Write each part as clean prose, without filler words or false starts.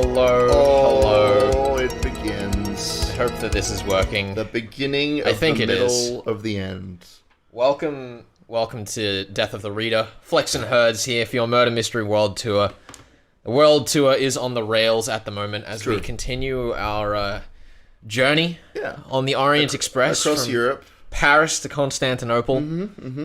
hello. It begins. I hope that this is working. The beginning of the middle of the end. Welcome to Death of the Reader. Flex and Herds here for your Murder Mystery World Tour. The World Tour is on the rails at the moment as we continue our journey on the Orient Express across from Europe. Paris to Constantinople.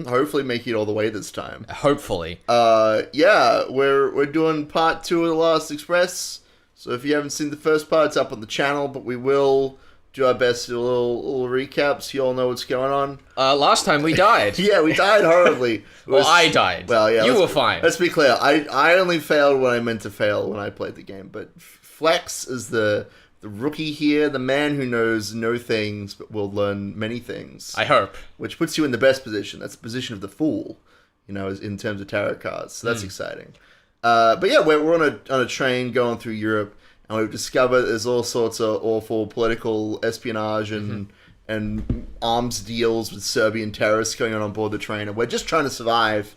Hopefully make it all the way this time. Hopefully. We're doing part 2 of the Last Express. So if you haven't seen the first part, it's up on the channel, but we will do our best to do a little recap so you all know what's going on. Last time we died. Yeah, we died horribly. I died. Well, yeah. You were fine. Let's be clear. I only failed when I meant to fail when I played the game, but Flex is the rookie here, the man who knows no things but will learn many things. I hope. Which puts you in the best position. That's the position of the fool, in terms of tarot cards. So that's exciting. But yeah, we're on a train going through Europe, and we've discovered there's all sorts of awful political espionage and arms deals with Serbian terrorists going on board the train, and we're just trying to survive.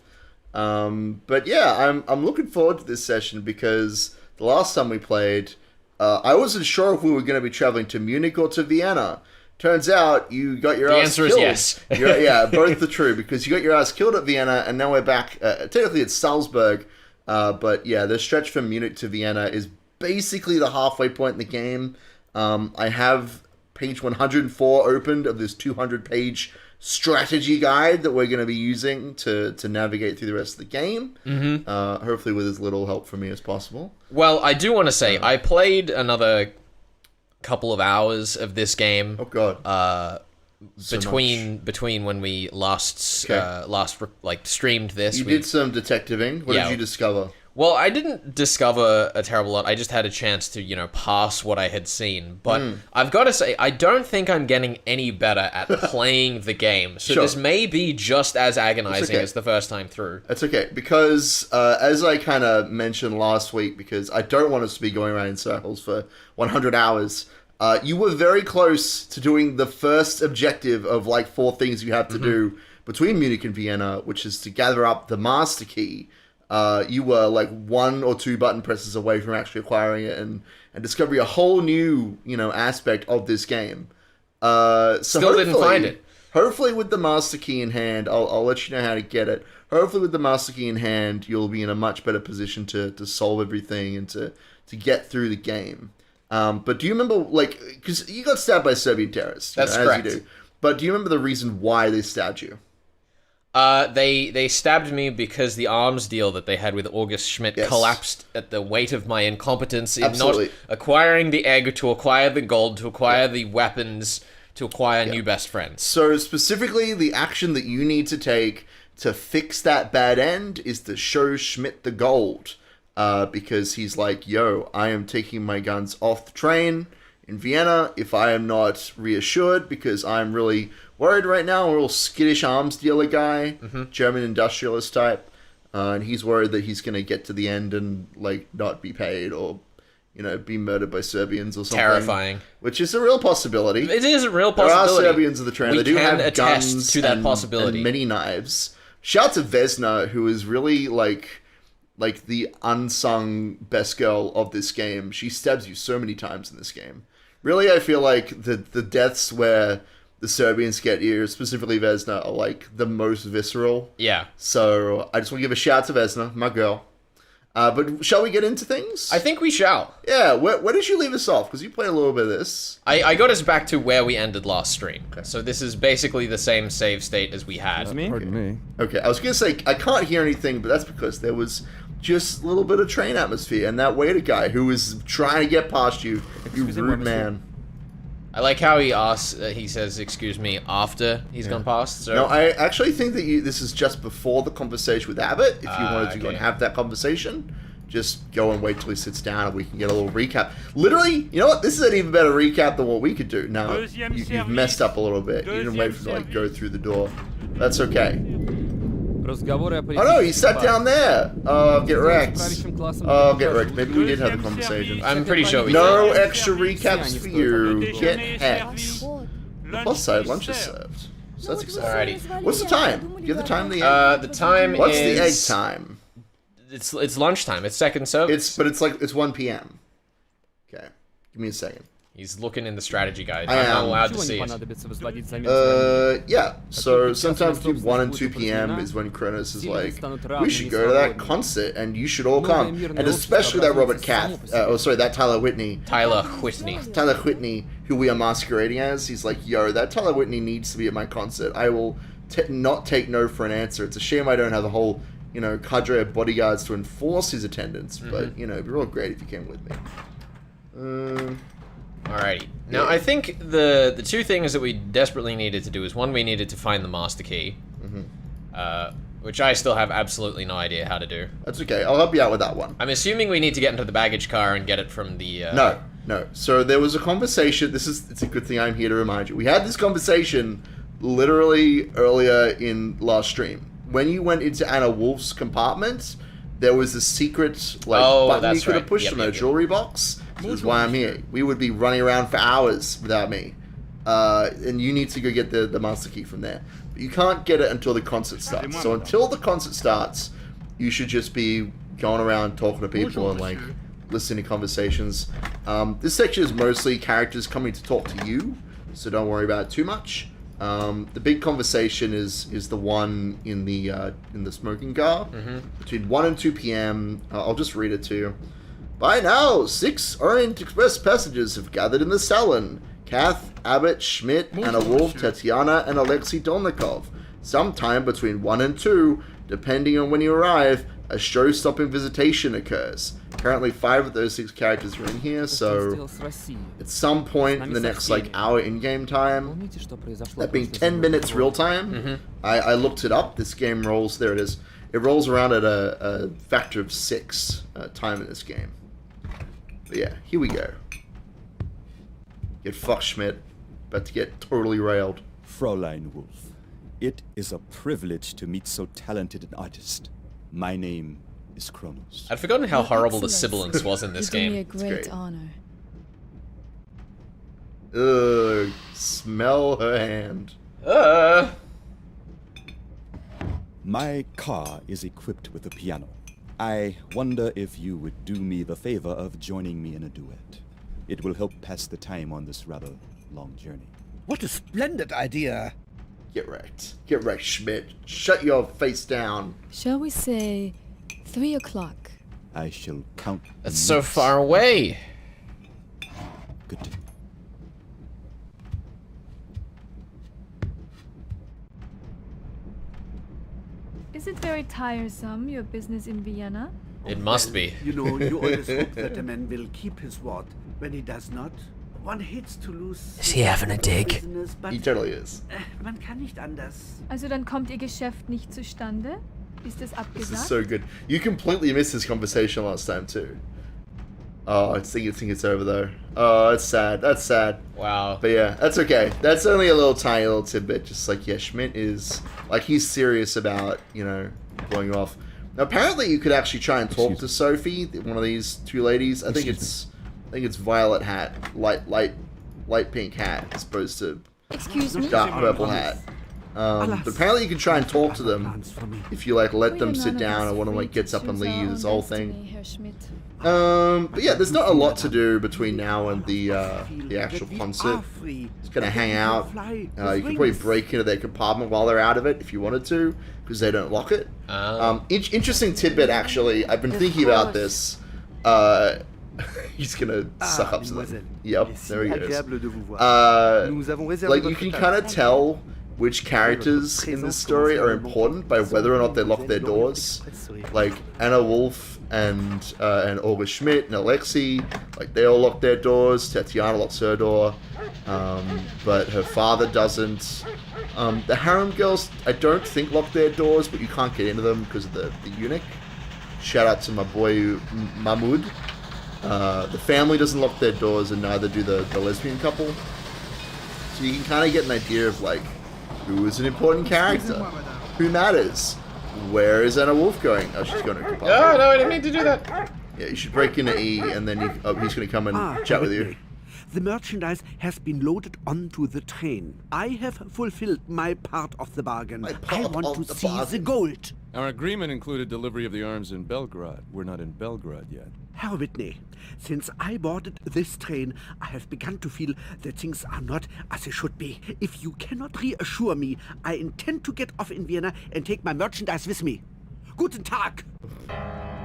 But yeah, I'm looking forward to this session because the last time we played, I wasn't sure if we were going to be traveling to Munich or to Vienna. Turns out you got your ass killed. The answer is yes. Yeah, both are true, because you got your ass killed at Vienna, and now we're back. Technically, it's Salzburg, but yeah, the stretch from Munich to Vienna is basically the halfway point in the game. I have page 104 opened of this 200-page strategy guide that we're going to be using to navigate through the rest of the game. Hopefully with as little help from me as possible. Well, I do want to say, I played another couple of hours of this game. Oh, God. Between when we last streamed this. You did some detectiving. What did you discover? Well, I didn't discover a terrible lot. I just had a chance to, pass what I had seen. But I've got to say, I don't think I'm getting any better at playing the game. So this may be just as agonizing as the first time through. That's okay, because as I kind of mentioned last week, because I don't want us to be going around in circles for 100 hours, you were very close to doing the first objective of 4 things you have to do between Munich and Vienna, which is to gather up the master key. You were 1 or 2 button presses away from actually acquiring it and discovering a whole new, aspect of this game. Still didn't find it. Hopefully with the master key in hand, I'll let you know how to get it. Hopefully with the master key in hand, you'll be in a much better position to solve everything and to get through the game. But do you remember, because you got stabbed by Serbian terrorists. That's correct. As you do. But do you remember the reason why they stabbed you? They stabbed me because the arms deal that they had with August Schmidt collapsed at the weight of my incompetence in not acquiring the egg, to acquire the gold, to acquire the weapons, to acquire new best friends. So specifically, the action that you need to take to fix that bad end is to show Schmidt the gold. Because he's like, yo, I am taking my guns off the train in Vienna if I am not reassured, because I'm really worried right now. A real skittish arms dealer guy, German industrialist type, and he's worried that he's going to get to the end and not be paid or be murdered by Serbians or something. Terrifying. Which is a real possibility. It is a real possibility. There are Serbians in the train. They do have guns to that possibility. And many knives. Shout out to Vesna, who is really like the unsung best girl of this game. She stabs you so many times in this game. Really, I feel like the deaths where the Serbians get you, specifically Vesna, are the most visceral. Yeah. So I just want to give a shout out to Vesna, my girl. But shall we get into things? I think we shall. Yeah, where did you leave us off? Because you played a little bit of this. I got us back to where we ended last stream. Okay. So this is basically the same save state as we had. Pardon me. Okay, I was going to say, I can't hear anything, but that's because there was just a little bit of train atmosphere, and that waiter guy who was trying to get past you, you rude man. I like how he says, excuse me, after he's gone past. So. No, I actually think that this is just before the conversation with Abbott. If you wanted to go and have that conversation, just go and wait till he sits down and we can get a little recap. Literally, you know what? This is an even better recap than what we could do. Now, you've messed up a little bit. You didn't wait for him to go through the door. That's okay. Oh no, he sat down there. Oh, get wrecked. Oh, get wrecked. Maybe we did have a conversation. I'm pretty sure we did. No extra recaps for you. Get hex. Plus side, lunch is served. So that's exciting. Alrighty. What's the time? Do you have the time? The time What's is... the egg time? It's lunchtime. It's second serve. It's 1 p.m. Okay. Give me a second. He's looking in the strategy guide. I I'm not am. allowed to see it. Yeah. So sometimes between 1 and 2 p.m. is when Kronos is like, we should go to that concert and you should all come. And especially that Robert Cath, that Tyler Whitney. Tyler Whitney. Tyler Whitney, who we are masquerading as. He's like, yo, that Tyler Whitney needs to be at my concert. I will not take no for an answer. It's a shame I don't have the whole, cadre of bodyguards to enforce his attendance. But, it'd be real great if you came with me. Alrighty. Now, I think the two things that we desperately needed to do is, one, we needed to find the master key, which I still have absolutely no idea how to do. That's okay. I'll help you out with that one. I'm assuming we need to get into the baggage car and get it from the... No. So there was a conversation. It's a good thing I'm here to remind you. We had this conversation literally earlier in last stream. When you went into Anna Wolf's compartment, there was a secret button you could have pushed on a jewelry box. This is why I'm here. We would be running around for hours without me. And you need to go get the master key from there. But you can't get it until the concert starts. So until the concert starts, you should just be going around talking to people and listening to conversations. This section is mostly characters coming to talk to you, so don't worry about it too much. The big conversation is the one in the smoking car between 1 and 2 p.m. I'll just read it to you. By now, 6 Orient Express passengers have gathered in the salon. Kath, Abbott, Schmidt, Anna Wolf, Tatiana, and Alexei Dolnikov. Sometime between 1 and 2, depending on when you arrive, a show-stopping visitation occurs. Currently, 5 of those 6 characters are in here, so at some point in the next hour in-game time, that being 10 minutes real-time, I looked it up. This game rolls, there it is. It rolls around at a factor of 6 time in this game. But yeah, here we go. Get fucked, Schmidt. About to get totally railed. Fräulein Wolf, it is a privilege to meet so talented an artist. My name is Kronos. I'd forgotten how horrible the sibilance was in this game. You do me a great honor. Ugh, smell her hand. My car is equipped with a piano. I wonder if you would do me the favor of joining me in a duet. It will help pass the time on this rather long journey. What a splendid idea! Get wrecked. Get wrecked, Schmidt. Shut your face down. Shall we say 3 o'clock? I shall count. That's so far away. Good day. Is it very tiresome, your business in Vienna? It must be. You always hope that a man will keep his word. When he does not, one hates to lose. Is he having a dig? Business, but, He totally is. Man kann nicht anders. Also dann kommt Ihr Geschäft nicht zustande? Ist es This abgesagt? is so good. You completely missed this conversation last time too. Oh, I think it's over though. Oh, that's sad. That's sad. Wow. But yeah, that's okay. That's only a tiny little tidbit. Just Schmidt is he's serious about blowing you off. Now apparently you could actually try and talk to Sophie, one of these 2 ladies. I think it's violet hat, light pink hat, as opposed to Excuse me? dark purple hat. But apparently you can try and talk to them if you let them sit down, and one of them gets up and leaves. This whole thing. But yeah, there's not a lot to do between now and the actual concert. Just gonna hang out. You can probably break into their compartment while they're out of it if you wanted to, because they don't lock it. Interesting tidbit, actually. I've been thinking about this. He's gonna suck up to them. Yep, there he goes. You can kind of tell which characters in this story are important by whether or not they lock their doors. Like Anna Wolf and August Schmidt and Alexei, they all lock their doors. Tatiana locks her door, but her father doesn't. The harem girls, I don't think lock their doors, but you can't get into them because of the eunuch. Shout out to my boy Mahmoud. The family doesn't lock their doors, and neither do the lesbian couple. So you can kind of get an idea of who is an important character, who matters. Where is Anna Wolf going? Oh, she's going to compartment. Oh, no, I didn't mean to do that. Yeah, you should break into E, and then he's going to come and chat with you. The merchandise has been loaded onto the train. I have fulfilled my part of the bargain. I want to see the gold. Our agreement included delivery of the arms in Belgrade. We're not in Belgrade yet. Herr Whitney, since I boarded this train, I have begun to feel that things are not as they should be. If you cannot reassure me, I intend to get off in Vienna and take my merchandise with me. Guten Tag!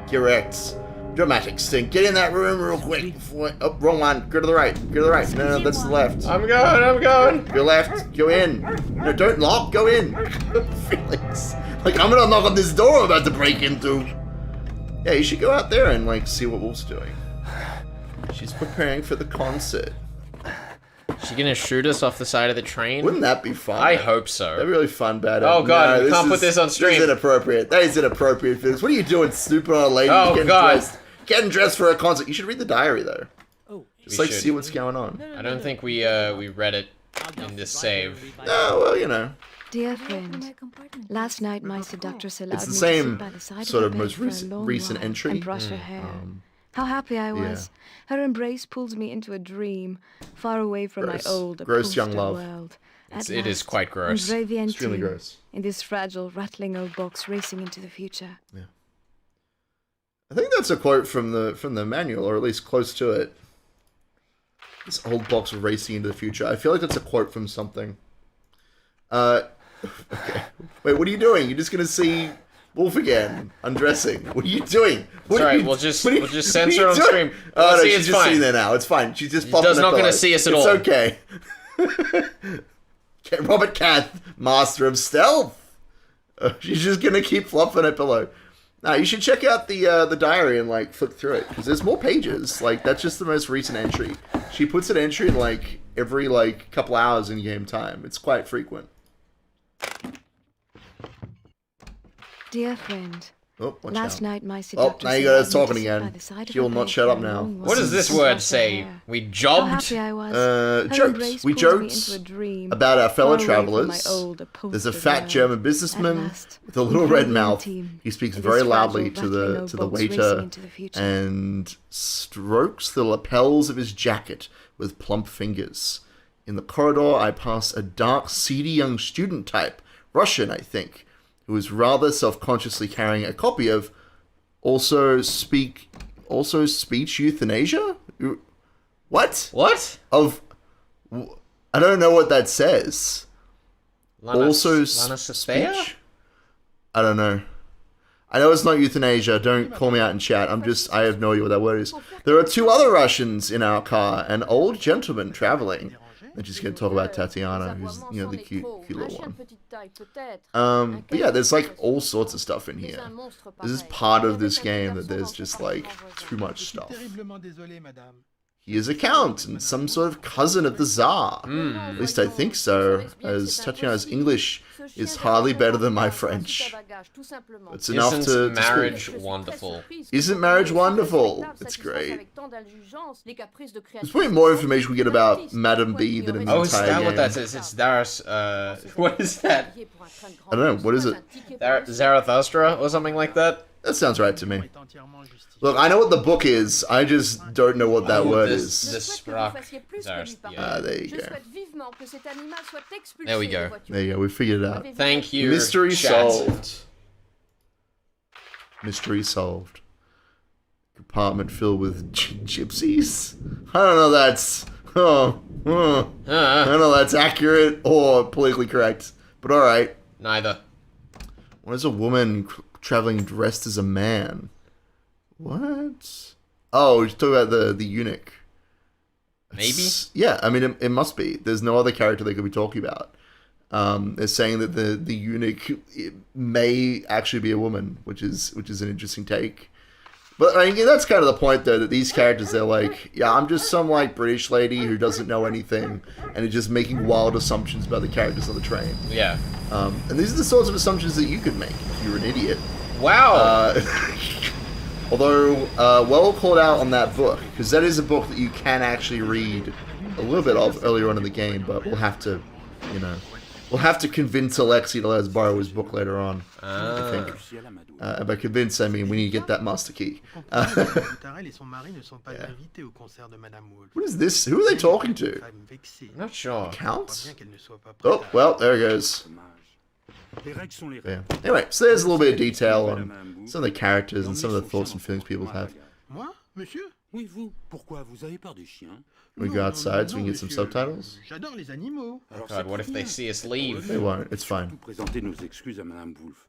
Correct. Dramatic stink. Get in that room real quick. Oh, wrong one. Go to the right. Go to the right. No, that's the left. I'm going. Go left. Go in. No, don't lock. Go in. Felix. Like, I'm gonna knock on this door I'm about to break into. Yeah, you should go out there and, like, see what Wolf's doing. She's preparing for the concert. She gonna shoot us off the side of the train? Wouldn't that be fun? I hope so. That'd be really fun, bad. Oh god, we can't put this on stream. This is inappropriate. That is inappropriate, Felix. What are you doing, snooping on a lady? Oh god. Getting dressed for a concert. You should read the diary, though. Just, We like, should. see what's going on. I don't think we read it in this save. Oh, well, you know. Dear friend, last night my seductress allowed It's the me same to sit by the side sort of of her most bed for a long recent while entry. and brush her hair. How happy I was. Her embrace pulls me into a dream, far away from Gross. my old, Gross young upholstered love. world. It is quite gross. Extremely gross. In this fragile, rattling old box racing into the future. Yeah. I think that's a quote from the manual, or at least close to it. This old box racing into the future. I feel like that's a quote from something. Okay. Wait, what are you doing? You're just gonna see Wolf again, undressing. What are you doing? Sorry, we'll just censor it on stream. Oh no, See, she's it's just fine. sitting there now. It's fine. She's just popping. She's not going to see us at all. It's okay. Robert Cath, master of stealth. She's just gonna keep flopping her pillow. Now you should check out the diary and like flick through it because there's more pages. Like that's just the most recent entry. She puts an entry in like every like couple hours in game time. It's quite frequent. Dear friend, Oh, watch last out. night my Oh, seductress now you allowed guys me talking to sit by again. the side of She will her not bed shut for up a now. long What does while this and word brush her say? hair. We How jobbed? happy I was. Her Jokes. embrace We pulled me joked into a dream, about our fellow far away from my travelers. old, There's a upholstered fat world. German At businessman last, with a little we red found mouth. the team. He speaks In very this loudly fragile, to rattling the old to the box racing waiter into the future. and strokes the lapels of his jacket with plump fingers. In the corridor, I pass a dark, seedy young student type, Russian, I think, who is rather self-consciously carrying a copy of Also Speech Euthanasia? What? What? I don't know what that says. Lana Speech? I don't know. I know it's not euthanasia. Don't call me out in chat. I have no idea what that word is. There are two other Russians in our car, an old gentleman traveling. And she's going to talk about Tatiana, who's, you know, the cute little one. But yeah, there's like all sorts of stuff in here. This is part of this game that there's just like too much stuff. He is a count and some sort of cousin of the Tsar. At least I think so, as Tatiana's English is hardly better than my French. It's enough to marriage speak. wonderful? Isn't marriage wonderful? It's great. There's probably more information we get about Madame B than in the Oh, is entire that game. what that is? It's Darius, what is that? I don't know, what is it? Zarathustra or something like that? That sounds right to me. Look, I know what the book is, I just don't know what that word is. This Sprach. There you go. There we go. There you go, we figured it out. Thank you. Mystery chat. solved. Mystery solved. Compartment filled with gypsies? I don't know that's... I don't know that's accurate or politically correct. But alright. Neither. What is a woman traveling dressed as a man? What? Oh, he's talking about the eunuch. Maybe? Yeah, I mean, it must be. There's no other character they could be talking about. They're saying that the eunuch may actually be a woman, which is an interesting take. But I mean, that's kind of the point, though, that these characters, they're like, yeah, I'm just some like British lady who doesn't know anything, and is just making wild assumptions about the characters on the train. Yeah. And these are the sorts of assumptions that you could make if you were an idiot. Wow. Although, well called out on that book, because that is a book that you can actually read a little bit of earlier on in the game, but we'll have to, you know, we'll have to convince Alexi to let us borrow his book later on, I think. And by convince, I mean we need to get that master key. What is this? Who are they talking to? I'm not sure. Count? Oh, well, there it goes. Yeah. Anyway, so there's a little bit of detail on some of the characters and some of the thoughts and feelings people have. Moi, monsieur? Oui, vous. Pourquoi vous avez peur des chiens? We go outside so we can get some subtitles. J'adore les animaux. Oh God, what if they see us leave? They won't. It's fine. Présenter nos excuses à Madame Wolf.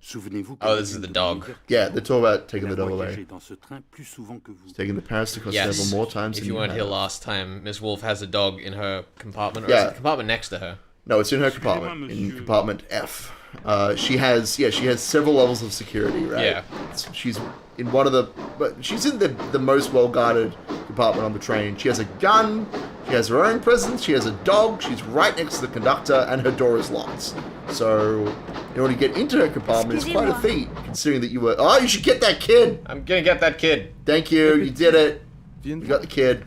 Souvenez-vous. Oh, this is the dog. Yeah, they're talking about taking the dog away. Dans ce train plus souvent que vous. Taking the parents to Yes. several more times. If than you weren't have. here last time, Miss Wolf has a dog in her compartment, or is Yeah. it the compartment next to her? No, it's in her compartment, in compartment F. She has several levels of security, right? Yeah. She's in one of the, but she's in the most well guarded compartment on the train. She has a gun. She has her own presence. She has a dog. She's right next to the conductor, and her door is locked. So, in order to get into her compartment, it's quite a feat, considering that you were. Oh, you should get that kid. I'm gonna get that kid. Thank you. You did it. You got the kid.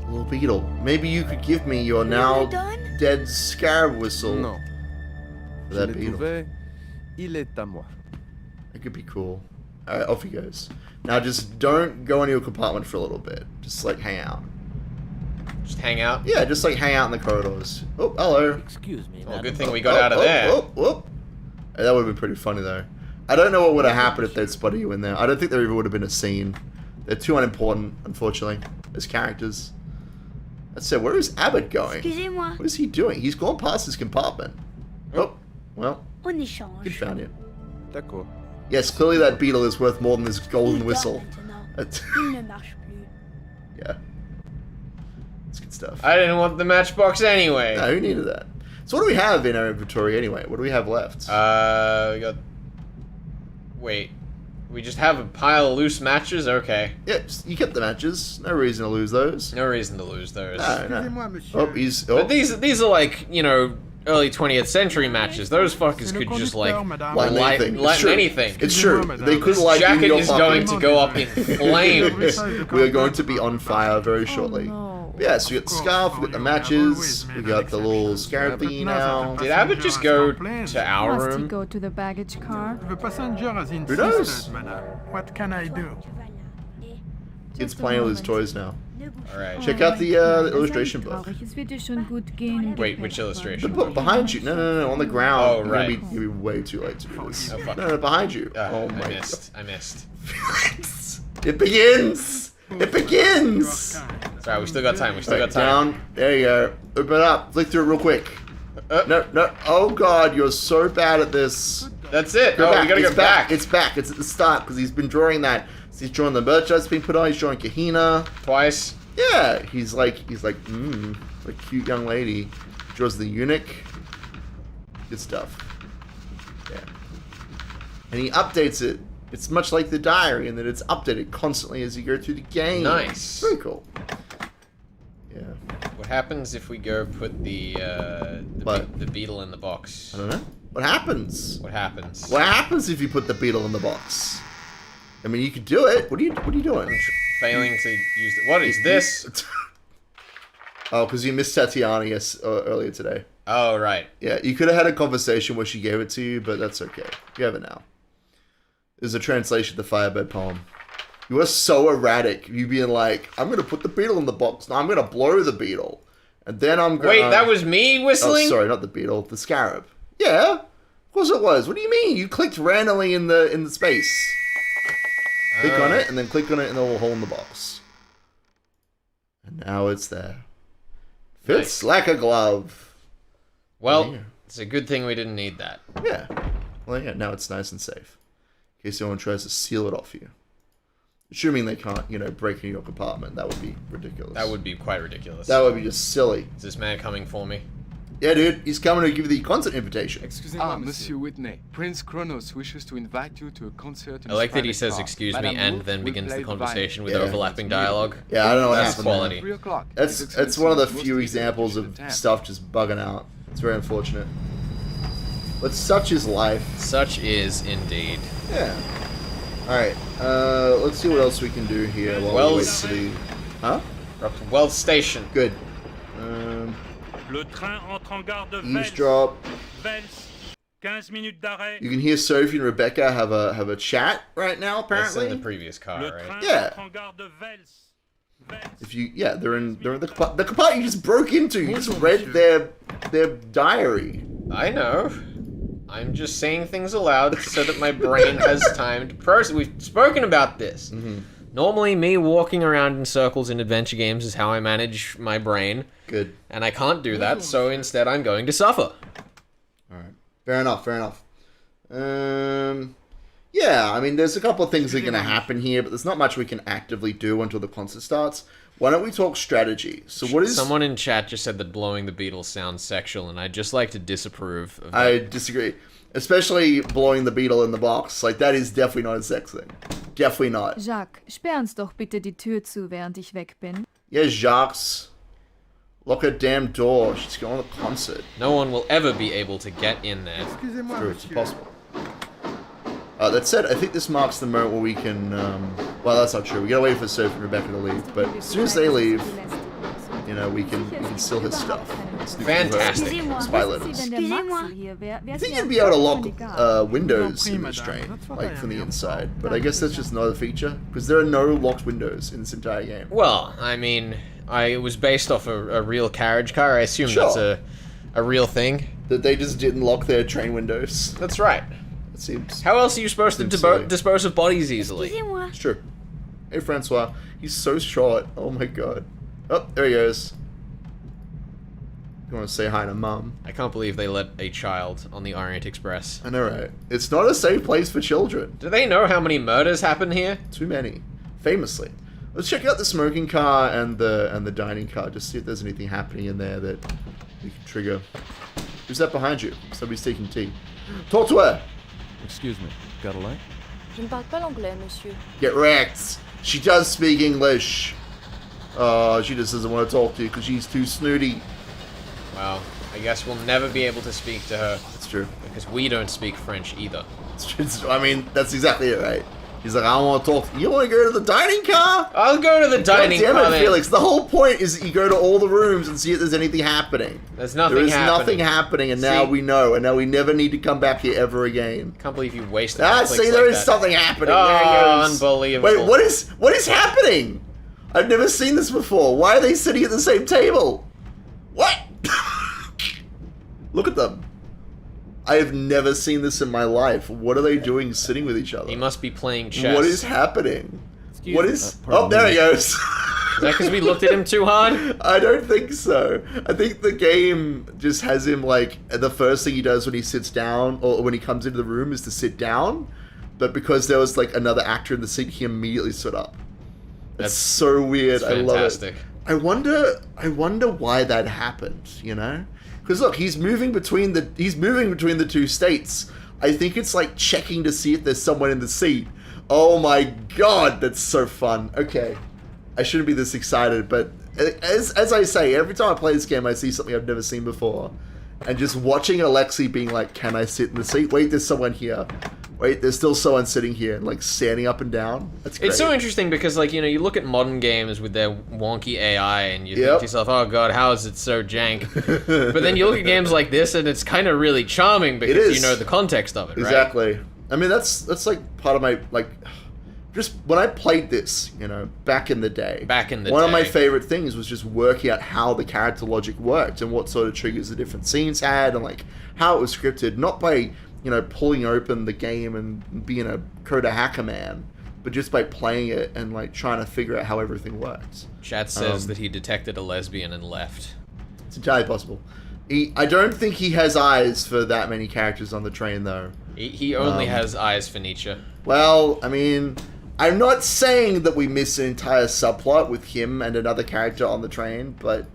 Little beetle. Maybe you could give me your now dead scarab whistle. Non. For Je that l'ai beetle. trouvé. Il est à moi. That could be cool. Alright, off he goes. Now just don't go into your compartment for a little bit. Just like hang out. Just hang out. Yeah, just like hang out in the corridors. Oh, hello. Excuse me. Well, good thing we got out of there. Oh. Hey, that would have been pretty funny though. I don't know what would have happened if they'd spotted you in there. I don't think there even would have been a scene. They're too unimportant, unfortunately, as characters. That said, where is Abbott going? Excusez-moi. What is he doing? He's gone past his compartment. Oh, well, On échange. good found you. D'accord. Yes, clearly that beetle is worth more than this golden Il whistle. dort maintenant. That's- Il ne marche plus. yeah. It's good stuff. I didn't want the matchbox anyway. No, who needed that? So what do we have in our inventory anyway? What do we have left? We got. Wait. We just have a pile of loose matches? Okay. Yeah, you kept the matches. No reason to lose those. No reason to lose those. No, Excusez-moi, no. monsieur. Oh, he's... But Oh, these are like, you know, early 20th century matches. Those fuckers could just like light anything. It's true. anything. It's true. They could light you Jacket your is going fucking... to go up in flames. We are going to be on fire very shortly. no. Yeah, so we got the scarf, we got the matches, we got the little scarab thingy now. Did Abbott just go to our Must he room? go to the baggage car? The passenger has knows? insisted, madame. What can I do? It's playing with his toys now. Alright. Check out the illustration book. Es wird dir schon gut gehen. Wait, which The illustration? book behind you. No, on the ground. Oh, You're gonna right. be way too late to do this. Oh, fuck. No, behind you. Oh I my missed. I missed. god. It begins! It begins! Sorry, we still got time. We still Right, got time. down. There you go. Open it up. Flick through it real quick. No. Oh god, you're so bad at this. That's it. Go Oh, back. we gotta It's go back. It's back. It's at the start because he's been drawing that. So he's drawing the merchandise that's been put on. He's drawing Kahina. Twice. Yeah, he's like, a cute young lady. Draws the eunuch. Good stuff. Yeah. And he updates it. It's much like the diary in that it's updated constantly as you go through the game. Nice. Very cool. Yeah. What happens if we go put the What? the beetle in the box? I don't know. What happens? What happens? What happens if you put the beetle in the box? I mean, you could do it. What are you doing? Failing to use it. What is this? Oh, because you missed Tatiana earlier today. Oh, right. Yeah, you could have had a conversation where she gave it to you, but that's okay. You have it now. There's a translation of the Firebird poem. You are so erratic. You being like, I'm going to put the beetle in the box. No, I'm going to blow the beetle. And then I'm going to... Wait, that was me whistling? Oh, sorry, not the beetle. The scarab. Yeah, of course it was. What do you mean? You clicked randomly in the space. Click on it, and then click on it in the little hole in the box. And now it's there. Fits Nice. like a glove. Well, Yeah. it's a good thing we didn't need that. Yeah. Well, yeah, now it's nice and safe. In case anyone tries to seal it off you. Assuming they can't, break into your compartment. That would be ridiculous. That would be quite ridiculous. That would be just silly. Is this man coming for me? Yeah, dude. He's coming to give you the concert invitation. Excusez-moi, Monsieur Whitney. Prince Kronos wishes to invite you to a concert in I like his that he private says car. "excuse me" Madame and Wolf then will begins play the conversation with Yeah. overlapping dialogue. Yeah, I don't know what That's happened quality. there. 3 o'clock. That's His it's one of the Excellency few most examples should of attend. stuff just bugging out. It's very unfortunate. But such is life. Such is indeed. Yeah. Alright, let's see what else we can do here while we wait Wells. for the... Huh? We're up to Wells Station. Good. Le train entre en gare de Eavesdrop. Vels. 15 minutes d'arrêt. You can hear Sophie and Rebecca have a chat right now, That's apparently. in the previous car, Le right? train Yeah. entre en gare de Vels. If you, they're in the compartment you just broke into. You just read their diary. I know. I'm just saying things aloud so that my brain has time to process. We've spoken about this. Mm-hmm. Normally, me walking around in circles in adventure games is how I manage my brain. Good. And I can't do that, so instead I'm going to suffer. Alright. Fair enough. Yeah, I mean, there's a couple of things that are going to happen here, but there's not much we can actively do until the concert starts. Why don't we talk strategy? So what is... Someone in chat just said that blowing the Beatles sounds sexual, and I'd just like to disapprove of that. I disagree. Especially blowing the beetle in the box. Like, that is definitely not a sex thing. Definitely not. Jacques, sperr uns doch bitte die Tür zu, während ich weg bin. Yeah, Jacques. Lock her damn door. She's going to the concert. No one will ever be able to get in there. Excusez-moi, True, it's monsieur. impossible. That said, I think this marks the moment where we can... well, that's not true. We gotta wait for Sophie and Rebecca to leave. But as soon as they leave, you know, we can steal his stuff. Fantastic. Spy letters. I think you'd be able to lock windows in this train, like from the inside. But I guess that's just another feature, because there are no locked windows in this entire game. Well, I mean, it was based off a real carriage car. I assume that's a real thing. That they just didn't lock their train windows. That's right. Seems. How else are you supposed to dispose of bodies easily? It's true. Hey, Francois. He's so short. Oh my god. Oh, there he goes. You want to say hi to Mum? I can't believe they let a child on the Orient Express. I know, right? It's not a safe place for children. Do they know how many murders happen here? Too many. Famously. Let's check out the smoking car and the dining car. Just see if there's anything happening in there that we can trigger. Who's that behind you? Somebody's taking tea. Talk to her! Excuse me, got a light? Je ne parle pas l'anglais, monsieur. Get wrecked. She does speak English. She just doesn't want to talk to you because she's too snooty. Well, I guess we'll never be able to speak to her. That's true. Because we don't speak French either. I mean, that's exactly it, right? He's like, I don't want to talk. You want to go to the dining car? I'll go to the dining car. Damn it, Felix. The whole point is that you go to all the rooms and see if there's anything happening. There's nothing happening. happening. Nothing happening, and now we know, and now we never need to come back here ever again. Can't believe you wasted. See, there is something happening. Oh, there he goes. Unbelievable! Wait, what is happening? I've never seen this before. Why are they sitting at the same table? What? Look at them. I have never seen this in my life. What are they doing sitting with each other? He must be playing chess. What is happening? Excuse me. Oh, there he goes. Is that because we looked at him too hard? I don't think so. I think the game just has him, like, the first thing he does when he sits down, or when he comes into the room, is to sit down. But because there was, like, another actor in the seat, he immediately stood up. That's so weird. I love it. I wonder why that happened, you know? Because look, he's moving between the two states. I think it's like checking to see if there's someone in the seat. Oh my god, that's so fun. Okay, I shouldn't be this excited, but as I say, every time I play this game, I see something I've never seen before, and just watching Alexi being like, "Can I sit in the seat? Wait, there's someone here. Wait, there's still someone sitting here," and like standing up and down. That's great. It's so interesting because, like, you know, you look at modern games with their wonky AI and you think to yourself, oh god, how is it so jank? But then you look at games like this and it's kind of really charming because you know the context of it, right? Exactly. I mean, that's like part of my, like, just when I played this, you know, back in the day. One of my favorite things was just working out how the character logic worked and what sort of triggers the different scenes had and like how it was scripted, not by, you know, pulling open the game and being a Coda hacker man, but just by playing it and like trying to figure out how everything works. Chat says that he detected a lesbian and left. It's entirely possible. I don't think he has eyes for that many characters on the train, though. He only has eyes for Nietzsche. Well, I mean, I'm not saying that we miss an entire subplot with him and another character on the train, but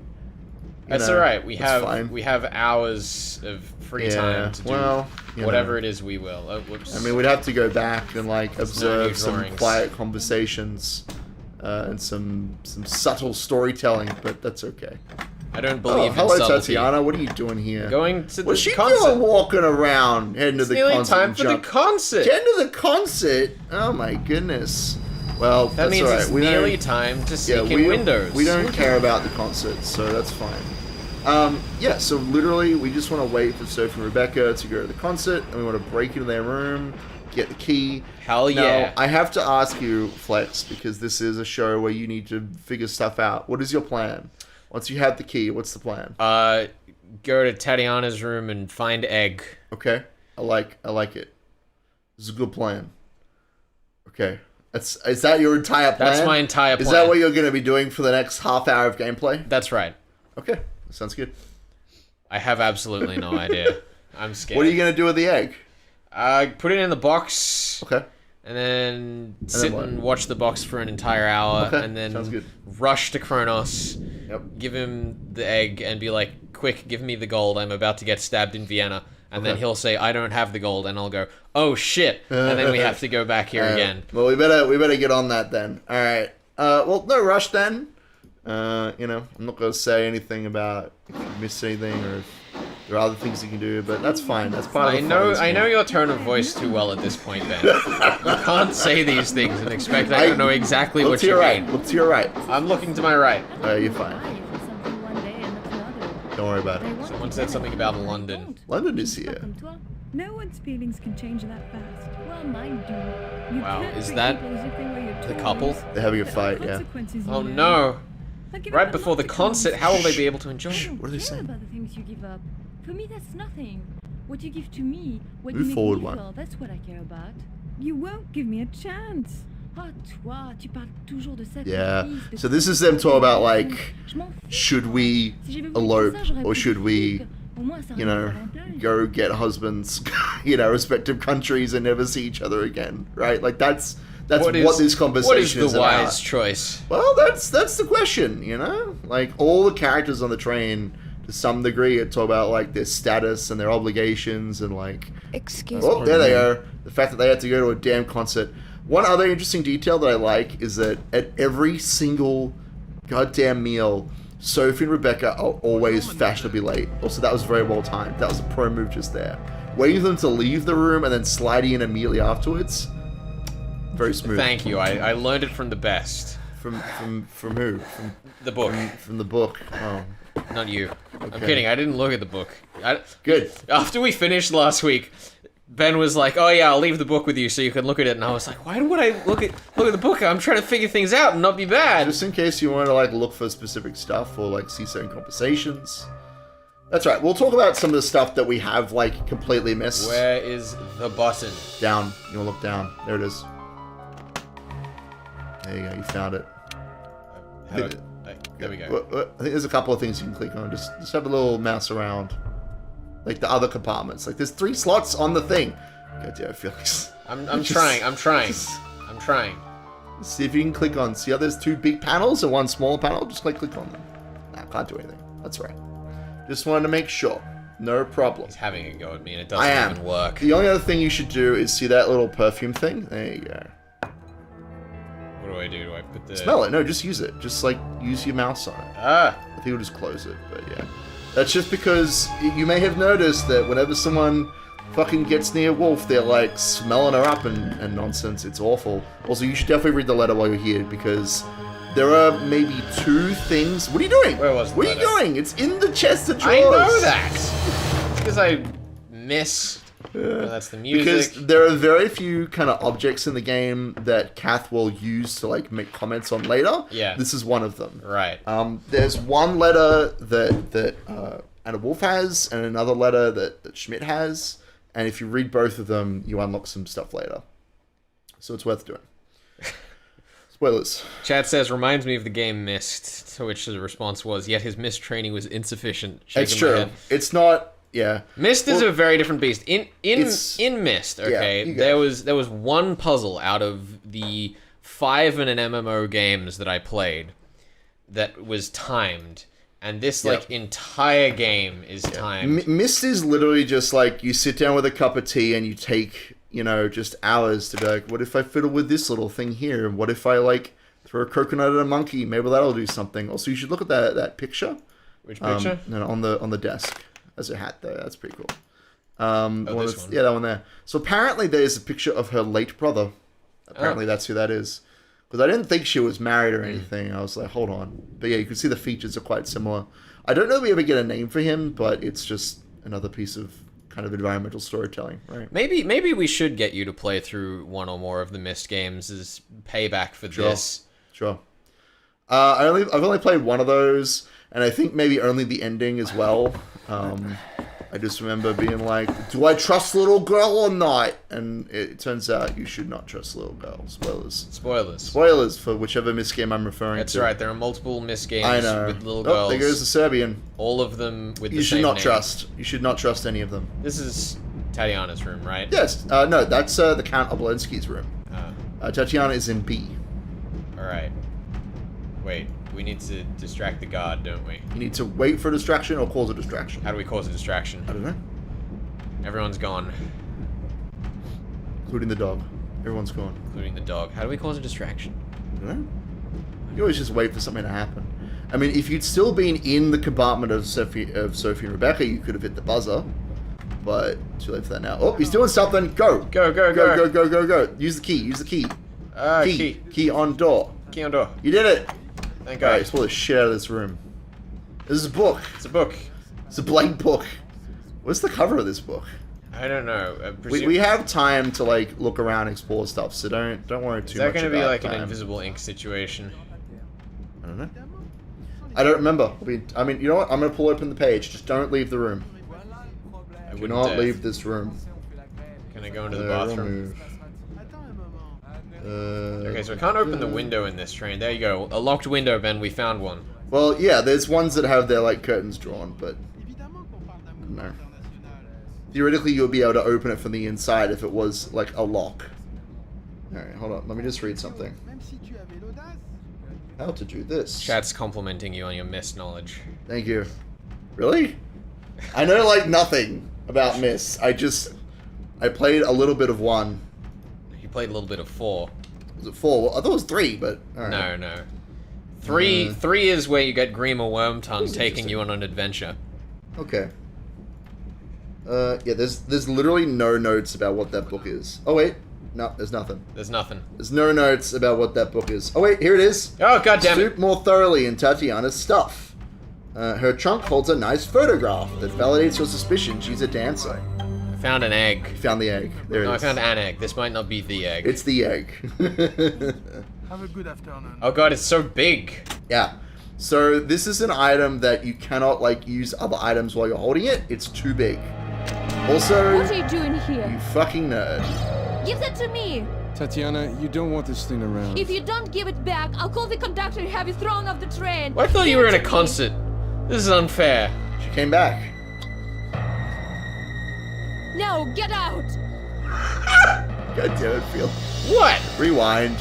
that's all right. We have hours of free time to do whatever it is we will. Oh, whoops. I mean, we'd have to go back and like observe some quiet conversations and some subtle storytelling, but that's okay. I don't believe in hello, subtlety. Tatiana. What are you doing here? Going to the What's she concert. doing walking around, heading to the concert? It's nearly time for the concert. Getting to the concert? Oh my goodness. Well, that means it's nearly time to sneak in windows. We don't care about the concert, so that's fine. Yeah, so literally we just want to wait for Sophie and Rebecca to go to the concert, and we want to break into their room, get the key. Hell yeah. Now, I have to ask you, Flex, because this is a show where you need to figure stuff out. What is your plan? Once you have the key, what's the plan? Go to Tatiana's room and find egg. Okay. I like it. This is a good plan. Okay. Is that your entire plan? That's my entire plan. Is that what you're going to be doing for the next half hour of gameplay? That's right. Okay. Sounds good. I have absolutely no idea. I'm scared. What are you going to do with the egg? Put it in the box. Okay. And then sit and watch the box for an entire hour. Okay. And then Sounds good. rush to Kronos. Yep. Give him the egg and be like, quick, give me the gold. I'm about to get stabbed in Vienna. And then he'll say, I don't have the gold. And I'll go, oh shit. And then we have to go back here again. Well, we better get on that then. All right. Well, no rush then. I'm not going to say anything about if you missed anything or if there are other things you can do, but that's fine. That's part of the fun. I know your tone of voice too well at this point, Ben. You can't say these things and expect I don't know exactly what you mean. Look to your right. I'm looking to my right. You're fine. Don't worry about it. Someone said something about London. London is here. No one's feelings can change that fast. Well, mine do. Wow, is that the couple? They're having a fight, yeah. Oh no. Right before the concert, how will they be able to enjoy it? What are they saying? About the things you give up. For me, that's nothing. What you give to me, what Move you make forward me one. feel, that's what I care about. You won't give me a chance. Ah, toi, tu parles toujours de sacrifice. Yeah. So this is them talking about, like, should we elope or should we, go get husbands, respective countries and never see each other again, right? Like, that's what this conversation is about. What is the wise choice? Well, that's the question, Like, all the characters on the train, to some degree, talk about, like, their status and their obligations and, like... Excuse me. Oh, there they are. The fact that they had to go to a damn concert. One other interesting detail that I like is that at every single goddamn meal, Sophie and Rebecca are always fashionably late. Also, that was very well timed. That was a pro move just there. Waiting for them to leave the room and then sliding in immediately afterwards. Very smooth. Thank you. I learned it from the best. From who? From the book. From the book. Oh. Not you. Okay. I'm kidding. I didn't look at the book. Good. After we finished last week, Ben was like, "Oh yeah, I'll leave the book with you so you can look at it." And I was like, "Why would I look at the book? I'm trying to figure things out and not be bad." Just in case you want to look for specific stuff or see certain conversations. That's right. We'll talk about some of the stuff that we have completely missed. Where is the button? Down. You want to look down. There it is. There you go. You found it. There we go. I think there's a couple of things you can click on. Just have a little mouse around. Like the other compartments. There's 3 slots on the thing. God damn, Felix. I'm trying. I'm trying. See if you can click on. See how there's 2 big panels and 1 small panel? Just click on them. Nah, can't do anything. That's right. Just wanted to make sure. No problem. He's having a go at me and it doesn't even work. The only other thing you should do is see that little perfume thing? There you go. What do I do? Do I put the... Smell it. No, just use it. Just use your mouse on it. I think we'll just close it, but yeah. That's just because you may have noticed that whenever someone fucking gets near Wolf, they're smelling her up and nonsense. It's awful. Also, you should definitely read the letter while you're here because there are maybe 2 things. What are you doing? Where was the What letter? are you doing? It's in the chest of drawers. I know that. It's because I miss. That's the music. Because there are very few kind of objects in the game that Kath will use to make comments on later. Yeah. This is one of them. Right. There's one letter that Anna Wolf has, and another letter that Schmidt has. And if you read both of them, you unlock some stuff later. So it's worth doing. Spoilers. Chat says, reminds me of the game Myst, to which the response was, yet his Myst training was insufficient. It's true. It's not... Yeah. Myst is a very different beast. In Myst, okay, there was one puzzle out of the 5 in an MMO games that I played that was timed, and this entire game is timed. Myst is literally just you sit down with a cup of tea and you take just hours to be like, what if I fiddle with this little thing here, and what if I throw a coconut at a monkey? Maybe that'll do something. Also, you should look at that picture. Which picture? On the desk. As a hat, though. That's pretty cool. This one. Yeah, that one there. So apparently there's a picture of her late brother. Apparently that's who that is. Because I didn't think she was married or anything. I was like, hold on. But yeah, you can see the features are quite similar. I don't know if we ever get a name for him, but it's just another piece of kind of environmental storytelling, right? Maybe we should get you to play through one or more of the Myst games as payback for this. Sure. I've only played one of those. and I think maybe only the ending as well. I just remember being like, do I trust little girl or not? And it turns out you should not trust little girl. Spoilers. Spoilers for whichever misgame I'm referring to. That's right, there are multiple misgames with little girls. There goes the Serbian. All of them with the same You should not name. trust. You should not trust any of them. This is Tatiana's room, right? Yes. No, that's the Count Obolensky's room. Tatiana is in B. Alright. Wait, we need to distract the guard, don't we? You need to wait for a distraction or cause a distraction. How do we cause a distraction? I don't know. Everyone's gone. Including the dog. Everyone's gone. Including the dog. How do we cause a distraction? I don't know. You always just wait for something to happen. I mean, if you'd still been in the compartment of Sophie and Rebecca, you could have hit the buzzer. But too late for that now. Oh, he's doing something. Go. Go. Use the key. Key on door. Key on door. You did it. Thank God. Alright, explore the shit out of this room. This is a book. It's a book. It's a blank book. What's the cover of this book? I don't know. We have time to like look around, explore stuff. So don't worry too much. Is that going to be like time. an invisible ink situation? I don't know. I don't remember. I mean, you know what? I'm going to pull open the page. Just don't leave the room. Do not leave this room. Can I go into the bathroom? Okay, so we can't open the window in this train. There you go. A locked window, Ben. We found one. Well, yeah, there's ones that have their, like, curtains drawn, but... No. Theoretically, you'll be able to open it from the inside if it was, like, a lock. Alright, hold on. Let me just read something. How to do this. Chat's complimenting you on your Myst knowledge. Thank you. Really? I know, like, nothing about Myst. I played a little bit of 1. You played a little bit of 4. Was it 4? Well, I thought it was 3, but... Right. No. 3 is where you get Grima Wormtongue taking you on an adventure. Okay. Yeah, there's literally no notes about what that book is. Oh, wait. No, there's nothing. There's nothing. There's no notes about what that book is. Oh, wait, here it is. Oh, goddammit. Snoop more thoroughly in Tatiana's stuff. Her trunk holds a nice photograph that validates your suspicion she's a dancer. I found an egg. You found the egg. There it is. I found an egg. This might not be the egg. It's the egg. Have a good afternoon. Oh god, it's so big. Yeah. So this is an item that you cannot like use other items while you're holding it. It's too big. Also, what are you doing here? You fucking nerd. Give that to me. Tatiana, you don't want this thing around. If you don't give it back, I'll call the conductor and have you thrown off the train. Well, I thought you were in a concert. This is unfair. She came back. No, get out. God damn it, Phil. What? Rewind.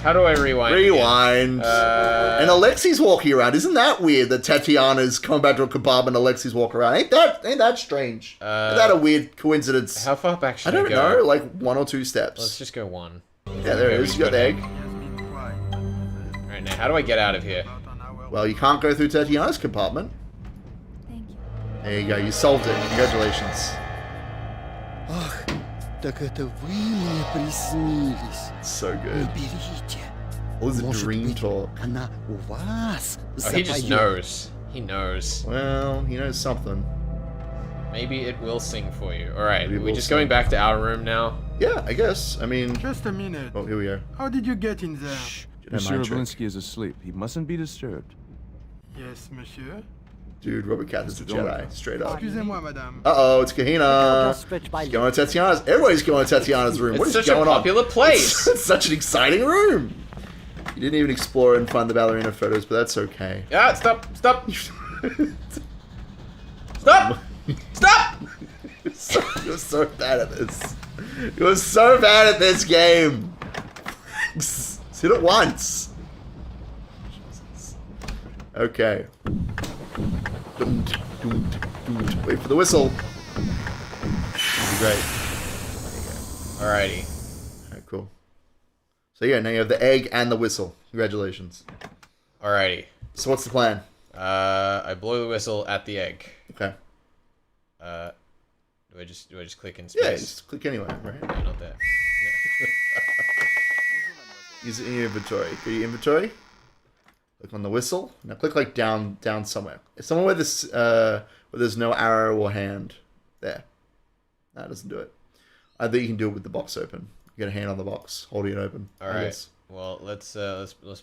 How do I rewind? Rewind. And Alexi's walking around. Isn't that weird that Tatiana's coming back to a compartment and Alexi's walking around? Ain't that strange? Ain't that a weird coincidence? How far back should I don't go? know, like 1 or 2 steps. Let's just go 1. Yeah, there it is. You got the egg. Alright, now how do I get out of here? Well, you can't go through Tatiana's compartment. Thank you. There you go. You solved it. Congratulations. Ах, так это вы мне приснились. So good. Не берите. What was the dream talk? Она у вас Oh, he just knows. He knows. Well, he knows something. Maybe it will sing for you. Alright, are we just going back to our room now? Yeah, I guess. I mean... Just a minute. Oh, here we go. How did you get in there? Monsieur Obolensky is asleep. He mustn't be disturbed. Yes, monsieur. Dude, Robert Kath is a Jedi, straight up. Excusez-moi, madame. Uh-oh, it's Kahina. He's going to Tatiana's. Everybody's going to Tatiana's room. What is going on? It's such a popular place. It's such an exciting room. You didn't even explore and find the ballerina photos, but that's okay. Yeah, stop. Stop! You're so bad at this. You're so bad at this game. Hit it once. Jesus. Okay. Wait for the whistle. Great. Alrighty. Alright, cool. So yeah, now you have the egg and the whistle. Congratulations. Alrighty. So what's the plan? I blow the whistle at the egg. Okay. Do I just click in space? Yeah, just click anywhere, right? No, not there. Use it in your inventory. Go to your inventory. Click on the whistle. Now click like down somewhere. Somewhere where this where there's no arrow or hand. There. No, it doesn't do it. I think you can do it with the box open. You get a hand on the box, holding it open. Alright. Well, let's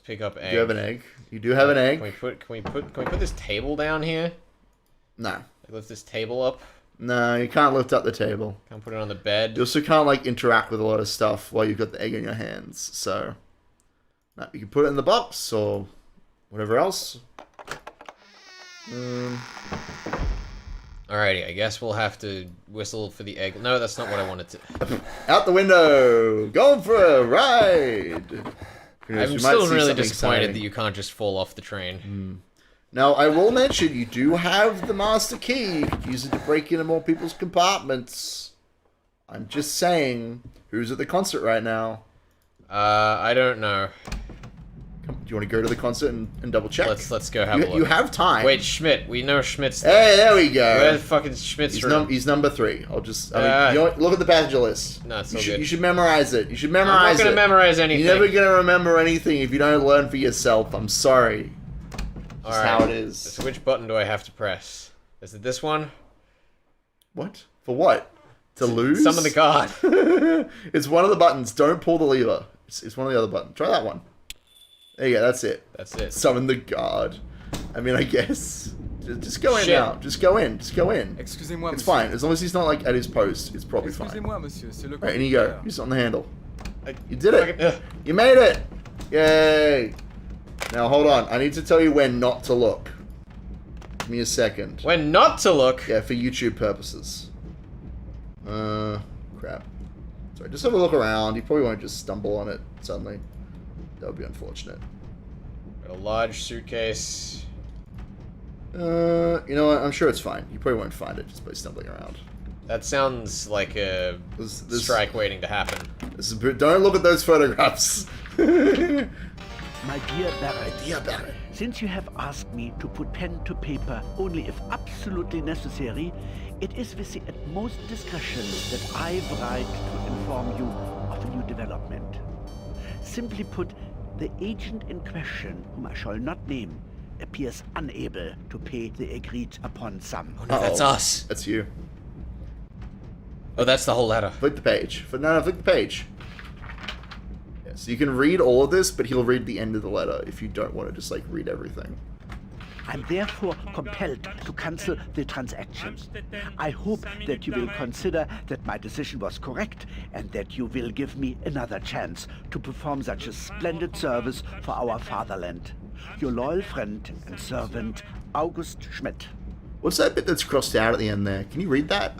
pick up egg. You have an egg. You do have an egg. Can we put this table down here? No. Like, lift this table up. No, you can't lift up the table. Can't put it on the bed. You also can't like interact with a lot of stuff while you've got the egg in your hands. So, no, you can put it in the box or whatever else. Alrighty, I guess we'll have to whistle for the egg. No, that's not what I wanted to. Out the window, going for a ride. I'm still really disappointed that you can't just fall off the train. Now, I will mention, you do have the master key. You could use it to break into more people's compartments. I'm just saying, who's at the concert right now? I don't know. Do you want to go to the concert and double check? Let's go have a look. You have time. Wait, Schmidt. We know Schmidt's there. Hey, there we go. Where's fucking Schmidt's room? He's number 3. I mean, you know, look at the passenger list. No, it's so you good. should memorize it. You should memorize it. I'm not going to memorize anything. You're never going to remember anything if you don't learn for yourself. I'm sorry. That's how it is. So which button do I have to press? Is it this one? What? For what? To lose? Summon the guard. It's one of the buttons. Don't pull the lever. It's one of the other buttons. Try that one. There you go. That's it. That's it. Summon the guard. I mean, I guess. Just go in now. Just go in. Just go in. Excusez-moi, It's monsieur. fine. As long as he's not like at his post, it's probably fine. Excusez-moi, monsieur, c'est le Right, in you go. conducteur. Use it on the handle. You did it. You made it. Yay. Now, hold on. I need to tell you when not to look. Give me a second. When not to look? Yeah, for YouTube purposes. Crap. Sorry, just have a look around. You probably won't just stumble on it suddenly. That would be unfortunate. Got a large suitcase. You know what? I'm sure it's fine. You probably won't find it just by stumbling around. That sounds like a strike waiting to happen. Don't look at those photographs. My dear Baron, since you have asked me to put pen to paper only if absolutely necessary, it is with the utmost discretion that I write to inform you of a new development. Simply put, the agent in question, whom I shall not name, appears unable to pay the agreed upon sum. Oh no, that's us. That's you. Oh, that's the whole letter. Flick the page. No, flick the page. Yeah, so you can read all of this, but he'll read the end of the letter if you don't want to just, like, read everything. I'm therefore compelled to cancel the transaction. I hope that you will consider that my decision was correct and that you will give me another chance to perform such a splendid service for our fatherland. Your loyal friend and servant, August Schmidt. What's that bit that's crossed out at the end there? Can you read that?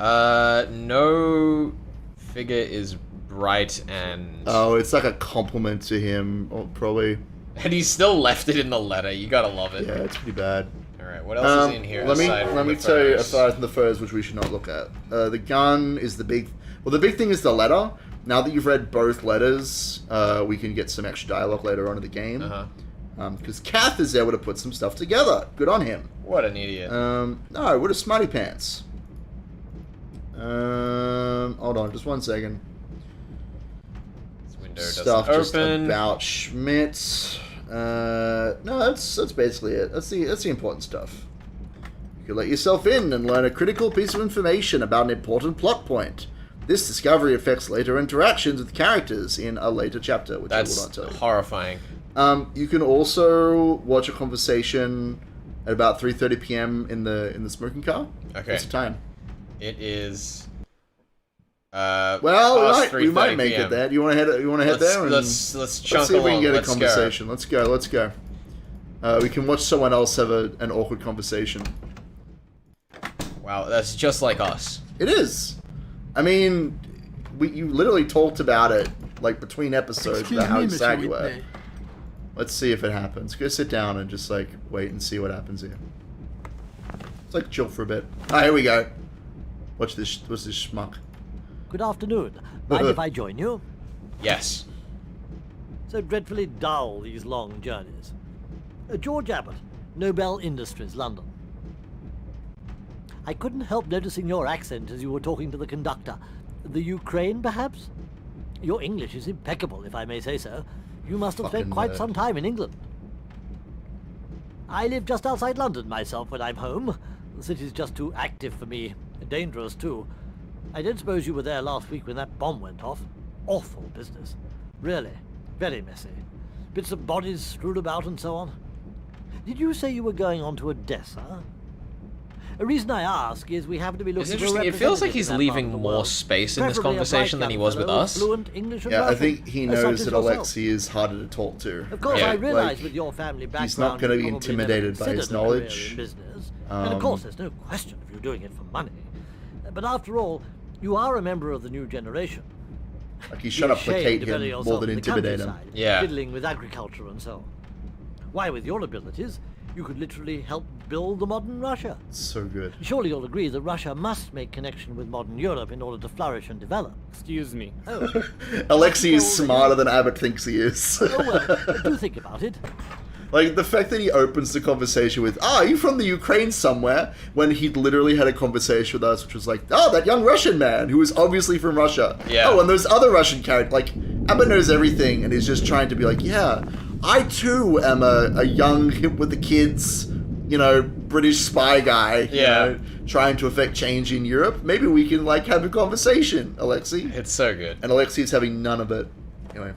No figure is bright and... Oh, it's like a compliment to him, or probably. And he's still left it in the letter. You gotta love it. Yeah, it's pretty bad. Alright, what else is in here? Let me the tell you, photos? aside from the photos, which we should not look at. The gun is the big... Well, the big thing is the letter. Now that you've read both letters, we can get some extra dialogue later on in the game. Because Kath is able to put some stuff together. Good on him. What an idiot. No, what a smarty pants. Hold on, just one second. This window Stuff doesn't just open. about Schmidt. No, that's basically it. That's the important stuff. You can let yourself in and learn a critical piece of information about an important plot point. This discovery affects later interactions with characters in a later chapter, which I will not tell you. Horrifying. You can also watch a conversation at about 3:30 p.m. in the smoking car. Okay. What's the time? It is. Well, we might make PM. it there. You want to head? You want to head there? And Let's chunk see if we can along. get a Let's conversation. Let's go. We can watch someone else have an awkward conversation. Wow, that's just like us. It is. I mean, you literally talked about it like between episodes about how excited you were. Let's see if it happens. Go sit down and just like wait and see what happens here. It's like chill for a bit. Ah, here we go. What's this schmuck? Good afternoon. Mind if I join you? Yes. So dreadfully dull, these long journeys. George Abbott, Nobel Industries, London. I couldn't help noticing your accent as you were talking to the conductor. The Ukraine, perhaps? Your English is impeccable, if I may say so. You must have spent quite some time in England. I live just outside London myself when I'm home. The city's just too active for me. Dangerous, too. I don't suppose you were there last week when that bomb went off. Awful business. Really, very messy. bits of bodies strewn about and so on. Did you say you were going on to Odessa? A reason I ask is we happen to be looking It's for a interesting. It feels like representative he's in that leaving part of the more world. space in this Preferably a conversation bright than he young was with fellow us. fluent English and Yeah, I Russian, think he such knows as that yourself. Alexei is harder to talk to. Of course, Yeah. I realize Like, with your family background, he's not going to be you probably intimidated never by his considered a career knowledge. in business. And of course, there's no question of you doing it for money. But after all, you are a member of the new generation. Like, he's trying to placate him more than intimidate him. Yeah. Fiddling with agriculture and so on. Why, with your abilities, you could literally help build the modern Russia. So good. Surely you'll agree that Russia must make connection with modern Europe in order to flourish and develop. Excuse me. Oh. Alexei is smarter than Abbott thinks he is. Oh well, do think about it. Like, the fact that he opens the conversation with, are you from the Ukraine somewhere? When he'd literally had a conversation with us, which was like, oh, that young Russian man who is obviously from Russia. Yeah. Oh, and those other Russian characters. Like, Abbott knows everything and is just trying to be like, yeah, I too am a young, hip with the kids, you know, British spy guy. Yeah. You know, trying to affect change in Europe. Maybe we can, like, have a conversation, Alexei. It's so good. And Alexei's having none of it. Anyway.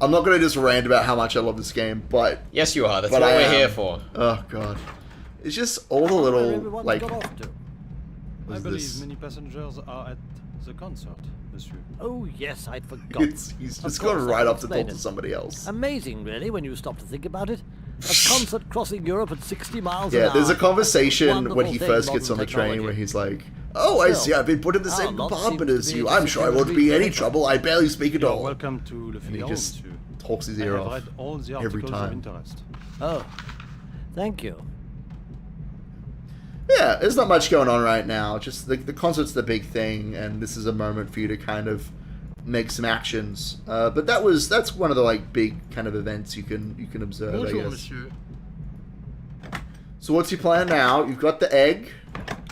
I'm not going to just rant about how much I love this game, but... Yes, you are. That's what we're here for. Oh, God. It's just all the little, like... I believe many passengers are at the concert, monsieur. Oh, yes, I'd forgotten. He's Of just course, gone I right can off to explain talk to it. somebody else. Amazing, really, when you stop to think about it. A concert crossing Europe at 60 miles an Yeah, hour. there's a conversation Wonderful when he thing, first gets on modern the train technology. where he's like, oh, I see, I've been put in the same compartment as you. I'm sure I won't be any trouble. I barely speak at all. Welcome to Le And he Figaro, just monsieur. talks his I ear have off read all the every articles of time. interest. Oh, thank you. Yeah, there's not much going on right now. Just the concert's the big thing, and this is a moment for you to kind of make some actions. But that's one of the like big kind of events you can observe. Bonjour, I guess. monsieur. So what's your plan now? You've got the egg.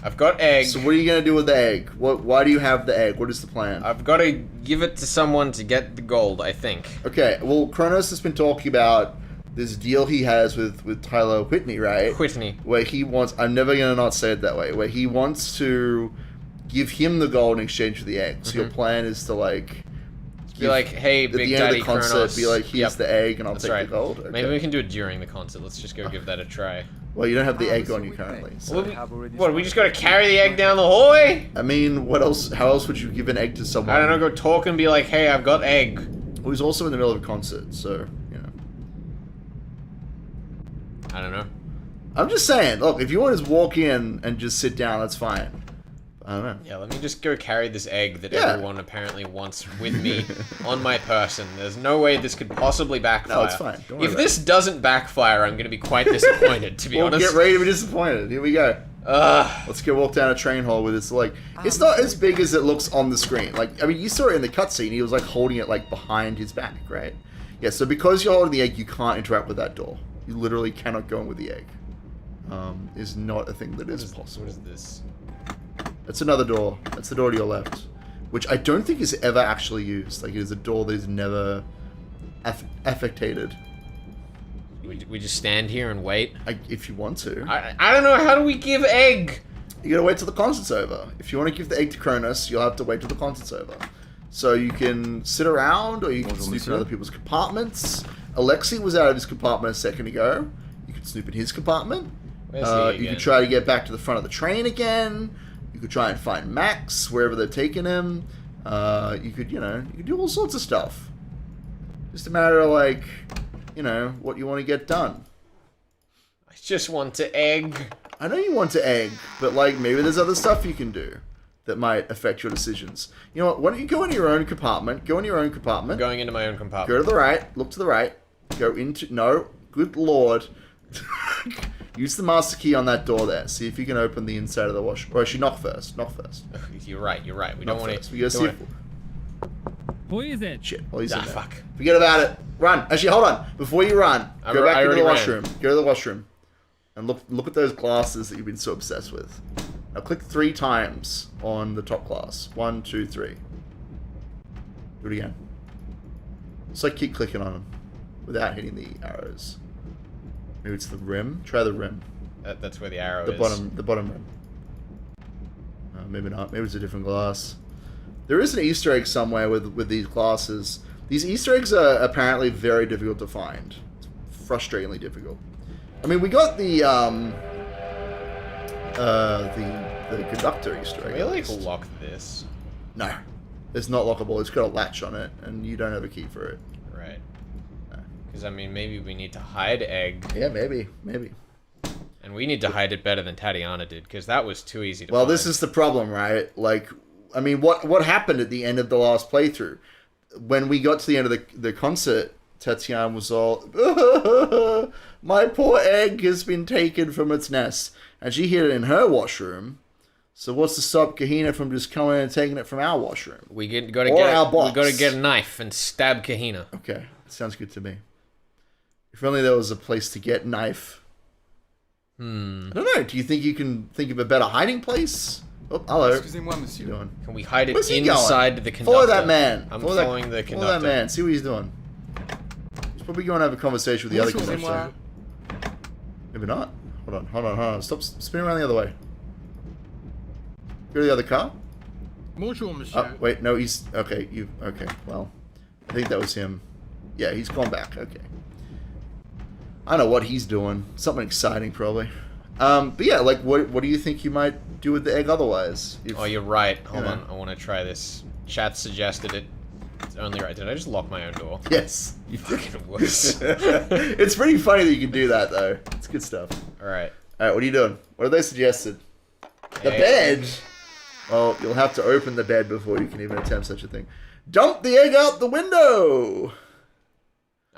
I've got egg. So what are you gonna do with the egg? Why do you have the egg? What is the plan? I've got to give it to someone to get the gold, I think. Okay, well, Kronos has been talking about this deal he has with Tyler Whitney, right? Whitney. Where he wants, I'm never going to not say it that way, where he wants to give him the gold in exchange for the egg. So your plan is to, like... Be like, hey, at Big the end Daddy of the concert, Kronos. be like, here's the egg and I'll That's take right. the gold. Okay. Maybe we can do it during the concert. Let's just go give that a try. Well, you don't have the egg on you currently. So. What, we just gotta carry the egg down the hallway? I mean, what else? How else would you give an egg to someone? I don't know, go talk and be like, hey, I've got egg. Well, he's also in the middle of a concert, so, you know. I don't know. I'm just saying, look, if you want to just walk in and just sit down, that's fine. I don't know. Yeah, let me just go carry this egg that Yeah. everyone apparently wants with me on my person. There's no way this could possibly backfire. No, it's fine. Don't worry If about this doesn't backfire, I'm going to be quite disappointed, to be Well, honest. get ready to be disappointed. Here we go. Let's go walk down a train hall with this, like, it's not as big as it looks on the screen. Like, I mean, you saw it in the cutscene. He was, like, holding it, like, behind his back, right? Yeah, so because you're holding the egg, you can't interact with that door. You literally cannot go in with the egg. Is not a thing that is possible. What is this? That's another door. That's the door to your left. Which I don't think is ever actually used. Like, it is a door that is never affectated. We just stand here and wait? If you want to. I don't know, how do we give egg? You gotta wait till the concert's over. If you want to give the egg to Kronos, you'll have to wait till the concert's over. So you can sit around, or you can snoop in other people's compartments. Alexei was out of his compartment a second ago. You could snoop in his compartment. Where's he You again? could try to get back to the front of the train again. You could try and find Max wherever they're taking him. You could, you could do all sorts of stuff. Just a matter of, like, what you want to get done. I just want to egg. I know you want to egg, but, like, maybe there's other stuff you can do that might affect your decisions. You know what? Why don't you go into your own compartment? Go in your own compartment. Going into my own compartment. Go to the right. Look to the right. Go into... No. Good lord. Use the master key on that door there. See if you can open the inside of the wash. Or actually, knock first. Knock first. You're right. We Knock don't want first. to... We gotta see if... Who is it? Shit. Well, he's in there. Fuck. Forget about it. Run. Actually, hold on. Before you run, go back into the washroom. Go to the washroom. And look at those glasses that you've been so obsessed with. Now click 3 times on the top glass. 1, 2, 3. Do it again. Just like keep clicking on them without hitting the arrows. Maybe it's the rim. Try the rim. That's where the arrow The is. the bottom rim. Maybe not. Maybe it's a different glass. There is an Easter egg somewhere with these glasses. These Easter eggs are apparently very difficult to find. It's frustratingly difficult. I mean, we got the conductor Easter egg. Can we like lock this? No, it's not lockable. It's got a latch on it, and you don't have a key for it. Right. Because I mean, maybe we need to hide egg. Yeah, maybe. And we need to hide it better than Tatiana did, because that was too easy to Well, find. this is the problem, right? Like, I mean, what happened at the end of the last playthrough? When we got to the end of the concert, Tatiana was all, my poor egg has been taken from its nest. And she hid it in her washroom. So what's to stop Kahina from just coming in and taking it from our washroom? We gotta get a knife and stab Kahina. Okay, sounds good to me. If only there was a place to get knife. I don't know. Do you think you can think of a better hiding place? Oh, hello. Excusez-moi, monsieur. What are you doing? Can we hide it Where's he inside going? the conductor? Follow that man. I'm Follow following the conductor. Follow that man. See what he's doing. He's probably going to have a conversation with the other conductor. Maybe not. Hold on. Stop spinning around the other way. Go to the other car. Bonjour, monsieur. Oh, wait, no, he's... Okay, okay, well, I think that was him. Yeah, he's gone back, okay. I don't know what he's doing. Something exciting, probably. But yeah, like, what do you think you might do with the egg otherwise? Oh, you're right. Hold on, I want to try this. Chat suggested it. It's only right. Did I just lock my own door? Yes. You fucking wuss. It's pretty funny that you can do that, though. It's good stuff. Alright. Alright, what are you doing? What have they suggested? The bed? Well, you'll have to open the bed before you can even attempt such a thing. Dump the egg out the window!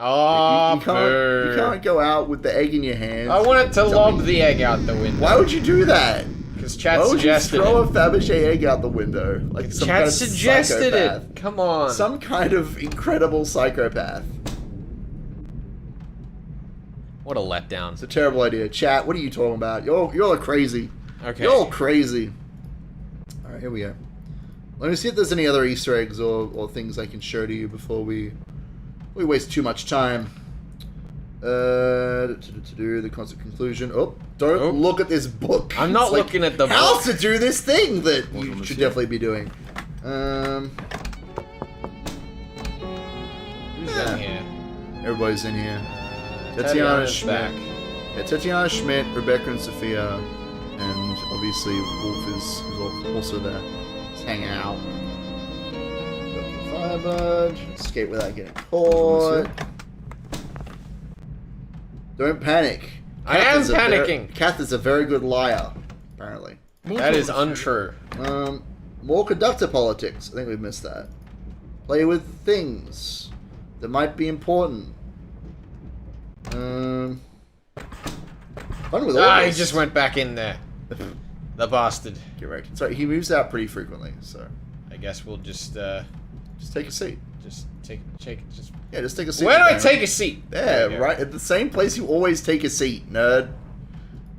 Oh, you can't go out with the egg in your hand. I wanted to lob the egg out the window. Why would you do that? Because chat suggested it. Why would you throw a Fabergé egg out the window? Like some chat kind of suggested psychopath. it. Come on. Some kind of incredible psychopath. What a letdown. It's a terrible idea. Chat, what are you talking about? You're crazy. Okay. You're crazy. Alright, here we go. Let me see if there's any other Easter eggs or things I can show to you before we waste too much time. The constant conclusion. Oh, don't look at this book. I'm not looking at the book. How to do this thing that you should definitely be doing. Who's in here? Everybody's in here. Tatiana Tatiana's Schmidt. back. Yeah, Tatiana Schmidt, Rebecca and Sophia, and obviously Wolf is also there. He's hanging out. Firebird. Escape without getting caught. Don't panic. I am panicking. Kath is a very good liar, apparently. That is untrue. More conductor politics. I think we missed that. Play with things that might be important. Fun with all He this. just went back in there. The bastard. Correct. Sorry, he moves out pretty frequently, so I guess we'll just take a seat. Just take Yeah, just take a seat. Where do I take a seat? Yeah, right at the same place you always take a seat, nerd.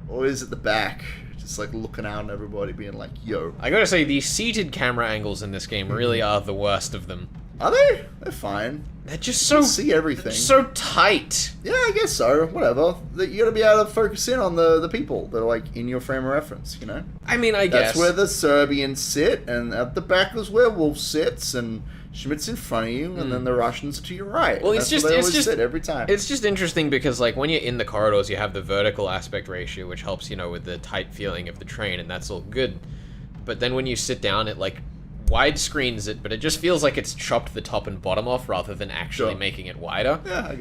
Always at the back, just like looking out at everybody, being like, "Yo." I gotta say, these seated camera angles in this game really are the worst of them. Are they? They're fine. They're just so You can see everything. So tight. Yeah, I guess so. Whatever. You gotta be able to focus in on the people that are like in your frame of reference. You know. I mean, I guess that's where the Serbians sit, and at the back is where Wolf sits, and Schmidt's in front of you, and then the Russians are to your right. Well, and that's where they always sit every time. It's just interesting because, like, when you're in the corridors, you have the vertical aspect ratio, which helps, you know, with the tight feeling of the train, and that's all good. But then when you sit down, it, like, widescreens it, but it just feels like it's chopped the top and bottom off rather than actually making it wider. Yeah,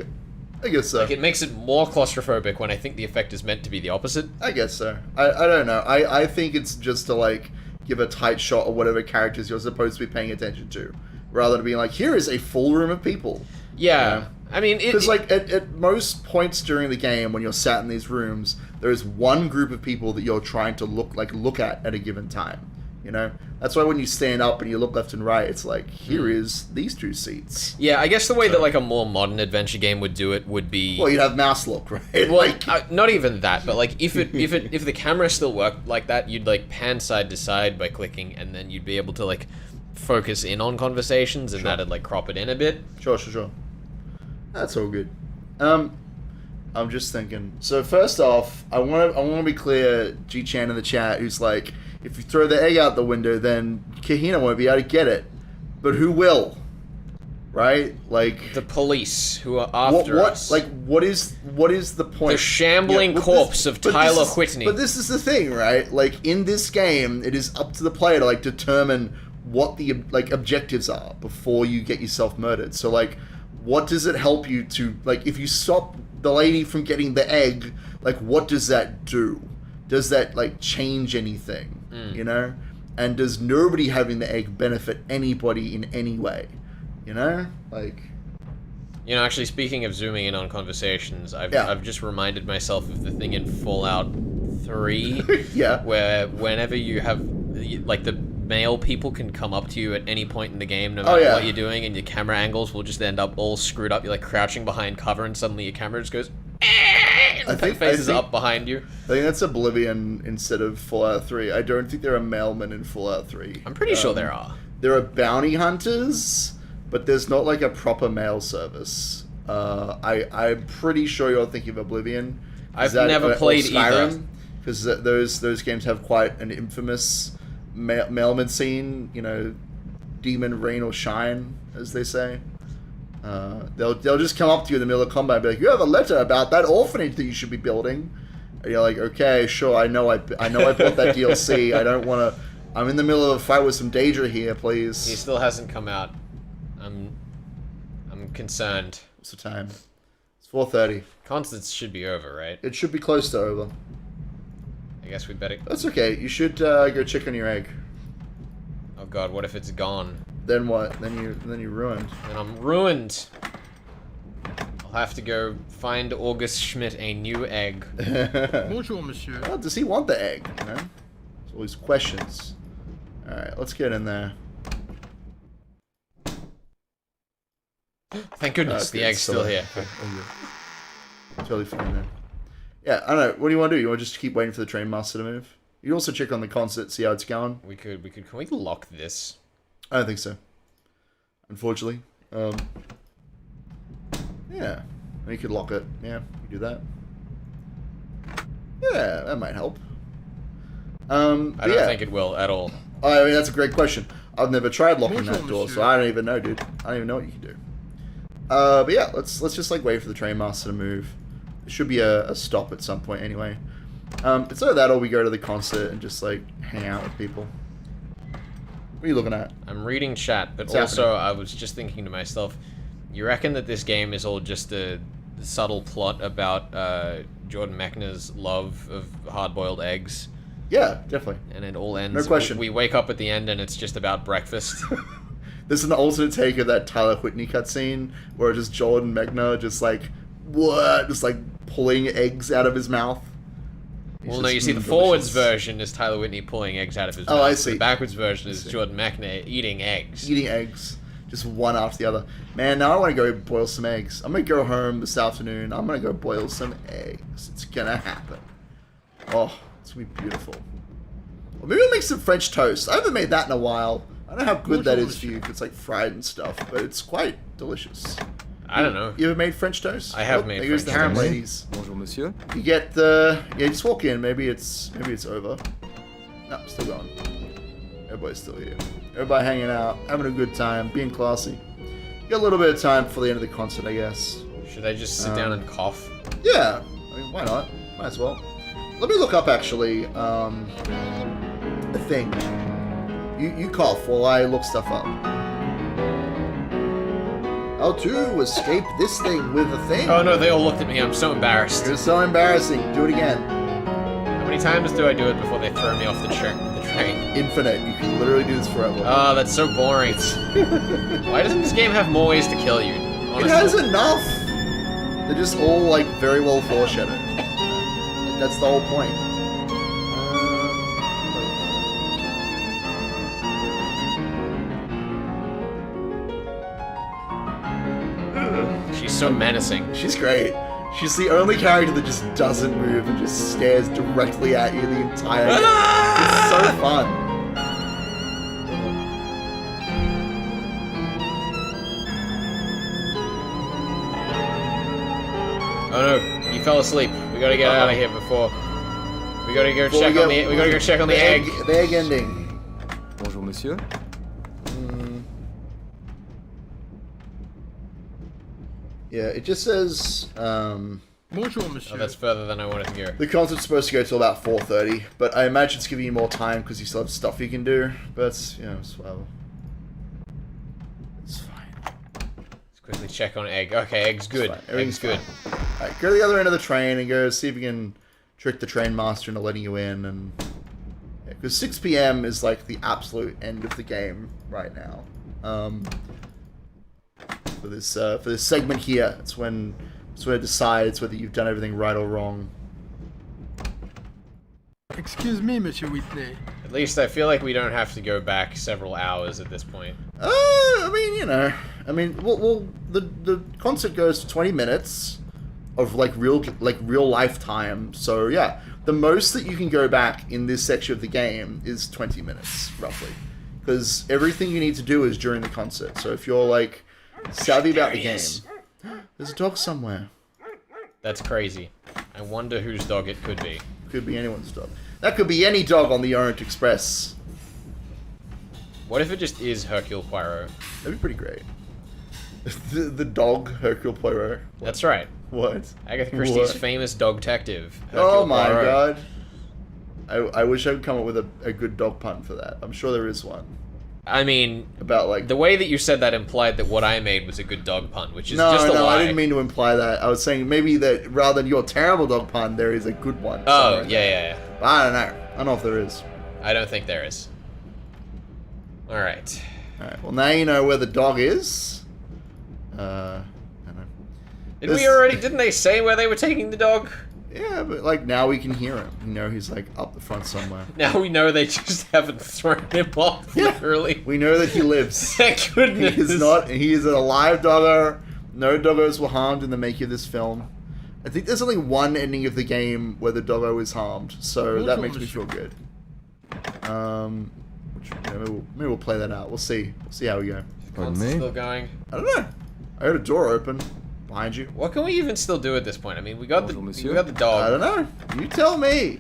I guess so. Like, it makes it more claustrophobic when I think the effect is meant to be the opposite. I guess so. I don't know. I think it's just to, like, give a tight shot of whatever characters you're supposed to be paying attention to, rather than being like, here is a full room of people. Yeah. You know? I mean, because like at most points during the game, when you're sat in these rooms, there is one group of people that you're trying to look at a given time. You know, that's why when you stand up and you look left and right, it's like, here is these two seats. Yeah, I guess the way that like a more modern adventure game would do it would be. Well, you'd have mouse look, right? Well, like, not even that, but like if the camera still worked like that, you'd like pan side to side by clicking, and then you'd be able to like focus in on conversations, and that'd like crop it in a bit. Sure. That's all good. I'm just thinking. So first off, I want to be clear, G-Chan in the chat, who's like, if you throw the egg out the window, then Kahina won't be able to get it. But who will? right? Like the police who are after us. Like what is the point? The shambling corpse of Tyler Whitney. But this is the thing, right? Like in this game, it is up to the player to like determine what the like objectives are before you get yourself murdered. So like, what does it help you to like if you stop the lady from getting the egg? Like, what does that do? Does that like change anything? You know? And does nobody having the egg benefit anybody in any way? You know? Like... You know, actually, speaking of zooming in on conversations, I've just reminded myself of the thing in Fallout 3. Yeah. Where whenever you have... Like, the male people can come up to you at any point in the game, no matter what you're doing, and your camera angles will just end up all screwed up. You're, like, crouching behind cover, and suddenly your camera just goes... I think faces up behind you. I think that's Oblivion instead of Fallout 3. I don't think there are mailmen in Fallout 3. I'm pretty sure there are. There are bounty hunters, but there's not like a proper mail service. I'm pretty sure you're thinking of Oblivion. I've never played either. Because those games have quite an infamous mailman scene. You know, demon rain or shine, as they say. They'll just come up to you in the middle of combat and be like, "You have a letter about that orphanage that you should be building." And you're like, "Okay, sure, I know I bought that DLC. I don't want to. I'm in the middle of a fight with some Daedra here, please." He still hasn't come out. I'm concerned. What's the time? It's 4:30. Constance should be over, right? It should be close to over. I guess we better... That's okay. You should go check on your egg. Oh god, what if it's gone? Then what? Then you're ruined. Then I'm ruined. I'll have to go find August Schmidt a new egg. Bonjour, monsieur. Well, does he want the egg? You know? There's all these questions. Alright, let's get in there. Thank goodness, the egg's still here. Totally fine then. Yeah, I don't know. What do you want to do? You want to just keep waiting for the train master to move? You can also check on the concert, see how it's going. We could. Can we lock this? I don't think so. Unfortunately. Yeah. You could lock it. Yeah, you do that. Yeah, that might help. I don't think it will at all. I mean, that's a great question. I've never tried locking that door, so I don't even know, dude. I don't even know what you can do. But yeah, let's just like wait for the train master to move. There should be a stop at some point anyway. It's either that or we go to the concert and just like hang out with people. What are you looking at? I'm reading chat, but also I was just thinking to myself, you reckon that this game is all just a subtle plot about Jordan Mechner's love of hard-boiled eggs? Yeah, definitely. And it all ends... No question. We wake up at the end and it's just about breakfast. There's an alternate take of that Tyler Whitney cutscene where just Jordan Mechner just like, what? Just like pulling eggs out of his mouth. Well, no, you see, the forwards version is Tyler Whitney pulling eggs out of his mouth. Oh, I see. The backwards version is Jordan Mechner eating eggs. Eating eggs. Just one after the other. Man, now I want to go boil some eggs. I'm going to go home this afternoon. I'm going to go boil some eggs. It's going to happen. Oh, it's going to be beautiful. Or maybe I'll make some French toast. I haven't made that in a while. I don't know how good that is for you if it's like fried and stuff, but it's quite delicious. I don't know. You ever made French toast? I have made French toast. Here's the harem ladies. Bonjour, monsieur. You get the... Yeah, just walk in. Maybe it's over. No, still going. Everybody's still here. Everybody hanging out, having a good time, being classy. Got a little bit of time before the end of the concert, I guess. Should I just sit down and cough? Yeah. I mean, why not? Might as well. Let me look up, actually, a thing. You cough while I look stuff up. How to escape this thing with a thing. Oh no, they all looked at me. I'm so embarrassed. You're so embarrassing. Do it again. How many times do I do it before they throw me off the train? Infinite. You can literally do this forever. Oh, that's so boring. Why doesn't this game have more ways to kill you? Honestly? It has enough. They're just all like very well foreshadowed. Like, that's the whole point. She's so menacing. She's great. She's the only character that just doesn't move and just stares directly at you the entire game. It's so fun. Oh no, you fell asleep. We gotta get out of here before. We gotta go check on the. We gotta go check on the egg. The egg ending. Bonjour, monsieur. Yeah, it just says, Bonjour, monsieur. Oh, that's further than I wanted to go. The concert's supposed to go till about 4:30, but I imagine it's giving you more time because you still have stuff you can do. But it's, it's whatever. It's fine. Let's quickly check on Egg. Okay, Egg's good. Egg's good. Alright, go to the other end of the train and go see if you can trick the train master into letting you in. And because 6 p.m. is like the absolute end of the game right now. For this segment here, it's when it decides whether you've done everything right or wrong. Excuse me, Monsieur Whitney. At least I feel like we don't have to go back several hours at this point. I mean, well, the concert goes for 20 minutes of real life time. So yeah, the most that you can go back in this section of the game is 20 minutes roughly, because everything you need to do is during the concert. So if you're like savvy about the game, there's a dog somewhere. That's crazy. I wonder whose dog it could be. Could be anyone's dog. That could be any dog on the Orient Express. What if it just is Hercule Poirot? That'd be pretty great. the dog Hercule Poirot. That's right. What? Agatha Christie's famous dog detective. Oh my god. I wish I could come up with a good dog pun for that. I'm sure there is one. I mean, about the way that you said that implied that what I made was a good dog pun, which is just a lie. No, I didn't mean to imply that. I was saying maybe that rather than your terrible dog pun, there is a good one. Oh, yeah. But I don't know. I don't know if there is. I don't think there is. Alright. Alright, well now you know where the dog is. I don't know. Didn't they say where they were taking the dog? Yeah, but now we can hear him. You know, he's up the front somewhere. Now we know they just haven't thrown him off, literally. We know that he lives. Thank goodness. He is an alive doggo. No doggos were harmed in the making of this film. I think there's only one ending of the game where the doggo is harmed, so that makes me feel good. Maybe we'll play that out. We'll see. We'll see how we go. Pardon me? Still going? I don't know. I heard a door open behind you. What can we even still do at this point? I mean, we got the dog. I don't know. You tell me.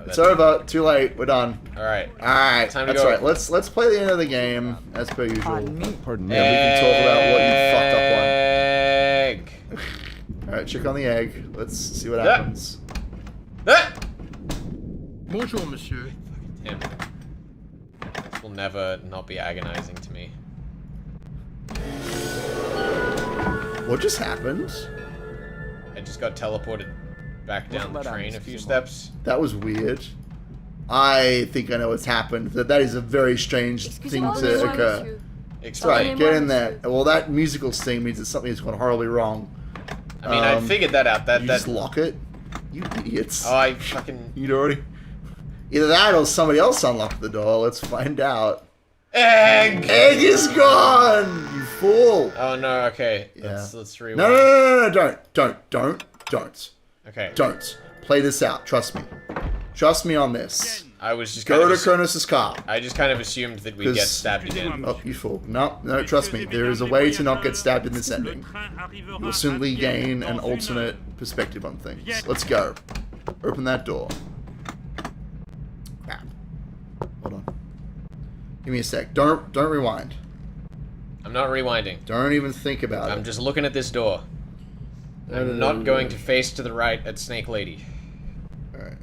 It's over. Too late. We're done. All right. Time to go. Right. Let's play the end of the game as per usual. Pardon me. Yeah, we can talk about what you fucked up on. Egg. All right, check on the egg. Let's see what happens. Bonjour, monsieur. Him. This will never not be agonizing to me. What just happened? I just got teleported back down the train a few steps. That was weird. I think I know what's happened. That is a very strange thing to occur. That's right, get in there. Well, that musical sting means that something has gone horribly wrong. I mean, I figured that out. You just lock it? You idiots. Oh, I fucking... You'd already... Either that or somebody else unlocked the door. Let's find out. Egg! Egg is gone! You fool! Oh no, okay. Yeah. Let's rewind. No, don't. Okay. Don't. Play this out. Trust me. Trust me on this. I was just Go to Kronos' car. I just kind of assumed that we'd get stabbed again. Oh, you fool. No, trust me. There is a way to not get stabbed in this ending. You'll simply gain an alternate perspective on things. Let's go. Open that door. Crap. Hold on. Give me a sec. Don't rewind. I'm not rewinding. Don't even think about it. I'm just looking at this door. I'm not going to face to the right at Snake Lady. Alright.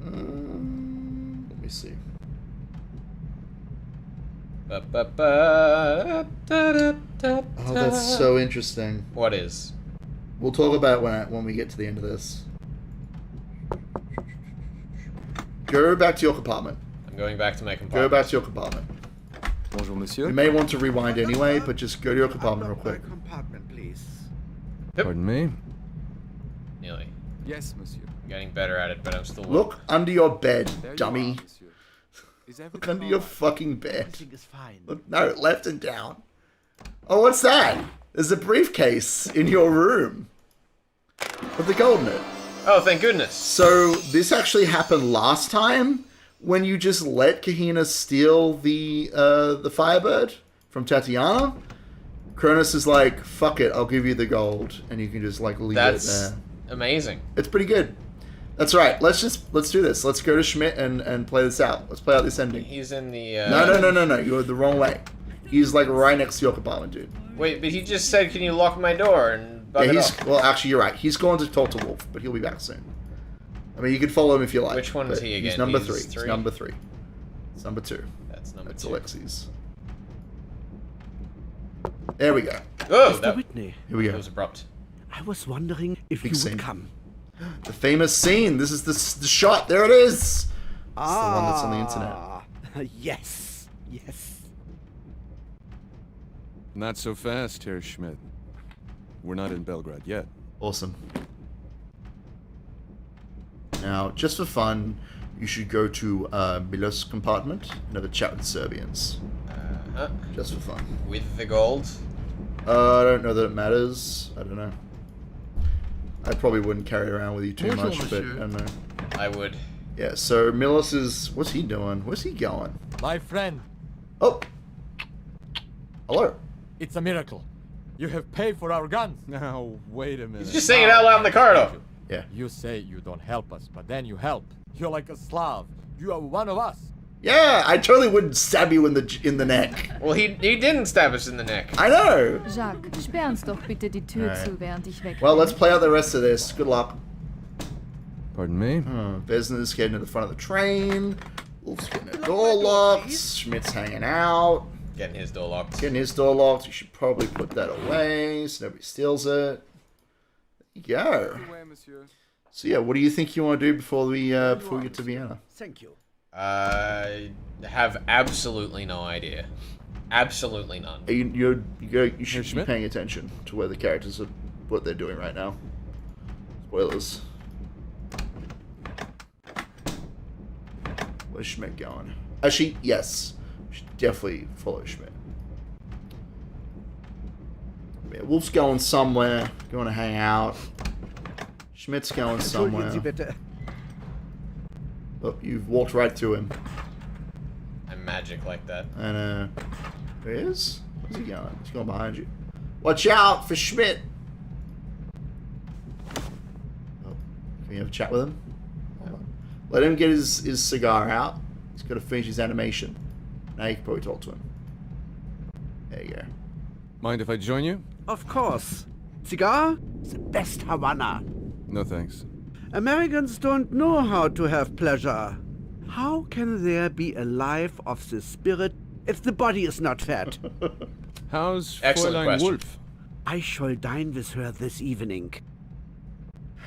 Let me see. Oh, that's so interesting. What is? We'll talk about it when we get to the end of this. Go back to your compartment. I'm going back to my compartment. Go back to your compartment. Bonjour, monsieur. You may want to rewind anyway, but just go to your compartment real quick. Compartment, please. Pardon me? Nearly. Yes, monsieur. I'm getting better at it, but I'm still... Look under your bed, There you dummy. are, monsieur. Is Look everything under all your right? fucking bed. Everything is fine. Look, no, left and down. Oh, what's that? There's a briefcase in your room. With the gold in it. Oh, thank goodness. So, this actually happened last time when you just let Kahina steal the Firebird from Tatiana. Kronos is like, fuck it, I'll give you the gold. And you can just, like, leave it there. Amazing. It's pretty good. That's right. Let's do this. Let's go to Schmidt and play this out. Let's play out this ending. He's in the... No. You're the wrong way. He's like right next to your compartment, dude. Wait, but he just said, "Can you lock my door?" And bug it off. Well, actually, you're right. He's gone to talk to Wolf, but he'll be back soon. I mean, you can follow him if you like. Which one is he again? He's number He's 3. three? He's number 3. It's number 2. That's number That's 2. Alexei's. There we go. Oh, Mr. Whitney. Here we go. That was abrupt. I was wondering if Big you scene. would come. The famous scene. This is the shot. There it is. It's the one that's on the internet. Yes. Yes. Not so fast, Herr Schmidt. We're not in Belgrade yet. Awesome. Now, just for fun, you should go to Milos' compartment and have a chat with Serbians. Just for fun. With the gold? I don't know that it matters. I don't know. I probably wouldn't carry it around with you too Bonjour, much, but I monsieur. don't know. I would. Yeah, so Milos is... What's he doing? Where's he going? My friend. Oh! Hello. It's a miracle. You have paid for our guns. Now, wait a minute. He's just saying it out loud in the corridor. Yeah. You say you don't help us, but then you help. You're like a Slav. You are one of us. Yeah, I totally wouldn't stab you in the neck. Well, he didn't stab us in the neck. I know. Jacques, sperr uns doch bitte die Tür Alright. zu, während ich weg Well, let's play out the rest of this. Good luck. Pardon me? Vesna's getting to the front of the train. Wolf's getting her door locked. Schmidt's hanging out. Getting his door locked. Getting his door locked. You should probably put that away so nobody steals it. There you go. So yeah, what do you think you want to do before we get to Vienna? Thank you. I have absolutely no idea. Absolutely none. You should be paying attention to where the characters are, what they're doing right now. Spoilers. Where's Schmidt going? Actually, yes. We should definitely follow Schmidt. Yeah, Wolf's going somewhere. Going to hang out. Schmidt's going somewhere. Oh, you've walked right to him. I'm magic like that. And, there he is? Where's he going? He's going behind you. Watch out for Schmidt! Oh, can you have a chat with him? Hold on. Let him get his cigar out. He's got to finish his animation. Now you can probably talk to him. There you go. Mind if I join you? Of course. Cigar? The best Havana. No thanks. Americans don't know how to have pleasure. How can there be a life of the spirit if the body is not fat? How's Excellent Fräulein question. Wolf? I shall dine with her this evening.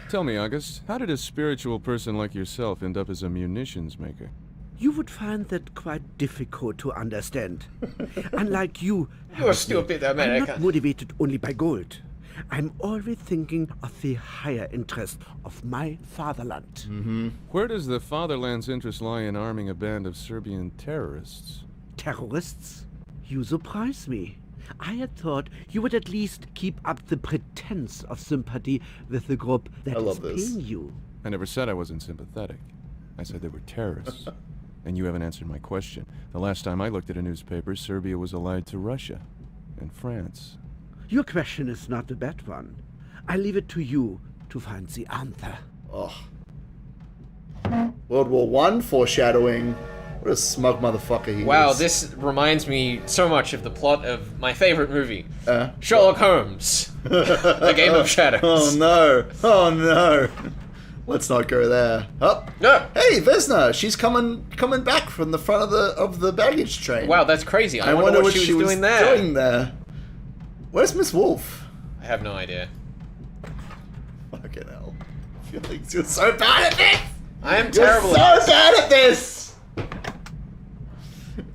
Tell me, August, how did a spiritual person like yourself end up as a munitions maker? You would find that quite difficult to understand. Unlike you, You're stupid, I'm American. not motivated only by gold. I'm always thinking of the higher interest of my fatherland. Where does the fatherland's interest lie in arming a band of Serbian terrorists? Terrorists? You surprise me. I had thought you would at least keep up the pretense of sympathy with the group that is paying you. I never said I wasn't sympathetic. I said they were terrorists. And you haven't answered my question. The last time I looked at a newspaper, Serbia was allied to Russia and France. Your question is not a bad one. I leave it to you to find the answer. Oh. World War I foreshadowing. What a smug motherfucker he Wow, is. this reminds me so much of the plot of my favorite movie, Sherlock Holmes, The Game of Shadows. Oh no! Oh no! Let's not go there. Oh no! Hey, Vesna, she's coming back from the front of the baggage train. Wow, that's crazy. I wonder what she was doing there. Where's Miss Wolf? I have no idea. Fucking hell! I feel like you're so bad at this. I am You're terrible. so bad at this.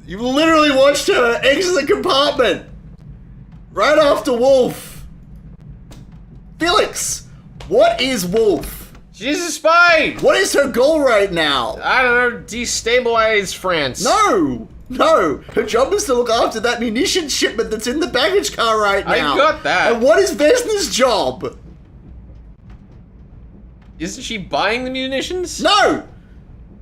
You literally watched her exit the compartment right after Wolf. Felix, what is Wolf? She's a spy! What is her goal right now? I don't know, destabilize France. No! No! Her job is to look after that munition shipment that's in the baggage car right now. I got that. And what is Vesna's job? Isn't she buying the munitions? No!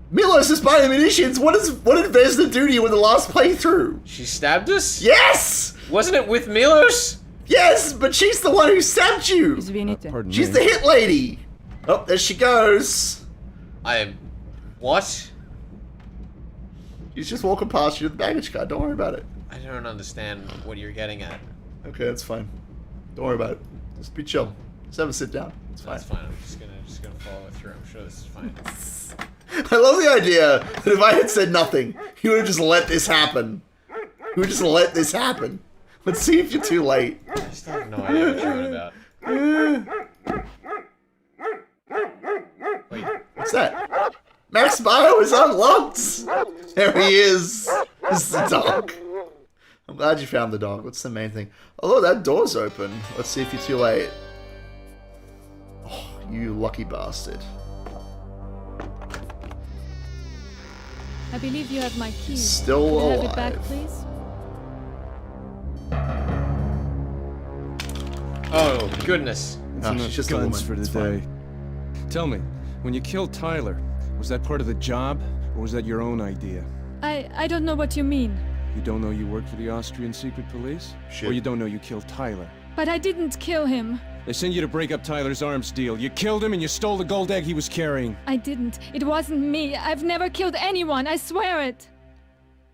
Milos is buying the munitions. What did Vesna do to you in the last playthrough? She stabbed us? Yes! Wasn't it with Milos? Yes, but she's the one who stabbed you. Pardon She's me. the hit lady. Oh, there she goes. What? She's just walking past you to the baggage car. Don't worry about it. I don't understand what you're getting at. Okay, that's fine. Don't worry about it. Just be chill. Just have a sit down. It's fine. That's fine. I'm just gonna follow it through. I'm sure this is fine. I love the idea that if I had said nothing, you would have just let this happen. You would just let this happen. Let's see if you're too late. I just have no idea what you're on about. Wait, what's that? Max Bio is unlocked! There he is! This is the dog. I'm glad you found the dog. What's the main thing? Oh, look, that door's open. Let's see if you're too late. Oh, you lucky bastard. I believe you have my key. Still Can I have alive. it back, please? Oh, goodness. That's No, enough she's just a guns woman. for It's today. Tell me, when you killed Tyler, was that part of the job, or was that your own idea? I don't know what you mean. You don't know you work for the Austrian secret police? Shit. Or you don't know you killed Tyler? But I didn't kill him. They sent you to break up Tyler's arms deal. You killed him and you stole the gold egg he was carrying. I didn't. It wasn't me. I've never killed anyone. I swear it.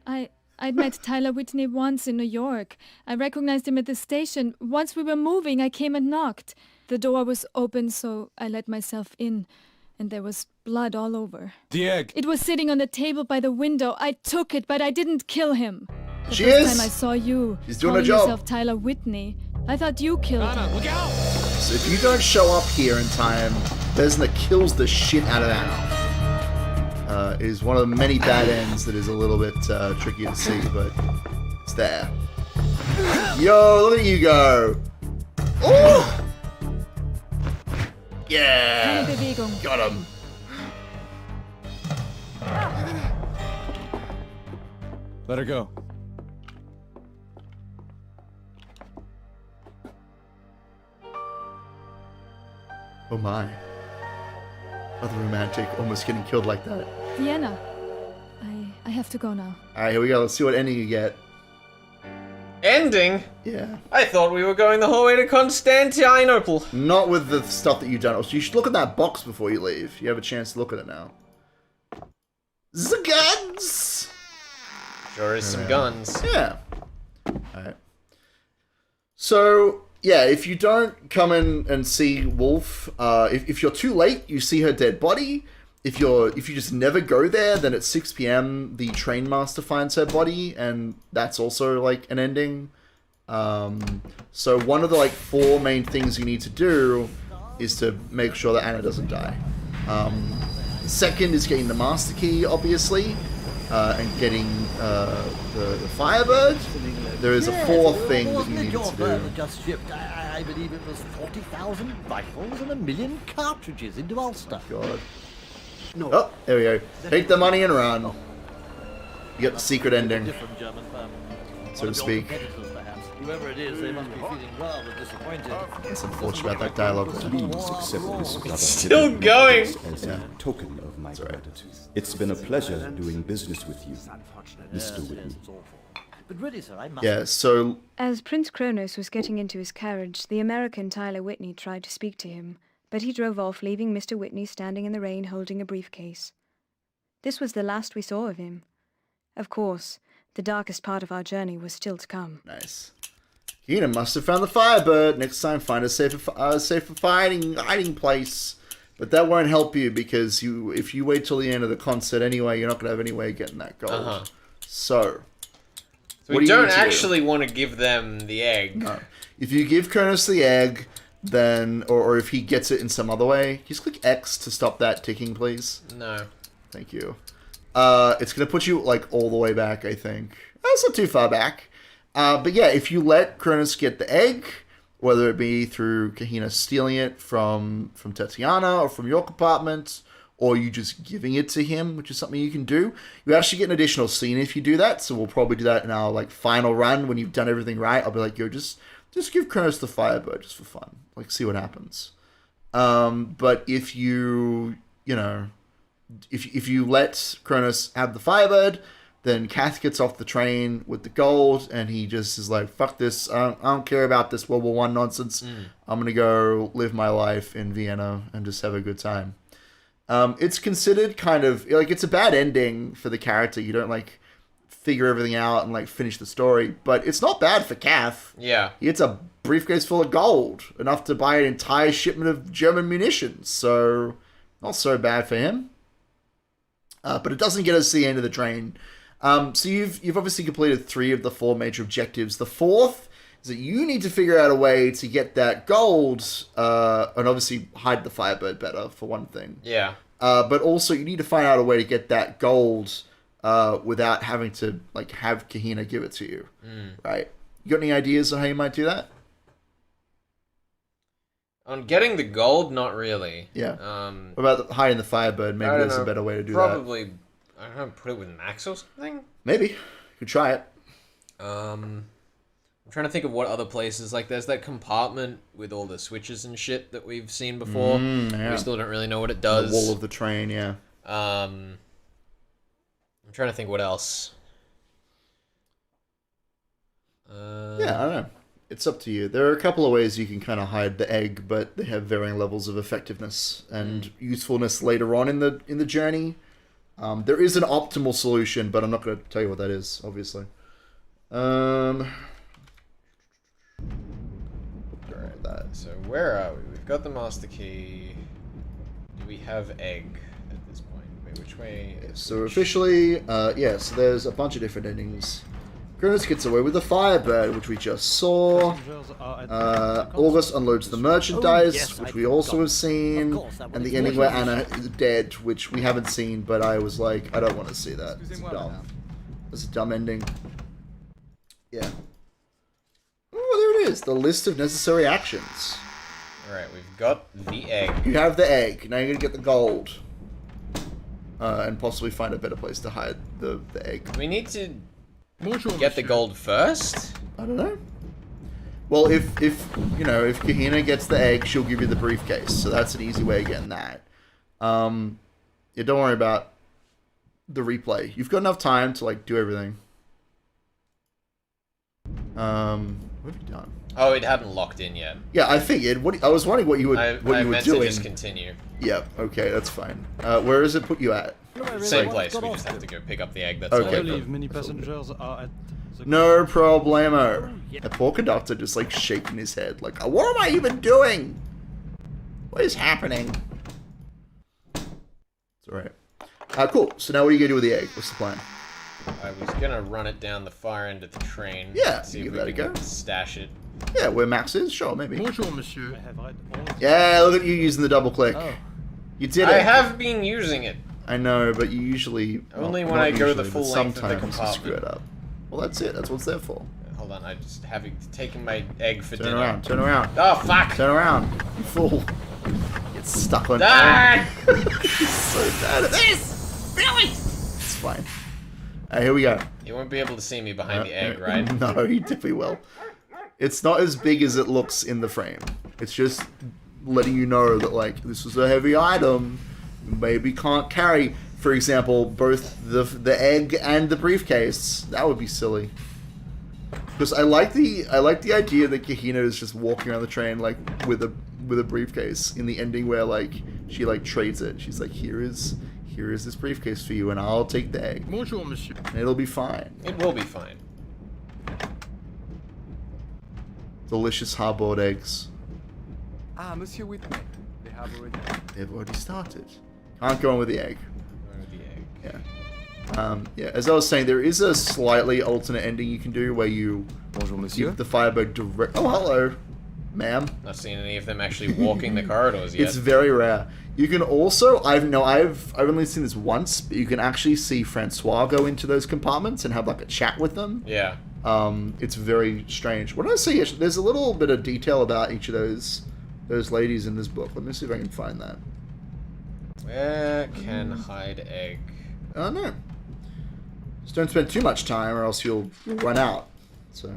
I'd met Tyler Whitney once in New York. I recognized him at the station. Once we were moving, I came and knocked. The door was open, so I let myself in, and there was blood all over. The egg! It was sitting on the table by the window. I took it, but I didn't kill him. The She first is. time I saw you, She's doing her calling job. yourself Tyler Whitney, I thought you killed him. Look out! So if you don't show up here in time, Vesna kills the shit out of Anna. It is one of the many bad ends that is a little bit tricky to see, but it's there. Yo, look at you go! Oh! Yeah! Keine Bewegung. Got him! Let her go. Oh my. Rather romantic, almost getting killed like that. Vienna. I have to go now. Alright, here we go. Let's see what ending you get. Ending? Yeah. I thought we were going the whole way to Constantinople. Not with the stuff that you've done. So you should look at that box before you leave. You have a chance to look at it now. The guns! Sure is some guns. Yeah. Alright. So, yeah, if you don't come in and see Wolf, if you're too late, you see her dead body. If you just never go there, then at 6 p.m. the train master finds her body, and that's also like an ending. So one of the like 4 main things you need to do is to make sure that Anna doesn't die. The second is getting the master key, obviously, and getting the Firebird. There is a 4th thing that you need to do. Just shipped, I believe it was 40,000 rifles and 1 million cartridges into Ulster. God. No. Oh, there we go. Take the money and run. You get the secret ending, Different German firm. so to speak. Whoever it is, they must be feeling rather disappointed. It's unfortunate about that dialogue. Please accept this brother. Still going. As a token of my gratitude. It's been a pleasure doing business with you, Mr. Whitney. But really, sir, I must... Yeah, so... As Prince Kronos was getting into his carriage, the American Tyler Whitney tried to speak to him, but he drove off, leaving Mr. Whitney standing in the rain holding a briefcase. This was the last we saw of him. Of course, the darkest part of our journey was still to come. Nice. Keenan must have found the Firebird. Next time, find a safer hiding place. But that won't help you, because if you wait till the end of the concert anyway, you're not going to have any way of getting that gold. So we don't actually want to give them the egg. No. If you give Kronos the egg, then, or if he gets it in some other way, just click X to stop that ticking, please. No. Thank you. It's going to put you, like, all the way back, I think. That's not too far back. But yeah, if you let Kronos get the egg, whether it be through Kahina stealing it from Tatiana or from your compartment, or you just giving it to him, which is something you can do, you actually get an additional scene if you do that. So we'll probably do that in our like final run when you've done everything right. I'll be like, yo, just give Kronos the Firebird just for fun, like see what happens. But if you let Kronos have the Firebird, then Kath gets off the train with the gold, and he just is like, fuck this, I don't care about this World War I nonsense. I'm gonna go live my life in Vienna and just have a good time. It's considered kind of, like, it's a bad ending for the character. You don't, like, figure everything out and like finish the story. But it's not bad for Kath. Yeah. He gets a briefcase full of gold, enough to buy an entire shipment of German munitions. So not so bad for him. But it doesn't get us to the end of the train. So you've obviously completed 3 of the 4 major objectives. The 4th is that you need to figure out a way to get that gold, and obviously hide the Firebird better, for one thing. Yeah. But also you need to find out a way to get that gold without having to like have Kahina give it to you. Right? You got any ideas on how you might do that? On getting the gold, not really. Yeah. What about hiding the Firebird? Maybe there's a better way to do Probably, I don't know, put it with Max or something? Maybe. You could try it. I'm trying to think of what other places. Like, there's that compartment with all the switches and shit that we've seen before. Yeah. We still don't really know what it does. The wall of the train, yeah. I'm trying to think what else. Yeah, I don't know. It's up to you. There are a couple of ways you can kind of hide the egg, but they have varying levels of effectiveness and usefulness later on in the journey. There is an optimal solution, but I'm not going to tell you what that is, obviously. So where are we? We've got the master key. Do we have egg at this point? Wait, which way? So officially, yeah, so there's a bunch of different endings. Kronos gets away with the Firebird, which we just saw. August unloads the merchandise, which we also have seen. And the ending where Anna is dead, which we haven't seen, but I was like, I don't want to see that. It's dumb. It's a dumb ending. Yeah. Oh, there it is. The list of necessary actions. Alright, we've got the egg. You have the egg. Now you're going to get the gold. And possibly find a better place to hide the egg. We need to get the gold first? I don't know. Well, if Kahina gets the egg, she'll give you the briefcase. So that's an easy way of getting that. Yeah, don't worry about the replay. You've got enough time to like do everything. What have you done? Oh, it hadn't locked in yet. Yeah, I figured. I was wondering what you were doing. To just continue. Yeah, okay, that's fine. Where does it put you at? Same place. We just have to go pick up the egg. That's okay. all. I believe many passengers are at the no problemo. The poor conductor just like shaking his head, like, what am I even doing? What is happening? It's alright. Cool. So now what are you gonna do with the egg? What's the plan? I was gonna run it down the far end of the train. Yeah, see you if let we it can go. stash it. Yeah, where Max is? Sure, maybe. Bonjour, monsieur. I have read all Yeah, look at you using the double click. Oh. You did it. I have been using it. I know, but you usually... Only well, when not I go usually, the but full length of the sometimes you screw compartment. it up. Well, that's it. That's what it's there for. Hold on, I just having taken my egg for Turn dinner. around. Turn around. Oh, fuck! Turn around. You fool. Get stuck on... Ah! He's so bad at this! Really? It's fine. Here we go. You won't be able to see me behind the egg, right? No, you definitely will. It's not as big as it looks in the frame. It's just letting you know that, like, this is a heavy item. You maybe can't carry, for example, both the egg and the briefcase. That would be silly. Because I like the idea that Kahina is just walking around the train like with a briefcase in the ending where like she like trades it. She's like, here is this briefcase for you, and I'll take the egg. Bonjour, monsieur. And it'll be fine. It will be fine. Delicious hard-boiled eggs. Ah, Monsieur Whitney. They've already started. Can't go on with the egg. Go with the egg. Yeah. Yeah, as I was saying, there is a slightly alternate ending you can do where you give the Firebird direct... Oh, hello, ma'am. Not seen any of them actually walking the corridors yet. It's very rare. You can also... I've only seen this once, but you can actually see Francois go into those compartments and have like a chat with them. Yeah. It's very strange. What did I see? There's a little bit of detail about each of those ladies in this book. Let me see if I can find that. Where can hide egg? I don't know. Just don't spend too much time or else you'll run out. So...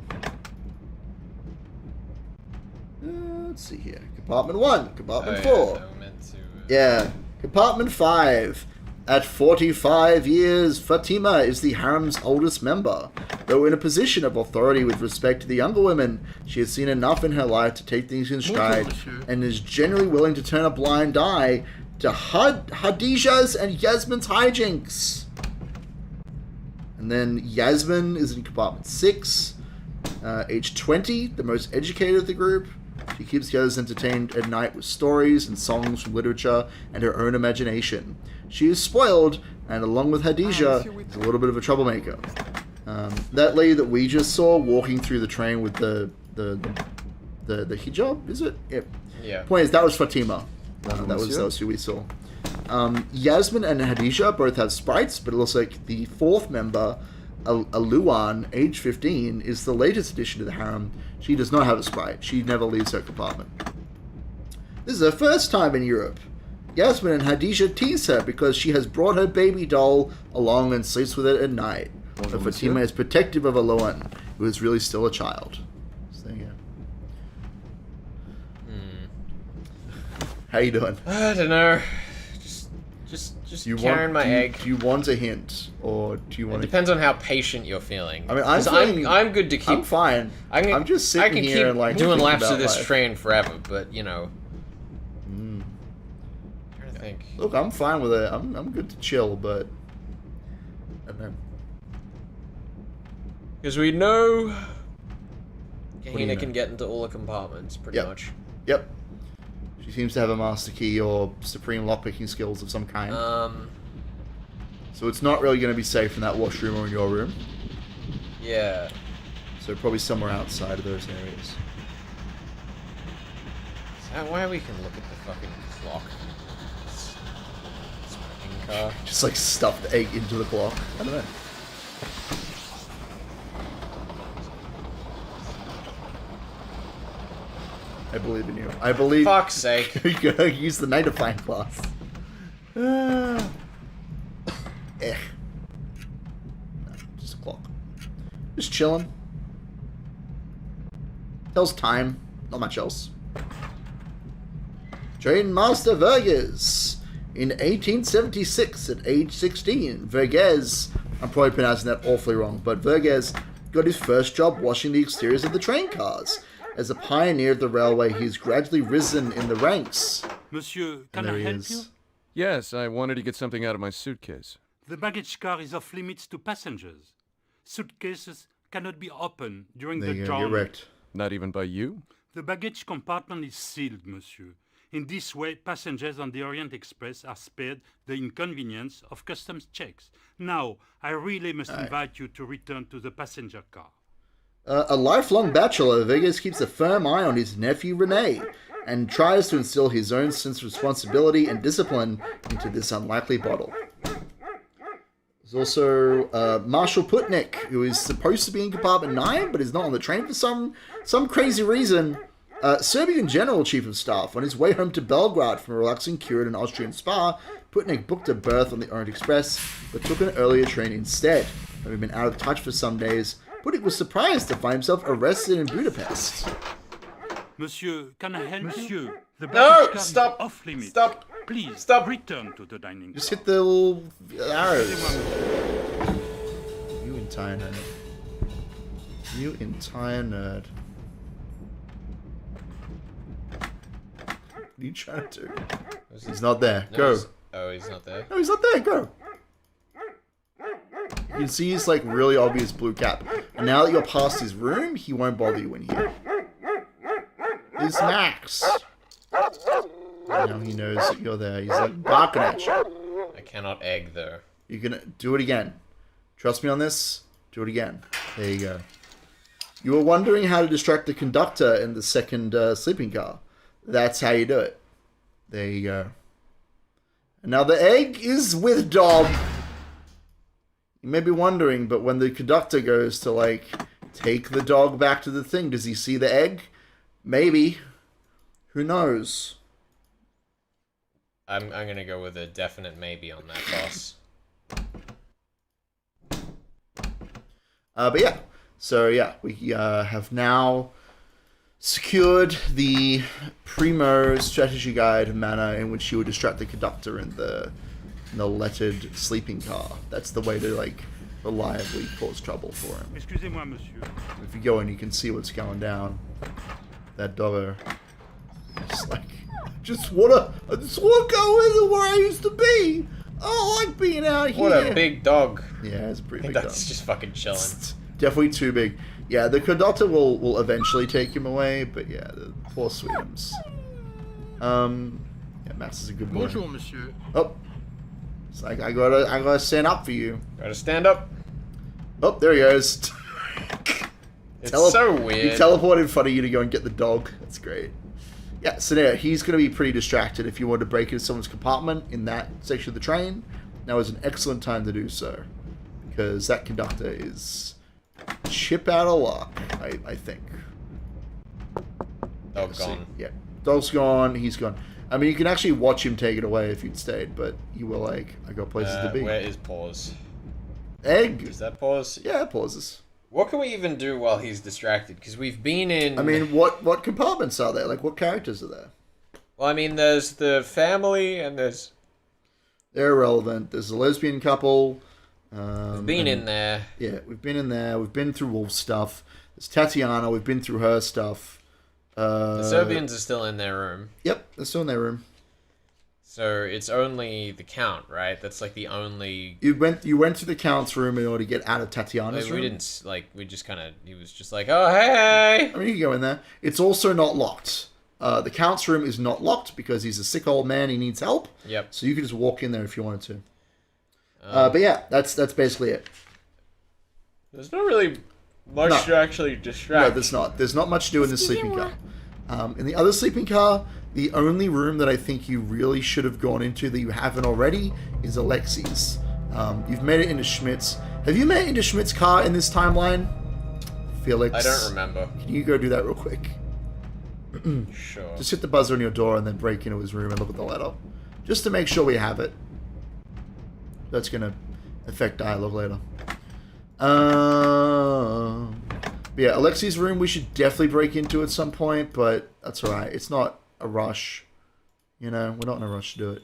let's see here. Compartment 1. Compartment 4. Yeah, no, meant to, Yeah. Compartment 5. At 45 years, Fatima is the harem's oldest member. Though in a position of authority with respect to the younger women, she has seen enough in her life to take things in stride and is generally willing to turn a blind eye to Hadijah's and Yasmin's hijinks. And then Yasmin is in compartment 6, age 20, the most educated of the group. She keeps the others entertained at night with stories and songs from literature and her own imagination. She is spoiled, and along with Hadija, is a little bit of a troublemaker. That lady that we just saw walking through the train with the hijab, is it? Yeah. Point is, that was Fatima. That was who we saw. Yasmin and Hadija both have sprites, but it looks like the fourth member, Aluan, age 15, is the latest addition to the harem. She does not have a sprite. She never leaves her compartment. This is her first time in Europe. Yasmin and Hadija tease her because she has brought her baby doll along and sleeps with it at night. But Fatima is protective of Aluan, who is really still a child. So there you go. How you doing? I don't know. Just carrying my egg. Do you want a hint, or do you want? It depends on how patient you're feeling. I mean, I'm good to keep. I'm fine. I'm just sitting I can here keep and like doing laps about of this life. train forever, but you know. Trying to think. Look, I'm fine with it. I'm good to chill, but I don't know. Because we know you Kahina know? can get into all the compartments, pretty much. Yep. She seems to have a master key or supreme lockpicking skills of some kind. So it's not really going to be safe in that washroom or in your room. Yeah. So probably somewhere outside of those areas. Is that why we can look at the fucking clock? Smoking car. Just like stuff the egg into the clock. I don't know. I believe in you. I believe. Fuck's sake. You're gonna use the Night of Fine class. No, just a clock. Just chilling. Tells time. Not much else. Train Master Verges. In 1876, at age 16, Verges, I'm probably pronouncing that awfully wrong, but Verges got his first job washing the exteriors of the train cars. As a pioneer of the railway, he's gradually risen in the ranks. Monsieur, And can there I he help is. you? Yes, I wanted to get something out of my suitcase. The baggage car is off limits to passengers. Suitcases cannot be opened during There the you go, journey. you're wrecked. Not even by you? The baggage compartment is sealed, monsieur. In this way, passengers on the Orient Express are spared the inconvenience of customs checks. Now, I really must invite you to return to the passenger car. A lifelong bachelor, Vegas keeps a firm eye on his nephew Rene and tries to instill his own sense of responsibility and discipline into this unlikely bottle. There's also Marshal Putnik, who is supposed to be in compartment 9, but is not on the train for some crazy reason. Serbian General Chief of Staff, on his way home to Belgrade from a relaxing cure at an Austrian spa, Putnik booked a berth on the Orient Express, but took an earlier train instead. Having been out of touch for some days, Putnik was surprised to find himself arrested in Budapest. Monsieur, can I help you? The No! baggage car Stop! is off limits. Stop! Please, Stop! return to the dining Just car. hit the little arrows. You entire nerd. You entire nerd. What are you trying to do? He's not there. No, Go. he's not there. No, he's not there. Go. You can see his like really obvious blue cap. And now that you're past his room, he won't bother you in here. It's Max. Now he knows that you're there. He's like barking at you. I cannot egg though. You're gonna do it again. Trust me on this. Do it again. There you go. You were wondering how to distract the conductor in the second sleeping car. That's how you do it. There you go. And now the egg is with Dom. You may be wondering, but when the conductor goes to, like, take the dog back to the thing, does he see the egg? Maybe. Who knows? I'm gonna go with a definite maybe on that, boss. But yeah. So yeah, we have now secured the primo strategy guide manner in which you would distract the conductor in the lettered sleeping car. That's the way to like reliably cause trouble for him. Excusez-moi, monsieur. If you go in, you can see what's going down. That doggo, just like, I just wanna go in where I used to be. I don't like being out here. What a big dog. Yeah, it's a pretty big That's dome. just fucking chilling. Definitely too big. Yeah, the conductor will eventually take him away, but yeah, the poor Sweetums. Yeah, Max is a good boy. Bonjour, monsieur. Oh, it's like I gotta stand up for you. Gotta stand up. Oh, there he goes. It's so weird. He teleported in front of you to go and get the dog. That's great. Yeah, so now he's going to be pretty distracted. If you want to break into someone's compartment in that section of the train, now is an excellent time to do so. Because that conductor is chip out of luck, I think. Dog gone. Yeah, dog's gone, he's gone. I mean, you can actually watch him take it away if you'd stayed, but you were like, I got places to be. Where is pause? Egg! Is that pause? Yeah, it pauses. What can we even do while he's distracted? Because we've been in... I mean, what compartments are there? Like, what characters are there? Well, I mean, there's the family and there's... They're irrelevant. There's a lesbian couple. We've been in there. Yeah, we've been in there. We've been through Wolf's stuff. There's Tatiana. We've been through her stuff. The Serbians are still in their room. Yep, they're still in their room. So it's only the Count, right? That's like the only... You went to the Count's room in order to get out of Tatiana's room? We didn't, like, we just kind of... He was just like, oh, hey! I mean, you can go in there. It's also not locked. The Count's room is not locked because he's a sick old man. He needs help. Yep. So you can just walk in there if you wanted to. But yeah, that's basically it. There's not really much to actually distract. No, there's not. There's not much to do in this sleeping car. In the other sleeping car, the only room that I think you really should have gone into that you haven't already is Alexi's. You've made it into Schmidt's. Have you made it into Schmidt's car in this timeline, Felix? I don't remember. Can you go do that real quick? Sure. Just hit the buzzer on your door and then break into his room and look at the letter. Just to make sure we have it. That's going to affect dialogue later. But yeah, Alexi's room we should definitely break into at some point, but that's alright. It's not a rush. You know, we're not in a rush to do it.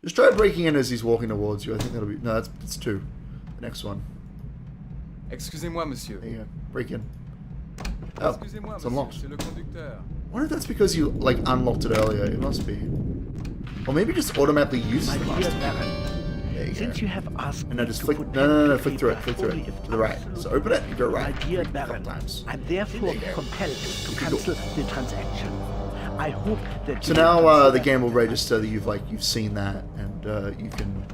Just try breaking in as he's walking towards you. I think that'll be... No, that's two. The next one. Excusez-moi, monsieur. There you go. Break in. Oh, Excusez-moi, it's unlocked. monsieur, c'est le conducteur. I wonder if that's because you, like, unlocked it earlier. It must be. Or maybe just automatically uses the master. There you go. Since you have asked And now just to flick... put No, pen flick and through it. paper Flick through only it. if To the right. So open it and go right. My dear A couple Baron, times. I'm therefore compelled to cancel the transaction. I hope that So you will now the consider- game will register that you've seen that, and you can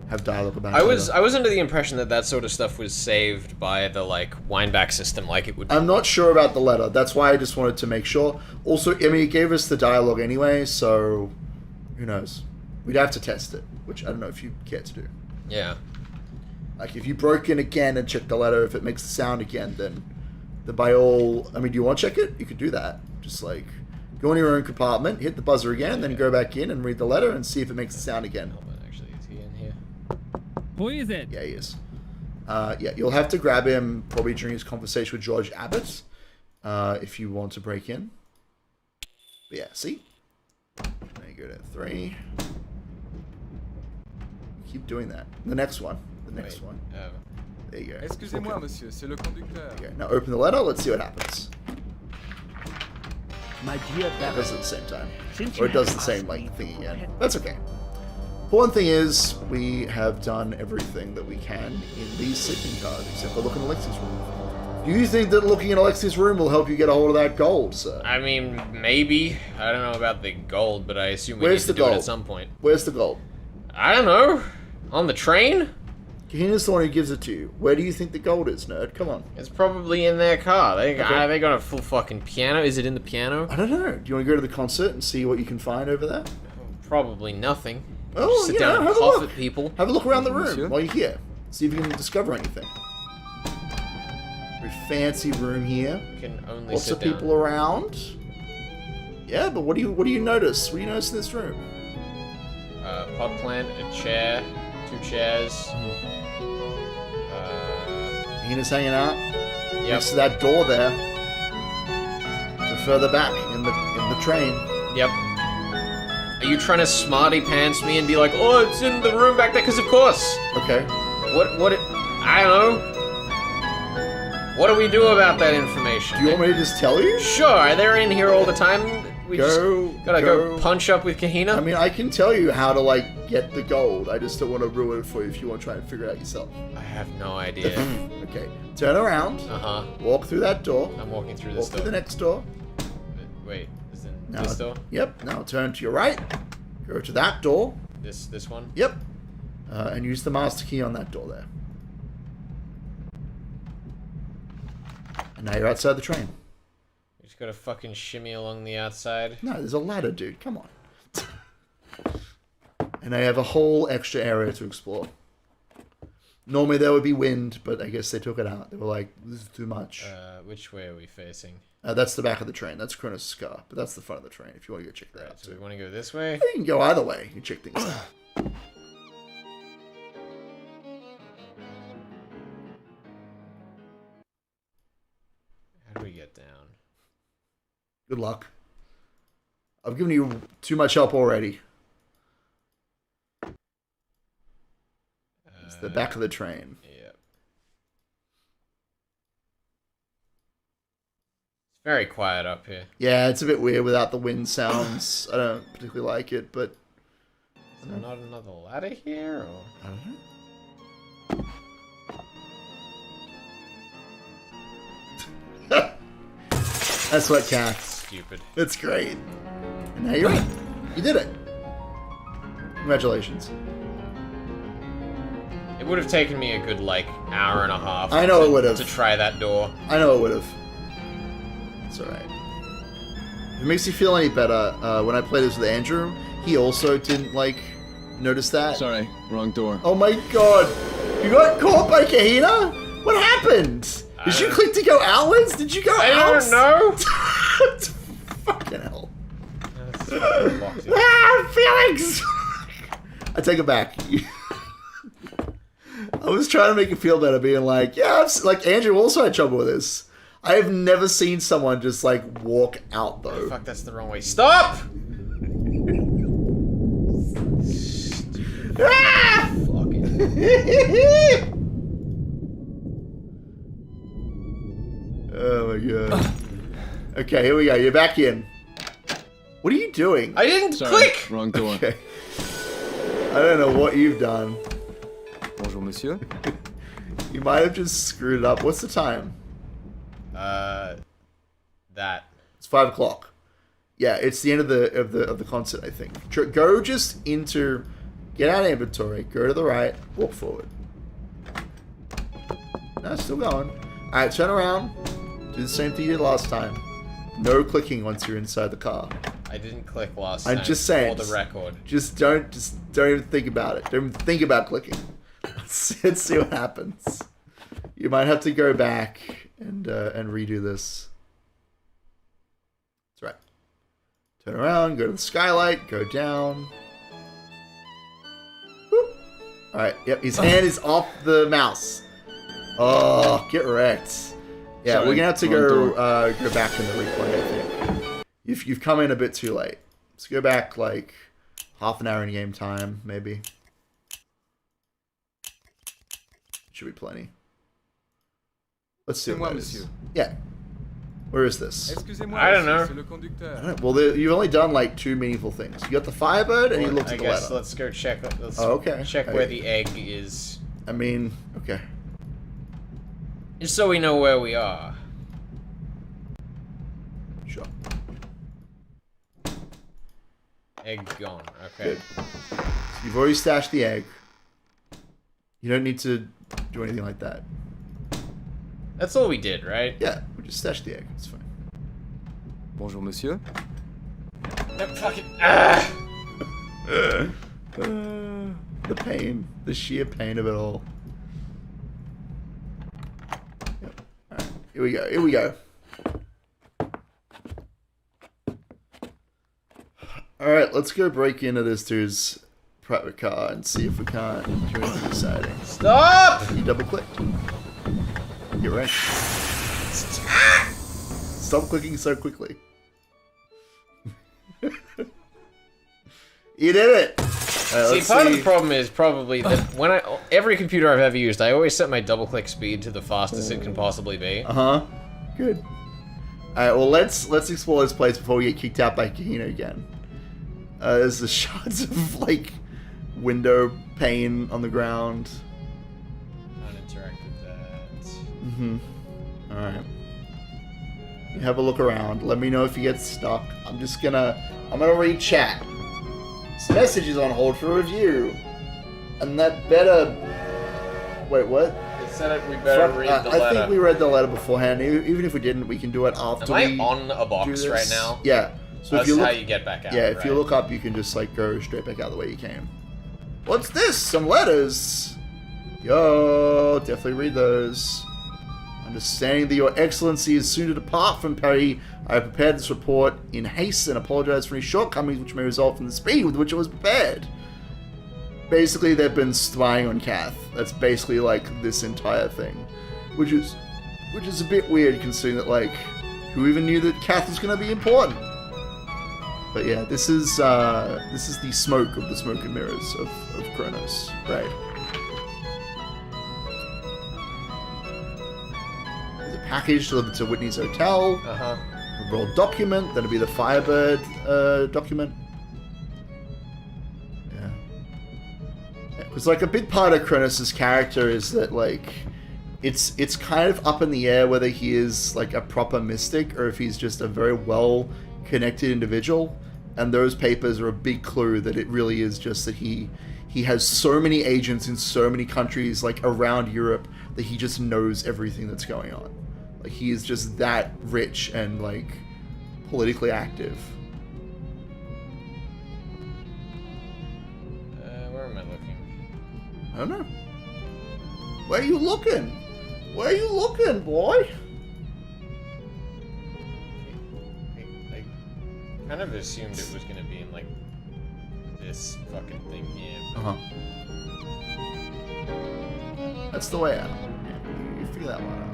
have dialogue about it. I was under the impression that sort of stuff was saved by the like wind-back system, like it would. I'm not sure about the letter. That's why I just wanted to make sure. Also, I mean, it gave us the dialogue anyway, so who knows? We'd have to test it, which I don't know if you care to do. Yeah. Like if you broke in again and checked the letter, if it makes the sound again, then by all. I mean, do you want to check it? You could do that. Just like go in your own compartment, hit the buzzer again, then go back in and read the letter and see if it makes the sound again. Actually, is he in here? Who is it? Yeah, he is. Yeah, you'll have to grab him probably during his conversation with George Abbott if you want to break in. But yeah, see? Now you go to 3. Keep doing that. The next one. The next one. There you go. Excusez-moi, Okay. monsieur, c'est le conducteur. Okay, now open the letter. Let's see what happens. My dear It Baron, does it at the same time. Since Or you it does have the same asked like me thing to again. pen- That's okay. One thing is, we have done everything that we can in these sleeping cars, except for looking at Alexi's room. Do you think that looking at Alexi's room will help you get a hold of that gold, sir? I mean, maybe. I don't know about the gold, but I assume we Where's need to the do it gold? at some point. Where's the gold? I don't know. On the train? Kahina's the one who gives it to you. Where do you think the gold is, nerd? Come on. It's probably in their car. They Okay. got a full fucking piano. Is it in the piano? I don't know. Do you want to go to the concert and see what you can find over there? Probably nothing. Oh, Just sit you down know, and have a cough look. at people. Have a look around the room Monsieur? while you're here. See if you can discover anything. Very fancy room here. Can only Lots sit of down. people around. Yeah, but what do you notice? What do you notice in this room? Pot plant, a chair, 2 chairs. Kahina's hanging out Yep. next to that door there. So further back in the train. Yep. Are you trying to smarty pants me and be like, oh, it's in the room back there? Because of course. Okay. I don't know. What do we do about that information? Do you want me to just tell you? Sure, they're in here all the time. We gotta go punch up with Kahina? I mean, I can tell you how to, like, get the gold. I just don't want to ruin it for you if you want to try and figure it out yourself. I have no idea. Okay, turn around. Walk through that door. I'm walking through this Walk door. through the next door. Wait, is it Now, this door? Yep. Now turn to your right. Go to that door. This one? Yep. And use the master key on that door there. And now you're outside the train. We just gotta fucking shimmy along the outside. No, there's a ladder, dude. Come on. And I have a whole extra area to explore. Normally there would be wind, but I guess they took it out. They were like, this is too much. Which way are we facing? That's the back of the train. That's Kronos' car, but that's the front of the train if you want to go check that out. So we want to go this way? You can go either way. You can check things out. How do we get down? Good luck. I've given you too much help already. It's the back of the train. Yep. It's very quiet up here. Yeah, it's a bit weird without the wind sounds. I don't particularly like it, but... Is there not another ladder here, or...? I don't know. That's what counts. Stupid. It's great. And now you're in. You did it. Congratulations. It would have taken me a good, like, hour and a half. I know it would have. To try that door. I know it would have. It's alright. If it makes you feel any better, when I played this with Andrew, he also didn't, like, notice that. Sorry, wrong door. Oh my god. You got caught by Kahina? What happened? Did you click to go outwards? Did you go I outwards? don't know. Fucking hell. Felix! I take it back. I was trying to make you feel better, being like, yeah, like Andrew also had trouble with this. I have never seen someone just like walk out though. Oh, fuck, that's the wrong way. Stop! Ah! Oh my god. Okay, here we go. You're back in. What are you doing? I didn't click! Wrong door. Okay. I don't know what you've done. Bonjour, monsieur. You might have just screwed it up. What's the time? That. It's 5 o'clock. Yeah, it's the end of the concert, I think. Go just into, get out of inventory, go to the right, walk forward. No, it's still going. Alright, turn around. Do the same thing you did last time. No clicking once you're inside the car. I didn't click last time. I'm just saying. For the record. Just don't even think about it. Don't even think about clicking. Let's see what happens. You might have to go back and redo this. That's right. Turn around, go to the skylight, go down. Alright, yep, his hand is off the mouse. Oh, get wrecked. Yeah, Sorry, we're gonna have to wrong go back in the replay, I think. You've come in a bit too late. Let's go back like half an hour in game time, maybe. Should be plenty. Let's see what that is. Monsieur. Yeah. Where is this? Excusez-moi, I don't know. c'est le conducteur. I don't know. Well, you've only done like 2 meaningful things. You got the Firebird and you looked I at the guess letter. let's go check. Let's okay. check where the egg is. I mean, okay. Just so we know where we are. Sure. Egg gone. Okay. Good. So you've already stashed the egg. You don't need to do anything like that. That's all we did, right? Yeah, we just stashed the egg. It's fine. Bonjour, monsieur. That fucking the pain, the sheer pain of it all. Yep. All right, here we go. Here we go. All right, let's go break into this dude's private car and see if we can't do anything exciting. Stop! You double clicked. You're right. Stop clicking so quickly. You did it! See, part of the problem is probably that when every computer I've ever used, I always set my double-click speed to the fastest it can possibly be. Uh-huh. Good. Alright, well, let's explore this place before we get kicked out by Kahina again. There's the shots of, like, window pane on the ground. Can't interact with that. Mm-hmm. Alright. You have a look around. Let me know if you get stuck. I'm gonna read chat. This message is on hold for review. And that better... Wait, what? It said we better read the letter. I think we read the letter beforehand. Even if we didn't, we can do it after Am I on a box right now? Yeah. So that's if you look, how you get back out. Yeah, if you look up, you can just like go straight back out the way you came. What's this? Some letters. Yo, definitely read those. Understanding that your excellency is soon to depart from Paris, I have prepared this report in haste and apologize for any shortcomings which may result from the speed with which it was prepared. Basically, they've been spying on Kath. That's basically like this entire thing, which is a bit weird considering that like who even knew that Kath was going to be important. But yeah, this is the smoke of the smoke and mirrors of Kronos, right? There's a package delivered to Whitney's hotel. A rolled document. That'll be the Firebird document. Yeah. Because like a big part of Kronos' character is that like it's kind of up in the air whether he is like a proper mystic or if he's just a very well connected individual. And those papers are a big clue that it really is just that he has so many agents in so many countries like around Europe that he just knows everything that's going on. Like he is just that rich and like politically active. Where am I looking? I don't know. Where are you looking? Where are you looking, boy? I kind of assumed it was going to be in, like, this fucking thing here. That's the way out. Yeah, you figure that one out.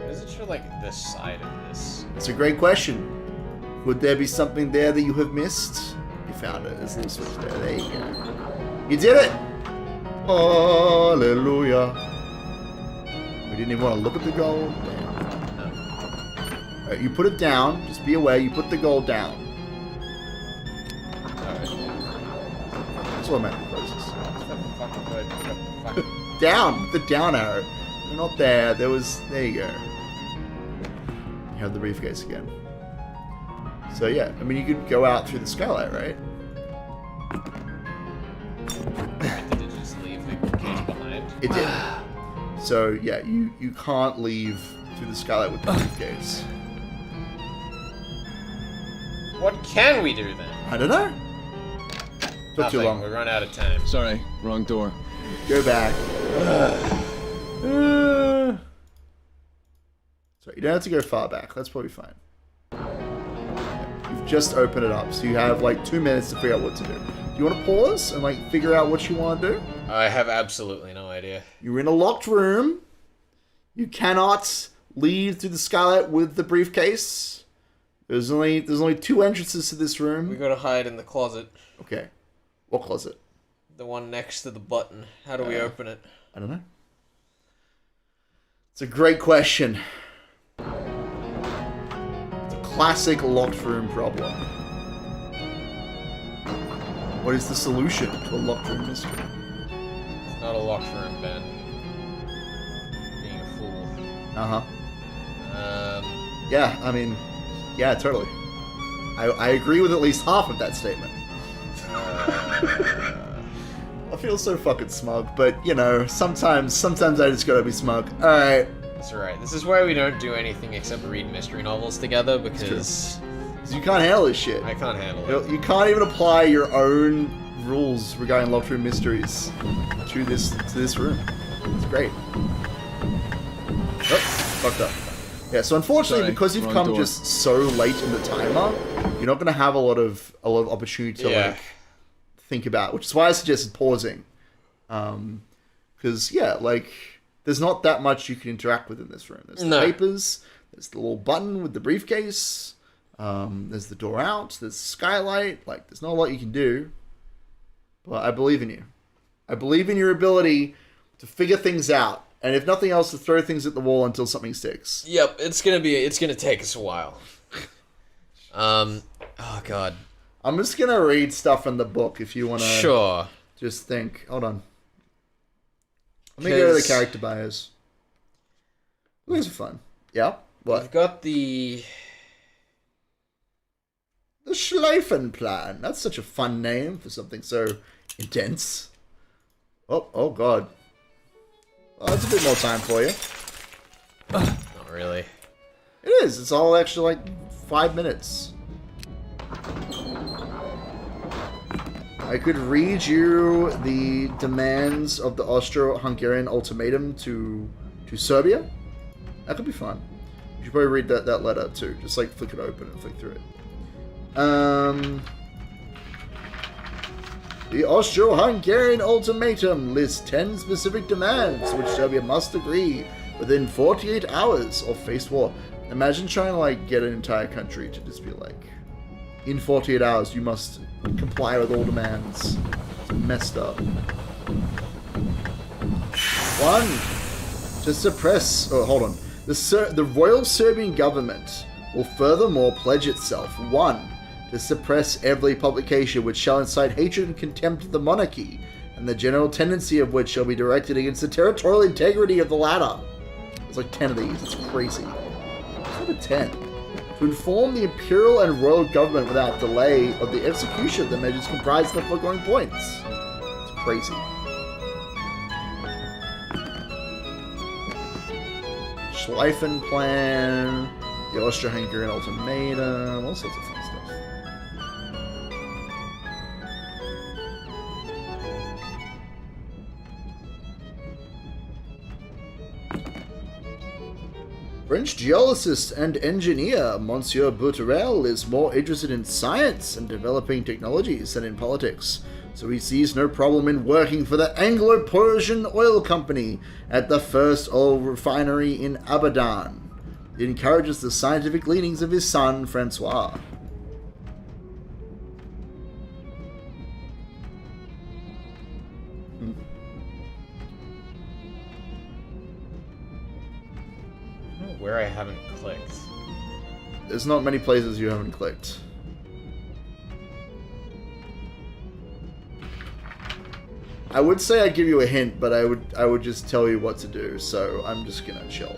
Why does it show, like, this side of this? It's a great question. Would there be something there that you have missed? You found it. There's a little switch there. There you go. You did it! Hallelujah. We didn't even want to look at the gold. Alright, you put it down. Just be aware, you put the gold down. That's what I meant with process. Down! The down arrow. They're not there. There you go. You have the briefcase again. So yeah, I mean you could go out through the skylight, right? Did it just leave the case behind? It did. So yeah, you can't leave through the skylight with the briefcase. What can we do then? I don't know. Took too long. We run out of time. Sorry, wrong door. Go back. So you don't have to go far back. That's probably fine. You've just opened it up, so you have like 2 minutes to figure out what to do. Do you want to pause and like figure out what you want to do? I have absolutely no idea. You're in a locked room. You cannot leave through the skylight with the briefcase. There's only 2 entrances to this room. We gotta hide in the closet. Okay. What closet? The one next to the button. How do we open it? I don't know. It's a great question. It's a classic locked room problem. What is the solution to a locked room mystery? It's not a locked room, Ben. Being a fool. Yeah, I mean, yeah, totally. I agree with at least half of that statement. I feel so fucking smug, but you know, sometimes I just gotta be smug. Alright. That's right. This is why we don't do anything except read mystery novels together, because you can't handle this shit. I can't handle it. You can't even apply your own rules regarding locked room mysteries to this room. It's great. Oh, fucked up. Yeah, so unfortunately, because you've come just so late in the timer, you're not gonna have a lot of opportunity to like think about, which is why I suggested pausing. Because like there's not that much you can interact with in this room. There's the papers, there's the little button with the briefcase, there's the door out, there's the skylight. Like there's not a lot you can do. But I believe in you. I believe in your ability to figure things out And if nothing else, to throw things at the wall until something sticks. Yep, it's gonna take us a while. Oh god. I'm just gonna read stuff in the book if you wanna just think. Hold on. Let me go to the character bios. These are fun. Yeah? What? We've got the Schleifenplan. That's such a fun name for something so intense. Oh god. Well, that's a bit more time for you. Not really. It is. It's all actually like 5 minutes. I could read you the demands of the Austro-Hungarian ultimatum to Serbia. That could be fun. You should probably read that letter too. Just like flick it open and flick through it. The Austro-Hungarian ultimatum lists 10 specific demands to which Serbia must agree within 48 hours or face war. Imagine trying to like get an entire country to just be like, in 48 hours you must comply with all demands. It's messed up. 1. To suppress... Oh, hold on. The Royal Serbian government will furthermore pledge itself, 1. To suppress every publication which shall incite hatred and contempt of the monarchy, and the general tendency of which shall be directed against the territorial integrity of the latter. There's like 10 of these. It's crazy. It's over 10. To inform the imperial and royal government without delay of the execution of the measures comprised in the foregoing points. It's crazy. Schleifenplan, the Austro-Hungarian ultimatum, all sorts of fun stuff. French geologist and engineer Monsieur Bouturel is more interested in science and developing technologies than in politics, so he sees no problem in working for the Anglo-Persian Oil Company at the first oil refinery in Abadan. It encourages the scientific leanings of his son, Francois. Where I haven't clicked. There's not many places you haven't clicked. I would say I'd give you a hint, but I would just tell you what to do, so I'm just gonna chill.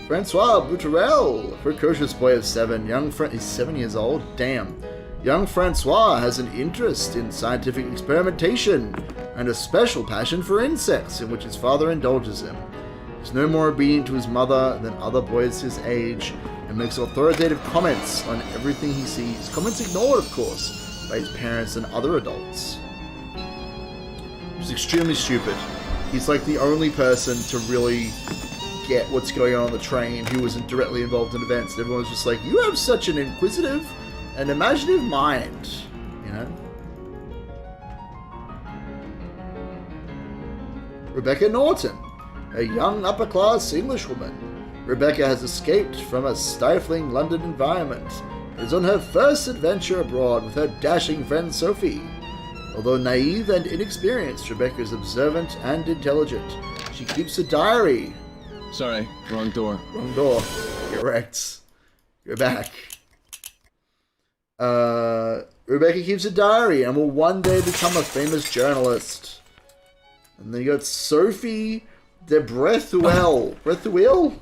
Francois Bouturel, precocious boy of 7, he's 7 years old? Damn. Young Francois has an interest in scientific experimentation and a special passion for insects, in which his father indulges him. He's no more obedient to his mother than other boys his age, and makes authoritative comments on everything he sees. Comments ignored, of course, by his parents and other adults. He's extremely stupid. He's like the only person to really get what's going on the train who wasn't directly involved in events. And everyone's just like, you have such an inquisitive and imaginative mind, you know? Rebecca Norton, a young upper-class Englishwoman. Rebecca has escaped from a stifling London environment and is on her first adventure abroad with her dashing friend Sophie. Although naive and inexperienced, Rebecca is observant and intelligent. She keeps a diary. Sorry, wrong door. Wrong door. Correct. Go back. Rebecca keeps a diary and will one day become a famous journalist. And then you got Sophie de Brethuel. Brethuel?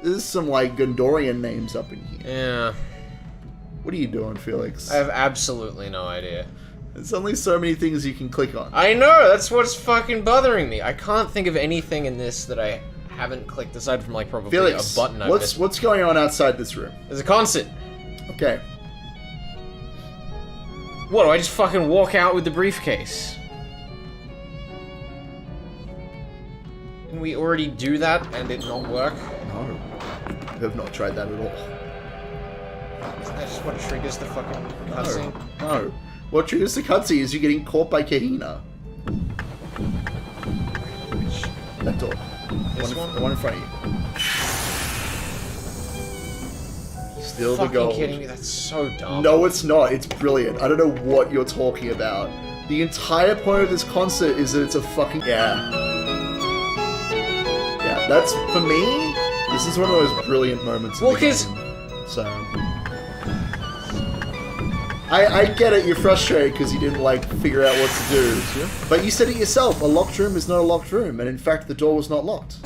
There's some, like, Gondorian names up in here. Yeah. What are you doing, Felix? I have absolutely no idea. There's only so many things you can click on. I know, that's what's fucking bothering me. I can't think of anything in this that I haven't clicked, aside from, like, probably Felix, a button I've missed. what's going on outside this room? There's a concert. Okay. What, do I just fucking walk out with the briefcase? Didn't we already do that and it not work? No. I have not tried that at all. Isn't that just what triggers the fucking cutscene? No. What triggers the cutscene is you getting caught by Kahina. That door. This one? The one in front of you. Steal the Fucking gold. kidding me? That's so dumb. No, it's not. It's brilliant. I don't know what you're talking about. The entire point of this concert is that it's a fucking... Yeah. That's, for me, this is one of those brilliant moments in the game. So... I get it, you're frustrated because you didn't, like, figure out what to do. But you said it yourself, a locked room is not a locked room, and in fact, the door was not locked.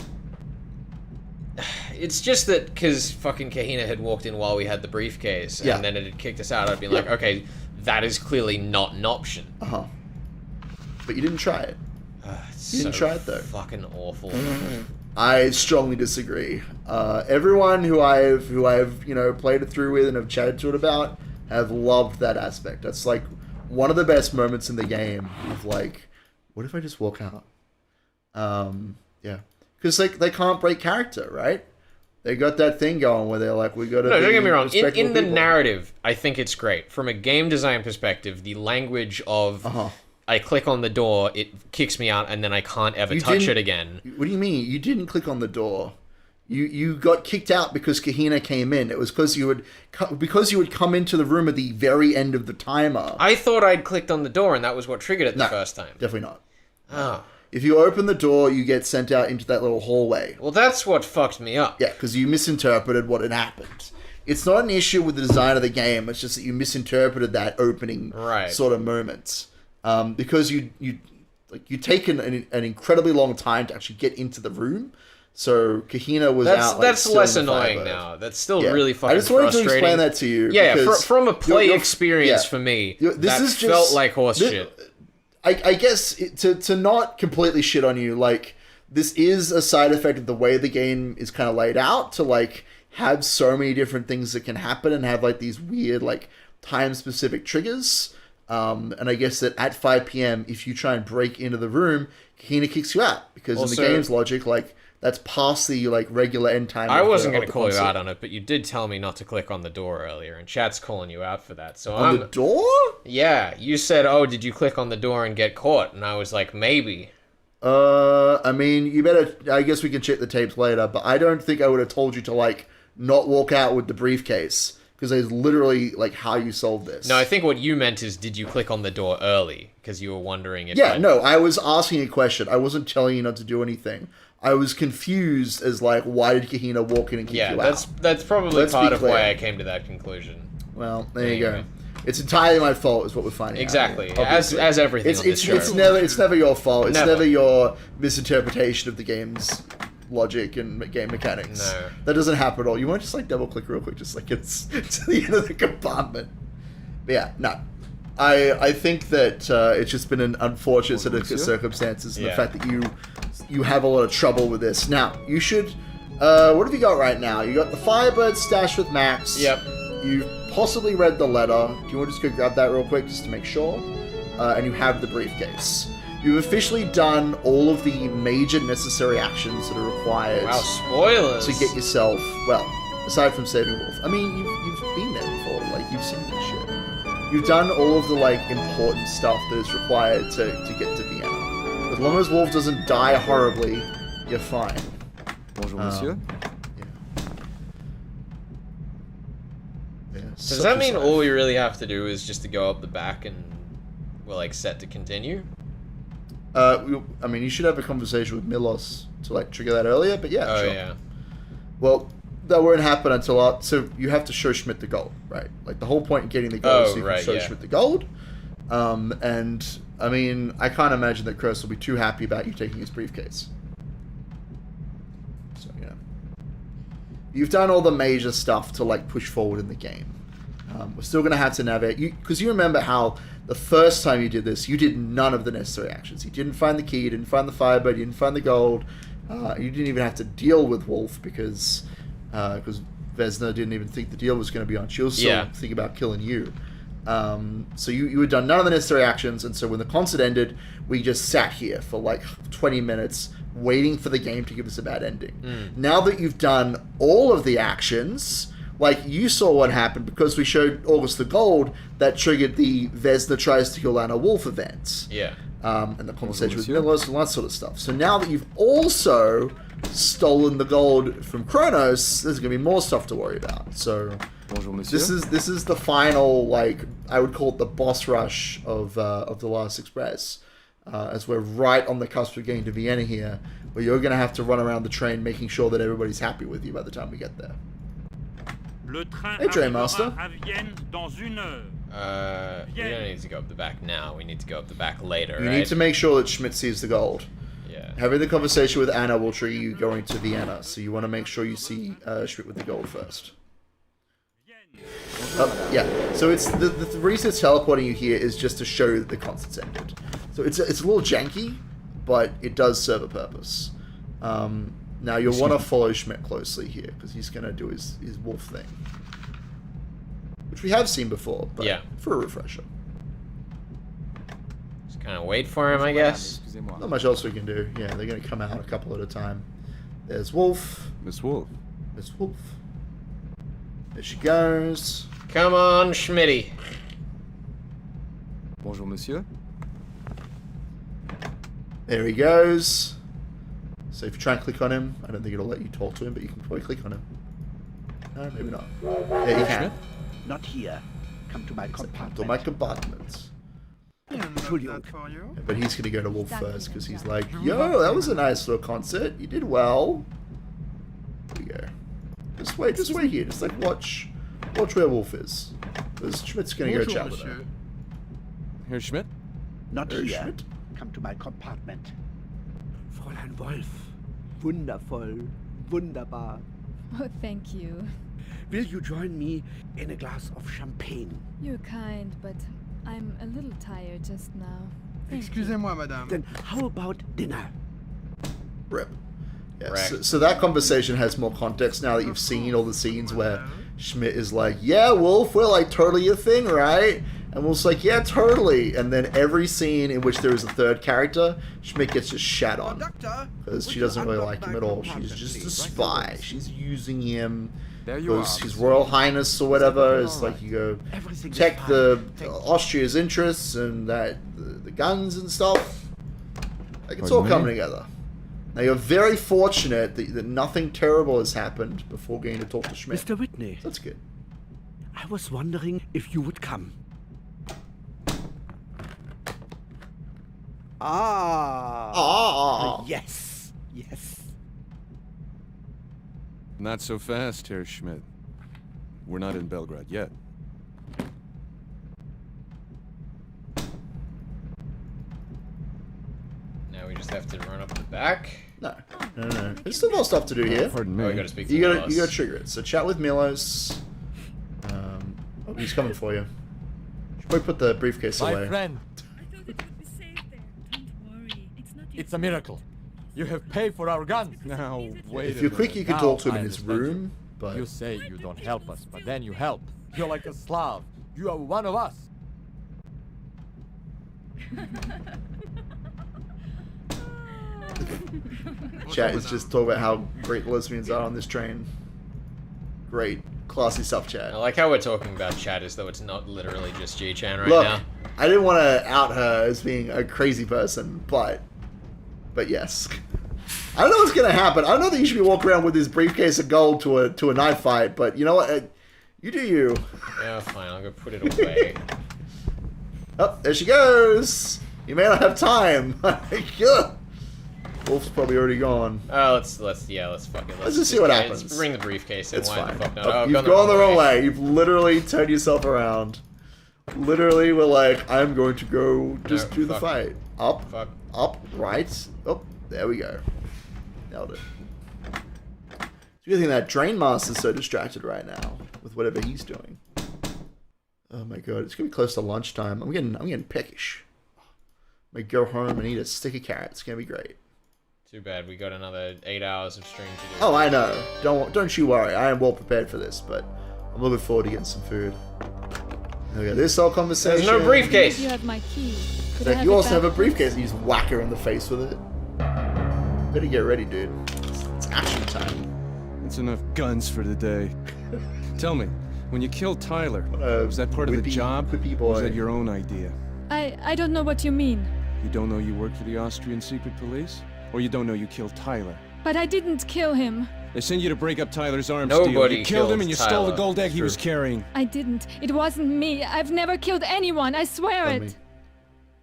It's just that because fucking Kahina had walked in while we had the briefcase, and then it had kicked us out, I'd been like, okay, that is clearly not an option. Uh-huh. But you didn't try it. You didn't try it, though. Fucking awful. I strongly disagree. Everyone who I've played it through with and have chatted to it about have loved that aspect. That's like one of the best moments in the game of like, what if I just walk out? Yeah, because like they can't break character, right? They got that thing going where they're like, we got to. No, don't get me wrong. In the narrative, I think it's great. From a game design perspective, the language of I click on the door, it kicks me out, and then I can't ever touch it again. What do you mean? You didn't click on the door. You got kicked out because Kahina came in. It was because you would come into the room at the very end of the timer. I thought I'd clicked on the door and that was what triggered it the first time. Definitely not. Oh. If you open the door, you get sent out into that little hallway. Well, that's what fucked me up. Yeah, because you misinterpreted what had happened. It's not an issue with the design of the game. It's just that you misinterpreted that opening sort of moment. Because you'd taken an incredibly long time to actually get into the room. So Kahina was out. That's less annoying now. That's still really fucking frustrating. I just wanted to explain that to you. Yeah, from a play experience for me, that felt like horse shit. I guess to not completely shit on you, like this is a side effect of the way the game is kind of laid out to like have so many different things that can happen and have like these weird like time specific triggers. And I guess that at 5 p.m. if you try and break into the room, Kahina kicks you out because in the game's logic, like. That's past the like regular end time. I wasn't going to call you out on it, but you did tell me not to click on the door earlier, and chat's calling you out for that. So on the door? Yeah, you said, "Oh, did you click on the door and get caught?" And I was like, "Maybe." I mean, you better. I guess we can check the tapes later, but I don't think I would have told you to like not walk out with the briefcase because it's literally like how you solve this. No, I think what you meant is, did you click on the door early because you were wondering if? Yeah, no, I was asking a question. I wasn't telling you not to do anything. I was confused as like, why did Kahina walk in and kick you out? That's probably part of why I came to that conclusion. Well, there you go. It's entirely my fault, is what we're finding. Exactly, out here, as everything on this show. It's never your fault. It's never your misinterpretation of the game's logic and game mechanics. No, that doesn't happen at all. You want to just like double click real quick, just like it's to the end of the compartment. But yeah, no. I think that it's just been an unfortunate set of circumstances, and the fact that you have a lot of trouble with this. Now, you should... what have you got right now? You got the Firebird stashed with Max. Yep. You've possibly read the letter. Do you want to just go grab that real quick, just to make sure? And you have the briefcase. You've officially done all of the major necessary actions that are required... Wow, spoilers! ...to get yourself... Well, aside from saving Wolf. I mean, you've been there before. Like, you've seen this shit. You've done all of the, like, important stuff that is required to get to Vienna. As long as Wolf doesn't die horribly, you're fine. Bonjour, monsieur. Yeah, does that mean all we really have to do is just to go up the back and we're, like, set to continue? I mean, you should have a conversation with Milos to, like, trigger that earlier, but yeah, sure. Yeah. Well... That won't happen until so you have to show Schmidt the gold, right? Like the whole point in getting the gold is so you can show Schmidt the gold. And I mean, I can't imagine that Kurz will be too happy about you taking his briefcase. So yeah, you've done all the major stuff to like push forward in the game. We're still gonna have to navigate because you remember how the first time you did this, you did none of the necessary actions. You didn't find the key, you didn't find the Firebird, you didn't find the gold. You didn't even have to deal with Wolf because Vesna didn't even think the deal was going to be on. She was still thinking about killing you. So you had done none of the necessary actions, and so when the concert ended, we just sat here for like 20 minutes waiting for the game to give us a bad ending. Now that you've done all of the actions, like you saw what happened because we showed August the Gold, that triggered the Vesna tries to kill Anna Wolf event. Yeah. And the conversation with Milos and that sort of stuff. So now that you've also stolen the gold from Kronos, there's going to be more stuff to worry about. So Bonjour, monsieur. This is the final, like, I would call it the boss rush of the Last Express. as we're right on the cusp of getting to Vienna here, where you're going to have to run around the train making sure that everybody's happy with you by the time we get there. Hey, train master. We don't need to go up the back now. We need to go up the back later, You right? need to make sure that Schmidt sees the gold. Yeah. Having the conversation with Anna will trigger you going to Vienna, so you want to make sure you see Schmidt with the gold first. Yeah, so it's the reason it's teleporting you here is just to show that the concert's ended. So it's a little janky, but it does serve a purpose. Now you'll want to follow Schmidt closely here, because he's going to do his wolf thing. Which we have seen before, but for a refresher. Just kind of wait for him, I guess. Not much else we can do. Yeah, they're going to come out a couple at a time. There's Wolf. Miss Wolf. Miss Wolf. There she goes. Come on, Schmitty. Bonjour, monsieur. There he goes. So if you try and click on him, I don't think it'll let you talk to him, but you can probably click on him. No, maybe not. There you can. Not here. Come to my compartment. To my compartment. But he's gonna go to Wolf first because he's like, yo, that was a nice little concert. You did well. Here we go. Just wait here. Just like watch where Wolf is. Because Schmidt's gonna go chat with her. Herr Schmidt? Not Herr here. Schmidt? Come to my compartment. Fräulein Wolf. Wundervoll. Wunderbar. Oh, thank you. Will you join me in a glass of champagne? You're kind, but I'm a little tired just now. Thank Excusez-moi, madame. Then how about dinner? Rip. Yeah, so that conversation has more context now that you've seen all the scenes where Schmidt is like, yeah, Wolf, we're like totally your thing, right? And Wolf's like, yeah, totally. And then every scene in which there is a third character, Schmidt gets just shat on. Because she doesn't really like him at all. She's just a spy. She's using him. Because his Royal Highness or whatever is like, you go protect the Austria's interests and that the guns and stuff. Like, it's all coming together. Now, you're very fortunate that nothing terrible has happened before getting to talk to Schmidt. Mr. Whitney. That's good. I was wondering if you would come. Yes. Yes. Not so fast, Herr Schmidt. We're not in Belgrade yet. Now we just have to run up the back. No. There's still more stuff to do here. Pardon me. Oh, you gotta speak to You Milos. gotta trigger it. So chat with Milos. Oh, he's coming for you. Should probably put the briefcase away. My friend. It's a miracle. You have paid for our guns. Now, wait If you're quick, you can Now talk to him I in his understand room, but... You say you don't help us, but then you help. You're like a Slav. You are one of us. Chat is just talking about how great lesbians are on this train. Great. Classy stuff, chat. I like how we're talking about chat as though it's not literally just G-Chan right Look, now. I didn't want to out her as being a crazy person, but yes. I don't know what's going to happen. I don't know that you should be walking around with this briefcase of gold to a knife fight, but you know what? You do you. Yeah, fine. I'll go put it away. Oh, there she goes. You may not have time. Wolf's probably already gone. Oh, let's fuck it. Let's just see what happens. Let's bring the briefcase in. It's Why fine. the fuck not? Oh, I've you've gone the wrong way. You've literally turned yourself around. Literally, we're like, I'm going to go just do the fight. Up, right. Oh, there we go. Nailed it. It's a good thing that Drain Master's so distracted right now with whatever he's doing. Oh my god, it's gonna be close to lunchtime. I'm getting peckish. I'm gonna go home and eat a stick of carrot. It's gonna be great. Too bad we got another 8 hours of stream to do. Oh, I know. Don't you worry. I am well prepared for this, but I'm looking forward to getting some food. Okay, this whole conversation. There's no briefcase. You have my key. Could Like, I you it also have a back, briefcase and you just whack her in the face with it. Better get ready, dude. It's action time. That's enough guns for the day. Tell me, when you killed Tyler, was that part of the job? Or was that your own idea? I don't know what you mean. You don't know you work for the Austrian secret police? Or you don't know you killed Tyler? But I didn't kill him. They sent you to break up Tyler's arms deal. Nobody You killed him and you killed stole the Tyler. gold egg he was carrying. I didn't. It wasn't me. I've never killed anyone. I swear Tell it.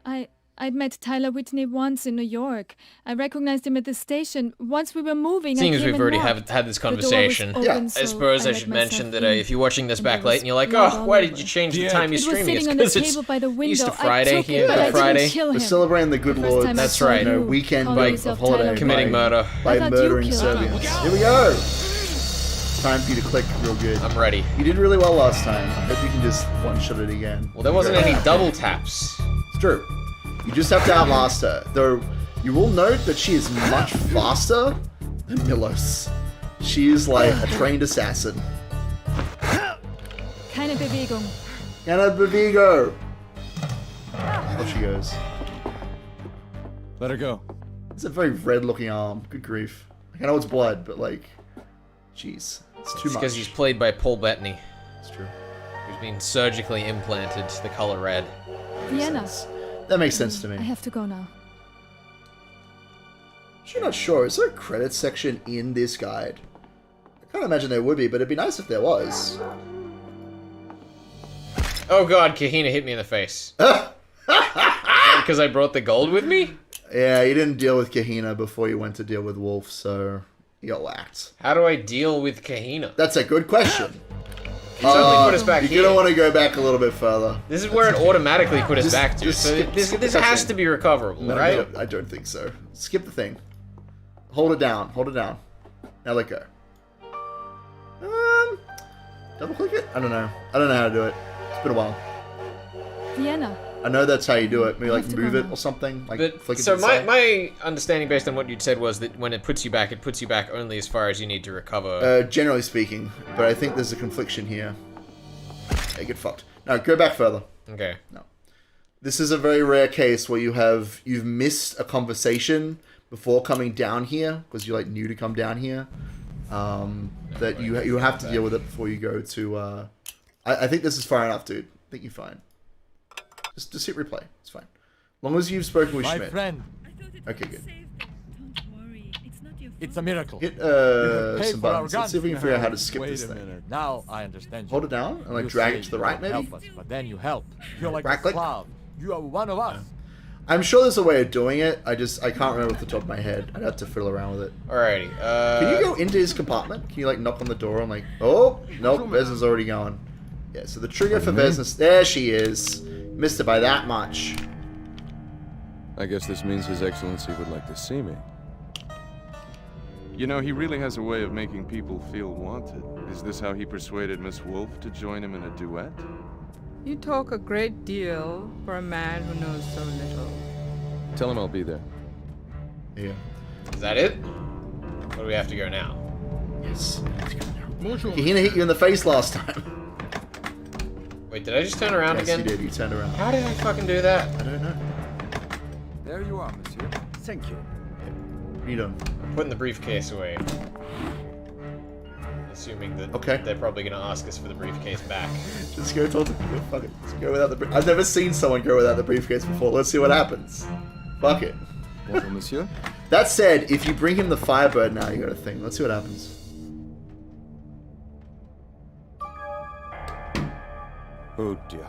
me. I'd met Tyler Whitney once in New York. I recognized him at the station. Once we were moving, Seeing I as came we've and already knocked. had this The door was conversation, open, I so suppose I let should myself mention that in, if you're watching this and back there late was and you're like, blood oh, all why did over. you change the time you're It was streaming? It's sitting on the because it's table by the window. Easter I Friday took here, it, but I Good Friday. didn't kill We're him. celebrating the good The first Lord's time I That's saw right. you, weekend calling of yourself holiday Tyler Committing Whitney. murder. by I thought you murdering killed Serbians. him. Here we go. Time for you to click real good. I'm ready. You did really well last time. I hope you can just one-shot it again. Well, there wasn't any double taps. It's true. You just have to outlast her. Though you will note that she is much faster than Milos. She is like a trained assassin. Keine Bewegung. Anna Bevigo. Off she goes. Let her go. It's a very red-looking arm. Good grief. I know it's blood, but like, jeez, it's too much. Because he's played by Paul Bettany. It's true. Who's been surgically implanted the color red. Vienna. That makes sense to me. I have to go now. Actually, not sure. Is there a credits section in this guide? I can't imagine there would be, but it'd be nice if there was. Oh god, Kahina hit me in the face. Because I brought the gold with me? Yeah, you didn't deal with Kahina before you went to deal with Wolf, so you got whacked. How do I deal with Kahina? That's a good question. Certainly put us back you're here. gonna want to go back a little bit further. This is where it automatically put us back to. So skip this the has cutscene. to be recoverable, No, right? no, I don't think so. Skip the thing. Hold it down. Hold it down. Now let go. Double click it? I don't know. I don't know how to do it. It's been a while. Vienna. I know that's how you do it. Maybe like have to move go it now. or something. Like But, flick it so to the side. my understanding based on what you'd said was that when it puts you back only as far as you need to recover. Generally speaking, but I think there's a confliction here. Yeah, get fucked. No, go back further. Okay. No. This is a very rare case where you've missed a conversation before coming down here because you're like new to come down here. That you have to deal with it before you go to. I think this is far enough, dude. I think you're fine. Just hit replay. It's fine. As long as you've spoken with My Schmidt. friend. Okay, good. It's a miracle. Hit You have paid some for our buttons. Let's see if we can guns. figure out how to skip Wait this a thing. minute. Now I understand you. Hold it down and like You drag say it to the you right, don't maybe. help us, but then you help. You're like Right a click. Slav. You are one of us. I'm sure there's a way of doing it. I can't remember off the top of my head. I'd have to fiddle around with it. Alrighty. Can you go into his compartment? Can you like knock on the door and like, oh, nope, Vesna's already gone. Yeah, so the trigger for Vesna, there she is. Missed it by that much. I guess this means His Excellency would like to see me. You know, he really has a way of making people feel wanted. Is this how he persuaded Miss Wolf to join him in a duet? You talk a great deal for a man who knows so little. Tell him I'll be there. Yeah. Is that it? Or do we have to go now? Yes. Bonjour. Kahina hit you in the face last time. Wait, did I just turn around Yes, again? you did. You turned around. How did I fucking do that? I don't know. There you are, monsieur. Thank you. What are you doing? I'm putting the briefcase away. Assuming that they're probably going to ask us for the briefcase back. Just go talk to people. Fuck it. Just go without the. I've never seen someone go without the briefcase before. Let's see what happens. Fuck it. Bonjour, monsieur. That said, if you bring him the Firebird now, you got a thing. Let's see what happens. Oh dear.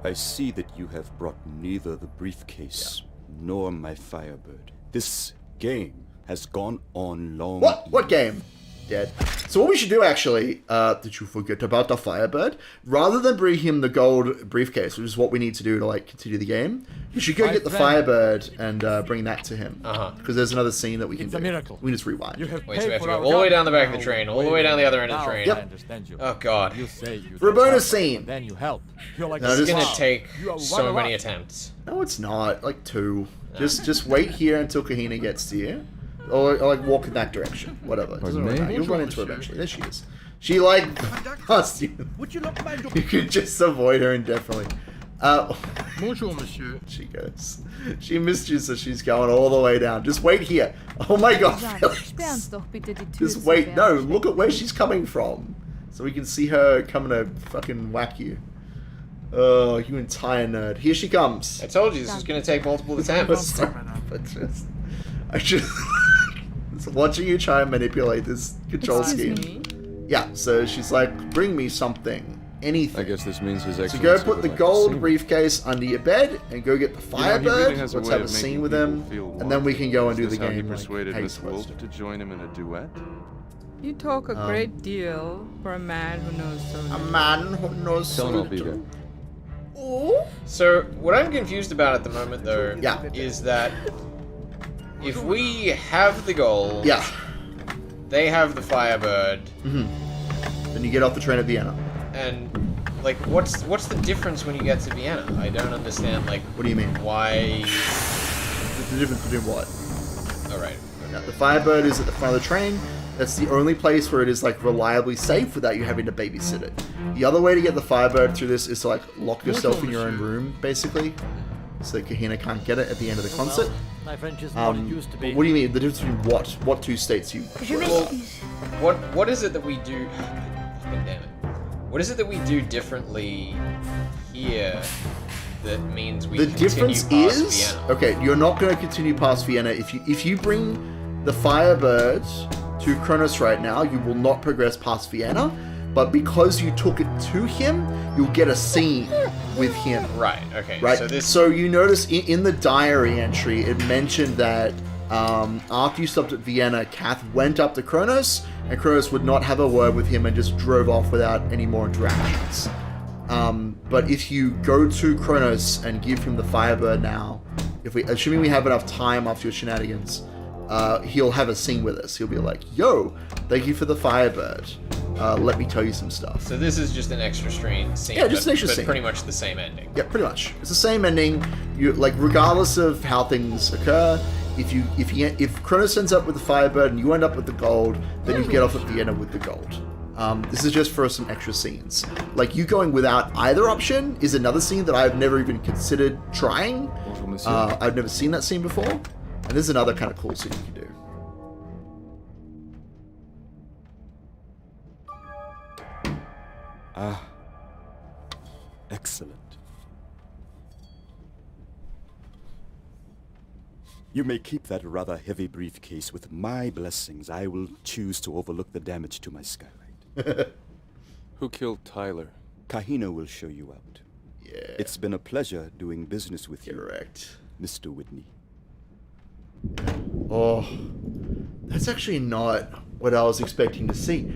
I see that you have brought neither the briefcase nor my Firebird. This game has gone on long. What game? Dead. So what we should do actually, did you forget about the Firebird? Rather than bring him the gold briefcase, which is what we need to do to like continue the game, you should go get the Firebird and bring that to him. Because there's another scene that we can do. It's a miracle. We can just rewind. You have Wait, so we paid have to for go our all the way guns. down the back of the train, all the way down the other end of the Now train. I understand you. Oh god. You say you For a don't bonus help, scene. Then you help. You're like No, a It's gonna Slav. take You are so one of many us. attempts. No, it's not. Like 2. Just wait here until Kahina gets to you. Or like walk in that direction. Whatever. It doesn't really matter. You'll run into her eventually. There she is. She like passed you. Would you not mind You could just avoid her indefinitely. Bonjour, monsieur. She goes. She missed you, so she's going all the way down. Just wait here. Oh my god, Felix. Just wait. No, look at where she's coming from. So we can see her coming to fucking whack you. Oh, you entire nerd. Here she comes. I told you this was gonna take multiple attempts. I just watching you try and manipulate this control scheme. Yeah, so she's like, bring me something. anything. I guess this means His So Excellency go put would the like to see gold me. briefcase under your bed and go get the You know, he Firebird. really has a Let's way have a of scene making with people him, feel and then we can go and do Is the this how he game. persuaded like, Miss Wolf to join him in a duet? You talk a great deal for a man who knows so little. A man who knows Tell so him I'll be little. there. So, what I'm confused about at the moment, though, is that if we have the gold, they have the Firebird, then you get off the train at Vienna. and like, what's the difference when you get to Vienna? I don't understand. Like, what do you mean? Why? The difference between what? All right. The Firebird is at the front of the train. That's the only place where it is like reliably safe without you having to babysit it. The other way to get the Firebird through this is to like lock yourself in your own room, basically, so that Kahina can't get it at the end of the concert. My French isn't what it used to be. What do you mean? The difference between what? What two states you? What is it that we do? Fucking damn it! What is it that we do differently here that means we The continue difference past is Vienna? okay. You're not going to continue past Vienna if you bring the Firebird to Kronos right now. You will not progress past Vienna, but because you took it to him, you'll get a scene with him. Right. Okay. Right. So you notice in the diary entry, it mentioned that after you stopped at Vienna, Kath went up to Kronos, and Kronos would not have a word with him and just drove off without any more interactions. But if you go to Kronos and give him the Firebird now, assuming we have enough time after your shenanigans, he'll have a scene with us. He'll be like, "Yo, thank you for the Firebird. Let me tell you some stuff." So this is just an extra scene. Yeah, just an extra but scene. pretty much the same ending. Yeah, pretty much. It's the same ending. You like, regardless of how things occur. If Kronos ends up with the Firebird and you end up with the gold, then you get off at Vienna with the gold. This is just for some extra scenes. Like, you going without either option is another scene that I've never even considered trying. I've never seen that scene before, and this is another kind of cool scene you can do. Ah, excellent. You may keep that rather heavy briefcase. With my blessings, I will choose to overlook the damage to my skylight. Who killed Tyler? Kahina will show you out. Yeah. It's been a pleasure doing business with you. Correct. Mr. Whitney. Oh, that's actually not what I was expecting to see.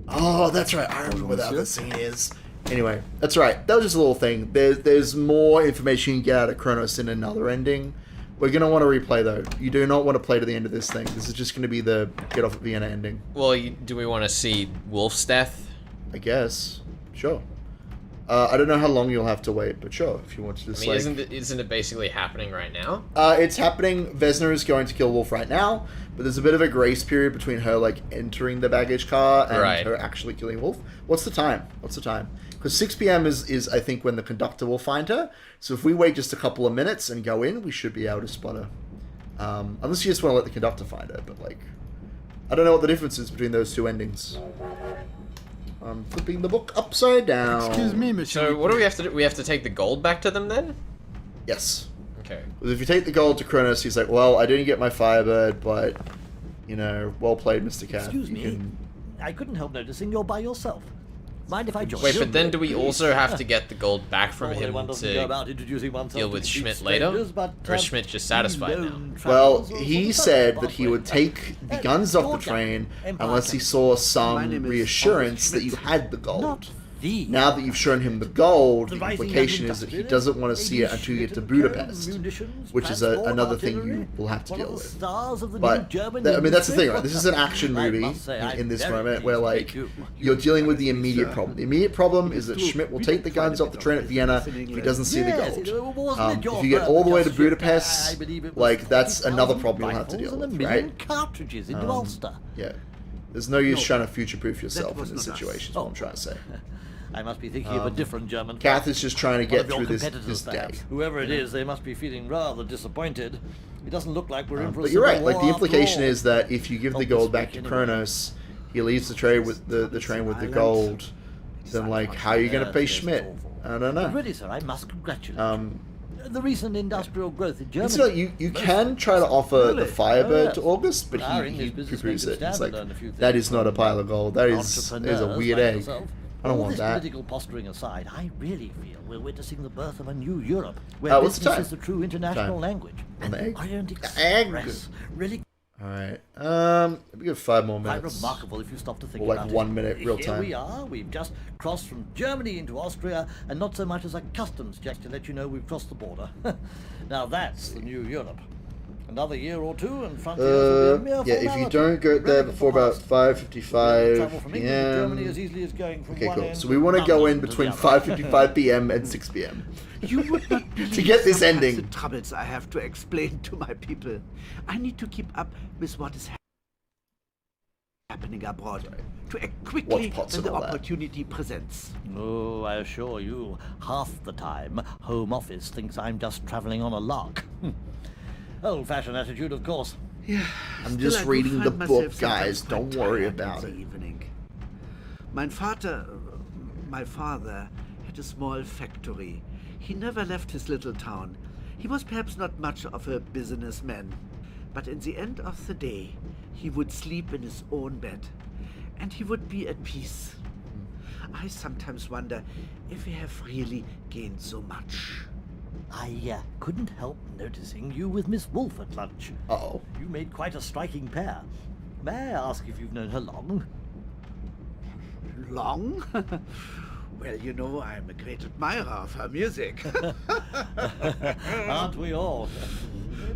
Oh, that's right. I remember what the other scene is. Anyway, that's right. That was just a little thing. There's more information you can get out of Kronos in another ending. We're going to want to replay, though. You do not want to play to the end of this thing. This is just going to be the get off at Vienna ending. Well, do we want to see Wolf's death? I guess. Sure. I don't know how long you'll have to wait, but sure, if you want to just isn't it basically happening right now? It's happening. Vesna is going to kill Wolf right now, but there's a bit of a grace period between her, like, entering the baggage car and her actually killing Wolf. What's the time? Because 6 p.m. is, I think, when the conductor will find her. So if we wait just a couple of minutes and go in, we should be able to spot her. Unless you just want to let the conductor find her, but, like, I don't know what the difference is between those two endings. I'm flipping the book upside down. Excuse me, monsieur. So what do we have to do? We have to take the gold back to them then? Yes. Okay. Because if you take the gold to Kronos, he's like, well, I didn't get my Firebird, but, you know, well played, Mr. Cat. Excuse me. I couldn't help noticing you're by yourself. Mind if I join you? Wait, but then do we also have to get the gold back from him One doesn't go about introducing oneself deal to with complete Schmidt later? strangers, but, Or is Schmidt just satisfied now? Well, he said that he would take the guns off the train unless he saw some reassurance that you had the gold. Now that you've shown him the gold, the implication is that he doesn't want to see it until you get to Budapest, which is another thing you will have to deal with. But, I mean, that's the thing, right? This is an action movie in this moment where, like, you're dealing with the immediate problem. The immediate problem is that Schmidt will take the guns off the train at Vienna if he doesn't see the gold. If you get all the way to Budapest, like, that's another problem you'll have to deal with, right? Cartridges in Ulster. Yeah. There's no use trying to future-proof yourself in this situation, is what I'm trying to say. I must be thinking of a different German. Kath is just trying to get One of through your this day. perhaps. Whoever it is, they must be feeling rather disappointed. It doesn't look like we're in for a But you're right. civil Like, the war implication after all. is that if you give the gold back to Kronos, he leaves the train with the train with the gold. Then, like, how are you going to pay Schmidt? I don't know. Really, sir, I must congratulate you. The recent industrial growth in Germany. So you can try to offer the Firebird to August, but he poo-poos it. It's like, that is not a pile of gold. That is a weird egg. I don't All want this that. political posturing aside, I really feel we're witnessing the birth of a new Europe, where what's the business time? is the true international language. On the egg? Orient Egg. Express really Alright. We got 5 more quite minutes. remarkable if you stop to think Or like about 1 it. minute real Here time. we are. We've just crossed from Germany into Austria, and not so much as a customs check to let you know we've crossed the border. Now that's the new Europe. Another year or two, and frontiers will be a mere yeah, if you formality. don't go there Relic of before the about past. 5:55 Travel from England to Germany as p.m. easily as going from Okay, one cool. end So we of want to go in London to between the other. 5:55 p.m. and 6 p.m. You would not to get this sometimes ending. the troubles I have to explain to my people. I need to keep up with what is happening abroad. To act quickly pots when and the all that. opportunity presents. Oh, I assure you, half the time, Home Office thinks I'm just travelling on a lark. Old-fashioned attitude, of course. Yeah, I'm still just I do reading the find myself book, guys. sometimes Don't quite worry tired about in it. the evening. My father had a small factory. He never left his little town. He was perhaps not much of a businessman, but in the end of the day, he would sleep in his own bed, and he would be at peace. I sometimes wonder if we have really gained so much. I couldn't help noticing you with Miss Wolfe at lunch. Uh-oh. You made quite a striking pair. May I ask if you've known her long? Long? Well, you know, I'm a great admirer of her music. Aren't we all?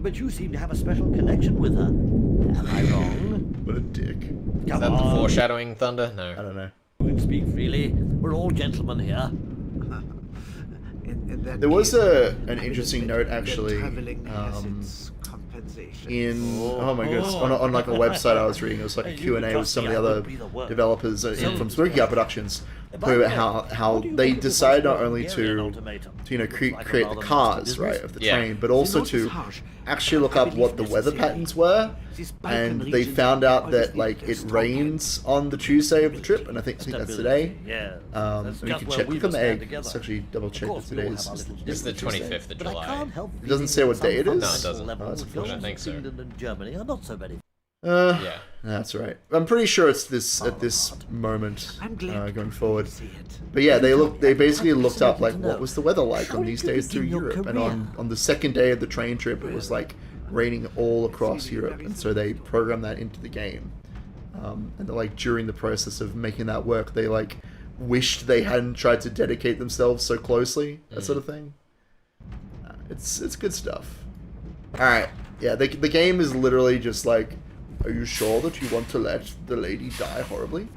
But you seem to have a special connection with her. Am I wrong? What a dick. Is that the foreshadowing thunder? No. I don't know. You can speak freely. We're all gentlemen here. In that There was case, an interesting note actually. traveling has its compensations. In oh my goodness, on like a website I was reading, it was like a Q&A with some of the other developers from Smoky Eye Productions, who how they decided not only to you know create the cars right of the train, but also to actually look up what the weather patterns were, and they found out that like it rains on the Tuesday of the trip, and I think that's today. You can check on the egg. Let's actually double check that today is It's the 25th of July. It doesn't say what day it is. No, it doesn't. Oh, that's I don't think so. England and Germany are not so very. Yeah. That's right. I'm pretty sure it's this at this moment going forward. But yeah, they basically looked up like what was the weather like on these days through Europe, and on the second day of the train trip, it was like raining all across Europe, and so they programmed that into the game. And like during the process of making that work, they like wished they hadn't tried to dedicate themselves so closely, that sort of thing. It's good stuff. All right, yeah, the game is literally just like, are you sure that you want to let the lady die horribly?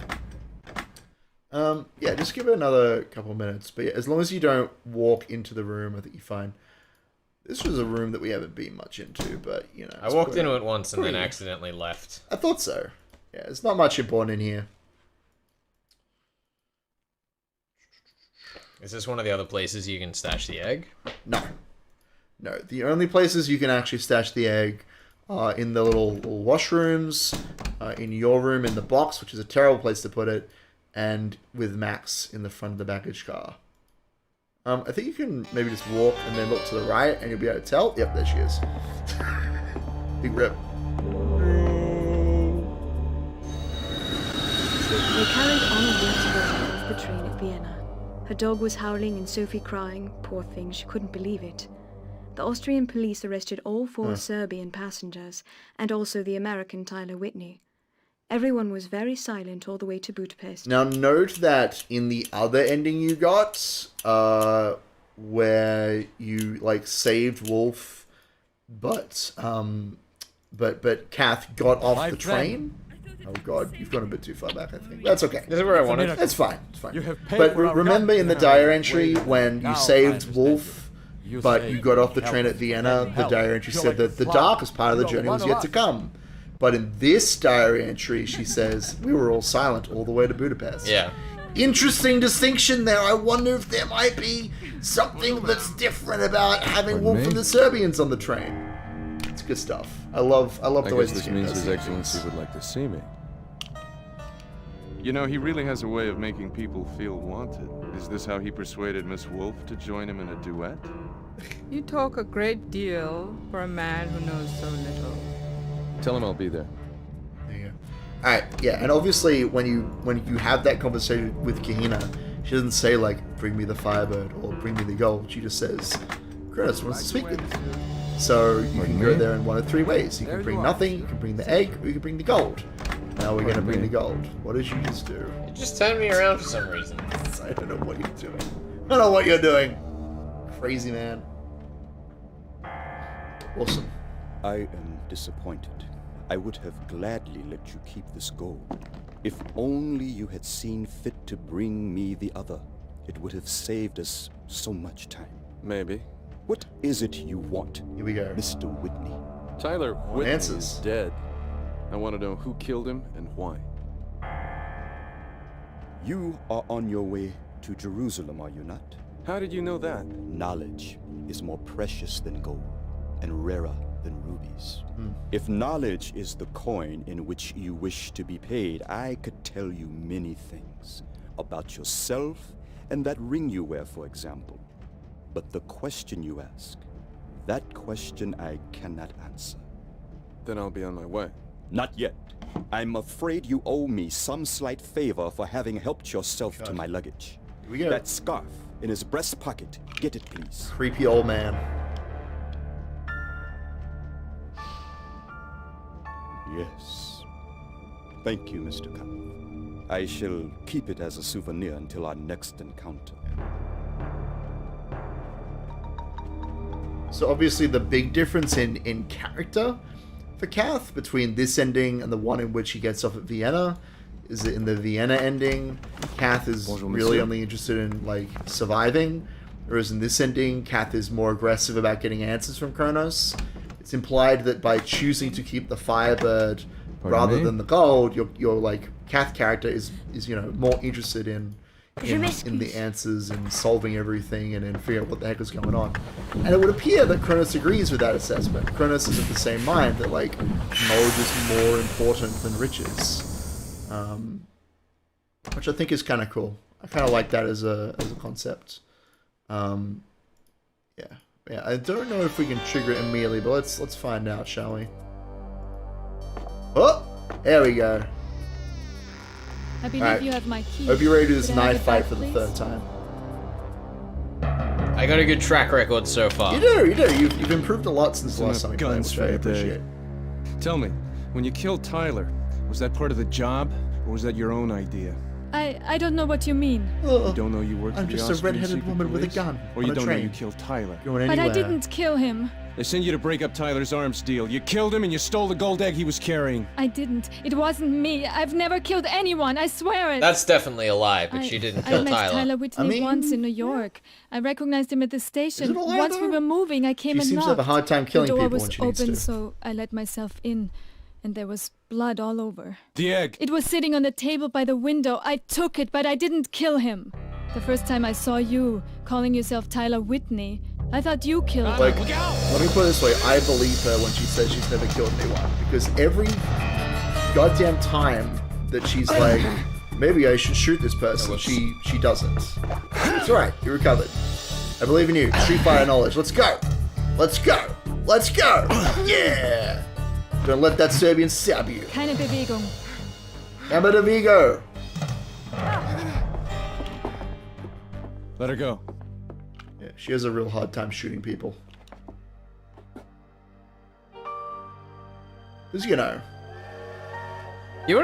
Yeah, just give it another couple of minutes. But yeah, as long as you don't walk into the room, I think you're fine. This was a room that we haven't been much into, but you know. I walked into it once and then accidentally left. I thought so. Yeah, there's not much important in here. Is this one of the other places you can stash the egg? No. No, the only places you can actually stash the egg are in the little washrooms, in your room in the box, which is a terrible place to put it, and with Max in the front of the baggage car. I think you can maybe just walk and then look to the right and you'll be able to tell. Yep, there she is. Big rip. They carried on a water off the train at Vienna. Her dog was howling and Sophie crying. Poor thing, she couldn't believe it. The Austrian police arrested all 4 Serbian passengers and also the American Tyler Whitney. Everyone was very silent all the way to Budapest. Now note that in the other ending you got, where you like saved Wolf, but Kath got off the train. Oh god, you've gone a bit too far back, I think. That's okay. This is where I wanted. That's fine. It's fine. You have paid But for our remember in the gun. diary entry when you Now saved I Wolf, You but say you got off the help train at us. Vienna, the Help. diary entry You're said like that the a darkest part of the You're journey was one yet of to us. come. But in this diary entry, she says, we were all silent all the way to Budapest. Yeah. Interesting distinction there. I wonder if there might be something that's different about having Wolf and the Serbians on the train. It's good stuff. I love I the way guess this means His Excellency would like to see me. You know, he really has a way of making people feel wanted. Is this how he persuaded Miss Wolfe to join him in a duet? You talk a great deal for a man who knows so little. Tell him I'll be there. There you Alright, yeah, and obviously when you have that conversation with Kahina, she doesn't say like, bring me the Firebird or bring me the gold. She just says, Kronos wants to speak with you. So you can go there in one of three ways. You can bring nothing, you can bring the egg, or you can bring the gold. Now we're gonna bring the gold. What did you just do? You just turned me around for some reason. I don't know what you're doing. I don't know what you're doing. Crazy man. Awesome. I am disappointed. I would have gladly let you keep this gold. If only you had seen fit to bring me the other. It would have saved us so much time. Maybe. What is it you want? Here we go. Mr. Whitney. Tyler Whitney answers. is dead. I want to know who killed him and why. You are on your way to Jerusalem, are you not? How did you know that? Knowledge is more precious than gold and rarer than rubies. If knowledge is the coin in which you wish to be paid, I could tell you many things about yourself and that ring you wear, for example. But the question you ask, that question I cannot answer. Then I'll be on my way. Not yet. I'm afraid you owe me some slight favor for having helped yourself to my luggage. Here we go. That scarf in his breast pocket. Get it, please. Creepy old man. Yes. Thank you, Mr. Khan. I shall keep it as a souvenir until our next encounter. So obviously the big difference in character for Kath between this ending and the one in which he gets off at Vienna is that in the Vienna ending, Kath is really only interested in like surviving, whereas in this ending, Kath is more aggressive about getting answers from Kronos. It's implied that by choosing to keep the Firebird rather than the gold, your like Kath character is more interested in the answers and solving everything and in figuring out what the heck is going on. And it would appear that Kronos agrees with that assessment. Kronos is of the same mind that like knowledge is more important than riches, which I think is kind of cool. I kind of like that as a concept. Yeah. I don't know if we can trigger it immediately, but let's find out, shall we? Oh, there we go. I believe you have my key. Hope you're ready to do this Could I knife get fight that, for the please? third time. I got a good track record so far. You do. You've improved a lot since the last time we played, guns which for I the day. appreciate. Tell me, when you killed Tyler, was that part of the job, or was that your own idea? I don't know what you mean. You don't know you worked I'm for the just a Austrian red-headed secret woman with a police? gun Or on you a don't know train. you killed Tyler? Going But I anywhere. didn't kill him. They sent you to break up Tyler's arms deal. You killed him and you stole the gold egg he was carrying. I didn't. It wasn't me. I've never killed anyone. I swear it. That's definitely a lie, but she didn't kill I met Tyler. Tyler Whitney once in New York. I recognized him at the station. it a lie, Once we though? were moving, I came She and seems to knocked. have a hard time killing the door people was when she needs open, to. so I let myself in, and there was blood all over. The egg. It was sitting on the table by the window. I took it, but I didn't kill him. The first time I saw you calling yourself Tyler Whitney, I thought you killed him. Like, let me put it this way: I believe her when she says she's never killed anyone, because every goddamn time that she's like, maybe I should shoot this person, she doesn't. It's alright. You recovered. I believe in you. Street Fighter knowledge. Let's go. Let's go. Let's go. Yeah. Don't let that Serbian stab you. Keine Bewegung. Emma de Vigo. Let her go. Yeah, she has a real hard time shooting people. Who's you know? Do you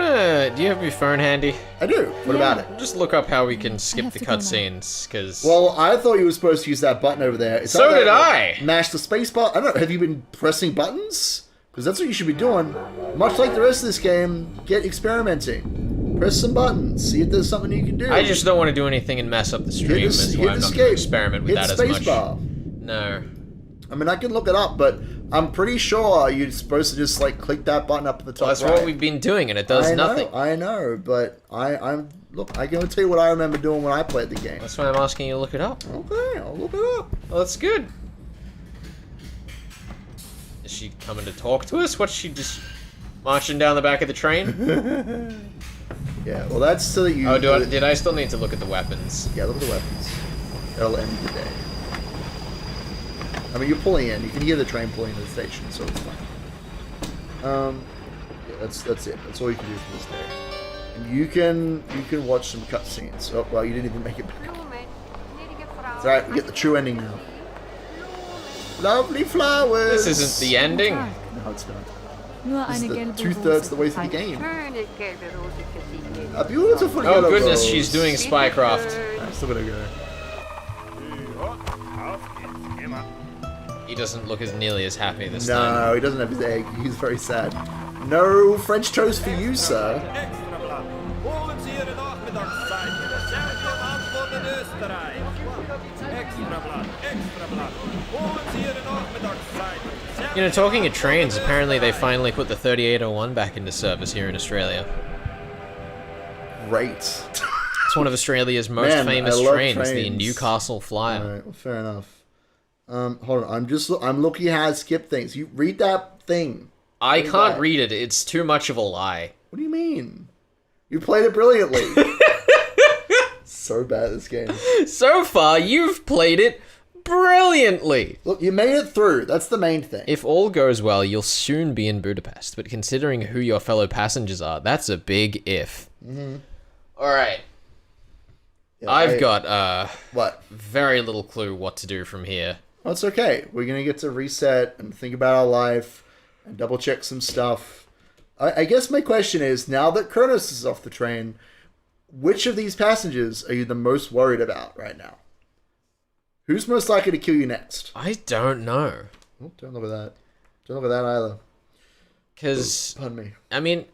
have your phone handy? I do. What about it? Just look up how we can skip the cutscenes, because... Well, I thought you were supposed to use that button over there. It's So either did I! Mash the space bar. I don't know. Have you been pressing buttons? Because that's what you should be doing. Much like the rest of this game, get experimenting. Press some buttons. See if there's something you can do. I just don't want to do anything and mess up the stream. That's why I'm not going to experiment with that as much. Bar. No. I mean, I can look it up, but I'm pretty sure you're supposed to just like click that button up at the top. Well, that's what we've been doing, and it does nothing. I know, but I'm look. I can tell you what I remember doing when I played the game. That's why I'm asking you to look it up. Okay, I'll look it up. Well, that's good. Is she coming to talk to us? What's she just marching down the back of the train? Yeah, well, that's so that you. Oh, did I still need to look at the weapons? Yeah, look at the weapons. That'll end the day. I mean, you're pulling in. You can hear the train pulling into the station, so it's fine. Yeah, that's it. That's all you can do for this day. And you can watch some cutscenes. Oh well, you didn't even make it back. It's alright, we get the true ending now. Lovely flowers! This isn't the ending. No, it's not. Nur This is eine the gelbe 2/3 Rose. of the way through the game. A beautiful Oh yellow goodness, rose. she's doing Spycraft. I'm still gonna go. He doesn't look as nearly as happy this time. No, he doesn't have his egg. He's very sad. No French toast for you, sir. You know, talking of trains, apparently they finally put the 3801 back into service here in Australia. Great. It's one of Australia's most Man, famous I love trains, the trains. Newcastle Flyer. Alright, well, fair enough. Hold on. I'm looking how to skip things. You read that thing. I Read can't that. read it. It's too much of a lie. What do you mean? You played it brilliantly. So bad at this game. So far, you've played it brilliantly. Look, you made it through. That's the main thing. If all goes well, you'll soon be in Budapest. But considering who your fellow passengers are, that's a big if. Mm-hmm. All right. Yeah, I've got what? Very little clue what to do from here. Well, it's okay. We're gonna get to reset and think about our life and double check some stuff. I guess my question is, now that Kronos is off the train, which of these passengers are you the most worried about right now? Who's most likely to kill you next? I don't know. Oh, don't look at that. Don't look at that either. Because, pardon me. I mean,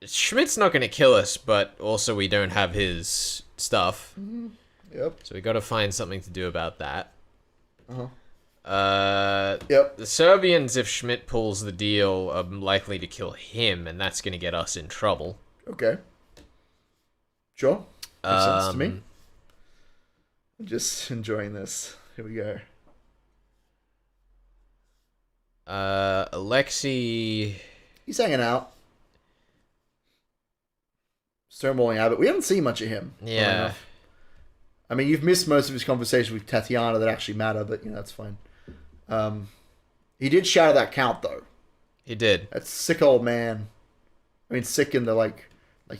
Schmidt's not going to kill us, but also we don't have his stuff. Mm-hmm. Yep. So we got to find something to do about that. Uh-huh. Yep. The Serbians, if Schmidt pulls the deal, are likely to kill him, and that's going to get us in trouble. Okay. Sure. Makes sense to me. I'm just enjoying this. Here we go. Alexei... He's hanging out. Stonewalling Abbott. We haven't seen much of him. Yeah. I mean, you've missed most of his conversation with Tatiana that actually matter, but, you know, that's fine. He did shatter that count, though. He did. That sick old man. I mean, sick in the, like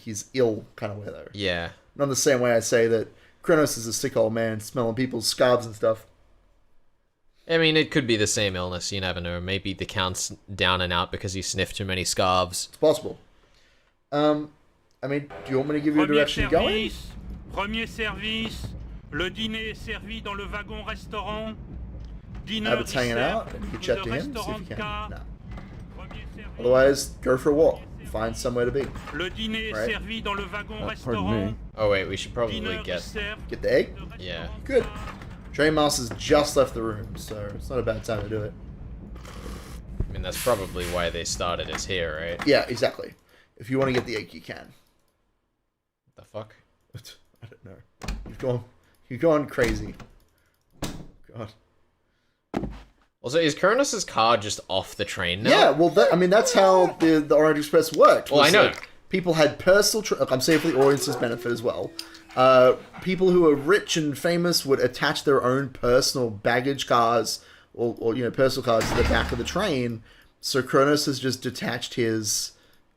he's ill kind of way, though. Yeah. Not the same way I say that Kronos is a sick old man smelling people's scarves and stuff. I mean, it could be the same illness. You never know. Maybe the count's down and out because he sniffed too many scarves. It's possible. I mean, do you want me to give you a direction to go in? Premier service. Le dîner est servi dans le wagon restaurant. Abbott's hanging out. You can chat to him, see if you can. No. Otherwise, go for a walk. Find somewhere to be. Le dîner est servi dans le wagon Pardon restaurant. me. Oh wait, we should probably get the egg? Yeah. Good. Train Master's just left the room, so it's not a bad time to do it. I mean, that's probably why they started us here, right? Yeah, exactly. If you want to get the egg, you can. The fuck? I don't know. You've gone crazy. God. Also, is Kronos' car just off the train now? Yeah, well, that's how the Orient Express worked. Well, I know. People had personal... I'm saying for the audience's benefit as well. People who are rich and famous would attach their own personal baggage cars or personal cars to the back of the train. So Kronos has just detached his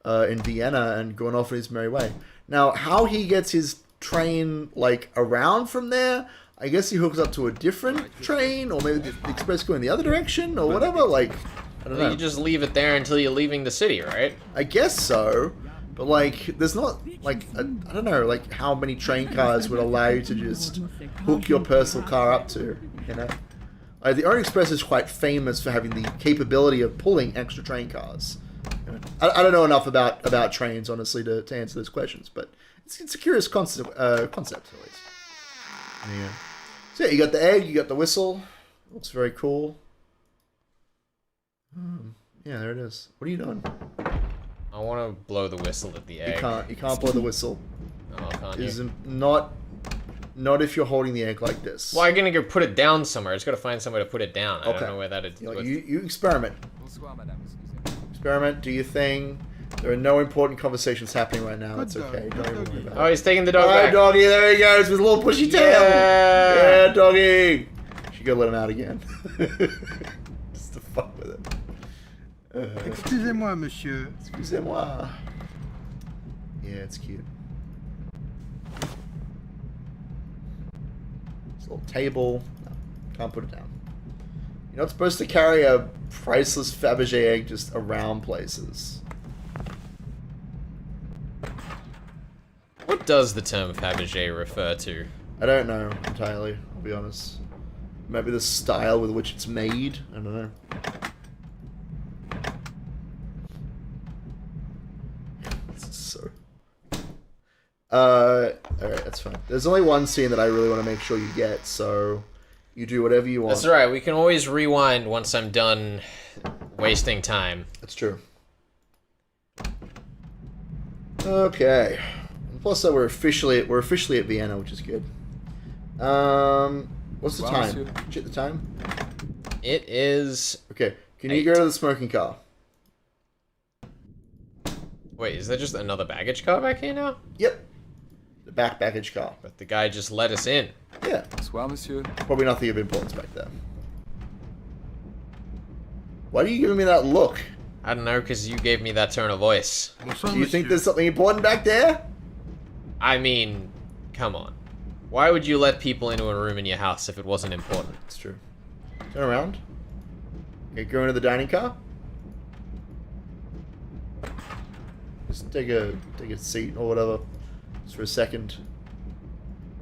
in Vienna and gone off on his merry way. Now, how he gets his train, around from there... I guess he hooks up to a different train, or maybe the express going the other direction, or whatever. I don't know. You just leave it there until you're leaving the city, right? I guess so, but there's not I don't know, how many train cars would allow you to just hook your personal car up to, you know? The Orient Express is quite famous for having the capability of pulling extra train cars. You know? I don't know enough about trains, honestly, to answer those questions, but it's a curious concept at least. Yeah. So yeah, you got the egg, you got the whistle. Looks very cool. Yeah, there it is. What are you doing? I want to blow the whistle at the egg. You can't blow the whistle. Oh, can't you? Is not if you're holding the egg like this. Well, I'm gonna go put it down somewhere. It's got to find somewhere to put it down. I don't know where that is. You experiment. Experiment. Do your thing. There are no important conversations happening right now. It's okay. Don't even worry about it. Oh, he's taking the dog All right, back. doggy. There he goes with a little pushy tail. Yeah, doggy. You gotta let him out again. Just to fuck with it. Excusez-moi, monsieur. Excusez-moi. Yeah, it's cute. It's a little table. No, can't put it down. You're not supposed to carry a priceless Fabergé egg just around places. What does the term Fabergé refer to? I don't know entirely, I'll be honest. Maybe the style with which it's made? I don't know. This is so... Alright, that's fine. There's only one scene that I really want to make sure you get, so... You do whatever you want. That's alright, we can always rewind once I'm done wasting time. That's true. Okay. Plus, we're officially at Vienna, which is good. What's the time? Monsieur. Check the time. It is... Okay, can you go to the smoking car? Wait, is there just another baggage car back here now? Yep. The back baggage car. But the guy just let us in. Yeah. Bonsoir, monsieur. Probably nothing of importance back there. Why are you giving me that look? I don't know, because you gave me that tone of voice. Do you think there's something important back there? I mean, come on. Why would you let people into a room in your house if it wasn't important? It's true. Turn around. Okay, go into the dining car. Just take a seat or whatever. Just for a second.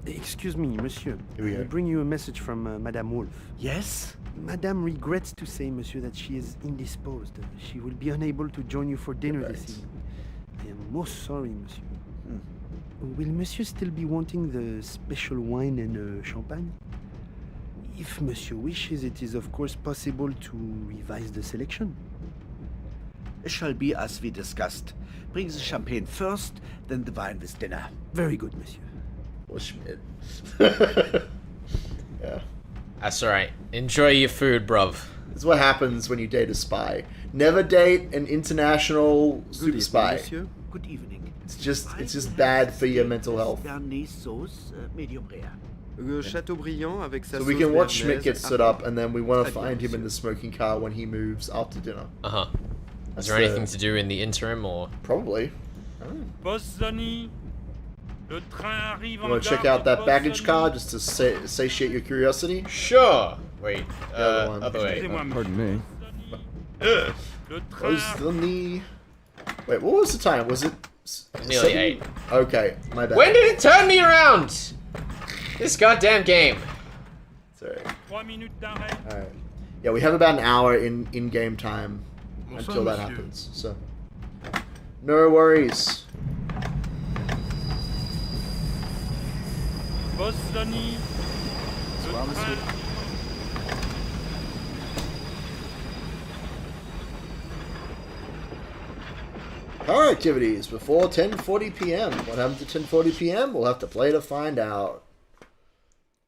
Excuse me, monsieur. Here we go. I bring you a message from Madame Wolf. Yes? Madame regrets to say, monsieur, that she is indisposed. She will be unable to join you for dinner this evening. I am most sorry, monsieur. Will monsieur still be wanting the special wine and champagne? If monsieur wishes, it is of course possible to revise the selection. It shall be as we discussed. Bring the champagne first, then the wine with dinner. Very good, monsieur. Or Schmidt. Yeah. That's alright. Enjoy your food, bruv. This is what happens when you date a spy. Never date an international super spy. Monsieur. Good evening. It's just bad for your mental health. Béarnaise sauce, medium rare. Chateaubriand avec sa So we can watch sauce Schmidt get béarnaise. stood up, and then we want to find him in the smoking car when he moves after dinner. Uh-huh. That's Is there anything to do in the interim, or...? Probably. Pozzoni, le train arrive You en want to check gare out de that baggage Pozzoni. car just to satiate your curiosity? Sure. Wait, other way. Pardon me. Le train Pozzoni. Wait, what was the time? Was it... Nearly 8. Okay, my bad. When did it turn me around? This goddamn game. Sorry. 3 minutes d'arrêt. Alright. Yeah, we have about an hour in game time until that monsieur. happens. So, no worries. Pozzoni, Bonsoir, le monsieur. train Car activities before 10:40 p.m. What happened to 10:40 p.m.? We'll have to play to find out.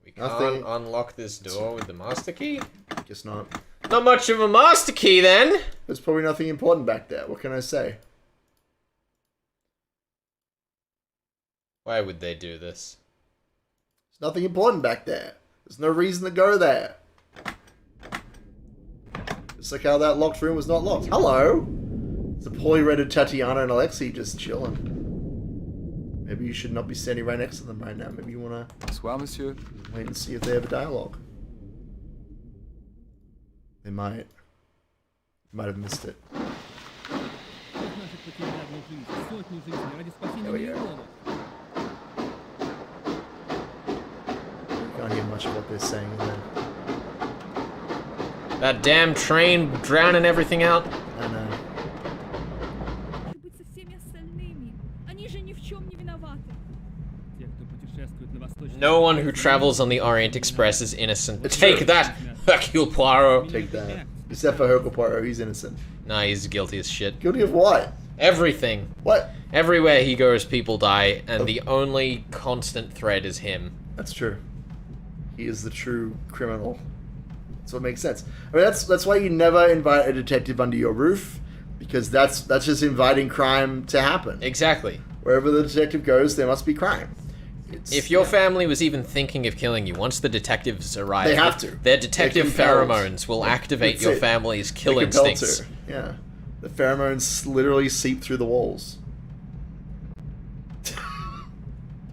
We can't unlock this door with the master key? Guess not. Not much of a master key, then. There's probably nothing important back there. What can I say? Why would they do this? There's nothing important back there. There's no reason to go there. Just like how that locked room was not locked. Hello! It's a poorly rendered Tatiana and Alexei just chilling. Maybe you should not be standing right next to them right now. Maybe you want to Bonsoir, monsieur. wait and see if they have a dialogue. They might. You might have missed it. There we go. Can't hear much of what they're saying in there. That damn train drowning everything out. I know. быть со всеми остальными. Они же ни в чем не виноваты. No one who travels on the Orient Express is innocent. Take that, Hercule Poirot. Take that. Except for Hercule Poirot, he's innocent. Nah, he's guilty as shit. Guilty of what? Everything. What? Everywhere he goes, people die, and the only constant thread is him. That's true. He is the true criminal. That's what makes sense. I mean, that's why you never invite a detective under your roof, because that's just inviting crime to happen. Exactly. Wherever the detective goes, there must be crime. If your family was even thinking of killing you, once the detectives arrive, They have to. Their detective They're compelled. pheromones will activate That's your it. family's kill They're compelled instincts. to. Yeah. The pheromones literally seep through the walls.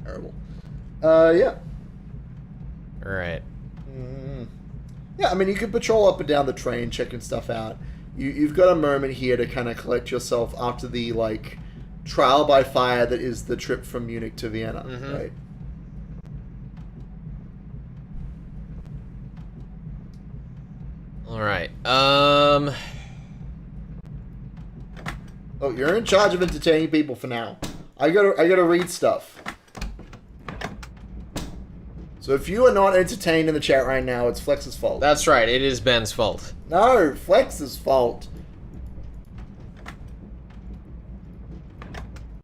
Terrible. Yeah. Alright. Yeah, I mean, you can patrol up and down the train, checking stuff out. You've got a moment here to kind of collect yourself after the, like, trial by fire that is the trip from Munich to Vienna, right? Alright, Oh, you're in charge of entertaining people for now. I gotta read stuff. So if you are not entertained in the chat right now, it's Flex's fault. That's right, it is Ben's fault. No, Flex's fault.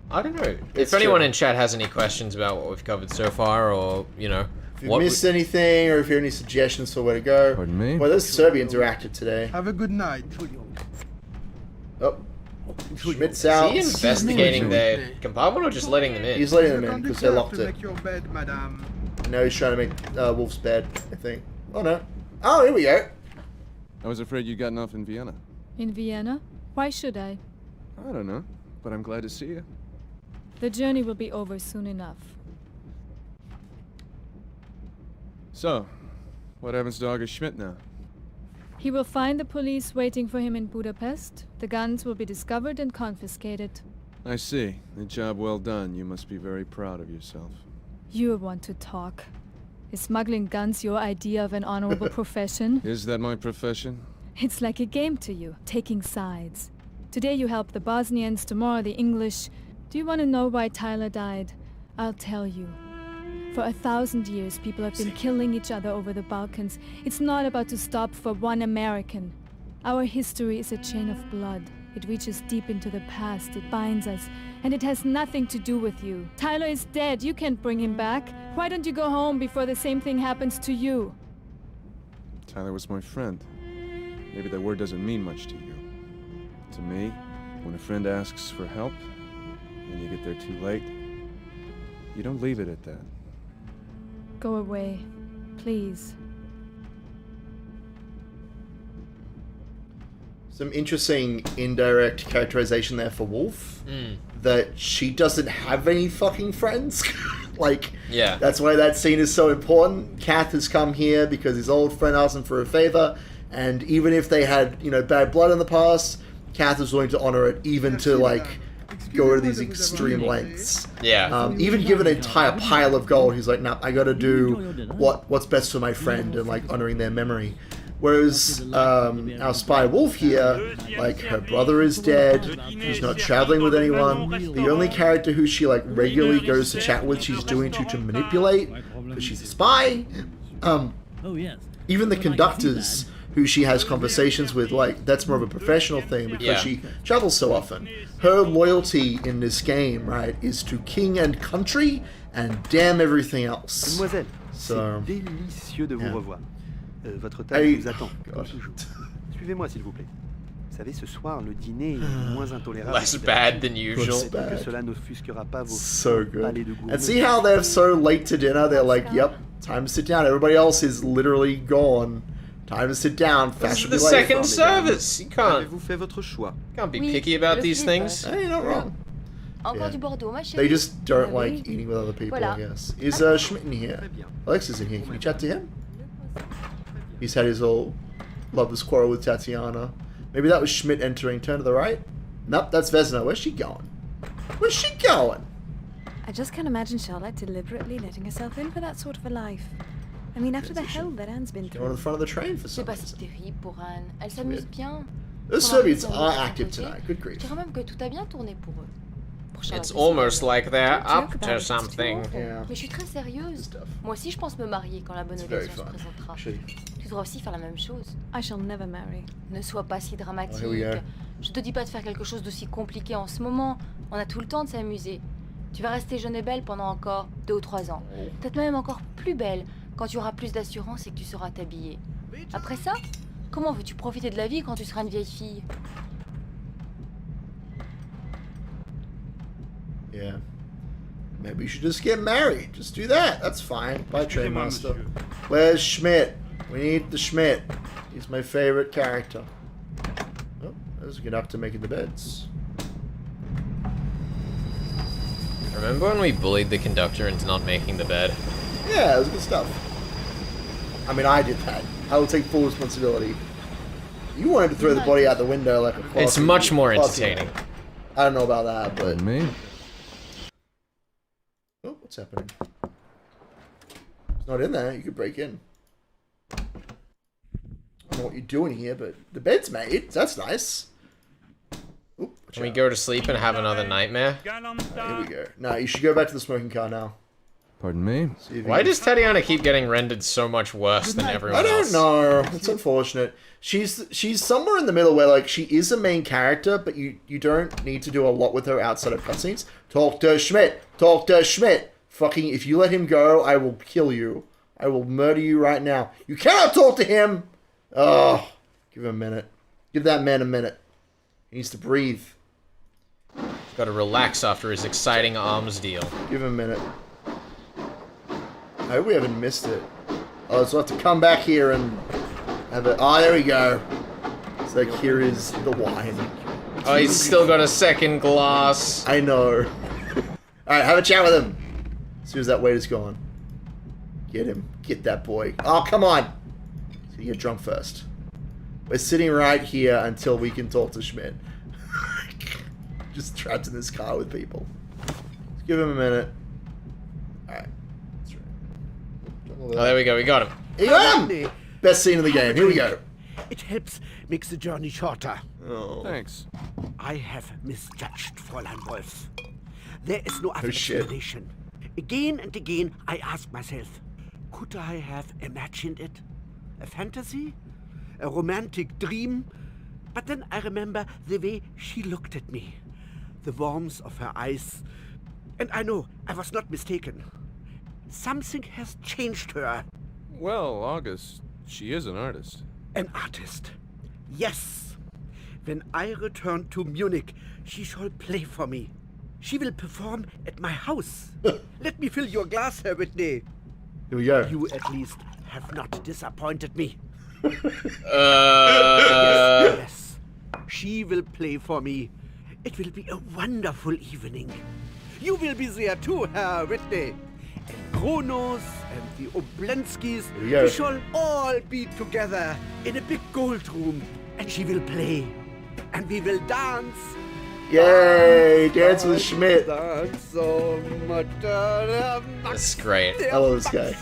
I don't know. If anyone in chat has any questions about what we've covered so far, or, you know... If you missed anything, or if you have any suggestions for where to go. Pardon me? Well, those Serbians are active today. Have a good night. Oh. Schmidt's out. Is he investigating their compartment or just letting them in? He's letting them in because they locked to it. make your bed, madame. Now he's trying to make Wolf's bed, I think. Oh no. Oh, here we go. I was afraid you'd gotten off in Vienna. In Vienna? Why should I? I don't know, but I'm glad to see you. The journey will be over soon enough. So, what happens to August Schmidt now? He will find the police waiting for him in Budapest. The guns will be discovered and confiscated. I see. A job well done. You must be very proud of yourself. You want to talk. Is smuggling guns your idea of an honorable profession? Is that my profession? It's like a game to you, taking sides. Today you help the Bosnians, tomorrow the English. Do you want to know why Tyler died? I'll tell you. For 1,000 years, people have been killing each other over the Balkans. It's not about to stop for one American. Our history is a chain of blood. It reaches deep into the past. It binds us. And it has nothing to do with you. Tyler is dead. You can't bring him back. Why don't you go home before the same thing happens to you? Tyler was my friend. Maybe that word doesn't mean much to you. To me, when a friend asks for help, and you get there too late, you don't leave it at that. Go away, please. Some interesting indirect characterization there for Wolf. That she doesn't have any fucking friends. Like, yeah. That's why that scene is so important. Kath has come here because his old friend asked him for a favor, and even if they had, you know, bad blood in the past, Kath was willing to honor it, even to, like, go to these extreme lengths. Yeah. Even given an entire pile of gold, he's like, nah, I gotta do what's best for my friend and, like, honoring their memory. Whereas our spy Wolf here, like, her brother is dead, she's not traveling with anyone, the only character who she, like, regularly goes to chat with, she's doing to manipulate, because she's a spy. Even the conductors who she has conversations with, like, that's more of a professional thing because she travels so often. Her loyalty in this game, right, is to king and country and damn everything else. Mademoiselle, so, c'est délicieux de vous revoir. Votre table vous attend, comme toujours. Suivez-moi, s'il vous plaît. Vous savez, ce soir, le dîner est moins intolérable. Less bad than usual. Que cela n'offusquera pas vos so good. palais de gourmets. And see how they're so late to dinner? They're like, yep, time to sit down. Everybody else is literally gone. Time to sit down. This is the second service. You can't. Avez-vous fait votre choix? Can't be picky about these things. Hey, you're not wrong. Encore du Bordeaux, ma chérie. They just don't like eating with other people, I guess. Is Schmidt in here? Alexa's in here. Can you chat to him? He's had his whole lover's quarrel with Tatiana. Maybe that was Schmidt entering. Turn to the right. Nope, that's Vesna. Where's she going? Where's she going? I just can't imagine Charlotte deliberately letting herself in for that sort of a life. I mean, after the hell that Anne's been Going to through. the front of the train for C'est some pas si reason. terrible pour Anne. Elle s'amuse bien. Those Son mari Serbians s'amuse are de son active côté. tonight. Good grief. Je dirais même que tout a bien tourné pour eux. Pour Charlotte It's et almost Sylvia. like they're Don't up joke to about it, it's too something. awful. Yeah. Mais je suis très sérieuse. Moi aussi, je pense me marier quand la bonne It's very occasion se fun. présentera. Actually. Tu devras aussi faire la même chose. I shall never marry. Ne sois pas si dramatique. Oh, here we go. Je te dis pas de faire quelque chose d'aussi compliqué en ce moment. On a tout le temps de s'amuser. Tu vas rester jeune et belle pendant encore 2 ou 3 ans. Peut-être même encore plus belle quand tu auras plus d'assurance et que tu sauras t'habiller. Après ça, comment veux-tu profiter de la vie quand tu seras une vieille fille? Yeah. Maybe you should just get married. Just do that. That's fine. Bye, Train Excusez-moi, Master. monsieur. Where's Schmidt? We need the Schmidt. He's my favorite character. Oh, There's a conductor making the beds. Remember when we bullied the conductor into not making the bed? Yeah, it was good stuff. I mean, I did that. I will take full responsibility. You wanted to throw the body out the window like a closet. It's much more entertaining. I don't know about that, but... Me? Oh, what's happening? It's not in there. You could break in. I don't know what you're doing here, but the bed's made. That's nice. Ooh, Can we go to sleep and have another nightmare? Here we go. No, you should go back to the smoking car now. Pardon me? Why does Tatiana keep getting rendered so much worse than everyone else? I don't know. It's unfortunate. She's somewhere in the middle where, like, she is a main character, but you don't need to do a lot with her outside of cutscenes. Talk to Schmidt. Talk to Schmidt. Fucking, if you let him go, I will kill you. I will murder you right now. You cannot talk to him! Oh, give him a minute. Give that man a minute. He needs to breathe. He's got to relax after his exciting arms deal. Give him a minute. I hope we haven't missed it. Oh, so I have to come back here and have it. Oh, there we go. It's like, here is the wine. Oh, he's still got a second glass. I know. Alright, have a chat with him. As soon as that waiter's gone. Get him. Get that boy. Oh, come on. So you get drunk first. We're sitting right here until we can talk to Schmidt. Just trapped in this car with people. Let's give him a minute. Alright. Oh, there we go. We got him. You got him! Best scene in the game. Here we go. It helps make the journey shorter. Oh. Thanks. I have misjudged Fräulein Wolf. There is no other shit. explanation. Again and again, I ask myself, could I have imagined it? A fantasy? A romantic dream? But then I remember the way she looked at me. The warmth of her eyes. And I know I was not mistaken. Something has changed her. Well, August, she is an artist. An artist. Yes. When I return to Munich, she shall play for me. She will perform at my house. Let me fill your glass, Herr Whitney. Here we go. You at least have not disappointed me. Yes. She will play for me. It will be a wonderful evening. You will be there too, Herr Whitney. And Kronos and the Oblenskis, we shall all be together in a big gold room, and she will play, and we will dance. Yay! Dance with Schmidt. That's great. I love this guy.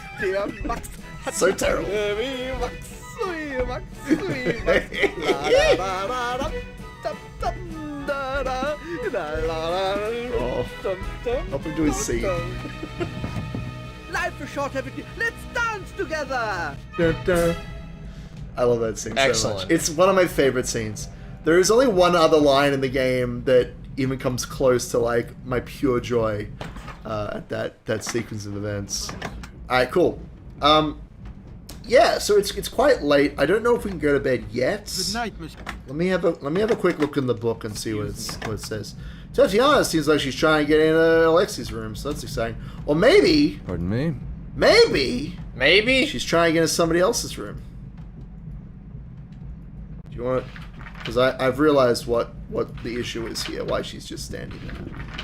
So terrible. Up into his seat. Life is short, everything. Let's dance together. Dun, dun. I love that scene so much. Excellent. It's one of my favorite scenes. There is only one other line in the game that even comes close to like my pure joy at that sequence of events. All right, cool. Yeah, so it's quite late. I don't know if we can go to bed yet. Good night, Miss. Let me have a quick look in the book and see what it says. Tatiana seems like she's trying to get in Alexi's room, so that's exciting. Or maybe. Pardon me? Maybe she's trying to get into somebody else's room. Do you want? Because I've realized what the issue is here. Why she's just standing there.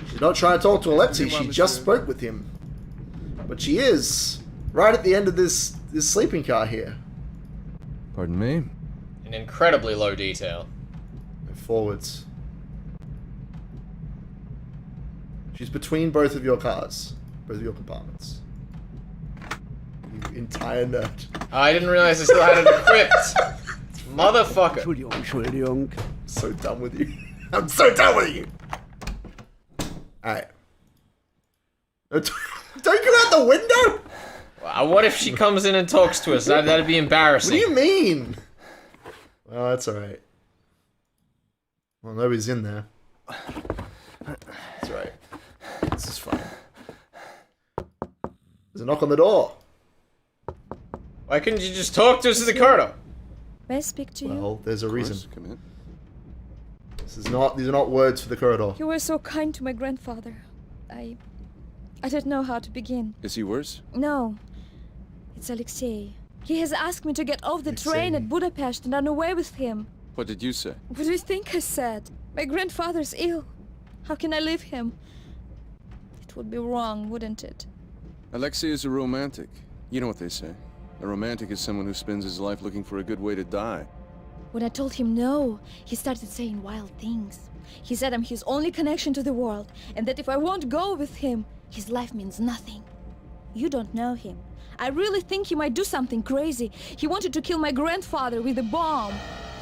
She's not trying to talk to Alexei. She just spoke with him, but she is right at the end of this sleeping car here. Pardon me? In incredibly low detail. And forwards. She's between both of your cars. Both of your compartments. You entire nerd. Oh, I didn't realize I still had it equipped. Motherfucker. Entschuldigung. I'm so done with you. I'm so done with you. Alright. Don't go out the window! What if she comes in and talks to us? That'd be embarrassing. What do you mean? Well, that's alright. Well, nobody's in there. That's right. This is fine. There's a knock on the door. Why couldn't you just talk to us in the corridor? May I speak to you? Well, there's a reason. Come in. These are not words for the corridor. You were so kind to my grandfather. I don't know how to begin. Is he worse? No. It's Alexei. He has asked me to get off the train at Budapest and run away with him. What did you say? What do you think I said? My grandfather's ill. How can I leave him? It would be wrong, wouldn't it? Alexei is a romantic. You know what they say. A romantic is someone who spends his life looking for a good way to die. When I told him no, he started saying wild things. He said I'm his only connection to the world, and that if I won't go with him, his life means nothing. You don't know him. I really think he might do something crazy. He wanted to kill my grandfather with a bomb.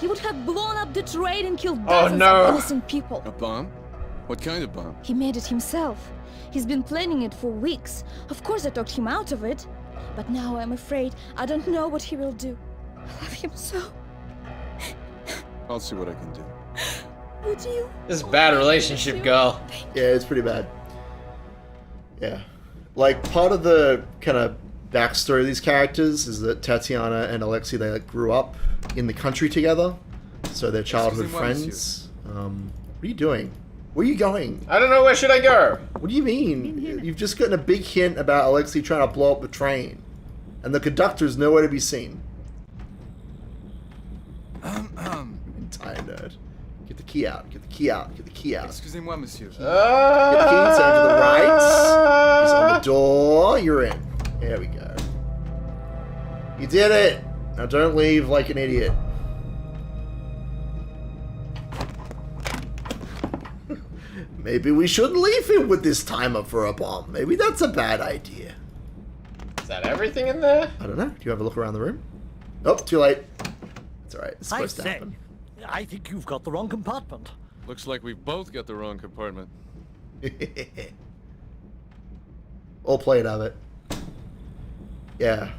He would have blown up the train and killed dozens of innocent people. A bomb? What kind of bomb? He made it himself. He's been planning it for weeks. Of course I talked him out of it. But now I'm afraid I don't know what he will do. I love him so. I'll see what I can do. Would you? This is a bad relationship, girl. Yeah, it's pretty bad. Yeah. Like, part of the kind of backstory of these characters is that Tatiana and Alexei, they like grew up in the country together. So they're childhood friends. What are you doing? Where are you going? I don't know. Where should I go? What do you mean? You've just gotten a big hint about Alexei trying to blow up the train. And the conductor's nowhere to be seen. Entire nerd. Get the key out. Get the key out. Get the key out. Excusez-moi, monsieur. Get the key, turn to the right. It's on the door. You're in. There we go. You did it. Now don't leave like an idiot. Maybe we shouldn't leave him with this timer for a bomb. Maybe that's a bad idea. Is that everything in there? I don't know. Do you have a look around the room? Oh, too late. It's alright. It's supposed to happen. I think you've got the wrong compartment. Looks like we've both got the wrong compartment. All played of it. Yeah.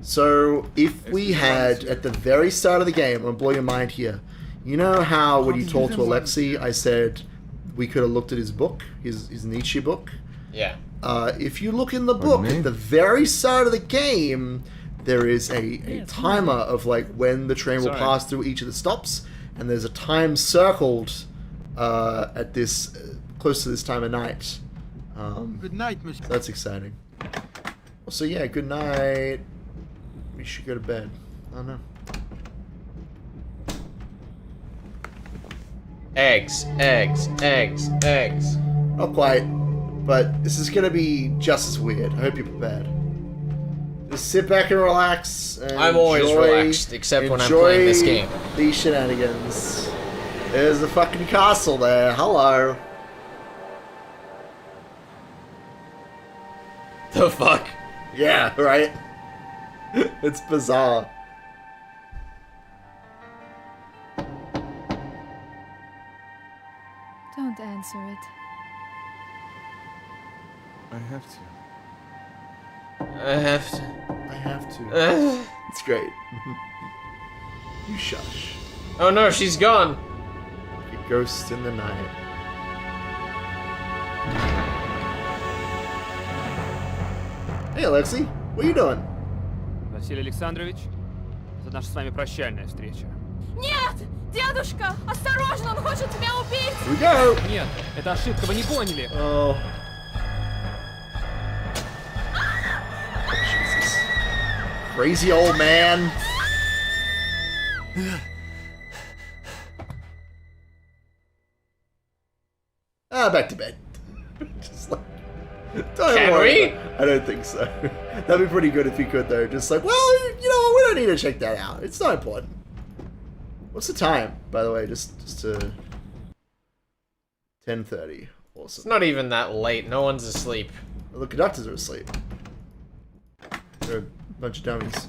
So, if we had, at the very start of the game, I'm going to blow your mind here. You know how when you talked to Alexei, I said we could have looked at his book, his Nietzsche book? Yeah. If you look in the book, at the very start of the game, there is a timer of like when the train will pass through each of the stops, and there's a time circled at this close to this time of night. Good night, Monsieur. So that's exciting. So yeah, good night. We should go to bed. I don't know. Eggs, eggs, eggs, eggs. Not quite, but this is gonna be just as weird. I hope you're prepared. Just sit back and relax. And I'm always relaxed, except when I'm playing this game. These shenanigans. There's the fucking castle there. Hello. The fuck? Yeah, right? It's bizarre. Don't answer it. I have to. I have to. I have to. It's great. You shush. Oh no, she's gone. Like a ghost in the night. Hey, Alexei. What are you doing? Василий Александрович, это наша с вами прощальная встреча. Нет! Дедушка! Осторожно, он хочет тебя убить! Here we go! Нет, это ошибка, вы не поняли. Oh. Jesus. Crazy old man. Back to bed. Just like, don't Can worry. we? I don't think so. That'd be pretty good if you could, though. Just like, well, you know, we don't need to check that out. It's not important. What's the time, by the way? Just to 10:30. Awesome. It's not even that late. No one's asleep. Well, the conductors are asleep. They're a bunch of dummies.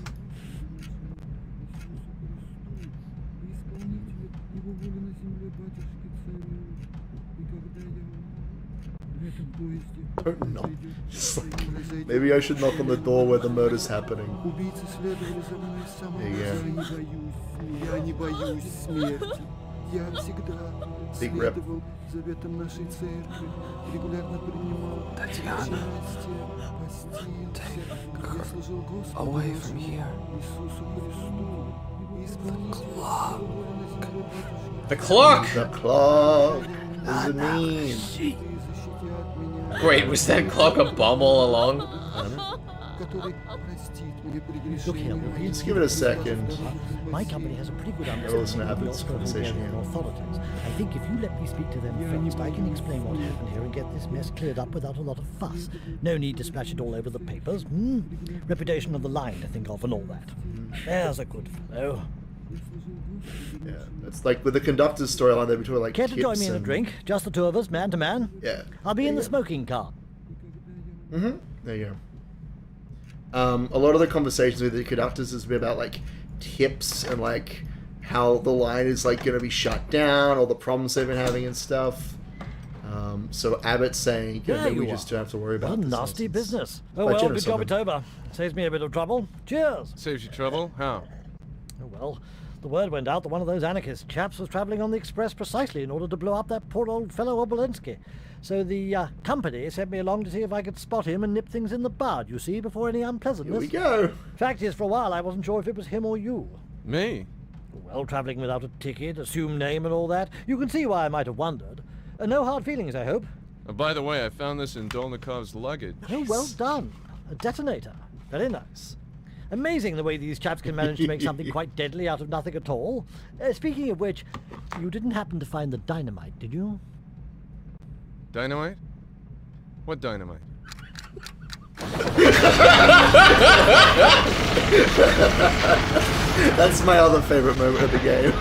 Don't knock. Just like, maybe I should knock on the door where the murder's happening. There you go. Big rip. Tatiana, take her away from here. The clock! The clock! What does it mean? Wait, was that clock a bomb all along? Look here, Wilkie. Just give it a second. My company has a pretty good We'll listen to understanding of the Abbott's conversation Austrian here. authorities. I think if you let me speak to them first, I can explain what happened here and get this mess cleared up without a lot of fuss. No need to splash it all over the papers. Reputation of the line to think of and all that. There's a good fellow. Yeah, it's like with the conductor's storyline, they between like. Care to join me in a and- drink? Just the two of us, man to man? Yeah. I'll be in the Yeah. smoking car. There you go. A lot of the conversations with the conductors has been about like tips and like how the line is like going to be shut down, all the problems they've been having and stuff. So Abbott's saying, There maybe you we are. just don't have to worry about What a this nasty nonsense. business. Oh Quite well, generous good job of it's them. over. Saves me a bit of trouble. Cheers. Saves you trouble? How? Oh well, the word went out that one of those anarchist chaps was travelling on the express precisely in order to blow up that poor old fellow Obolensky. So the company sent me along to see if I could spot him and nip things in the bud, you see, before any unpleasantness. Here we go. Fact is, for a while I wasn't sure if it was him or you. Me? Well, travelling without a ticket, assumed name and all that, you can see why I might have wondered. No hard feelings, I hope. By the way, I found this in Dolnikov's luggage. Oh, well done. A detonator. Very nice. Amazing the way these chaps can manage to make something quite deadly out of nothing at all. Speaking of which, you didn't happen to find the dynamite, did you? Dynamite? What dynamite? That's my other favorite moment of the game.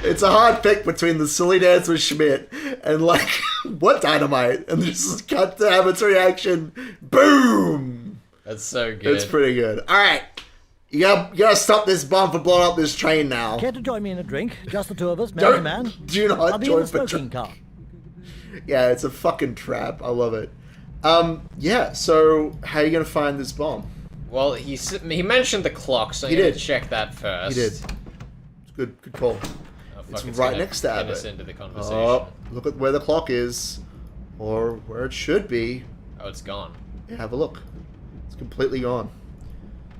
It's a hard pick between the silly dance with Schmidt and like, what dynamite? And just cut to Abbott's reaction. Boom! That's so good. It's pretty good. Alright. You gotta stop this bomb for blowing up this train now. Care to join me in a drink? Just the two of us, man to man? Do not I'll be in join the for smoking drink. car. Yeah, it's a fucking trap. I love it. Yeah, so how are you gonna find this bomb? Well, he mentioned the clock, so He you did. to check that first. He did. It's good call. Oh, It's fuck, it's right gonna next to get Abbott. us into the conversation. Oh, look at where the clock is. Or where it should be. Oh, it's gone. Yeah, have a look. It's completely gone.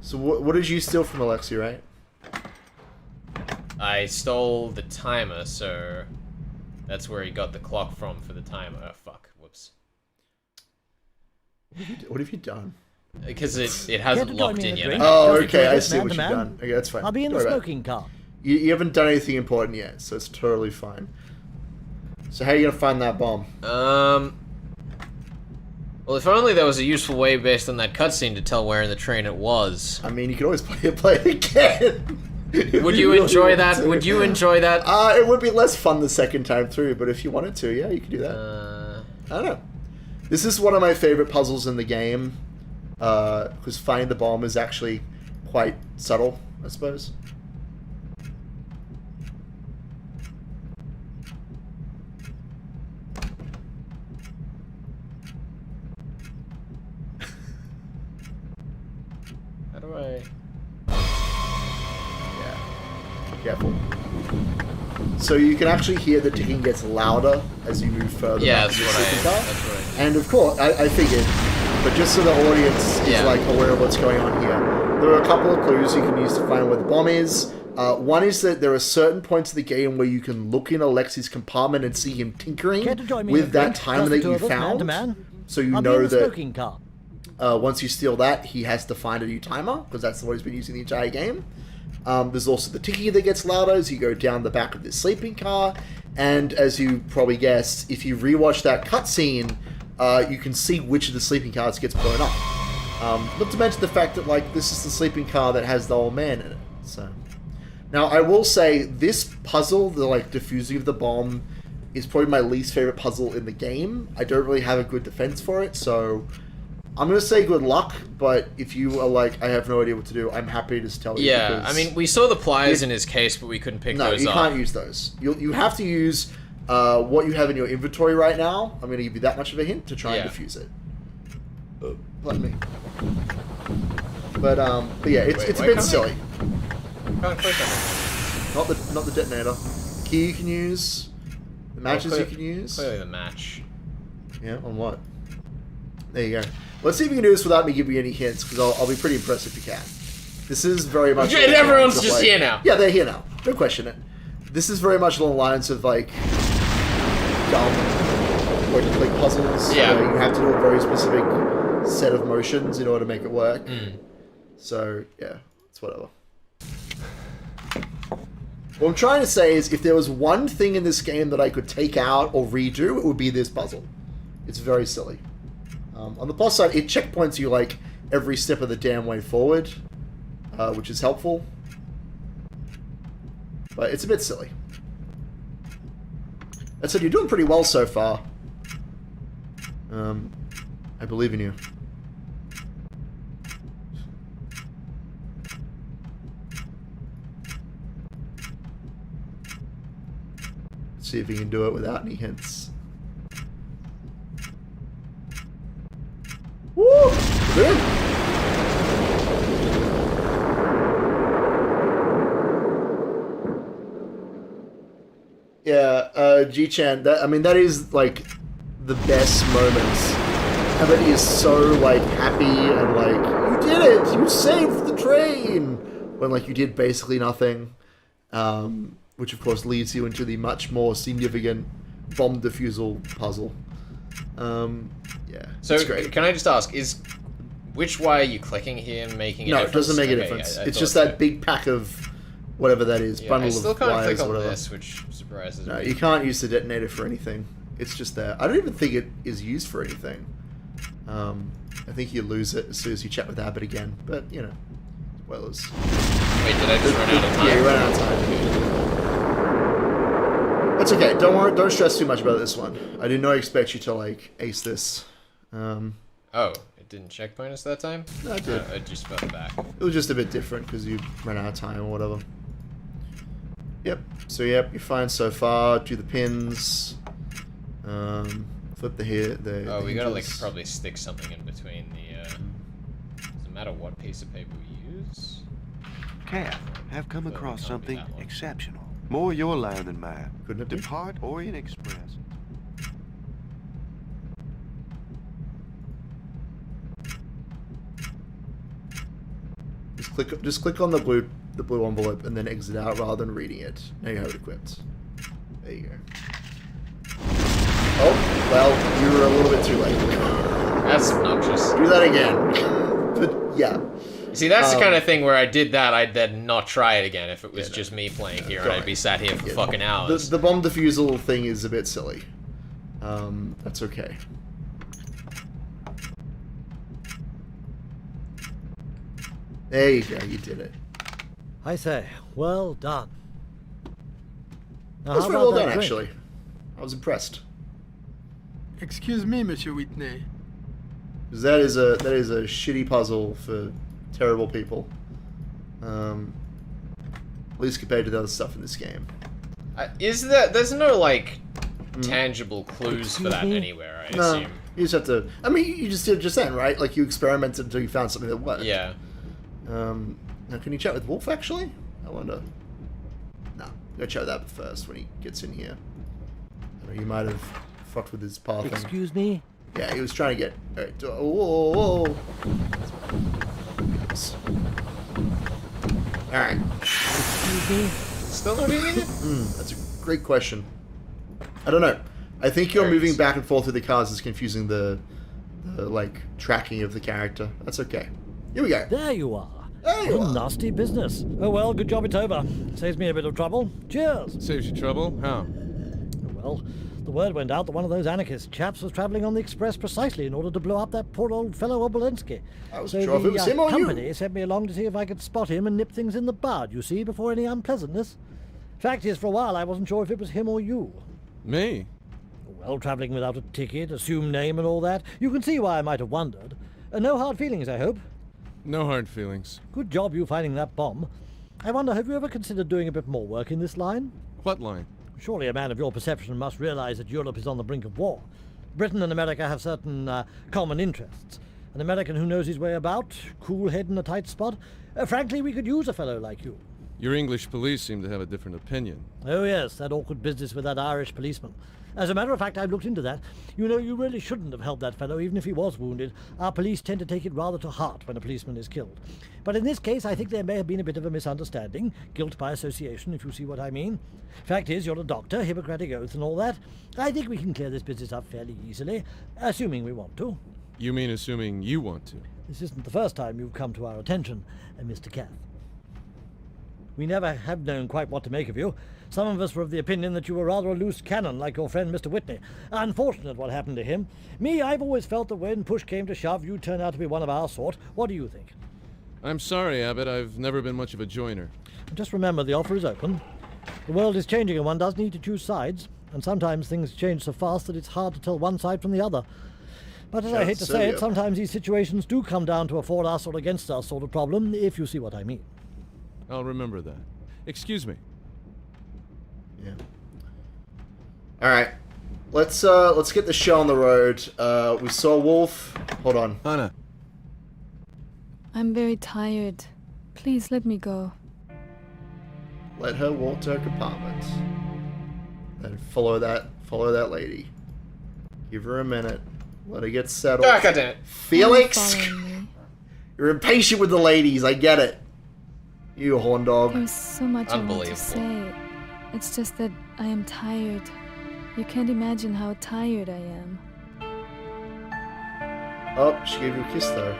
So what did you steal from Alexi, right? I stole the timer, so that's where he got the clock from for the timer. Oh, fuck. Whoops. What have you done? Because it hasn't locked in yet. Oh, okay, I see what you've done. Okay, that's fine. I'll be in Don't the worry about it. smoking car. You haven't done anything important yet, so it's totally fine. So how are you gonna find that bomb? Well, if only there was a useful way based on that cutscene to tell where in the train it was. I mean, you could always play it again. Would you enjoy that? Would you enjoy that? It would be less fun the second time through, but if you wanted to, yeah, you could do that. I don't know. This is one of my favorite puzzles in the game, because finding the bomb is actually quite subtle, I suppose. How do I... Yeah. Careful. So you can actually hear the ticking gets louder as you move further. Yeah, back that's to the what I- sleeping car. that's what I- And of course, I figured, but just so the audience is Yeah. like aware of what's going on here, there are a couple of clues you can use to find where the bomb is. One is that there are certain points of the game where you can look in Alexi's compartment and see him tinkering Care to join me in a with that drink? timer Just the that two you of us, man to found. man? So you I'll be know in the that smoking car. once you steal that, he has to find a new timer, because that's what he's been using the entire game. There's also the ticking that gets louder as you go down the back of this sleeping car, and as you probably guessed, if you rewatch that cutscene, you can see which of the sleeping cars gets blown up. Not to mention the fact that like this is the sleeping car that has the old man in it. So, now I will say this puzzle, the like defusing of the bomb, is probably my least favorite puzzle in the game. I don't really have a good defense for it, so I'm gonna say good luck. But if you are like, I have no idea what to do, I'm happy to just tell you. Yeah, because I mean, we saw the pliers in his case, but we couldn't pick no, those you up. can't use those. You have to use what you have in your inventory right now. I'm gonna give you that much of a hint to try and defuse it. Pardon me. But yeah, it's a why bit can't silly. Can't click on it. Not the detonator. Key you can use. The matches you can use. Clearly the match. Yeah, on what? There you go. Let's see if you can do this without me giving you any hints, because I'll be pretty impressed if you can. This is very much... And everyone's just here now. Yeah, they're here now. Don't question it. This is very much along the lines of, like, dumb point-and-click puzzles. Yeah. Where you have to do a very specific set of motions in order to make it work. So, yeah, it's whatever. What I'm trying to say is, if there was one thing in this game that I could take out or redo, it would be this puzzle. It's very silly. On the plus side, it checkpoints you like every step of the damn way forward, which is helpful. But it's a bit silly. I said you're doing pretty well so far. I believe in you. See if he can do it without any hints. Woo! Good. Yeah, G-Chan, that is, like, the best moments. And that he is so, like, happy and, like, you did it! You saved the train! When, like, you did basically nothing. Which, of course, leads you into the much more significant bomb defusal puzzle. Yeah, so it's great. Can I just ask, which way are you clicking here and making a No, difference? it doesn't make a Okay, difference. I It's thought just so. that big pack of whatever that is, bundle I still of can't wires click or on whatever. this, which surprises No, me. you can't use the detonator for anything. It's just there. I don't even think it is used for anything. I think you lose it as soon as you chat with Abbott again, but, you know, spoilers. Wait, did I just run out of time? Yeah, you ran out of time. That's okay. Don't worry. Don't stress too much about this one. I did not expect you to, like, ace this. Oh, it didn't checkpoint us that time? No, it did. It just fell back. It was just a bit different because you ran out of time or whatever. Yep. So, yep, you're fine so far. Do the pins. Flip the hit. Oh, we gotta, like, probably stick something in between the, doesn't matter what piece of paper we use. Cap, have come across something exceptional. More your line than mine. Couldn't it be? Depart Orient Express. Just click on the blue envelope and then exit out rather than reading it. Now you have it equipped. There you go. Oh, well, you were a little bit too late. That's obnoxious. Do that again. But yeah. See, that's the kind of thing where I did that, I'd then not try it again if it was just me playing here and I'd be sat here for fucking hours. The bomb defusal thing is a bit silly. That's okay. There you go, you did it. I say, well done. Now, That was how very about well that done, drink? actually. I was impressed. Excuse me, Monsieur Whitney. 'Cause that is a shitty puzzle for terrible people. At least compared to the other stuff in this game. There's no, like, tangible clues for that anywhere, I No, assume. you just have to. I mean, you just did it just then, right? Like you experimented until you found something that worked. Yeah. Now, can you chat with Wolf actually? I wonder. No, go chat with that first when he gets in here. I know you might have fucked with his pathing. Excuse me? Yeah, he was trying to get. Alright, whoa. Alright. Excuse me? Still not doing it? That's a great question. I don't know. I think you're moving back and forth with the cars is confusing the like tracking of the character. That's okay. Here we go. There you are. There you are. Nasty business. Oh well, good job it's over. Saves me a bit of trouble. Cheers. Saves you trouble? How? Well, the word went out that one of those anarchist chaps was travelling on the express precisely in order to blow up that poor old fellow Obolensky. I was So sure if it was him or you. company sent me along to see if I could spot him and nip things in the bud, you see, before any unpleasantness. Fact is, for a while I wasn't sure if it was him or you. Me? Well, travelling without a ticket, assumed name and all that, you can see why I might have wondered. No hard feelings, I hope. No hard feelings. Good job you finding that bomb. I wonder, have you ever considered doing a bit more work in this line? What line? Surely a man of your perception must realize that Europe is on the brink of war. Britain and America have certain common interests. An American who knows his way about, cool head in a tight spot. Frankly, we could use a fellow like you. Your English police seem to have a different opinion. Oh yes, that awkward business with that Irish policeman. As a matter of fact, I've looked into that. You know, you really shouldn't have helped that fellow, even if he was wounded. Our police tend to take it rather to heart when a policeman is killed. But in this case, I think there may have been a bit of a misunderstanding. Guilt by association, if you see what I mean. Fact is, you're a doctor, Hippocratic oath and all that. I think we can clear this business up fairly easily, assuming we want to. You mean assuming you want to? This isn't the first time you've come to our attention, Mr. Kath. We never have known quite what to make of you. Some of us were of the opinion that you were rather a loose cannon, like your friend Mr. Whitney. Unfortunate what happened to him. Me, I've always felt that when push came to shove, you turned out to be one of our sort. What do you think? I'm sorry, Abbott. I've never been much of a joiner. Just remember, the offer is open. The world is changing and one does need to choose sides. And sometimes things change so fast that it's hard to tell one side from the other. But as I hate to say it, sometimes these situations do come down to a for us or against us sort of problem, if you see what I mean. I'll remember that. Excuse me. Yeah. All right. Let's get the show on the road. We saw Wolf. Hold on. Anna. I'm very tired. Please let me go. Let her walk to her compartment. Then follow that lady. Give her a minute. Let her get settled. Oh, God damn it. Felix! You're impatient with the ladies, I get it. You horn dog. There's so much I want to say. It's just that I am tired. You can't imagine how tired I am. Oh, she gave you a kiss though.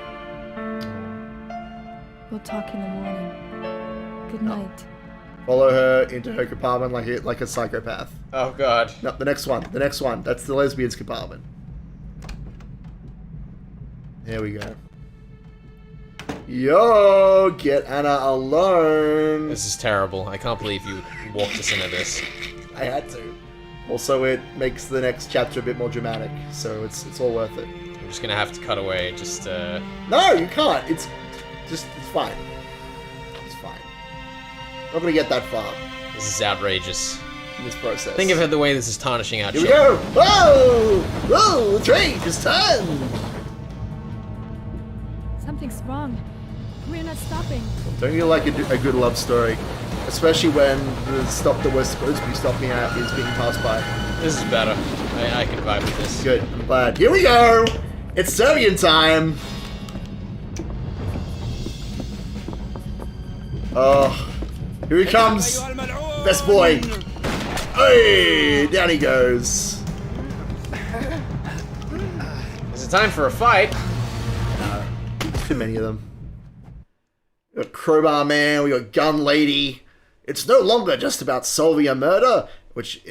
We'll talk in the morning. Good night. Follow her into her compartment like a psychopath. Oh god. No, the next one. The next one. That's the lesbian's compartment. There we go. Yo, get Anna alone. This is terrible. I can't believe you walked us into this. I had to. Also, it makes the next chapter a bit more dramatic, so it's all worth it. I'm just gonna have to cut away. Just No, you can't. It's fine. It's fine. Not gonna get that far. This is outrageous. In this process. Think of it the way this is tarnishing our Here we children. go! Whoa! Whoa! The train just turned! Something's wrong. We're not stopping. Don't you like a good love story? Especially when the stop that we're supposed to be stopping at is being passed by. This is better. I can vibe with this. Good. I'm glad. Here we go! It's Serbian time! Oh. Here he comes! Best boy! Hey! Down he goes. Is it time for a fight? Too many of them. We got Crowbar Man, we got Gun Lady. It's no longer just about solving a murder, which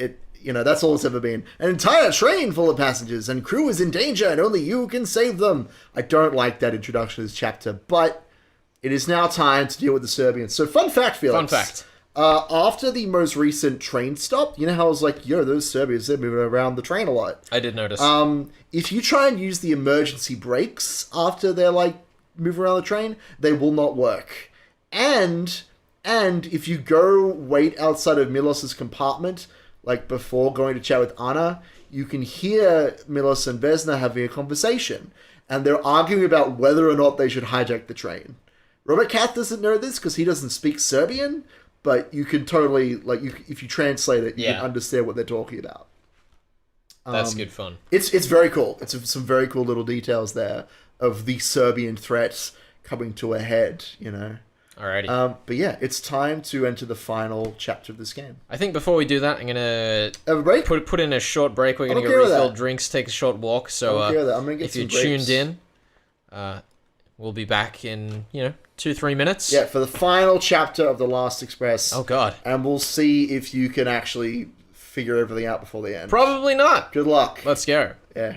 that's all it's ever been. An entire train full of passengers and crew is in danger and only you can save them. I don't like that introduction to this chapter, but it is now time to deal with the Serbians. So fun fact, Felix. Fun fact. After the most recent train stop, you know how I was like, yo, those Serbians, they're moving around the train a lot. I did notice. If you try and use the emergency brakes after they're move around the train, they will not work. And if you go wait outside of Milos's compartment, before going to chat with Anna, you can hear Milos and Vesna having a conversation. And they're arguing about whether or not they should hijack the train. Robert Kath doesn't know this because he doesn't speak Serbian, but you can totally, if you translate it, you can understand what they're talking about. That's good fun. It's very cool. It's some very cool little details there of the Serbian threats coming to a head, Alrighty. But yeah, it's time to enter the final chapter of this game. I think before we do that, I'm gonna have a break. Put in a short break. We're gonna go refill drinks, take a short walk. So I'm gonna get if you're some grapes. tuned in, we'll be back in 2-3 minutes. Yeah, for the final chapter of The Last Express. Oh god. And we'll see if you can actually figure everything out before the end. Probably not. Good luck. Let's go. Yeah.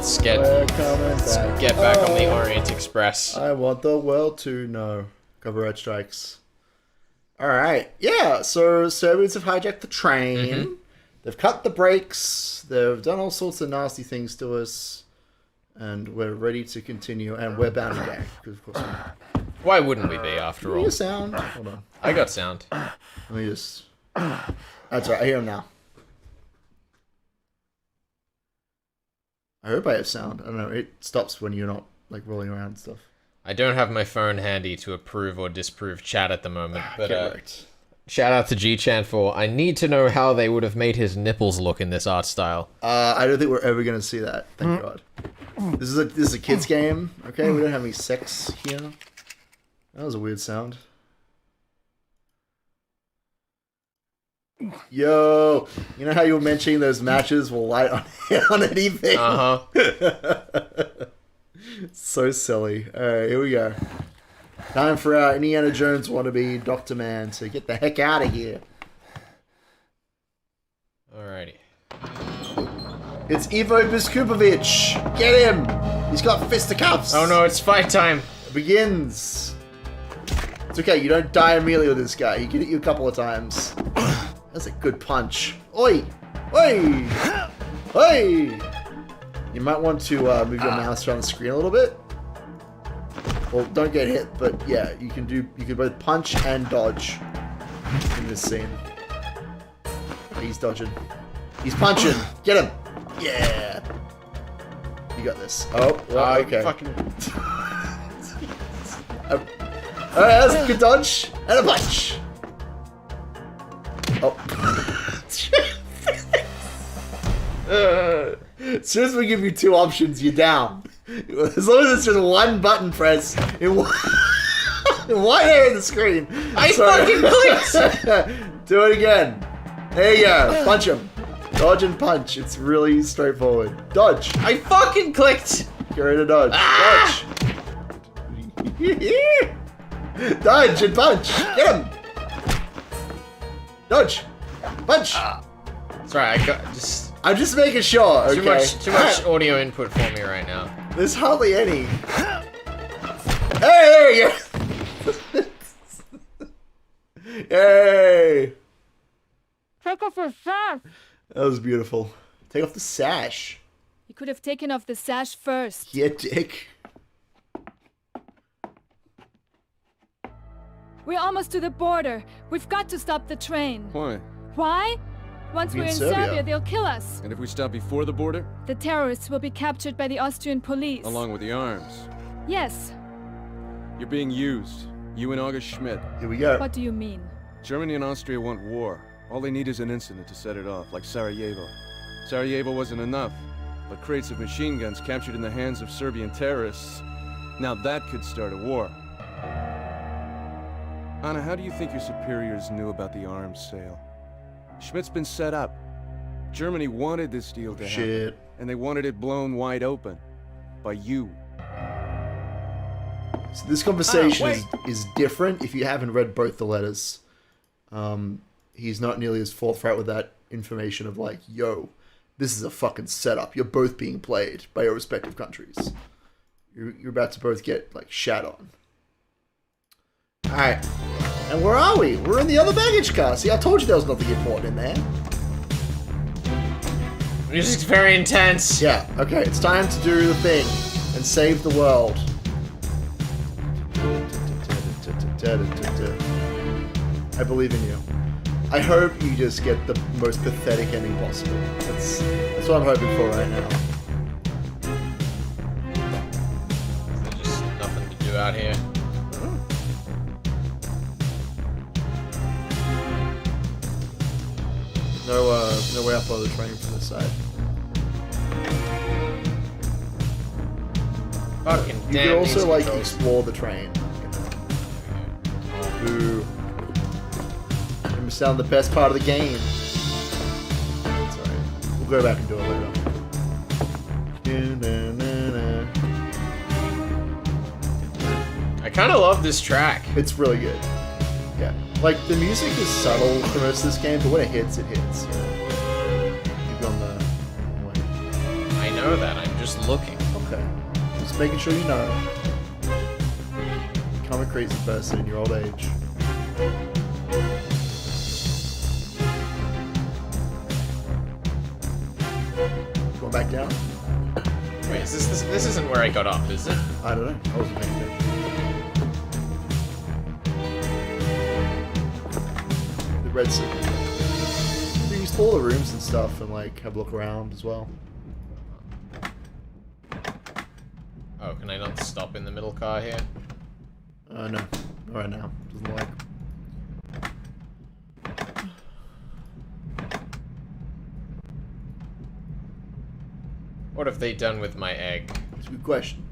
let's get back on the Orient Express. I want the world to know. Copyright strikes. Alright, yeah, so Serbians have hijacked the train. They've cut the brakes. They've done all sorts of nasty things to us. And we're ready to continue. And we're bound to gang. Because of course we are. Why wouldn't we be, after all? Your sound. Hold on. I got sound. Let me just... That's right, I hear him now. I hope I have sound. I don't know, it stops when you're not, like, rolling around and stuff. I don't have my phone handy to approve or disprove chat at the moment, but right. Shout out to G-Chan for, I need to know how they would have made his nipples look in this art style. I don't think we're ever going to see that, thank God. This is a kid's game, okay? We don't have any sex here. That was a weird sound. Yo, you know how you were mentioning those matches will light on anything? So silly. Alright, here we go. Time for our Indiana Jones wannabe Dr. Man to get the heck out of here. Alrighty. It's Ivo Biskupovic. Get him! He's got fisticuffs. Oh no, it's fight time. It begins. It's okay, you don't die immediately with this guy. He can hit you a couple of times. That's a good punch. Oi! Oi! Oi! You might want to move your mouse around the screen a little bit. Well, don't get hit, but yeah, you can both punch and dodge in this scene. He's dodging. He's punching. Get him. Yeah. You got this. Oh, well, okay. Alright, that's a good dodge and a punch. Oh. As soon as we give you two options, you're down. As long as it's just one button press in one area of the screen. Fucking clicked! Do it again. There you go. Punch him. Dodge and punch. It's really straightforward. Dodge. I fucking clicked! Get ready to dodge. Dodge. Dodge and punch. Get him. Dodge. Punch. Sorry, I'm just making sure. Okay. Too much audio input for me right now. There's hardly any. Hey! Yay! Take off your sash! That was beautiful. Take off the sash. You could have taken off the sash first. Yeah, dick. We're almost to the border. We've got to stop the train. Why? Why? Once we're in Serbia, they'll kill us. And if we stop before the border? The terrorists will be captured by the Austrian police. Along with the arms? Yes. You're being used. You and August Schmidt. Here we go. What do you mean? Germany and Austria want war. All they need is an incident to set it off, like Sarajevo. Sarajevo wasn't enough, but crates of machine guns captured in the hands of Serbian terrorists. Now that could start a war. Anna, how do you think your superiors knew about the arms sale? Schmidt's been set up. Germany wanted this deal to happen, and they wanted it blown wide open. By you. So this conversation is different if you haven't read both the letters. He's not nearly as forthright with that information of like, yo, this is a fucking setup. You're both being played by your respective countries. You're about to both get like shat on. Alright. And where are we? We're in the other baggage car. See, I told you there was nothing important in there. Music's very intense. Yeah, okay, it's time to do the thing and save the world. I believe in you. I hope you just get the most pathetic ending possible. That's what I'm hoping for right now. There's just nothing to do out here. No way up on the train from this side. Fucking you damn. can also like explore the train. Boo. You missed out on the best part of the game. Sorry. We'll go back and do it later. I kind of love this track. It's really good. Yeah. Like, the music is subtle for most of this game, but when it hits, it hits. You know? You've gone the wrong way. I know that. I'm just looking. Okay. Just making sure you know. Become a crazy person in your old age. Going back down? Wait, is this isn't where I got up, is it? I don't know. I wasn't paying attention. The red city. You can explore the rooms and stuff and like have a look around as well. Oh, can I not stop in the middle car here? No. Not right now. Doesn't like. What have they done with my egg? It's a good question.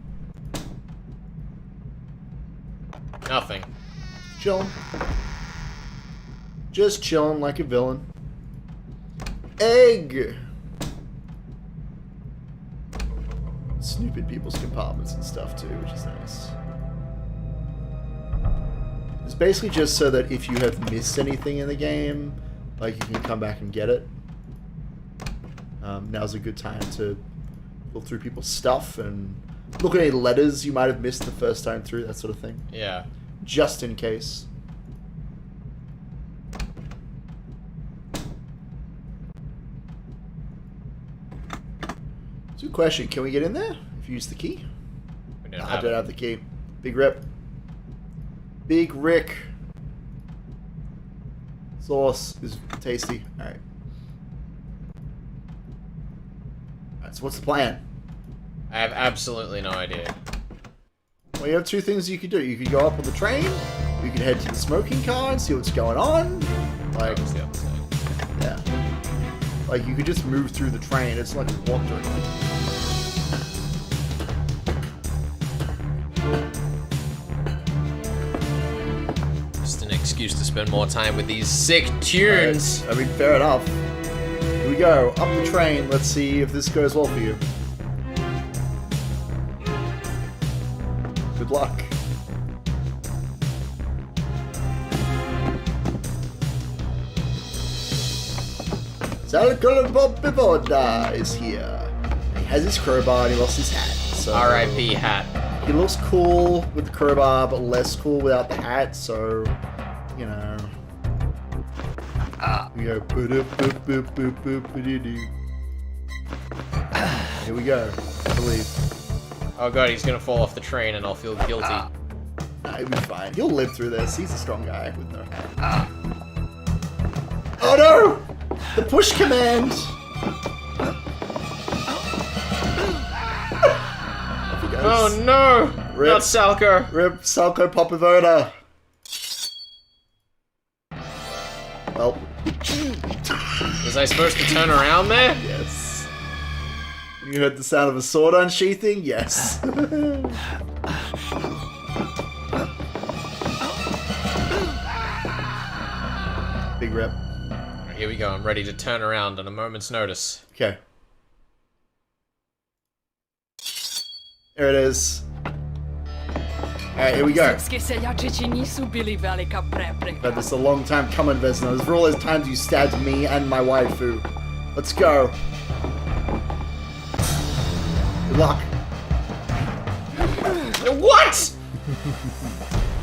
Nothing. Chilling. Just chilling like a villain. Egg! Snooping people's compartments and stuff too, which is nice. It's basically just so that if you have missed anything in the game, like you can come back and get it. Now's a good time to look through people's stuff and look at any letters you might have missed the first time through, that sort of thing. Yeah. Just in case. It's a good question. Can we get in there if you use the key? We don't I don't have the key. Big Rip. Big Rick. Sauce is tasty. Alright. Alright, so what's the plan? I have absolutely no idea. Well, you have two things you could do. You could go up on the train, or you could head to the smoking car and see what's going on. Like, That was the other side. yeah. Like, you could just move through the train. It's like a walk through. Just an excuse to spend more time with these sick tunes. Right. I mean, fair enough. Here we go. Up the train. Let's see if this goes well for you. Good luck. Salakalabobiboda is here. He has his crowbar and he lost his hat. So R.I.P. hat. He looks cool with the crowbar, but less cool without the hat, so, you know. We go. Here we go. I believe. Oh god, he's gonna fall off the train and I'll feel guilty. Nah, he'll be fine. He'll live through this. He's a strong guy with no hat. Oh no! The push command! Oh no! Rip. Not Salco! Rip Salco Popovoda. Well. Was I supposed to turn around there? Yes. You heard the sound of a sword unsheathing? Yes. Big Rip. Alright, here we go. I'm ready to turn around on a moment's notice. Okay. There it is. Alright, here we go. Had this a long time coming, Vesna. For all those times you stabbed me and my waifu. Let's go. Good luck. What?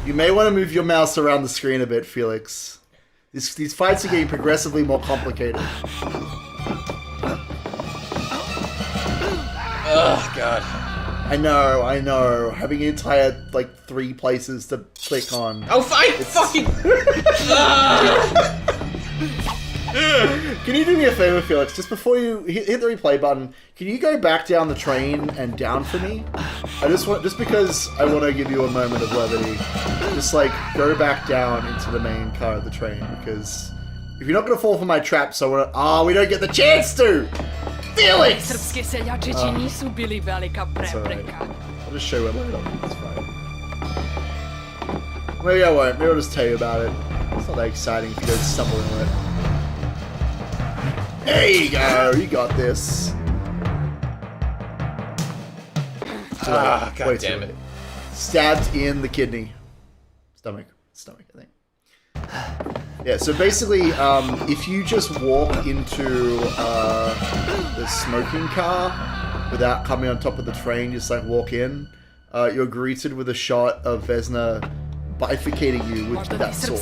You may want to move your mouse around the screen a bit, Felix. These fights are getting progressively more complicated. Oh god. I know. Having an entire, like, 3 places to click on. Oh, fucking... Can you do me a favor, Felix? Just before you hit the replay button, can you go back down the train and down for me? Just because I want to give you a moment of levity. Just, like, go back down into the main car of the train, because if you're not going to fall for my traps, I want to... Oh, we don't get the chance to! Felix! It's alright. I'll just show you it later. It's fine. Maybe I won't. Maybe I'll just tell you about it. It's not that exciting if you don't stumble into it. There you go. You got this. Ah, god damn it. Stabbed in the kidney. Stomach, I think. Yeah, so basically, if you just walk into the smoking car without coming on top of the train, just like walk in, you're greeted with a shot of Vesna bifurcating you with that sword.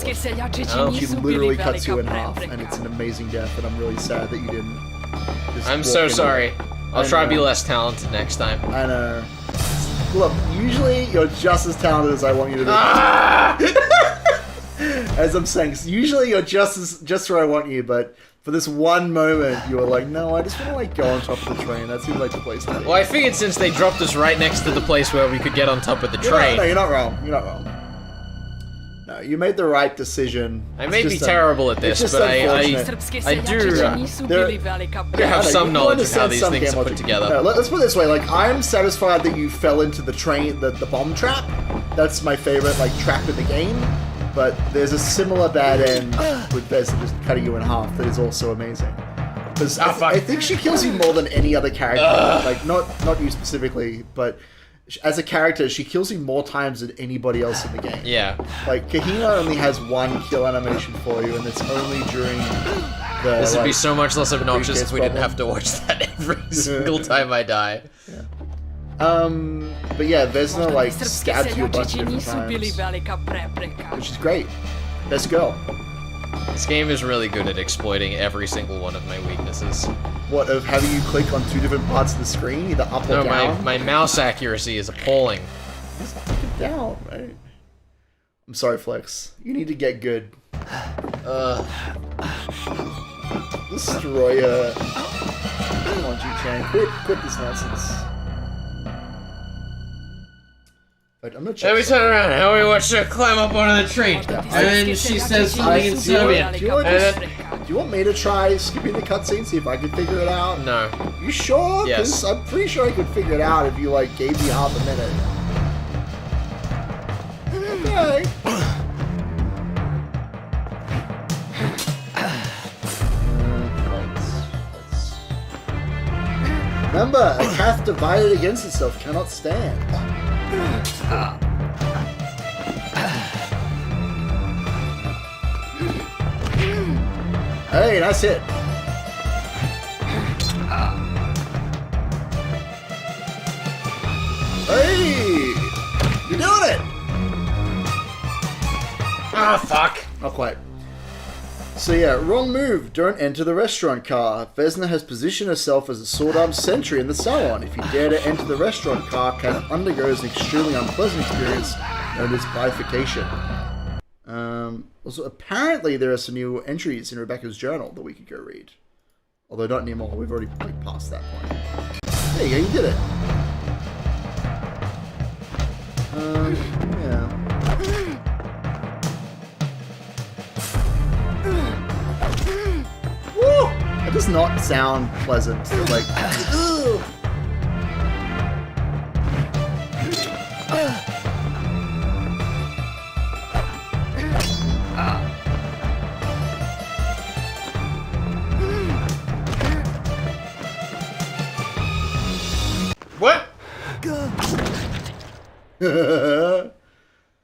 She literally cuts you in half, and it's an amazing death, and I'm really sad that you didn't just I'm walk so in. sorry. I'll try to be less talented next time. I know. Look, usually you're just as talented as I want you to be. As I'm saying, usually you're just where I want you, but for this one moment, you were like, no, I just want to like go on top of the train. That seems like the place to be. Well, I figured since they dropped us right next to the place where we could get on top of the train. No, you're not wrong. You're not wrong. No, you made the right decision. I may be terrible at this, but I do have some knowledge of how these things are put together. No, let's put it this way, like, I'm satisfied that you fell into the train, the bomb trap. That's my favorite, like, trap in the game. But there's a similar bad end with Vesna just cutting you in half that is also amazing. Because I think she kills you more than any other character. Like, not you specifically, but as a character, she kills you more times than anybody else in the game. Yeah. Like, Kahina only has one kill animation for you, and it's only during the... This would be so much less obnoxious if we didn't have to watch that every single time I die. Yeah. But yeah, Vesna, like, stabs you a bunch of different times. Which is great. Best girl. This game is really good at exploiting every single one of my weaknesses. What, of having you click on two different parts of the screen, either up or down? No, my mouse accuracy is appalling. Just click it down, right? I'm sorry, Flex. You need to get good. Destroy her. Come on, G-Chan. Quit this nonsense. I'm not Then we turn around and we watch her climb up onto the tree. And then she says something in Serbian. Do you want me to try skipping the cutscene, see if I can figure it out? No. You sure? Yes. 'Cause I'm pretty sure I could figure it out if you, like, gave me half a minute. Okay. Remember, a calf divided against itself cannot stand. Hey, that's it. Hey! You're doing it! Ah, fuck. Not quite. So yeah, wrong move. Don't enter the restaurant car. Vesna has positioned herself as a sword-armed sentry in the salon. If you dare to enter the restaurant car, Kath undergoes an extremely unpleasant experience known as bifurcation. Also, apparently there are some new entries in Rebecca's journal that we could go read. Although not anymore. We've already like, passed that point. There you go. You did it. Yeah. Woo! That does not sound pleasant. It's like, ugh. What?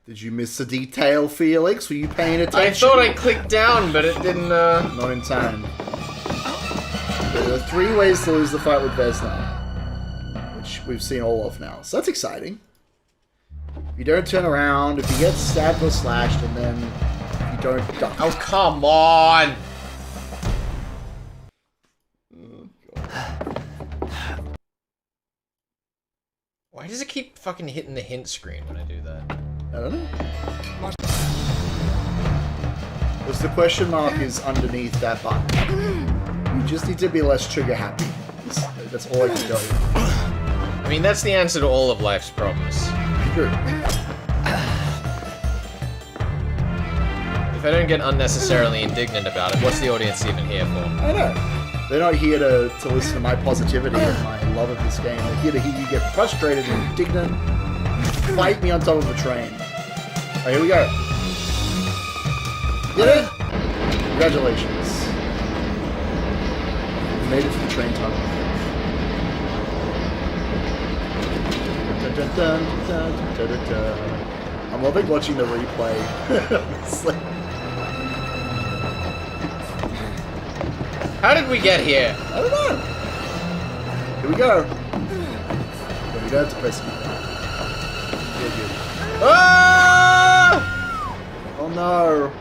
Did you miss a detail, Felix? Were you paying attention? I thought I clicked down, but it didn't, Not in time. There are 3 ways to lose the fight with Vesna, which we've seen all of now. So that's exciting. If you don't turn around, if you get stabbed or slashed, and then if you don't duck. Oh, come on! Why does it keep fucking hitting the hint screen when I do that? I don't know. Because the question mark is underneath that button. You just need to be less trigger happy. That's all I can tell you. I mean, that's the answer to all of life's problems. True. If I don't get unnecessarily indignant about it, what's the audience even here for? I know. They're not here to listen to my positivity and my love of this game. They're here to hear you get frustrated and indignant. Fight me on top of a train. Alright, here we go. Did it? Congratulations. You made it to the train tunnel. Dun, dun, dun, dun, dun, dun, dun. I'm loving watching the replay. It's like... How did we get here? I don't know. Here we go. But we don't have to press anything. Ah! Oh no.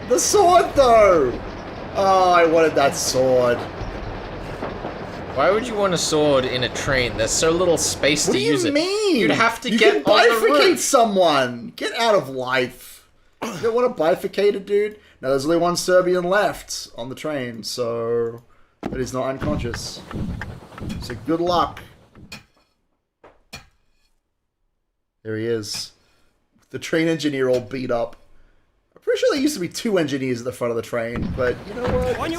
The sword though! Oh, I wanted that sword. Why would you want a sword in a train? There's so little space What to do use you it. mean? You'd have to you get can on the bifurcate roof. someone. Get out of life. You don't want to bifurcate a dude? Now there's only one Serbian left on the train, so but he's not unconscious. So good luck. There he is. The train engineer all beat up. I'm pretty sure there used to be 2 engineers at the front of the train, but you know what?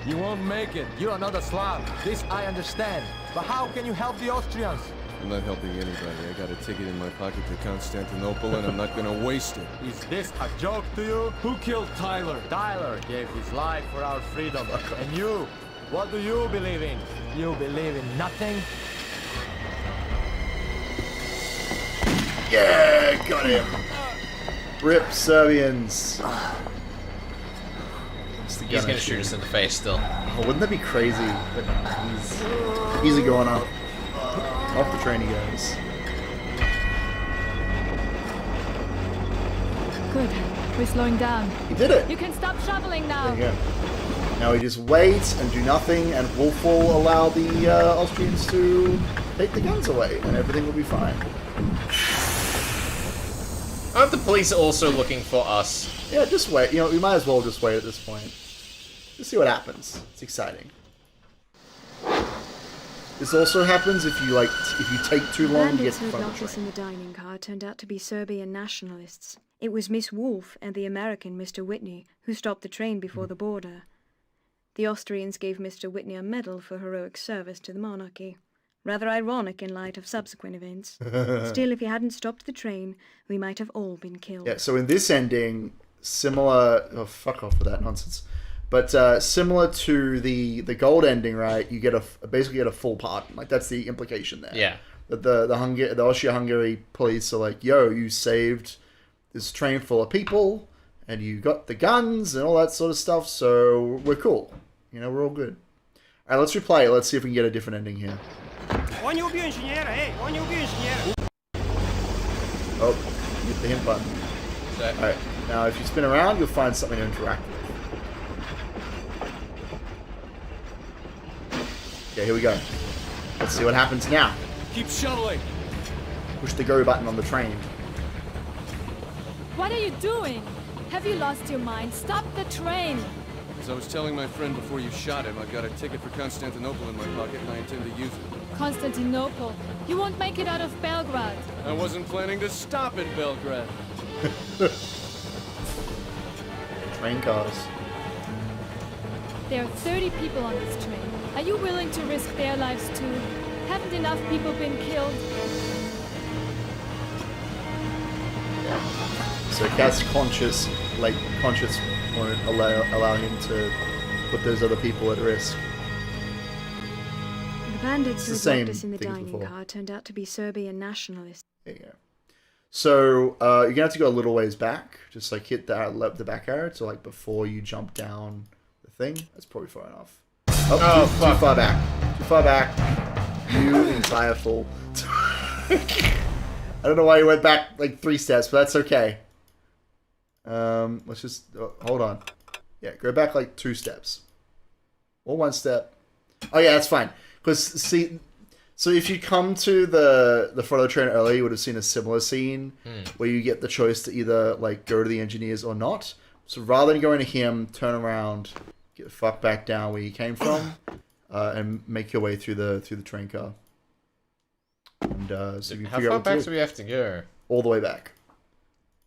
You won't make it. You're another Slav. This I understand. But how can you help the Austrians? I'm not helping anybody. I got a ticket in my pocket to Constantinople, and I'm not gonna waste it. Is this a joke to you? Who killed Tyler? Tyler gave his life for our freedom. And you? What do you believe in? You believe in nothing? Yeah, got him. Rip Serbians. He's gonna shoot us in the face still. Oh, wouldn't that be crazy? But he's going up. Off the train he goes. Good. We're slowing down. He did it. You can stop shoveling now. There you go. Now we just wait and do nothing, and Wolf will allow the Austrians to take the guns away, and everything will be fine. Aren't the police also looking for us? Yeah, just wait. You know, we might as well just wait at this point. Just see what happens. It's exciting. This also happens if you take too long to get Bandits to who the had front of knocked the us train. in the dining car turned out to be Serbian nationalists. It was Miss Wolfe and the American Mr. Whitney who stopped the train before the border. The Austrians gave Mr. Whitney a medal for heroic service to the monarchy. Rather ironic in light of subsequent events. Still, if he hadn't stopped the train, we might have all been killed. Yeah, so in this ending, similar... Oh, fuck off with that nonsense. But similar to the gold ending, right? You get basically get a full pardon. Like, that's the implication there. Yeah. That the Austria-Hungary police are like, yo, you saved this train full of people, and you got the guns and all that sort of stuff, so we're cool. You know, we're all good. All right, let's replay it. Let's see if we can get a different ending here. Oh, you hit the hint button. Alright, now if you spin around, you'll find something to interact with. Okay, here we go. Let's see what happens now. Keep shoveling. Push the go button on the train. What are you doing? Have you lost your mind? Stop the train! As I was telling my friend before you shot him, I've got a ticket for Constantinople in my pocket, and I intend to use it. Constantinople. You won't make it out of Belgrade. I wasn't planning to stop in Belgrade. Train cars. There are 30 people on this train. Are you willing to risk their lives too? Haven't enough people been killed? So Cat's conscious won't allow him to put those other people at risk. The bandits who It's the had same knocked us in the thing as dining before. car turned out to be Serbian nationalists. There you go. So you're gonna have to go a little ways back. Just like hit the back arrow to like before you jump down the thing. That's probably far enough. Oh, too far back. Too far back. You entire fool. I don't know why you went back like 3 steps, but that's okay. Let's just hold on. Yeah, go back like 2 steps. Or 1 step. Oh yeah, that's fine. Because see, so if you come to the front of the train earlier, you would have seen a similar scene where you get the choice to either like go to the engineers or not. So rather than going to him, turn around, get the fuck back down where you came from, and make your way through the train car. And so you can How figure far out what back to do do. we have to go? All the way back,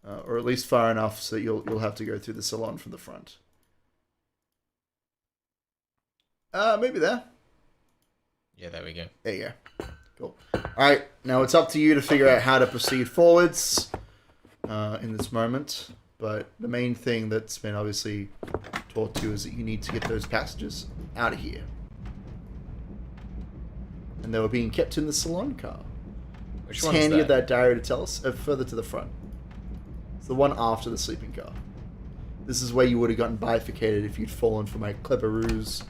or at least far enough so that you'll have to go through the salon from the front. Maybe there. Yeah, there we go. There you go. Cool. Alright, now it's up to you to figure out how to proceed forwards in this moment. But the main thing that's been obviously taught to you is that you need to get those passengers out of here. And they were being kept in the salon car. Which It's one's handy that? that diary to tell us. Further to the front. It's the one after the sleeping car. This is where you would have gotten bifurcated if you'd fallen for my clever ruse.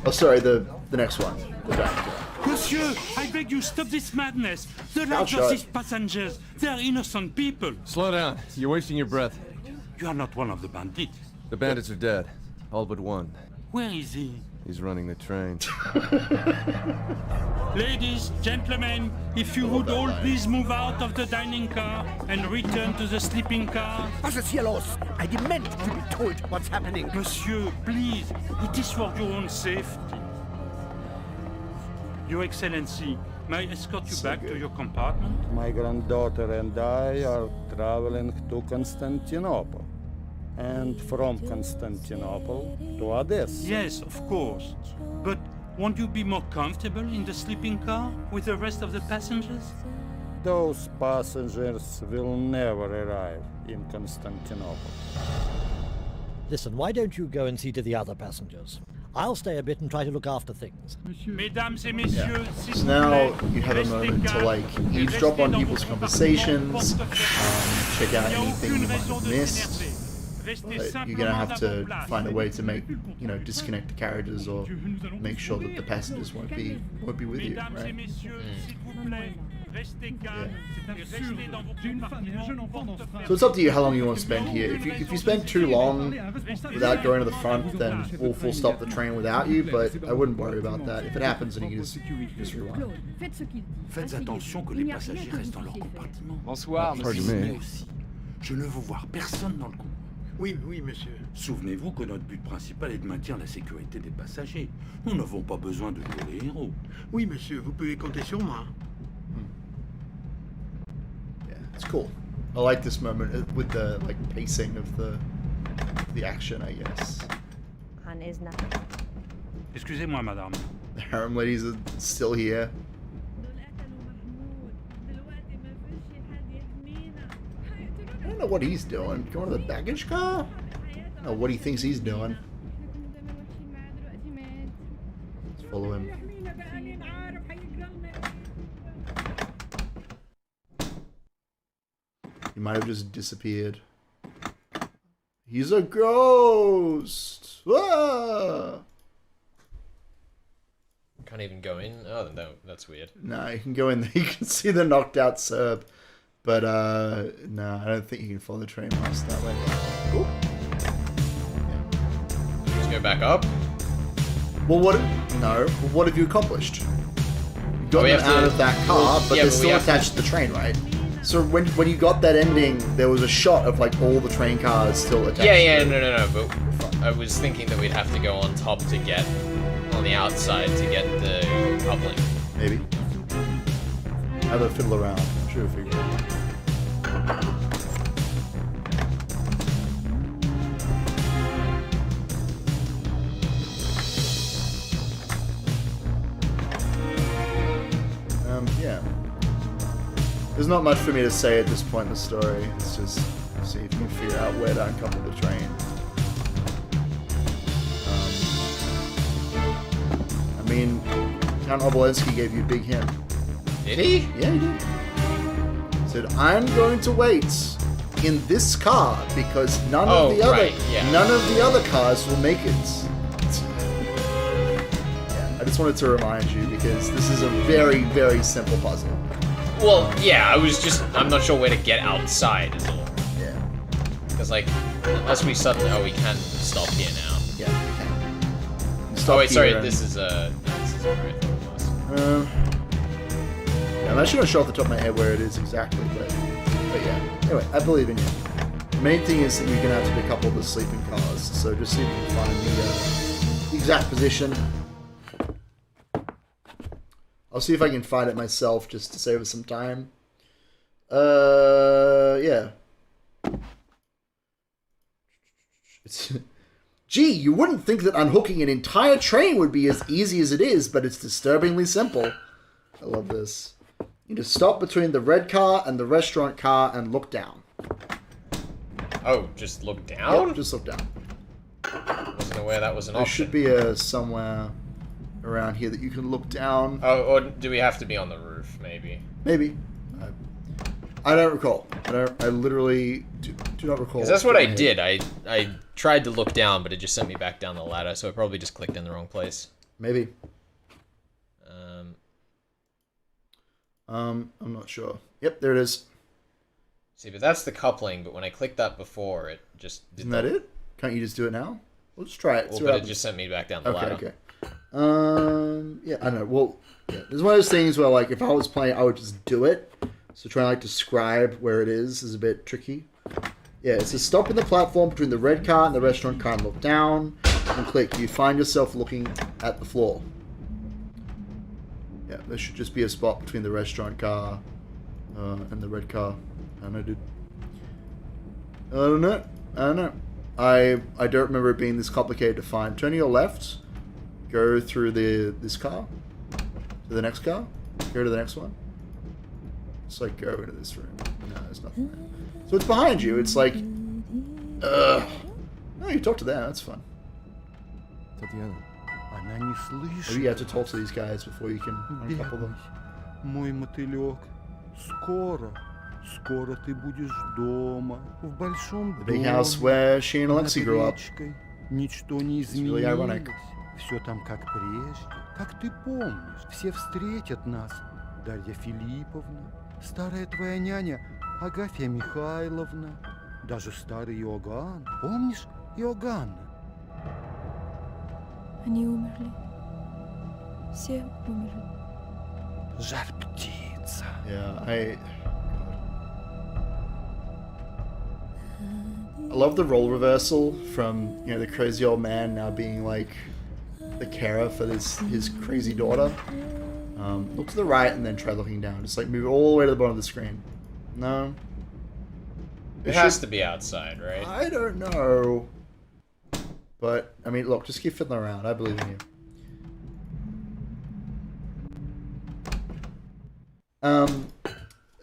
Oh, sorry, the next one. The back. Monsieur, I beg you, stop this madness. The lives of these passengers, they are innocent people. Slow down. You're wasting your breath. You are not one of the bandits. The bandits are dead. All but one. Where is he? He's running the train. Ladies, gentlemen, if you would all please move out of the dining car and return to the sleeping car. Was ist hier los? I demand to be told what's happening. Monsieur, please, it is for your own safety. Your Excellency, may I escort you back to your compartment? My granddaughter and I are traveling to Constantinople. And from Constantinople to Odessa. Yes, of course. But won't you be more comfortable in the sleeping car with the rest of the passengers? Those passengers will never arrive in Constantinople. Listen, why don't you go and see to the other passengers? I'll stay a bit and try to look after things. Mesdames et messieurs, So now you have a moment to like eavesdrop on people's conversations, check out anything you might have missed. But you're gonna have to find a way to make, you know, disconnect the carriages or make sure that the passengers won't be with you, right? So it's up to you how long you want to spend here. If you spend too long without going to the front, then Wolf will stop the train without you, but I wouldn't worry about that. If it happens, then you can just rewind. Faites attention que les passagers restent dans leur compartiment. Bonsoir, monsieur. Aussi. Je ne veux voir personne dans le coup. Oui, oui, monsieur. Souvenez-vous que notre but principal est de maintenir la sécurité des passagers. Nous n'avons pas besoin de jouer les héros. Oui, monsieur, vous pouvez compter sur moi. Yeah, it's cool. I like this moment with the like pacing of the action, I guess. Excusez-moi, madame. The harem ladies are still here. I don't know what he's doing. Going to the baggage car? I don't know what he thinks he's doing. Let's follow him. He might have just disappeared. He's a ghost! Ah! Can't even go in? Oh, no, that's weird. No, you can go in there. You can see the knocked out Serb. But, no, I don't think you can follow the train past that way. Cool. Yeah. Just go back up? Well, what have you accomplished? You got them out of that car, but they're still attached to the train, right? So when you got that ending, there was a shot of, like, all the train cars still attached to no, but I was thinking that we'd have to go on top to get on the outside to get the coupling. Maybe. Have a fiddle around. I'm sure we'll figure it out. Yeah. There's not much for me to say at this point in the story. It's just see if you can figure out where to uncouple the train. I mean, Count Obolensky gave you a big hint. Did he? Yeah, he did. He said, I'm going to wait in this car because none of the other cars will make it. I just wanted to remind you because this is a very, very simple puzzle. Well, yeah, I'm not sure where to get outside is all. Yeah. Because, like, unless we suddenly, we can stop here now. Yeah, we can. Oh, wait, sorry, this is where I thought it was. I'm actually not sure off the top of my head where it is exactly, but yeah. Anyway, I believe in you. The main thing is that you're going to have to decouple the sleeping cars, so just see if you can find the exact position. I'll see if I can find it myself just to save us some time. Yeah. Gee, you wouldn't think that unhooking an entire train would be as easy as it is, but it's disturbingly simple. I love this. You just stop between the red car and the restaurant car and look down. Oh, just look down? Yep, just look down. Wasn't aware that was an option. There should be somewhere around here that you can look down. Oh, or do we have to be on the roof, maybe? Maybe. I don't recall. I literally do not recall. Because that's what I did. I tried to look down, but it just sent me back down the ladder, so I probably just clicked in the wrong place. Maybe. I'm not sure. Yep, there it is. See, but that's the coupling, but when I clicked that before, it just... Isn't that it? Can't you just do it now? We'll just try it. Well, but it just sent me back down the ladder. Okay. Yeah, I don't know. Well, yeah, there's one of those things where, like, if I was playing, I would just do it. So trying to, like, describe where it is a bit tricky. Yeah, it says stop in the platform between the red car and the restaurant car and look down. And click. You find yourself looking at the floor. Yeah, there should just be a spot between the restaurant car and the red car. I don't know, dude. I don't know. I don't remember it being this complicated to find. Turn to your left. Go through this car. To the next car. Go to the next one. Just like go into this room. No, there's nothing there. So it's behind you. It's like... No, you talk to them. That's fun. Татьяна. Она не слышит. Maybe you have to talk to these guys before you can uncouple them. Мой мотылек, скоро ты будешь дома, в большом The big house where she and Alexei grew up. Ничто не really ironic. изменилось. Все там как прежде, как ты помнишь. Все встретят нас. Дарья Филипповна, старая твоя няня Агафья Михайловна, даже старый Иоганн. Помнишь Иоганна? Они умерли. Все умерли. Жар птица. Yeah, I love the role reversal from, you know, the crazy old man now being like the carer for his crazy daughter. Look to the right and then try looking down. Just like move all the way to the bottom of the screen. No. It has to be outside, right? I don't know. But, I mean, look, just keep fiddling around. I believe in you.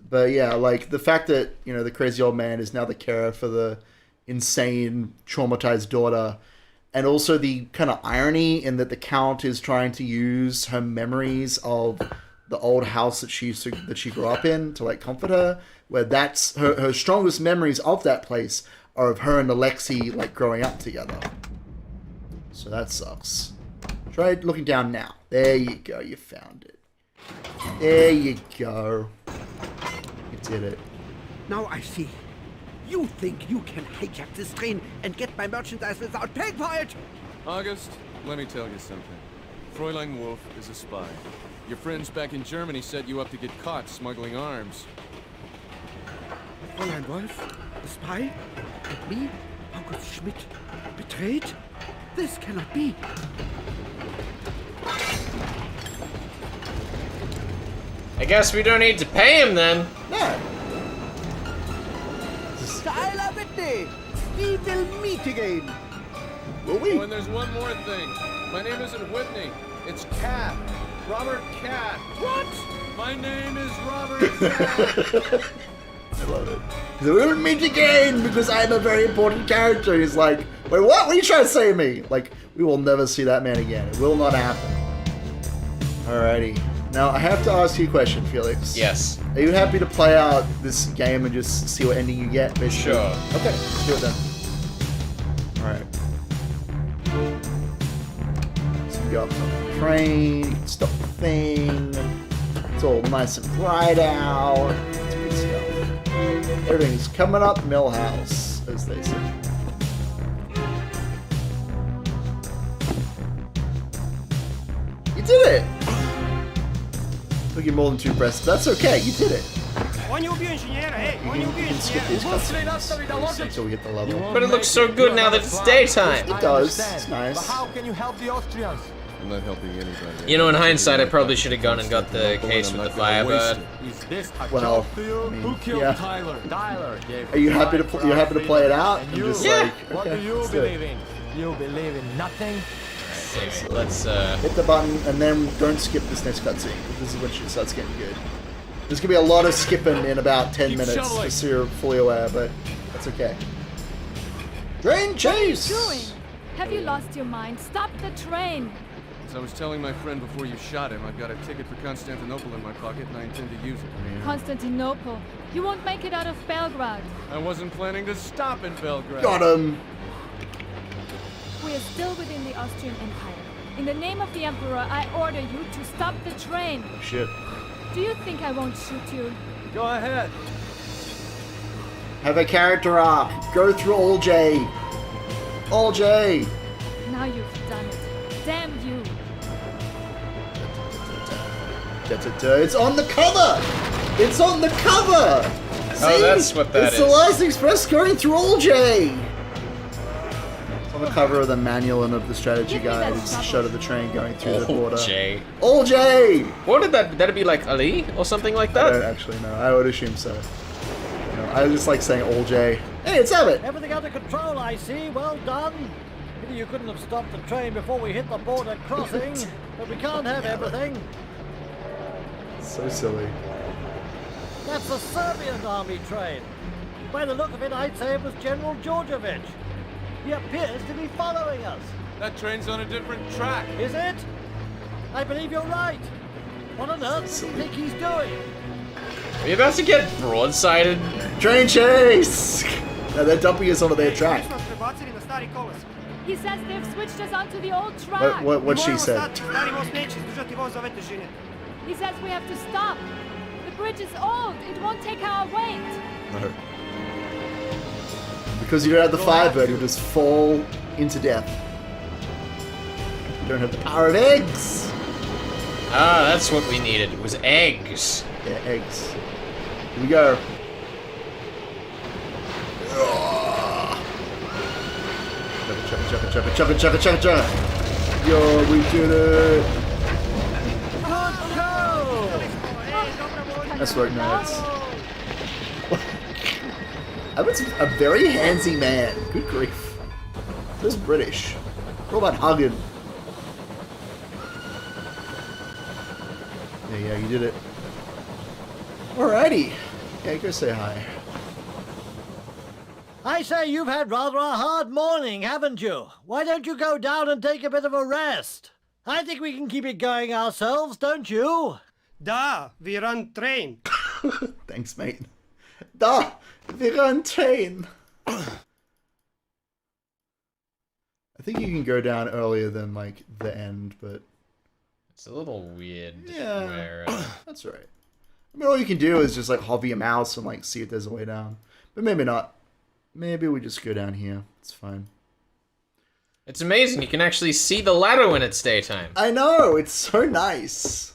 But yeah, like the fact that, you know, the crazy old man is now the carer for the insane, traumatized daughter, and also the kind of irony in that the Count is trying to use her memories of the old house that she grew up in to like comfort her, where that's her strongest memories of that place are of her and Alexei like growing up together. So that sucks. Try looking down now. There you go, you found it. There you go. You did it. Now I see. You think you can hijack this train and get my merchandise without paying for it? August, let me tell you something. Fräulein Wolf is a spy. Your friends back in Germany set you up to get caught smuggling arms. Fräulein Wolf? A spy? And me? August Schmidt? Betrayed? This cannot be. I guess we don't need to pay him then. No. Tyler Whitney! We will meet again. Will we? Oh, and there's one more thing. My name isn't Whitney. It's Cat. Robert Cat. What? My name is Robert Cat. I love it. We will meet again because I'm a very important character. He's like, wait, what? What are you trying to say to me? Like, we will never see that man again. It will not happen. Alrighty. Now, I have to ask you a question, Felix. Yes. Are you happy to play out this game and just see what ending you get? Basically? Sure. Okay, let's do it then. Alright. So we go up on the train, stop the thing. It's all nice and bright out. It's good stuff. Everything's coming up Millhouse, as they say. You did it! Took you more than 2 breaths, but that's okay, you did it. You can skip these cutscenes until we get the level. But it looks so good now that it's daytime. It does, it's nice. How can you help the Austrians? I'm not helping anybody. You know, in hindsight, I probably should have gone and got the case with the Firebird. Is this a Well, job to you? I mean, Who killed yeah. Tyler? Tyler gave Are you his happy to life for you're our happy to play it freedom. out? And And you? just Yeah. like, What okay, do you let's do it. believe in? You believe in nothing? So let's Hit the button and then don't skip this next cutscene. This is when she starts getting good. There's gonna be a lot of skipping in about 10 Keep minutes, shoveling. just so you're fully aware, but that's okay. Train chase! What are you doing? Have you lost your mind? Stop the train! As I was telling my friend before you shot him, I've got a ticket for Constantinople in my pocket and I intend to use it. Constantinople. You won't make it out of Belgrade. I wasn't planning to stop in Belgrade. Got him! We are still within the Austrian Empire. In the name of the Emperor, I order you to stop the train. Oh, shit. Do you think I won't shoot you? Go ahead. Have a character arc. Go through all J. All J. Now you've done it. Damn you. It's on the cover! It's on the cover! See? Oh, that's what that it's is. It's the Last Express going through all J! It's on the cover of the manual and of the strategy guide. It's a shot of the train going through the border. J. All J! What did that'd be like Ali or something like that? I don't actually know. I would assume so. You know, I just like saying all J. Hey, it's Abbott! Everything under control, I see. Well done. Maybe you couldn't have stopped the train before we hit the border crossing, but we can't have everything. So silly. That's the Serbian army train. By the look of it, I'd say it was General Georgievich. He appears to be following us. That train's on a different track. Is it? I believe you're right. What on earth does he think he's doing? Are you about to get broadsided? Train chase! No, they're dumping us onto their track. He says they've switched us onto the old track. What she said. He says we have to stop. The bridge is old. It won't take our weight. No. Because you don't have the Firebird, you'll just fall into death. You don't have the power of eggs. Ah, that's what we needed. It was eggs. Yeah, eggs. Here we go. Chugga. Yo, we did it. That's right, nerds. Abbott's a very handsy man. Good grief. This British. What about hugging? Yeah, you did it. Alrighty. Yeah, go say hi. I say you've had rather a hard morning, haven't you? Why don't you go down and take a bit of a rest? I think we can keep it going ourselves, don't you? Da, we run train. Thanks, mate. Da, we run train. I think you can go down earlier than, like, the end, but... It's a little weird. Yeah, where, that's right. I mean, all you can do is just, like, hover your mouse and, like, see if there's a way down. But maybe not. Maybe we just go down here. It's fine. It's amazing. You can actually see the ladder when it's daytime. I know. It's so nice.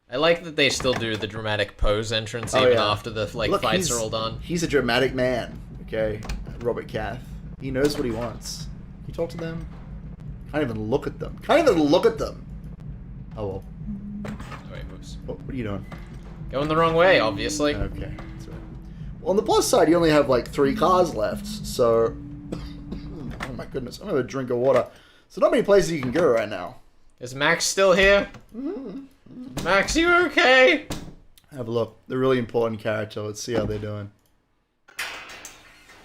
I like that they still do the dramatic pose entrance even after the fights are all done. He's a dramatic man. Okay, Robert Cath. He knows what he wants. Can you talk to them? Can't even look at them. Oh well. Oh, wait, whoops. What are you doing? Going the wrong way, obviously. Okay. That's right. Well, on the plus side, you only have like 3 cars left, so... oh my goodness, I'm gonna have a drink of water. So not many places you can go right now. Is Max still here? Max, you okay? Have a look. The really important character. Let's see how they're doing.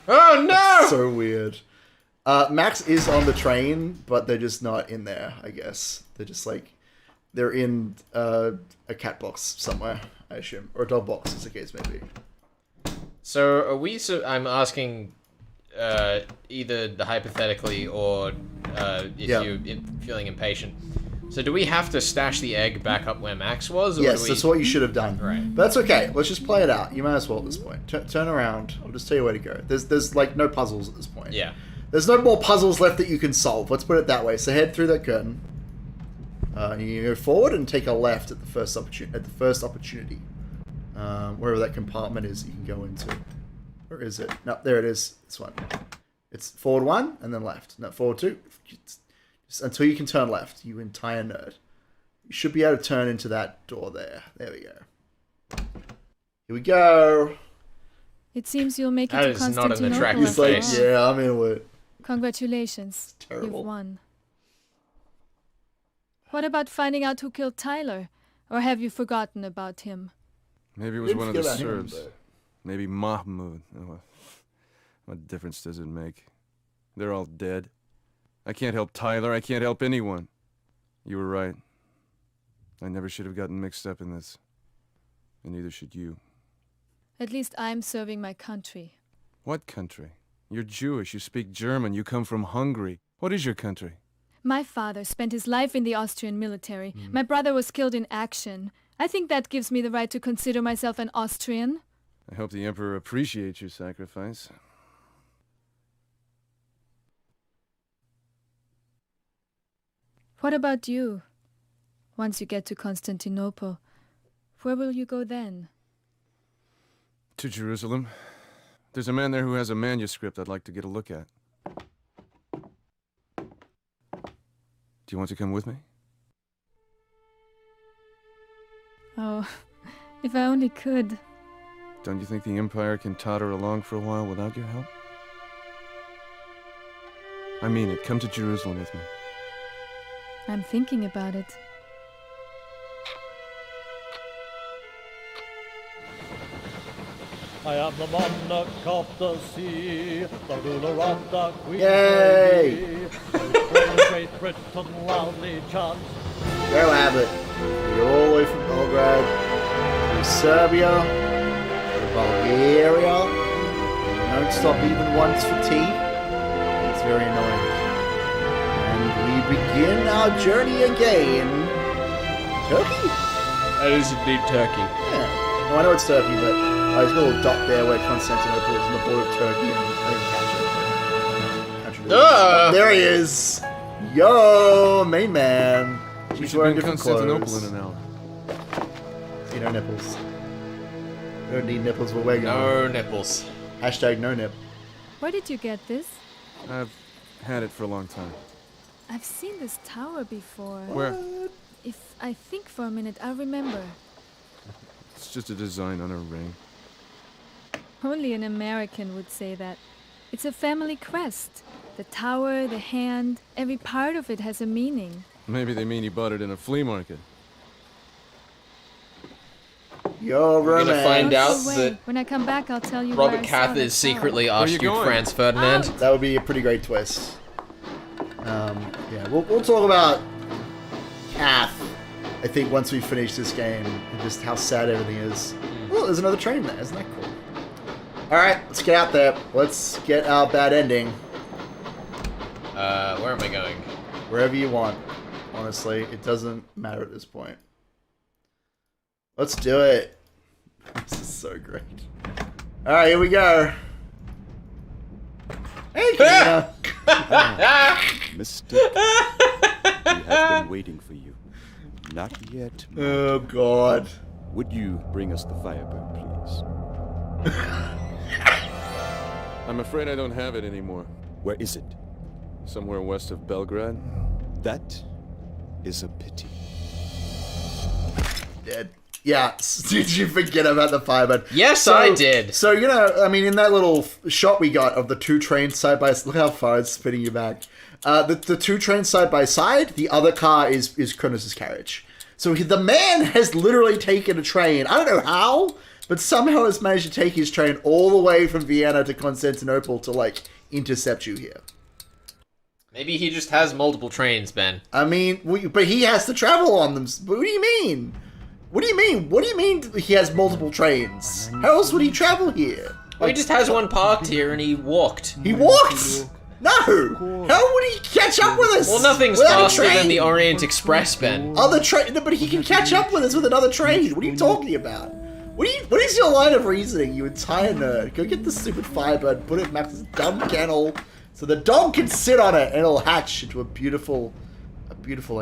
Oh no! That's so weird. Max is on the train, but they're just not in there, I guess. They're just like... They're in a cat box somewhere, I assume. Or a dog box, as the case may be. So are we? I'm asking, either the hypothetically or if you're feeling impatient. So do we have to stash the egg back up where Max was? Or Yes, that's what you should have done. Right. But that's okay. Let's just play it out. You might as well at this point. Turn around. I'll just tell you where to go. There's like no puzzles at this point. Yeah. There's no more puzzles left that you can solve. Let's put it that way. So head through that curtain. You go forward and take a left at the first opportunity. Wherever that compartment is, you can go into. Where is it? No, there it is. This one. It's forward 1 and then left. No, forward 2. Just until you can turn left, you entire nerd. You should be able to turn into that door there. There we go. Here we go. It seems you'll make it That to is not an Constantinople. attractive He's like, face. yeah, I'm into it. Congratulations. It's terrible. You've won. What about finding out who killed Tyler? Or have you forgotten about him? Maybe it was one of the Serbs. Maybe Mahmoud. Oh, what difference does it make? They're all dead. I can't help Tyler. I can't help anyone. You were right. I never should have gotten mixed up in this. And neither should you. At least I'm serving my country. What country? You're Jewish, you speak German, you come from Hungary. What is your country? My father spent his life in the Austrian military. My brother was killed in action. I think that gives me the right to consider myself an Austrian. I hope the Emperor appreciates your sacrifice. What about you? Once you get to Constantinople, where will you go then? To Jerusalem. There's a man there who has a manuscript I'd like to get a look at. Do you want to come with me? Oh, if I only could. Don't you think the Empire can totter along for a while without your help? I mean it. Come to Jerusalem with me. I'm thinking about it. I am the monarch of the sea, the ruler of the Queen. Yay! Great Britain loudly chants. Go have it. You're all the way from Belgrade through Serbia, through Bulgaria. Don't stop even once for tea. It's very annoying. And we begin our journey again. Turkey? That is indeed Turkey. Yeah. No, I know it's Turkey, but there's a little dot there where Constantinople is on the border of Turkey, and I didn't catch it. There he is! Yo, main man. She's wearing different Constantinople clothes. in an hour. See, no nipples. We don't need nipples where we're going. No nipples. Hashtag no nip. Where did you get this? I've had it for a long time. I've seen this tower before. Where? If I think for a minute, I'll remember. It's just a design on a ring. Only an American would say that. It's a family crest. The tower, the hand, every part of it has a meaning. Maybe they mean he bought it in a flea market. Yo, We're gonna find out Go away. that When I come back, I'll tell you Robert where I saw Cath that is secretly tower. Archduke Franz Ferdinand. That would be a pretty great twist. Yeah, we'll talk about Cath, I think, once we finish this game, and just how sad everything is. Oh, there's another train there. Isn't that cool? Alright, let's get out there. Let's get our bad ending. Where am I going? Wherever you want. Honestly, it doesn't matter at this point. Let's do it. This is so great. Alright, here we go. Hey, Karina. Mystic, we have been waiting for you. Not yet. Oh, God. Would you bring us the Firebird, please? I'm afraid I don't have it anymore. Where is it? Somewhere west of Belgrade. That is a pity. Dead. Yeah, did you forget about the Firebird? Yes, I did. So, you know, I mean, in that little shot we got of the two trains side by side, look how far it's spinning you back. The two trains side by side, the other car is Kronos' carriage. So the man has literally taken a train, I don't know how, but somehow has managed to take his train all the way from Vienna to Constantinople to, like, intercept you here. Maybe he just has multiple trains, Ben. I mean, but he has to travel on them. What do you mean? What do you mean? What do you mean he has multiple trains? How else would he travel here? Well, he just has one parked here and he walked. He walked? No! How would he catch up with us? Well, nothing's without a faster than train? the Orient Express, Ben. Other train, but he can catch up with us with another train. What are you talking about? What is your line of reasoning, you entire nerd? Go get the stupid Firebird, put it in Max's dumb kennel, so the dog can sit on it and it'll hatch into a beautiful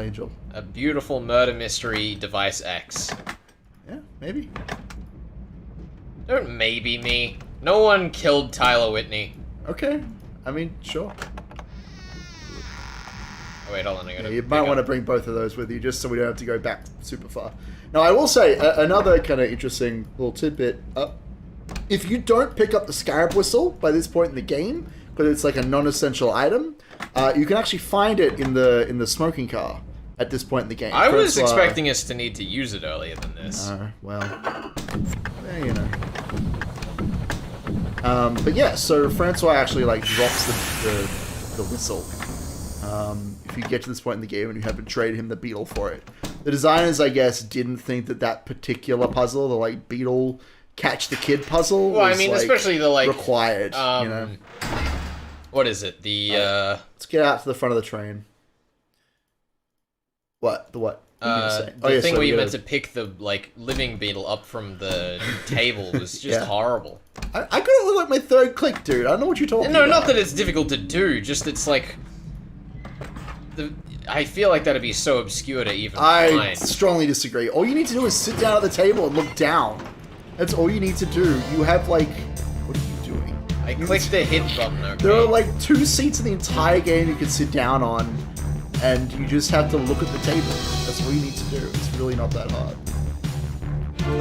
angel. A beautiful murder mystery device X. Yeah, maybe. Don't maybe me. No one killed Tyler Whitney. Okay. I mean, sure. Oh wait, hold on. I gotta You might want to bring both of those with you, just so we don't have to go back super far. Now, I will say, another kind of interesting little tidbit. If you don't pick up the Scarab Whistle by this point in the game, because it's like a non-essential item, you can actually find it in the smoking car at this point in the game. I was expecting us to need to use it earlier than this. Well, you know. But yeah, so Francois actually like drops the whistle if you get to this point in the game and you haven't traded him the beetle for it. The designers, I guess, didn't think that particular puzzle, the like beetle catch the kid puzzle, Well, was, I mean, like, especially the like required. You know, what is it? The let's get out to the front of the train. What? The what? What were you gonna say? the thing so where you we meant to gotta- pick the like living beetle up from the table was just horrible. I got it with like my third click, dude. I don't know what you're talking No, about. not that it's difficult to do. Just it's like I feel like that'd be so obscure to even I find. strongly disagree. All you need to do is sit down at the table and look down. That's all you need to do. You have like, what are you doing? I clicked the hit button. Okay. There are like 2 seats in the entire game you can sit down on, and you just have to look at the table. That's all you need to do. It's really not that hard.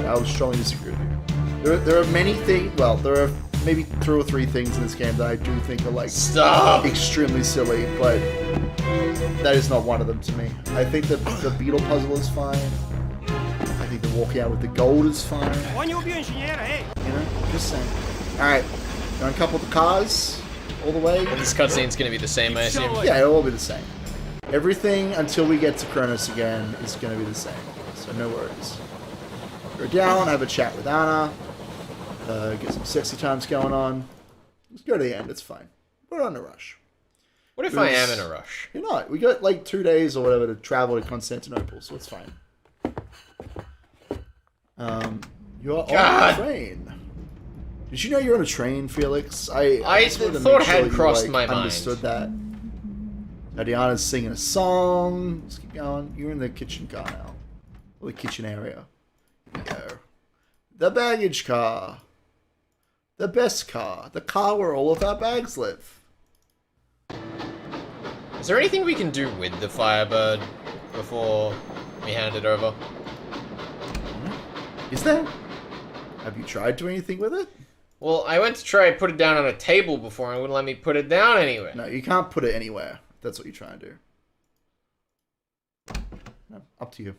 I would strongly disagree with you. There are many things. Well, there are maybe 2 or 3 things in this game that I do think are like extremely silly, but that is not one of them to me. I think the beetle puzzle is fine. I think the walking out with the gold is fine. You know, just saying. Alright, gonna couple the cars all the way. This cutscene's gonna be the same, I assume. Yeah, it'll all be the same. Everything until we get to Kronos again is gonna be the same. So no worries. Go down, have a chat with Anna. Get some sexy times going on. Let's go to the end, it's fine. We're not in a rush. What if I am in a rush? You're not. We got like 2 days or whatever to travel to Constantinople, so it's fine. You are on a train. Did you know you're on a train, Felix? I just wanted to thought make sure had you, crossed like, my mind. understood that. Diana's singing a song. Let's keep going. You're in the kitchen car now. Or the kitchen area. Here we go. The baggage car. The best car. The car where all of our bags live. Is there anything we can do with the Firebird before we hand it over? Is there? Have you tried doing anything with it? Well, I went to try and put it down on a table before and it wouldn't let me put it down anywhere. No, you can't put it anywhere. That's what you're trying to do. No, up to you.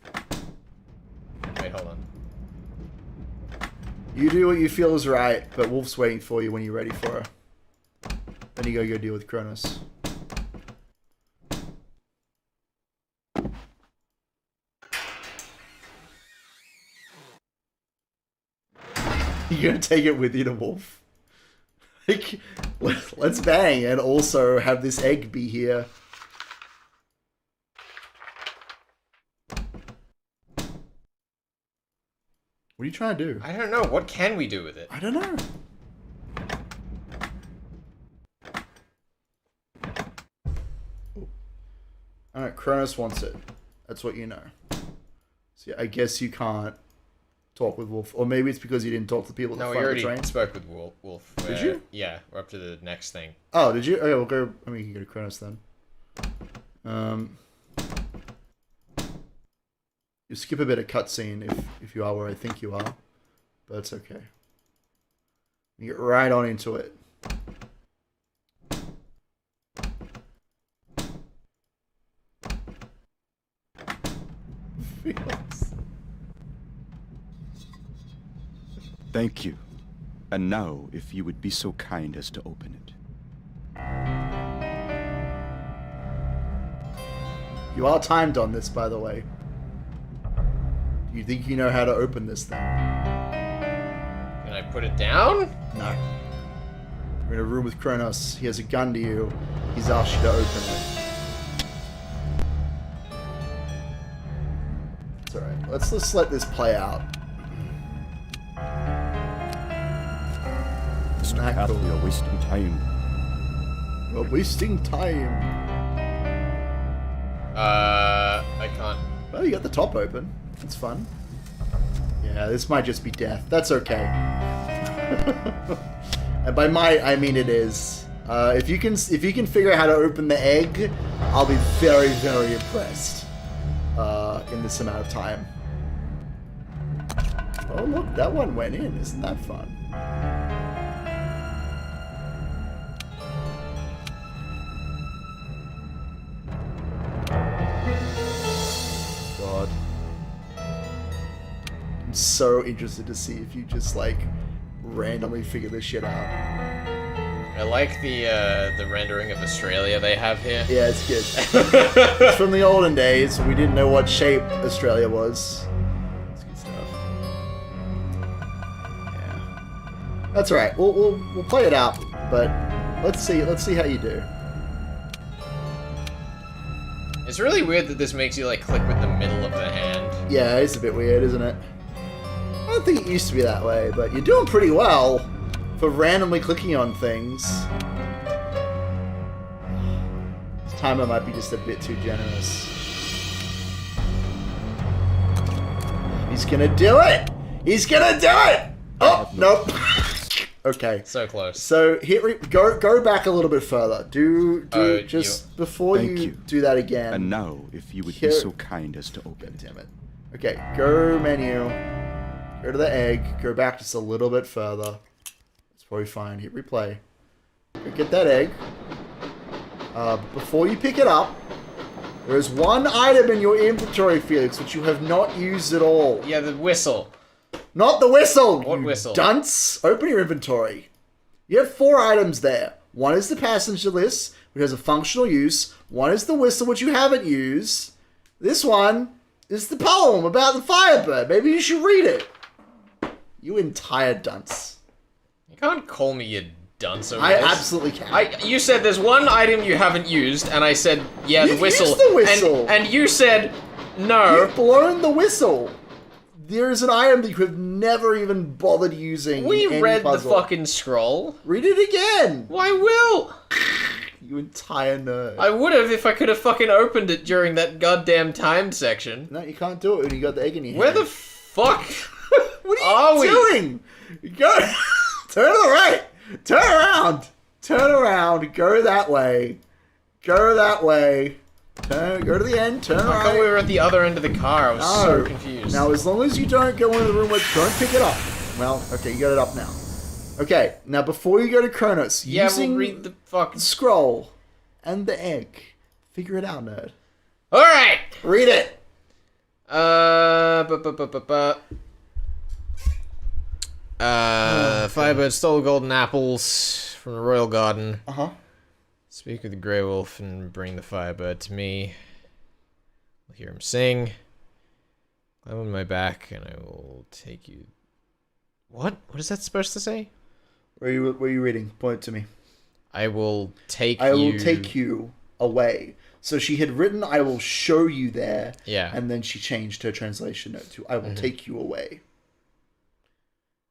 Wait, hold on. You do what you feel is right, but Wolf's waiting for you when you're ready for her. Then you go deal with Kronos. You're gonna take it with you to Wolf? Like, let's bang and also have this egg be here. What are you trying to do? I don't know. What can we do with it? I don't know. Alright, Kronos wants it. That's what you know. So yeah, I guess you can't talk with Wolf. Or maybe it's because you didn't talk to people at the No, we front of already the train. spoke with Wolf. Did you? Yeah, we're up to the next thing. Oh, did you? Okay, we'll go. I mean, you can go to Kronos then. You skip a bit of cutscene if you are where I think you are, but it's okay. You get right on into it. Felix. Thank you. And now, if you would be so kind as to open it. You are timed on this, by the way. Do you think you know how to open this thing? Can I put it down? No. You're in a room with Kronos. He has a gun to you. He's asked you to open it. It's alright. Let's just let this play out. Mr. Cath, we are wasting time. We're wasting time. I can't. Well, you got the top open. That's fun. Yeah, this might just be death. That's okay. And by might, I mean it is. If you can figure out how to open the egg, I'll be very, very impressed. In this amount of time. Oh look, that one went in. Isn't that fun? God. I'm so interested to see if you just like randomly figure this shit out. I like the rendering of Australia they have here. Yeah, it's good. It's from the olden days. We didn't know what shape Australia was. It's good stuff. Yeah, that's all right. We'll play it out, but let's see how you do. It's really weird that this makes you like click with the middle of the hand. Yeah, it's a bit weird, isn't it? I don't think it used to be that way, but you're doing pretty well for randomly clicking on things. This timer might be just a bit too generous. He's gonna do it! He's gonna do it! Oh, nope. Okay. So close. So go back a little bit further. Before you do that again. And now, if you would be so kind as to open. God damn it. Okay, go menu. Go to the egg. Go back just a little bit further. It's probably fine. Hit replay. Go get that egg. Before you pick it up, there is one item in your inventory, Felix, which you have not used at all. Yeah, the whistle. Not the whistle! What whistle? Dunce! Open your inventory. You have 4 items there. One is the passenger list, which has a functional use. One is the whistle, which you haven't used. This one is the poem about the Firebird. Maybe you should read it. You entire dunce. You can't call me a dunce over I this. absolutely can. You said there's one item you haven't used, and I said, yeah, You've the whistle. used the whistle. And you said, no. You've blown the whistle. There is an item that you have never even bothered using. We read puzzle. the fucking scroll. Read it again. I will. You entire nerd. I would have if I could have fucking opened it during that goddamn time section. No, you can't do it when you got the egg in your hand. Where the fuck what are you doing? Go. Turn to the right. Turn around. Turn around. Go that way. Go that way. Go to the end, turn How right. come we were at the other end of the car? I was so confused. Now, as long as you don't go into the room where don't pick it up. Well, okay, you got it up now. Okay, now before you go to Kronos, using we'll read the fucking scroll and the egg, figure it out, nerd. Alright! Read it! Firebird stole golden apples from the royal garden. Uh-huh. Speak with the Grey Wolf and bring the Firebird to me. I'll hear him sing. Climb on my back and I will take you... What? What is that supposed to say? Where are you reading? Point it to me. I will take I will take you away. So she had written, I will show you there. Yeah. And then she changed her translation note to, I will take you away.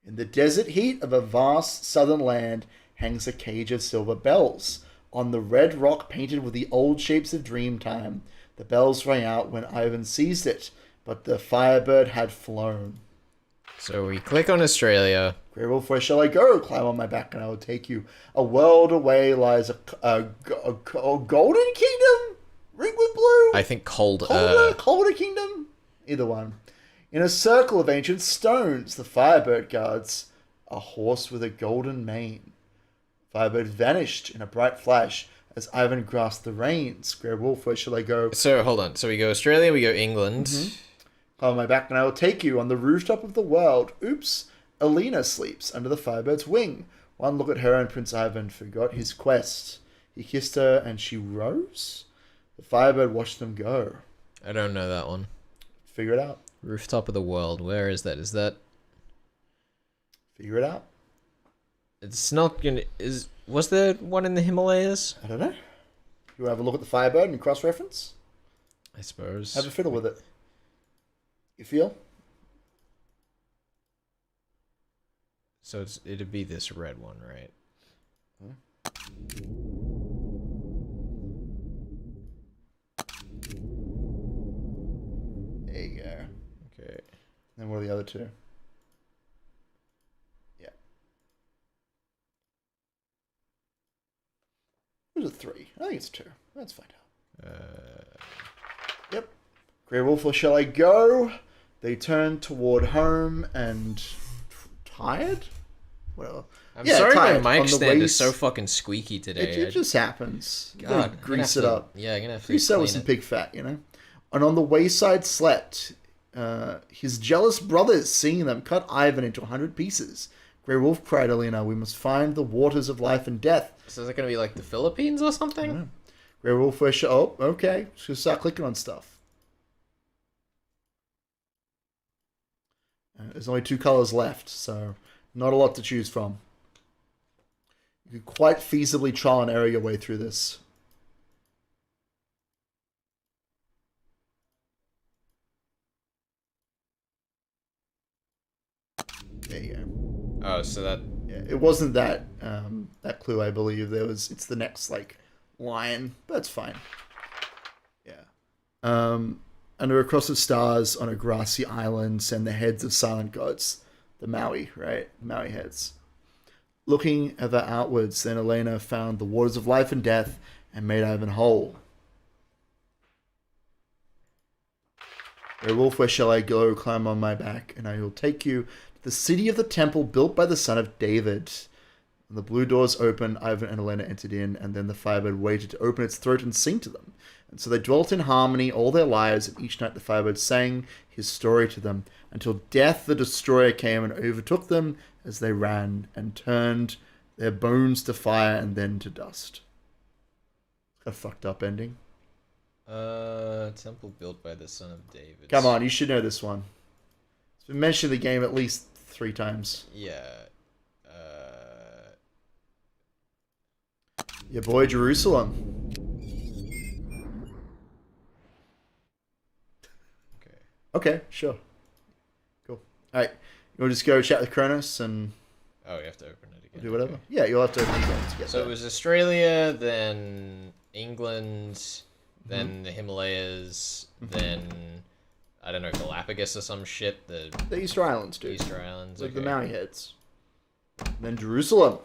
In the desert heat of a vast southern land hangs a cage of silver bells. On the red rock painted with the old shapes of Dreamtime, the bells rang out when Ivan seized it, but the Firebird had flown. So we click on Australia. Grey Wolf, where shall I go? Climb on my back and I will take you. A world away lies a golden kingdom? Ringed with blue? I think colder kingdom? Either one. In a circle of ancient stones, the Firebird guards a horse with a golden mane. Firebird vanished in a bright flash as Ivan grasped the reins. Grey Wolf, where shall I go? So, hold on. So we go Australia, we go England. Climb on my back and I will take you on the rooftop of the world. Oops. Alina sleeps under the Firebird's wing. One look at her and Prince Ivan forgot his quest. He kissed her and she rose? The Firebird watched them go. I don't know that one. Figure it out. Rooftop of the world. Where is that? Is that... Figure it out. It's not gonna... Was there one in the Himalayas? I don't know. You want to have a look at the Firebird and cross-reference? I suppose. Have a fiddle with it. You feel? So it'd be this red one, right? There you go. Okay. And what are the other two? Yeah. Or is it 3? I think it's 2. Let's find out. Yep. Grey Wolf, or shall I go? They turn toward home and... Tired? Well, I'm sorry my mic stand is so fucking squeaky today. It just happens. God, grease it up. Yeah, I'm gonna have to grease it up with some pig fat, you know? And on the wayside slept. His jealous brothers, seeing them, cut Ivan into 100 pieces. Grey Wolf cried Elena, we must find the waters of life and death. So is it going to be like the Philippines or something? Grey Wolf, oh, okay. Just gonna start clicking on stuff. There's only 2 colors left, so not a lot to choose from. You could quite feasibly trial and error your way through this. There you go. Oh, so that... Yeah, it wasn't that that clue, I believe. It's the next, like, line. That's fine. Yeah. Under a cross of stars on a grassy island stand the heads of silent gods. The Maui, right? Maui heads. Looking ever outwards, then Elena found the waters of life and death and made Ivan whole. Grey Wolf, where shall I go? Climb on my back, and I will take you to the city of the temple built by the son of David. When the blue doors opened, Ivan and Elena entered in, and then the firebird waited to open its throat and sing to them. And so they dwelt in harmony all their lives, and each night the firebird sang his story to them, until Death the Destroyer came and overtook them as they ran, and turned their bones to fire and then to dust. It's got a fucked up ending. Temple built by the son of David. Come on, you should know this one. It's been mentioned in the game at least 3 times. Yeah. Your boy Jerusalem. Okay, sure. Cool. Alright, you want to just go chat with Kronos and... Oh, you have to open it again. Do whatever. Yeah, you'll have to open it again to get So there. it was Australia, then England, then the Himalayas, then... I don't know, Galapagos or some shit. The Easter Islands, dude. Easter Islands, Like okay. the Maui heads. Then Jerusalem.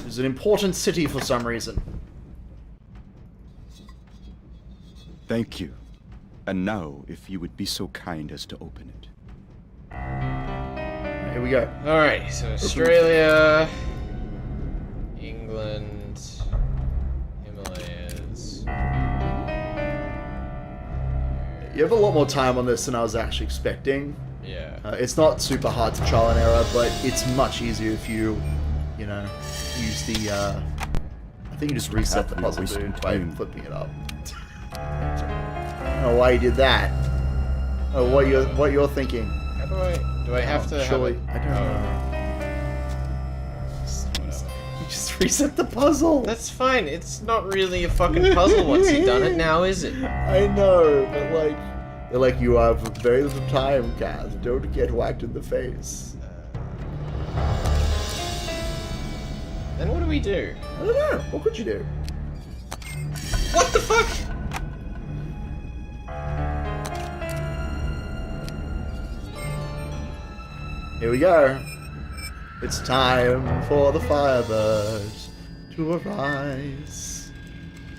It's an important city for some reason. Thank you. And now, if you would be so kind as to open it. Here we go. Alright, so Australia, England, Himalayas. You have a lot more time on this than I was actually expecting. Yeah. It's not super hard to trial and error, but it's much easier if you, use the, I think you just reset the puzzle, dude, by flipping it up. I don't know why you did that. Oh, what you're thinking. How do I have to surely, have it? I don't know. You just reset the puzzle. That's fine. It's not really a fucking puzzle once you've done it now, is it? I know, but they're like, you have very little time, Kaz. Don't get whacked in the face. Then what do we do? I don't know. What could you do? What the fuck? Here we go. It's time for the Firebird to arise.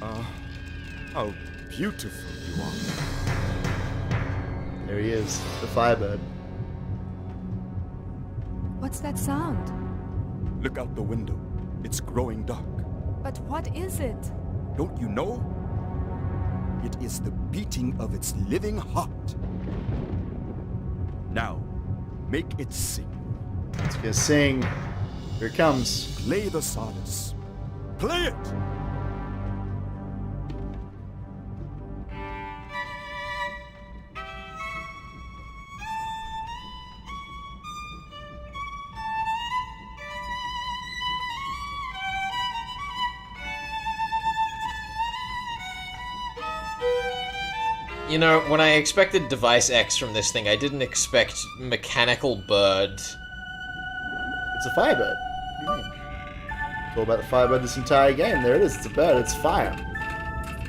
How beautiful you are. There he is, the Firebird. What's that sound? Look out the window. It's growing dark. But what is it? Don't you know? It is the beating of its living heart. Now, make it sing. It's gonna sing. Here it comes. Play the solace. Play it! You know, when I expected Device X from this thing, I didn't expect Mechanical Bird. It's a Firebird. What do you mean? It's all about the Firebird this entire game. There it is. It's a bird. It's fire.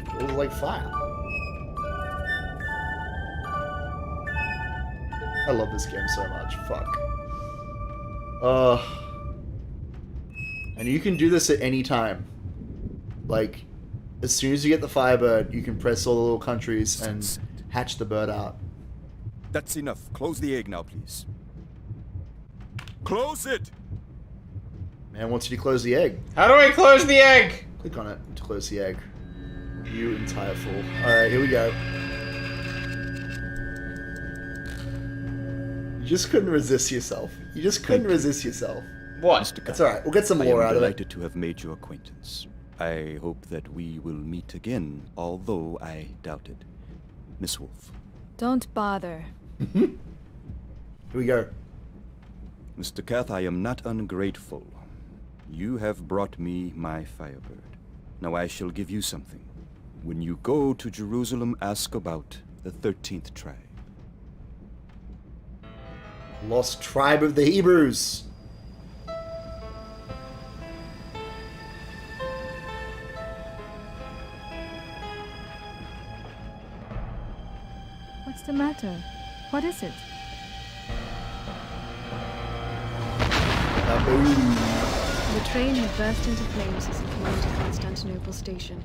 It looks like fire. I love this game so much. Fuck. And you can do this at any time. Like, as soon as you get the Firebird, you can press all the little countries and hatch the bird out. That's enough. Close the egg now, please. Close it! Man wants you to close the egg. How do I close the egg? Click on it to close the egg. You entire fool. Alright, here we go. You just couldn't resist yourself. You just couldn't resist yourself. What? Mr. That's alright. We'll get some I lore am out of it. delighted to have made your acquaintance. I hope that we will meet again, although I doubt it. Miss Wolf. Don't bother. Here we go. Mr. Kath, I am not ungrateful. You have brought me my Firebird. Now I shall give you something. When you go to Jerusalem, ask about the 13th tribe. Lost tribe of the Hebrews. What's the matter? What is it? The train had burst into flames as it flew into Constantinople station.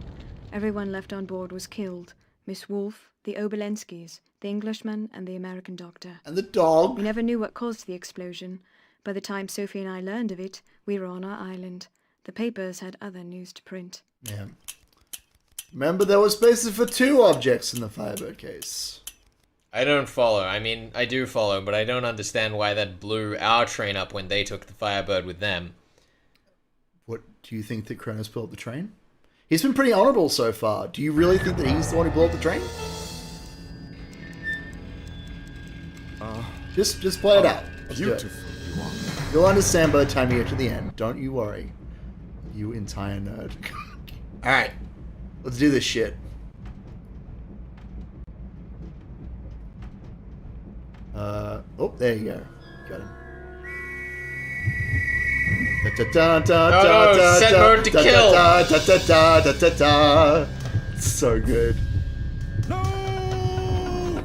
Everyone left on board was killed. Miss Wolf, the Obolenskis, the Englishman, and the American doctor. And the dog. We never knew what caused the explosion. By the time Sophie and I learned of it, we were on our island. The papers had other news to print. Yeah. Remember, there was spaces for 2 objects in the Firebird case. I don't follow. I mean, I do follow, but I don't understand why that blew our train up when they took the Firebird with them. What, do you think that Kronos blew up the train? He's been pretty honourable so far. Do you really think that he's the one who blew up the train? Just play it out. Let's do it. Beautiful you are. You'll understand by the time you get to the end. Don't you worry. You entire nerd. Alright. Let's do this shit. Oh, there you go. Got him. Set mode to kill. So good. No!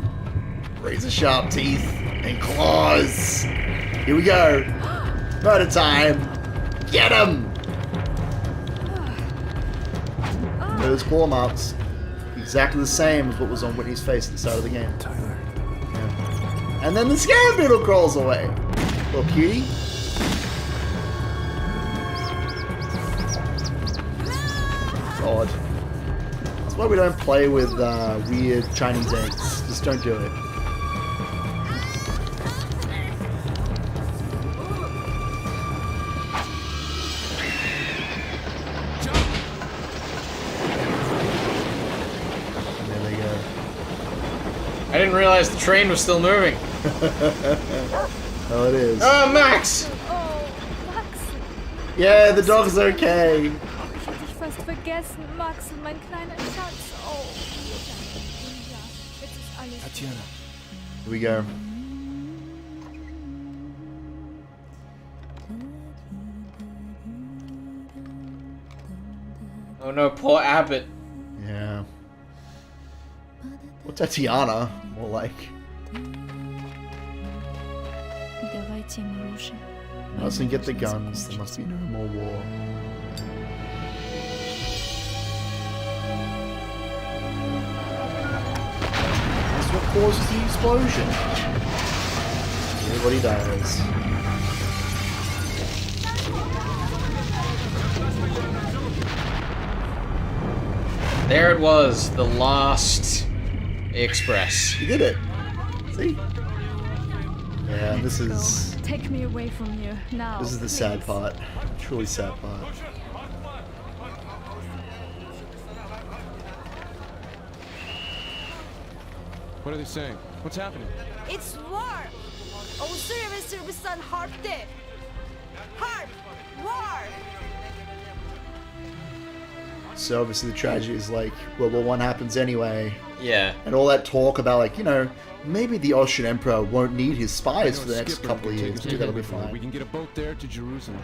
Razor sharp teeth and claws. Here we go. Murder time. Get him! Those claw marks. Exactly the same as what was on Whitney's face at the start of the game. Tyler. Yeah. And then the scam beetle crawls away. Little cutie. God. That's why we don't play with weird Chinese eggs. Just don't do it. And there they go. I didn't realize the train was still moving. Oh, it is. Oh, Max! Oh, Max. Yeah, the dog's okay. Ich hätte dich fast vergessen, Max, mein kleiner Schatz. Oh. Ja, jetzt ist alles. Tatiana. Here we go. Oh no, poor Abbott. Yeah. Well, Tatiana, more like. Давайте, Маруша. Mustn't get the guns. There must be no more war. That's what causes the explosion. Everybody dies. There it was, the last express. You did it. See? Yeah, this is Take me away from here now. this is the sad part. Truly sad part. What are they saying? What's happening? It's war! Avusturya ve Sırbistan harpte! Harp! War! So obviously the tragedy is like World War I happens anyway. Yeah. And all that talk about like, you know, maybe the Austrian Emperor won't need his spies for the next Skipper couple of can take years. us Maybe that'll be anywhere. fine. We can get a boat there to Jerusalem.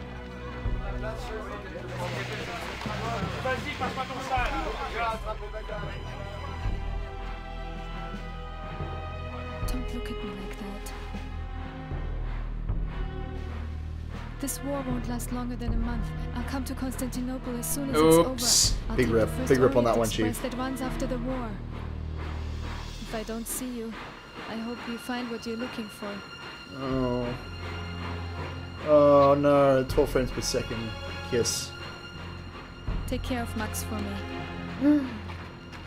Don't look at me like that. This war won't last longer than a month. I'll come to Constantinople as soon as Oops. it's over. I'll Big take rip. the first Big rip on that Orient one, Express Chief. that runs after the war. If I don't see you, I hope you find what you're looking for. Oh. Oh no, 12 frames per second kiss. Take care of Max for me.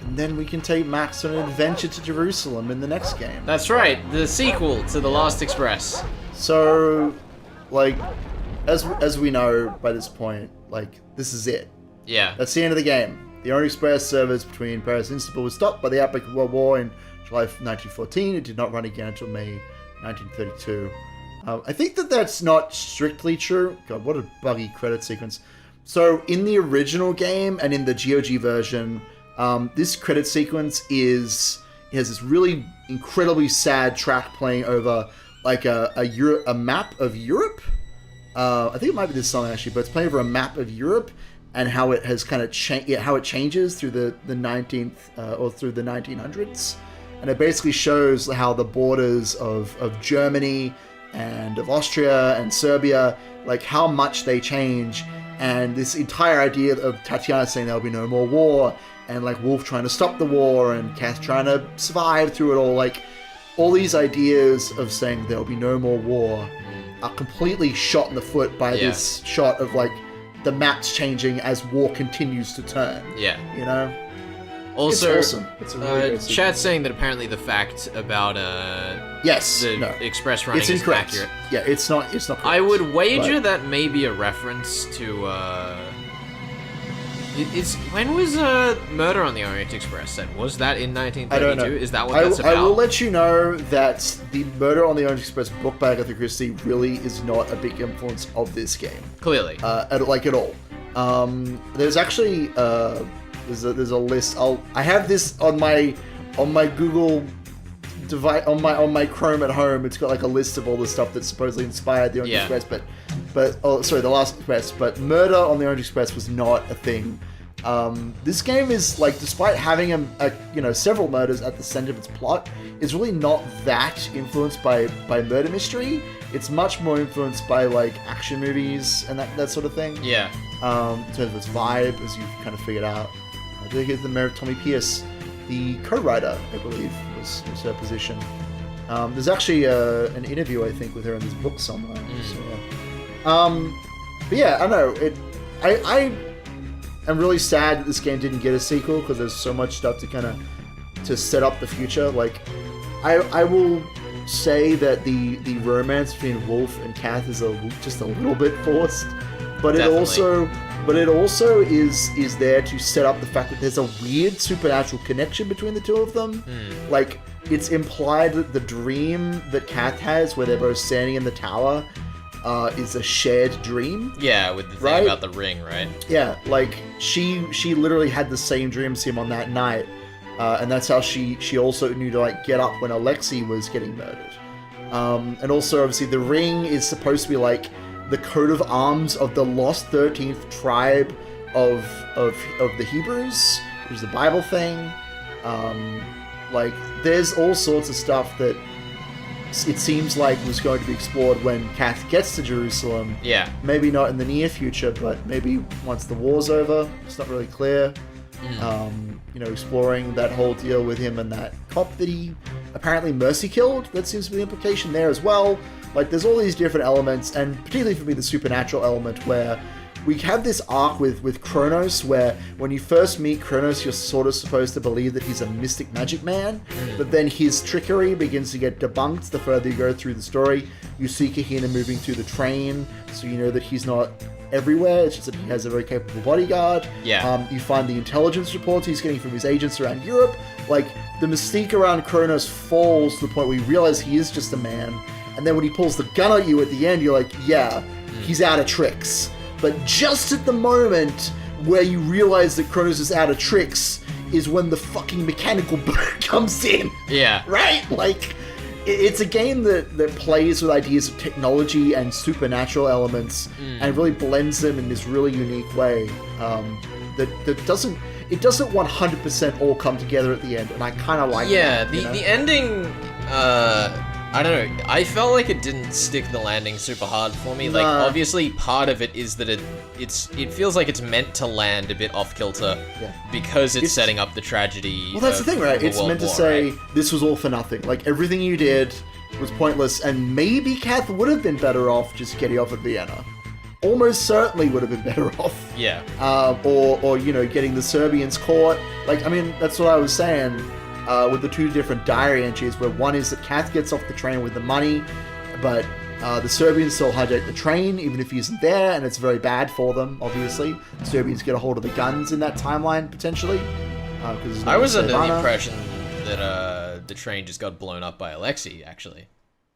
And then we can take Max on an adventure to Jerusalem in the next game. That's right, the sequel to The Last Express. So, like, as we know by this point, like, this is it. Yeah. That's the end of the game. The Orient Express service between Paris and Istanbul was stopped by the outbreak of World War in July 1914. It did not run again until May 1932. I think that's not strictly true. God, what a buggy credit sequence. So in the original game and in the GOG version, this credit sequence has this really incredibly sad track playing over like a map of Europe. I think it might be this song actually, but it's playing over a map of Europe and how it has kind of how it changes through the 19th or through the 1900s, and it basically shows how the borders of Germany and of Austria and Serbia, like how much they change, and this entire idea of Tatiana saying there'll be no more war, and like Wolf trying to stop the war, and Kath trying to survive through it all, like all these ideas of saying there'll be no more war are completely shot in the foot by this shot of like the maps changing as war continues to turn. Yeah. You know? Also, it's awesome. It's a really great sequence. chat's saying that apparently the fact about the express running it's is incorrect. accurate. Yeah, it's not correct. I would wager but... that may be a reference to when was Murder on the Orient Express set? Was that in 1932? I don't know. Is that what that's about? I will let you know that the Murder on the Orient Express book by Agatha Christie really is not a big influence of this game. Clearly. At all. There's actually there's a list. I have this on my Google device on my Chrome at home. It's got like a list of all the stuff that supposedly inspired the Orient Express, the Last Express. But Murder on the Orient Express was not a thing. This game is like, despite having several murders at the center of its plot, is really not that influenced by murder mystery. It's much more influenced by like action movies and that sort of thing. Yeah. In terms of its vibe, as you've kind of figured out. I think it's the mayor of Tommy Pierce, the co-writer, I believe, was her position. There's actually an interview, I think, with her in this book somewhere. So, yeah. But yeah, I know I am really sad that this game didn't get a sequel because there's so much stuff to set up the future. Like, I will say that the romance between Wolf and Kath is just a little bit forced, but it also is there to set up the fact that there's a weird supernatural connection between the two of them. Like, it's implied that the dream that Kath has, where they're both standing in the tower, is a shared dream. Yeah, with the thing about the ring, right? Yeah, like she literally had the same dream as him on that night, and that's how she also knew to like get up when Alexei was getting murdered. And also, obviously, the ring is supposed to be like the coat of arms of the lost 13th tribe of the Hebrews, which is the Bible thing. Like, there's all sorts of stuff that it seems like was going to be explored when Kath gets to Jerusalem. Yeah. Maybe not in the near future, but maybe once the war's over. It's not really clear. Exploring that whole deal with him and that cop that he apparently mercy killed. That seems to be the implication there as well. Like, there's all these different elements, and particularly for me, the supernatural element, where we have this arc with Kronos, where when you first meet Kronos, you're sort of supposed to believe that he's a mystic magic man, but then his trickery begins to get debunked the further you go through the story. You see Kahina moving through the train, so you know that he's not everywhere. It's just that he has a very capable bodyguard. Yeah. You find the intelligence reports he's getting from his agents around Europe. Like, the mystique around Kronos falls to the point where you realize he is just a man. And then when he pulls the gun at you at the end, you're like, yeah, he's out of tricks. But just at the moment where you realize that Kronos is out of tricks is when the fucking mechanical bird comes in. Yeah. Right? Like, it's a game that plays with ideas of technology and supernatural elements and really blends them in this really unique way that doesn't 100% all come together at the end, and I kind of like that. Yeah, the ending, I don't know, I felt like it didn't stick the landing super hard for me. Like, obviously part of it is that it feels like it's meant to land a bit off kilter because it's setting up the tragedy. Well, that's the thing, right? It's meant to say, this was all for nothing. Like, everything you did was pointless, and maybe Kath would have been better off just getting off at Vienna. Almost certainly would have been better off. Yeah. Or getting the Serbians caught. Like, I mean, that's what I was saying. With the two different diary entries, where one is that Kath gets off the train with the money, but The Serbians still hijack the train, even if he isn't there, and it's very bad for them, obviously. The Serbians get a hold of the guns in that timeline, potentially. I was under the impression that the train just got blown up by Alexei, actually.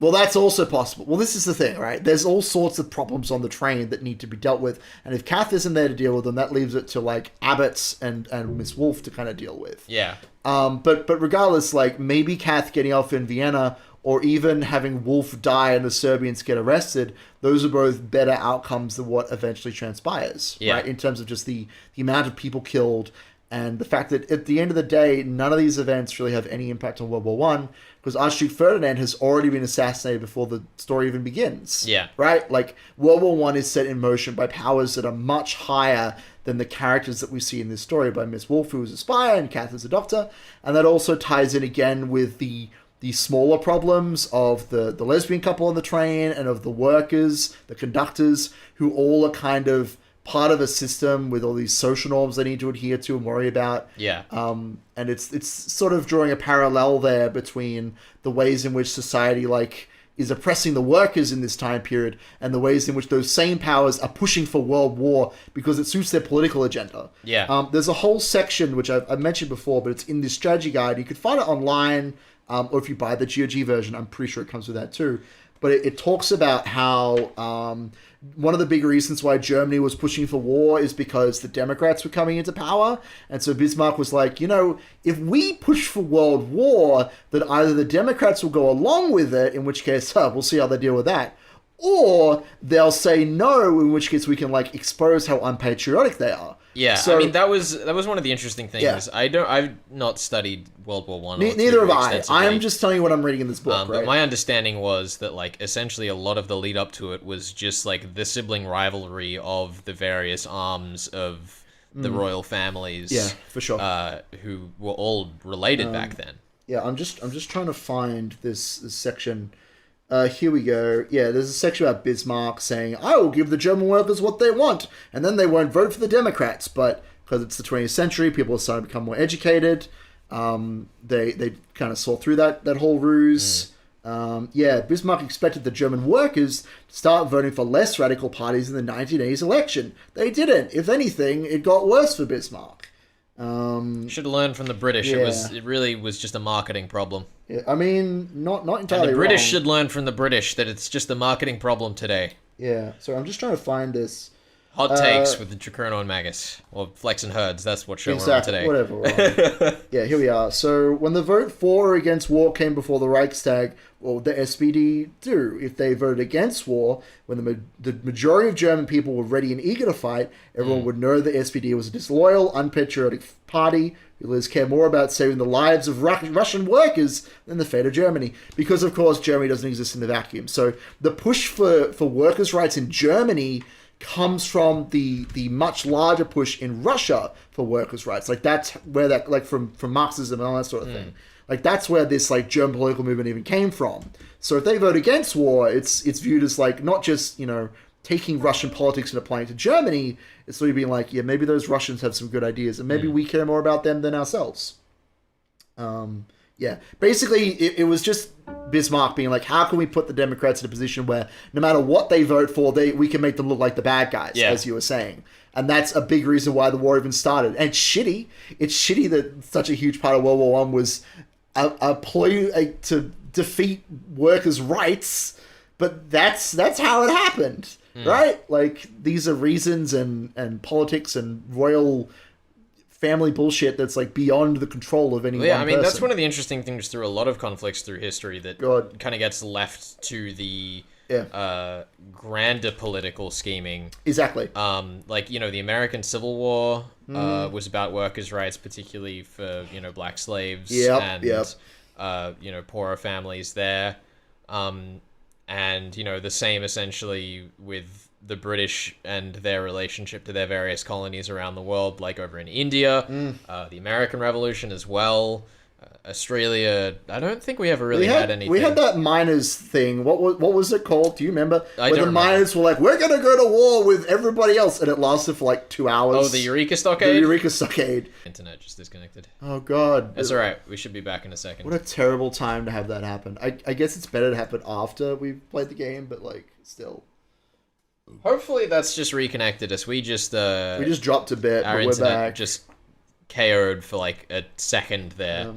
Well, that's also possible. Well, this is the thing, right? There's all sorts of problems on the train that need to be dealt with, and if Kath isn't there to deal with them, that leaves it to, like, Abbott's and Miss Wolf to kind of deal with. Yeah. But regardless, like, maybe Kath getting off in Vienna, or even having Wolf die and the Serbians get arrested, those are both better outcomes than what eventually transpires, right? In terms of just the amount of people killed, and the fact that at the end of the day, none of these events really have any impact on World War One, because Archduke Ferdinand has already been assassinated before the story even begins. Yeah. Right? Like, World War One is set in motion by powers that are much higher than the characters that we see in this story, by Miss Wolf, who is a spy, and Kath is a doctor. And that also ties in again with the smaller problems of the lesbian couple on the train, and of the workers, the conductors, who all are kind of part of a system with all these social norms they need to adhere to and worry about. Yeah. And it's sort of drawing a parallel there between the ways in which society, like, is oppressing the workers in this time period, and the ways in which those same powers are pushing for world war because it suits their political agenda. Yeah. There's a whole section, which I've mentioned before, but it's in this strategy guide. You could find it online, or if you buy the GOG version, I'm pretty sure it comes with that too. But it talks about how one of the big reasons why Germany was pushing for war is because the Democrats were coming into power. And so Bismarck was like, if we push for world war, that either the Democrats will go along with it, in which case, we'll see how they deal with that, or they'll say no, in which case we can, like, expose how unpatriotic they are. Yeah, so, I mean, that was one of the interesting things. Yeah. I've not studied World War One. Neither have I. I am just telling you what I'm reading in this book, right? But my understanding was that, like, essentially a lot of the lead up to it was just, like, the sibling rivalry of the various arms of the royal families. Yeah, for sure. Who were all related back then. Yeah, I'm just trying to find this section. Here we go. Yeah, there's a section about Bismarck saying, I will give the German workers what they want, and then they won't vote for the Democrats. But because it's the 20th century, people are starting to become more educated. They kind of saw through that whole ruse. Bismarck expected the German workers to start voting for less radical parties in the 1980s election. They didn't. If anything, it got worse for Bismarck. Should have learned from the British. Yeah. It really was just a marketing problem. Yeah, I mean, not entirely And the British wrong. should learn from the British that it's just a marketing problem today. Yeah, so I'm just trying to find this. Hot takes with the Dracono and Magus. Or Flex and Herds, that's what show we're on today. Whatever. Right. Yeah, here we are. So when the vote for or against war came before the Reichstag, what would the SPD do? If they voted against war, when the majority of German people were ready and eager to fight, everyone would know the SPD was a disloyal, unpatriotic party who care more about saving the lives of Russian workers than the fate of Germany. Because, of course, Germany doesn't exist in a vacuum. So the push for workers' rights in Germany comes from the much larger push in Russia for workers' rights. Like, that's where that, like, from Marxism and all that sort of thing. Like, that's where this, like, German political movement even came from. So if they vote against war, it's viewed as, like, not just, taking Russian politics and applying it to Germany. It's sort of being like, yeah, maybe those Russians have some good ideas, and maybe we care more about them than ourselves. Basically, it was just Bismarck being like, how can we put the Democrats in a position where no matter what they vote for, we can make them look like the bad guys, as you were saying. And that's a big reason why the war even started. And it's shitty that such a huge part of World War One was a plea to defeat workers' rights, but that's how it happened, right? Like, these are reasons and politics and royal family bullshit that's, like, beyond the control of any one person. That's one of the interesting things through a lot of conflicts through history that kind of gets left to the grander political scheming. Exactly. The American Civil War was about workers' rights, particularly for, black slaves and poorer families there. And, the same essentially with the British and their relationship to their various colonies around the world, like over in India, the American Revolution as well. Australia, I don't think we ever really had anything. We had that miners thing. What was it called? Do you remember? I Where don't the miners were like, we're going to go to war with everybody else. And it lasted for like 2 hours. Oh, the Eureka Stockade? The Eureka Stockade. Internet just disconnected. Oh, God. That's alright. We should be back in a second. What a terrible time to have that happen. I guess it's better to happen after we've played the game, but like, still. Hopefully that's just reconnected us. We just dropped a bit, our but we're internet back. just KO'd for like a second there.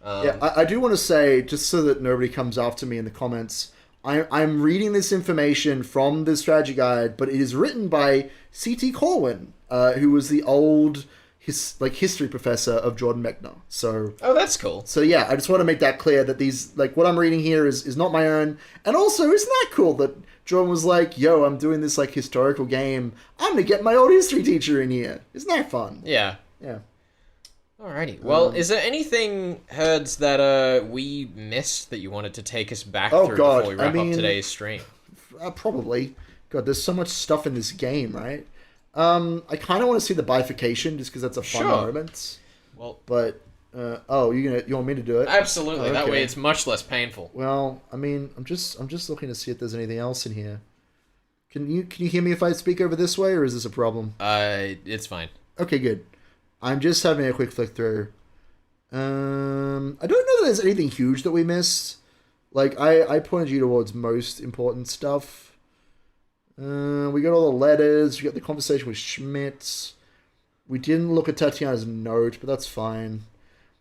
Yeah, I do want to say, just so that nobody comes after me in the comments, I'm reading this information from the strategy guide, but it is written by C.T. Corwin, who was the old history professor of Jordan Mechner. So that's cool. So yeah, I just want to make that clear that these, like, what I'm reading here is not my own. And also, isn't that cool that Jordan was like, yo, I'm doing this like historical game. I'm going to get my old history teacher in here. Isn't that fun? Yeah. Yeah. Alrighty. Well, is there anything, Herds, that we missed that you wanted to take us back through before we wrap up today's stream? Probably. God, there's so much stuff in this game, right? I kind of want to see the bifurcation just because that's a fun moment. Well, but you want me to do it? Absolutely. Oh, That okay. way, it's much less painful. Well, I mean, I'm just looking to see if there's anything else in here. Can you hear me if I speak over this way, or is this a problem? It's fine. Okay, good. I'm just having a quick flick through. I don't know that there's anything huge that we missed. Like, I pointed you towards most important stuff. We got all the letters. We got the conversation with Schmidt. We didn't look at Tatiana's note, but that's fine.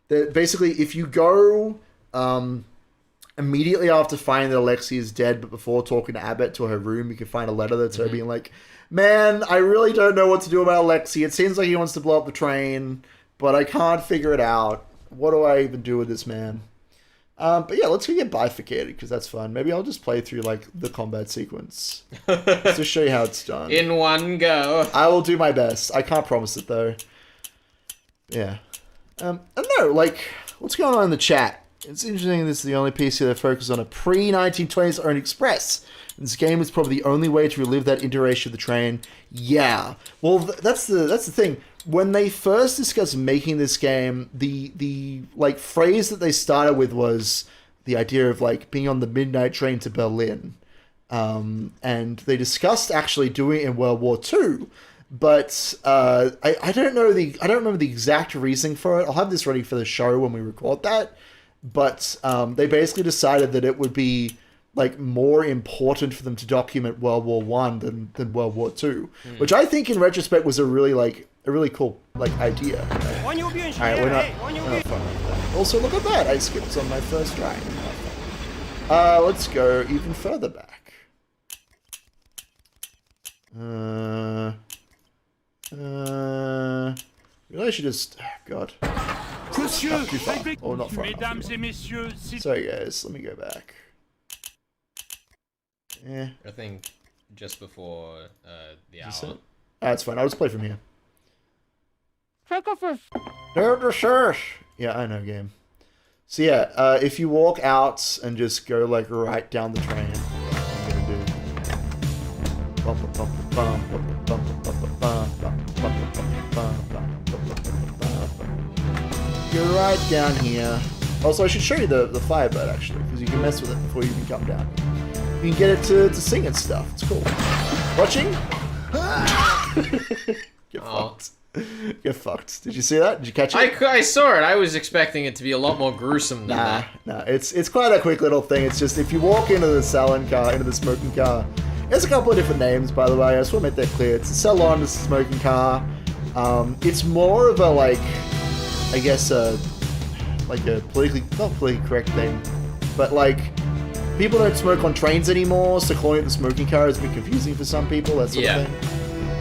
Basically, if you go immediately after finding that Alexi is dead, but before talking to Abbott to her room, you can find a letter that's her being like, man, I really don't know what to do about Alexi. It seems like he wants to blow up the train, but I can't figure it out. What do I even do with this man? But yeah, let's go get bifurcated, because that's fun. Maybe I'll just play through, like, the combat sequence. Just to show you how it's done. In one go. I will do my best. I can't promise it, though. Yeah. I don't know, like, what's going on in the chat? It's interesting this is the only PC that focuses on a pre-1920s Orient Express. This game is probably the only way to relive that iteration of the train. Yeah. Well, that's the thing. When they first discussed making this game, the like phrase that they started with was the idea of like being on the midnight train to Berlin. And they discussed actually doing it in World War II. But I don't remember the exact reasoning for it. I'll have this ready for the show when we record that. But they basically decided that it would be like more important for them to document World War I than World War II, which I think in retrospect was a really cool like idea. Alright, we're not fun with that. Also, look at that! I skipped on my first try. Let's go even further back. Maybe I should just. God. Monsieur, Not too far. Or not far enough. Mesdames et messieurs, Sorry guys, let me go back. Yeah. I think just before the hour. That's fine. I'll just play from here. Check off this. Yeah, I know game. So yeah, if you walk out and just go like right down the train, I'm gonna do. Go right down here. Also, I should show you the Firebird actually, because you can mess with it before you even come down. You can get it to sing and stuff. It's cool. Watching? Get fucked. Get fucked. Did you see that? Did you catch it? I saw it. I was expecting it to be a lot more gruesome than that. Nah. It's quite a quick little thing. It's just if you walk into the salon car, into the smoking car, there's a couple of different names, by the way. I just want to make that clear. It's a salon, it's a smoking car. It's more of a, like, I guess, like a not politically correct thing, but like, people don't smoke on trains anymore, so calling it the smoking car has been confusing for some people, that sort of thing.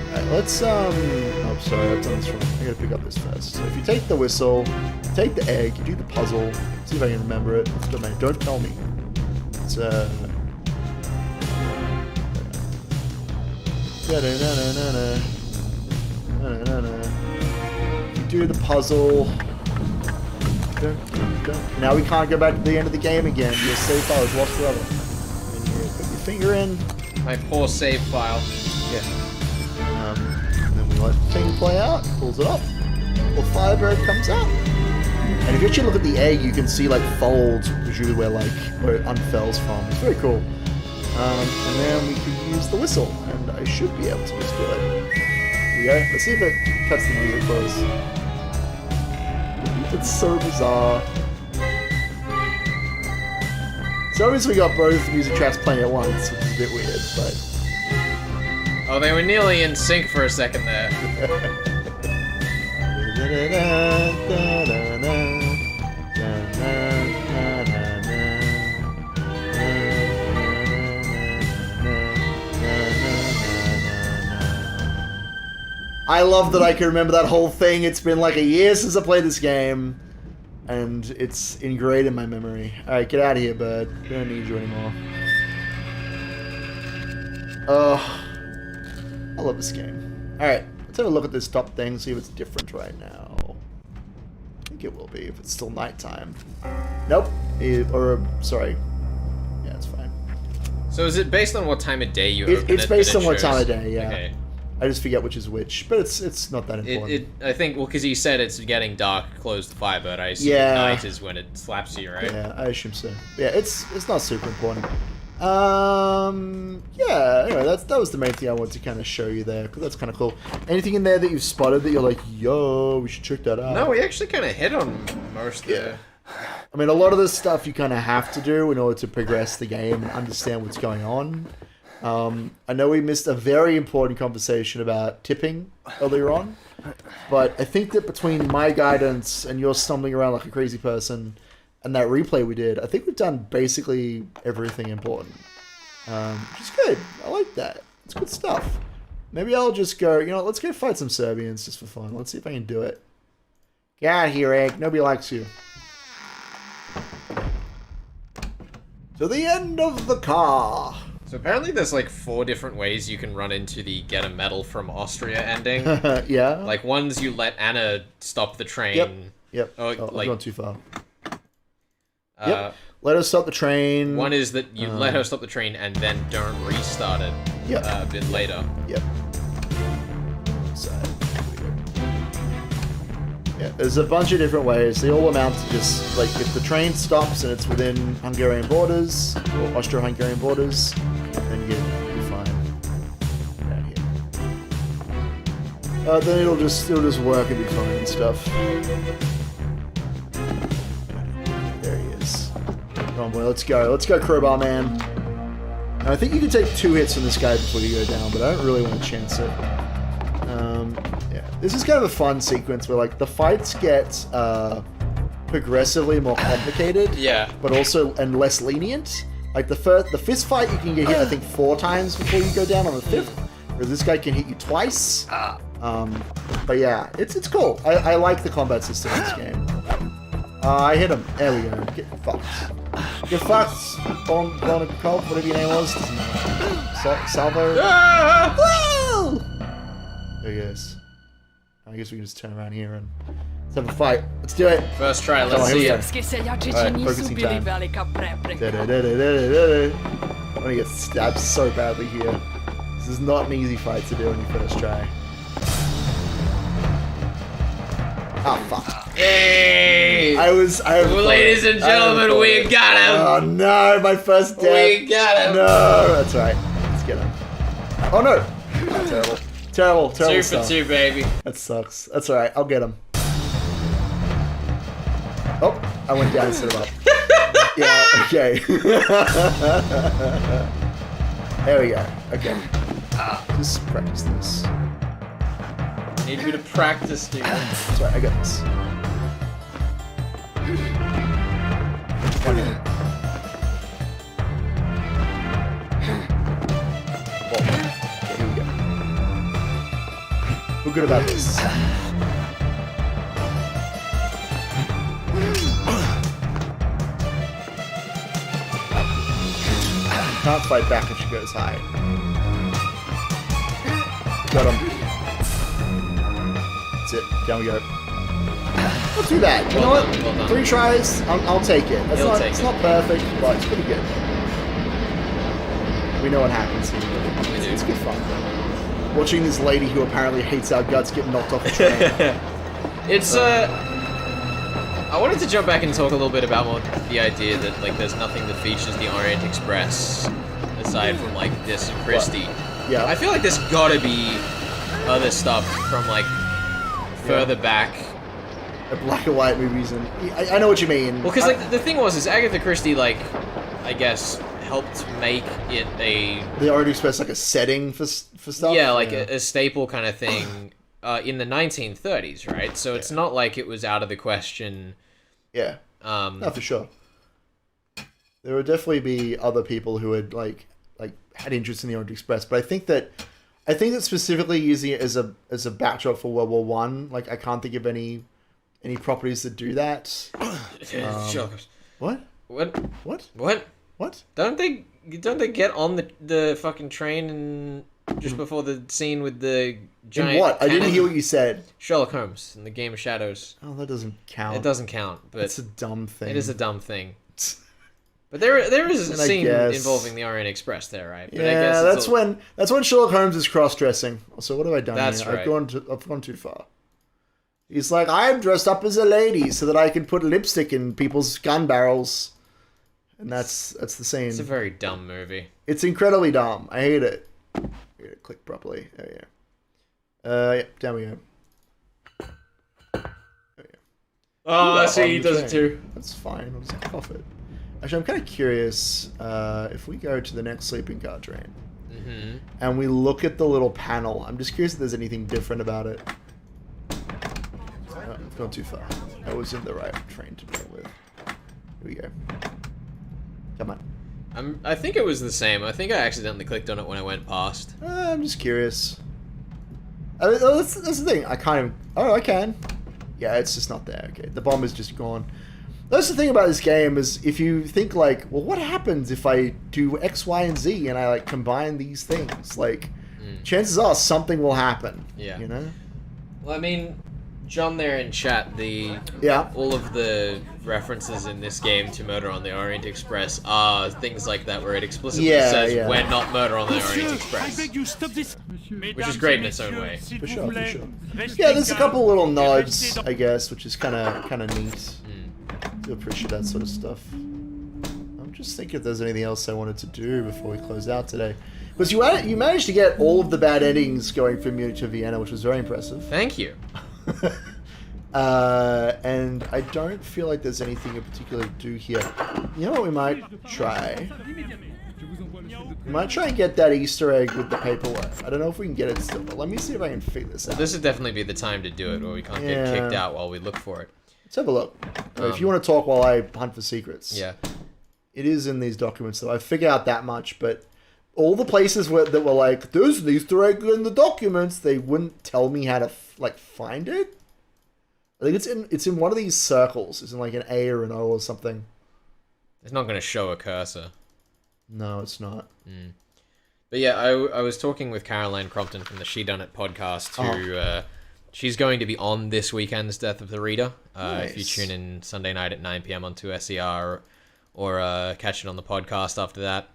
Alright, let's, oh, sorry, I've done this wrong. I gotta pick up this first. So if you take the whistle, take the egg, you do the puzzle, see if I can remember it. Don't tell me. It's, you do the puzzle. Now we can't go back to the end of the game again. Your save file is lost forever. And you put your finger in. My poor save file. Yeah. And then we let the thing play out. Pulls it up. Well, Firebird comes out. And if you actually look at the egg, you can see like folds, presumably where it unfurls from. It's very cool. And then we can use the whistle, and I should be able to just do it. Here we go. Let's see if it cuts the music for us. It's so bizarre. So obviously we got both music tracks playing at once, which is a bit weird, but... Oh, they were nearly in sync for a second there. I love that I can remember that whole thing. It's been like a year since I played this game, and it's ingrained in my memory. Alright, get out of here, bird. We don't need you anymore. I love this game. Alright, let's have a look at this top thing, see if it's different right now. I think it will be if it's still nighttime. Nope. Sorry. Yeah, it's fine. So is it based on what time of day you open it? It's based on what shows? time of day, yeah. Okay. I just forget which is which, but it's not that important. I think, well, because you said it's getting dark, close the fire, but I assume night is when it slaps you, right? Yeah, I assume so. Yeah, it's not super important. Yeah, anyway, that was the main thing I wanted to kind of show you there, because that's kind of cool. Anything in there that you've spotted that you're like, yo, we should check that out? No, we actually kind of hit on most there. I mean, a lot of this stuff you kind of have to do in order to progress the game and understand what's going on. I know we missed a very important conversation about tipping earlier on, but I think that between my guidance and your stumbling around like a crazy person and that replay we did, I think we've done basically everything important. Which is good. I like that. It's good stuff. Maybe I'll just go, let's go fight some Serbians just for fun. Let's see if I can do it. Get out of here, Egg. Nobody likes you. To the end of the car. So apparently there's like 4 different ways you can run into the get a medal from Austria ending. Yeah. Like one's you let Anna stop the train. Yep. Oh, I've gone too far. Yep. Let her stop the train. One is that you let her stop the train and then don't restart it a bit later. Yep. So, yeah, there's a bunch of different ways. They all amount to just, like, if the train stops and it's within Hungarian borders, or Austro-Hungarian borders, then you're fine. Down here. Then it'll just work and be fine and stuff. There he is. Come on, boy, let's go. Let's go, Crowbar Man. And I think you can take 2 hits from this guy before you go down, but I don't really want to chance it. Yeah, this is kind of a fun sequence where like the fights get progressively more complicated, but also and less lenient. Like the fist fight you can get hit I think 4 times before you go down on the 5th, whereas this guy can hit you twice. But yeah, it's cool. I like the combat system in this game. I hit him. There we go. Get fucked. Get fucked. Bon whatever your name was. Salvo. Woo! There he is. I guess we can just turn around here and let's have a fight. Let's do it. First try, let's see it. Alright, focusing time. I'm gonna get stabbed so badly here. This is not an easy fight to do on your first try. Oh fuck. Hey! Ladies and gentlemen, we got him! Oh no, my first death. We got him! No, that's right. Let's get him. Oh no! Oh, terrible. Terrible 2 stuff. for 2, baby. That sucks. That's alright, I'll get him. Oh, I went down instead of up. Yeah, okay. There we go. Okay. Just practice this. I need you to practice, dude. Sorry, I got this. One minute. Okay, here we go. Feel good about this. Can't fight back if she goes high. Got him. That's it. Down we go. Not too bad. You know what? 3 tries. I'll take it. It's not perfect, but it's pretty good. We know what happens here. It's good fun. Watching this lady who apparently hates our guts get knocked off a train. It's I wanted to jump back and talk a little bit about the idea that like there's nothing that features the Orient Express aside from like this Christie. Yeah. I feel like there's gotta be other stuff from like further back. Black and white movies, and I know what you mean. Well, because like the thing is Agatha Christie like, I guess, helped make it the Orient Express like a setting for stuff. Yeah, like a staple kind of thing in the 1930s, right? So it's not like it was out of the question. Yeah. No, for sure. There would definitely be other people who had like had interest in the Orient Express, but I think that specifically using it as a backdrop for World War One, like I can't think of any properties that do that. What? Don't they get on the fucking train and just before the scene with the giant? In what? I didn't hear what you said. Sherlock Holmes in the Game of Shadows. Oh, that doesn't count. It doesn't count, but it's a dumb thing. It is a dumb thing. But there is a scene involving the Orient Express there, right? But yeah, I guess that's when Sherlock Holmes is cross-dressing. So what have I done? That's here? right. I've gone too far. He's like, I'm dressed up as a lady so that I can put lipstick in people's gun barrels, and that's the scene. It's a very dumb movie. It's incredibly dumb. I hate it. Click properly. There we go. Yeah, down we go. There we go. Oh, I see. He does it too. That's fine. I'll just cough it. Actually, I'm kind of curious if we go to the next sleeping car train and we look at the little panel. I'm just curious if there's anything different about it. I've gone too far. I was in the right train to deal with. Here we go. Come on. I think it was the same. I think I accidentally clicked on it when I went past. I'm just curious. That's the thing. I can't even... Oh, I can. Yeah, it's just not there. Okay, the bomb is just gone. That's the thing about this game is if you think like, well, what happens if I do X, Y, and Z and I like combine these things? Like, chances are something will happen. Yeah. You know? Well, I mean, John there in chat, all of the references in this game to Murder on the Orient Express are things like that where it explicitly says we're not Murder on the Orient Express. Which is great in its own way. For sure. Yeah, there's a couple little nods, I guess, which is kind of neat. To appreciate that sort of stuff. I'm just thinking if there's anything else I wanted to do before we close out today. Because you managed to get all of the bad endings going from Munich to Vienna, which was very impressive. Thank you. And I don't feel like there's anything in particular to do here. You know what we might try? We might try and get that Easter egg with the paperwork. I don't know if we can get it still, but let me see if I can figure this out. This would definitely be the time to do it, where we can't get kicked out while we look for it. Let's have a look. If you want to talk while I hunt for secrets. Yeah. It is in these documents, though. I figured out that much, but all the places that were like, there's an Easter egg in the documents, they wouldn't tell me how to, find it. I think it's in one of these circles. It's in, like, an A or an O or something. It's not going to show a cursor. No, it's not. But yeah, I was talking with Caroline Crompton from the She Done It podcast, who... she's going to be on this weekend's Death of the Reader. Nice. If you tune in Sunday night at 9 p.m. on 2SER or catch it on the podcast after that.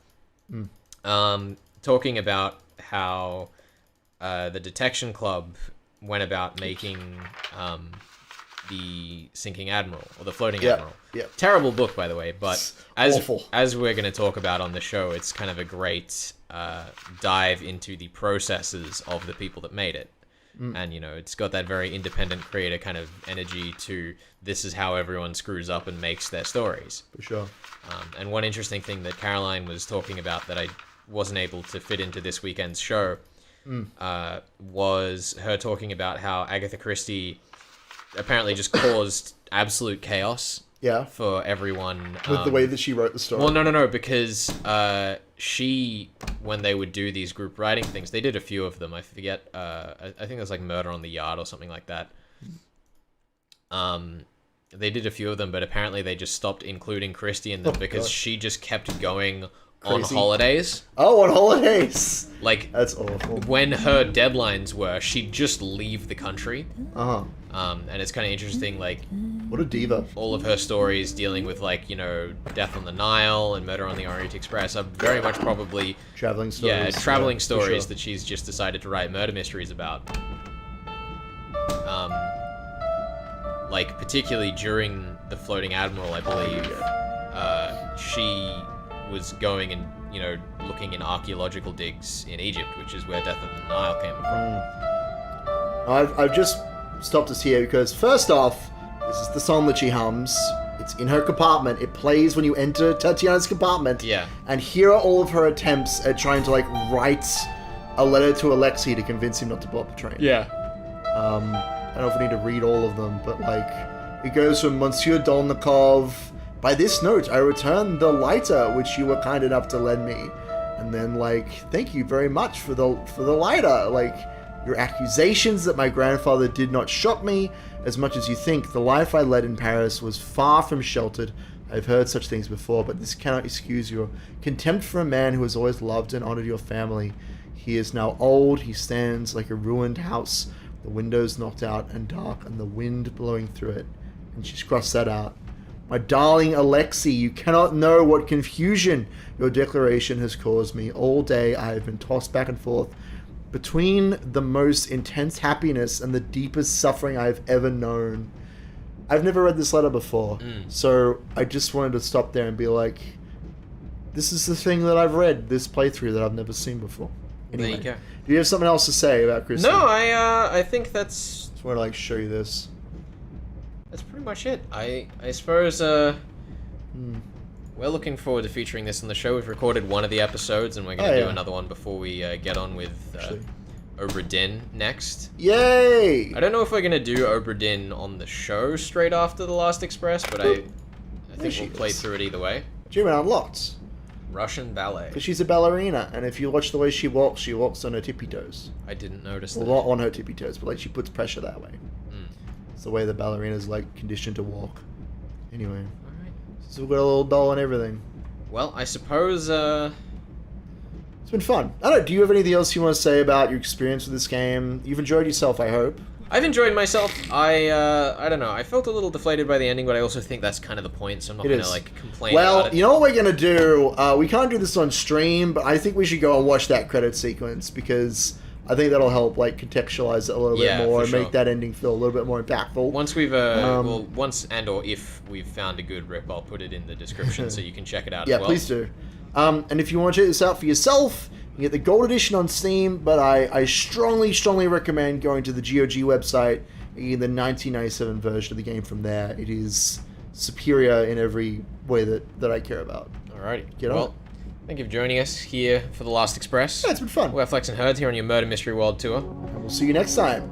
Talking about how the Detection Club went about making the Sinking Admiral, or the Floating Admiral. Yeah. Terrible book, by the way, but awful. As we're going to talk about on the show, it's kind of a great dive into the processes of the people that made it. And, it's got that very independent creator kind of energy to this is how everyone screws up and makes their stories. For sure. And one interesting thing that Caroline was talking about that I wasn't able to fit into this weekend's show was her talking about how Agatha Christie apparently just caused absolute chaos for everyone. With the way that she wrote the story. Well, no, because she, when they would do these group writing things, they did a few of them. I forget. I think it was like Murder on the Yard or something like that. They did a few of them, but apparently they just stopped including Christie in them because she just kept going Crazy. on holidays. Oh, on holidays! Like, that's awful. When her deadlines were, she'd just leave the country. And it's kind of interesting, like... What a diva. All of her stories dealing with, like, Death on the Nile and Murder on the Orient Express are very much probably... Traveling stories. Yeah, traveling stories sure. that she's just decided to write murder mysteries about. like particularly during the Floating Admiral, I believe, she was going and looking in archaeological digs in Egypt, which is where Death of the Nile came from. I've just stopped us here because first off, this is the song that she hums. It's in her compartment. It plays when you enter Tatiana's compartment. Yeah. And here are all of her attempts at trying to write a letter to Alexei to convince him not to blow up the train. Yeah. I don't know if we need to read all of them, but it goes from Monsieur Dolnikov. By this note, I return the lighter which you were kind enough to lend me. And then thank you very much for the lighter. Your accusations that my grandfather did not shot me, as much as you think, the life I led in Paris was far from sheltered. I've heard such things before, but this cannot excuse your contempt for a man who has always loved and honored your family. He is now old, he stands like a ruined house, the windows knocked out and dark, and the wind blowing through it. And she's crossed that out. My darling Alexei, you cannot know what confusion your declaration has caused me. All day I have been tossed back and forth between the most intense happiness and the deepest suffering I've ever known. I've never read this letter before, so I just wanted to stop there and be like, this is the thing that I've read, this playthrough that I've never seen before. Anyway, There you go. do you have something else to say about Christy? No, I think that's... Just want to show you this. That's pretty much it. I suppose, we're looking forward to featuring this on the show. We've recorded one of the episodes, and we're going to do another one before we get on with Obra Dinn next. Yay! I don't know if we're going to do Obra Dinn on the show straight after The Last Express, but I think we'll play through it either way. Achievement unlocked. Russian ballet. Because she's a ballerina, and if you watch the way she walks on her tippy toes. I didn't notice well, that. Not on her tippy toes, but she puts pressure that way. It's the way the ballerina's conditioned to walk. Anyway. Alright. So we've got a little doll and everything. Well, I suppose, It's been fun. I don't know, do you have anything else you want to say about your experience with this game? You've enjoyed yourself, I hope. I've enjoyed myself. I don't know. I felt a little deflated by the ending, but I also think that's kind of the point, so I'm not going to, complain about it. Well, you know what we're going to do? We can't do this on stream, but I think we should go and watch that credit sequence, because I think that'll help, contextualize it a little bit more and make that ending feel a little bit more impactful. Once we've, once and or if we've found a good rip, I'll put it in the description so you can check it out as well. Yeah, please do. And if you want to check this out for yourself, you can get the gold edition on Steam, but I strongly, strongly recommend going to the GOG website and getting the 1997 version of the game from there. It is superior in every way that I care about. Alrighty. Get on it. Thank you for joining us here for The Last Express. Yeah, it's been fun. We're Flex and Herds here on your Murder Mystery World Tour. And we'll see you next time.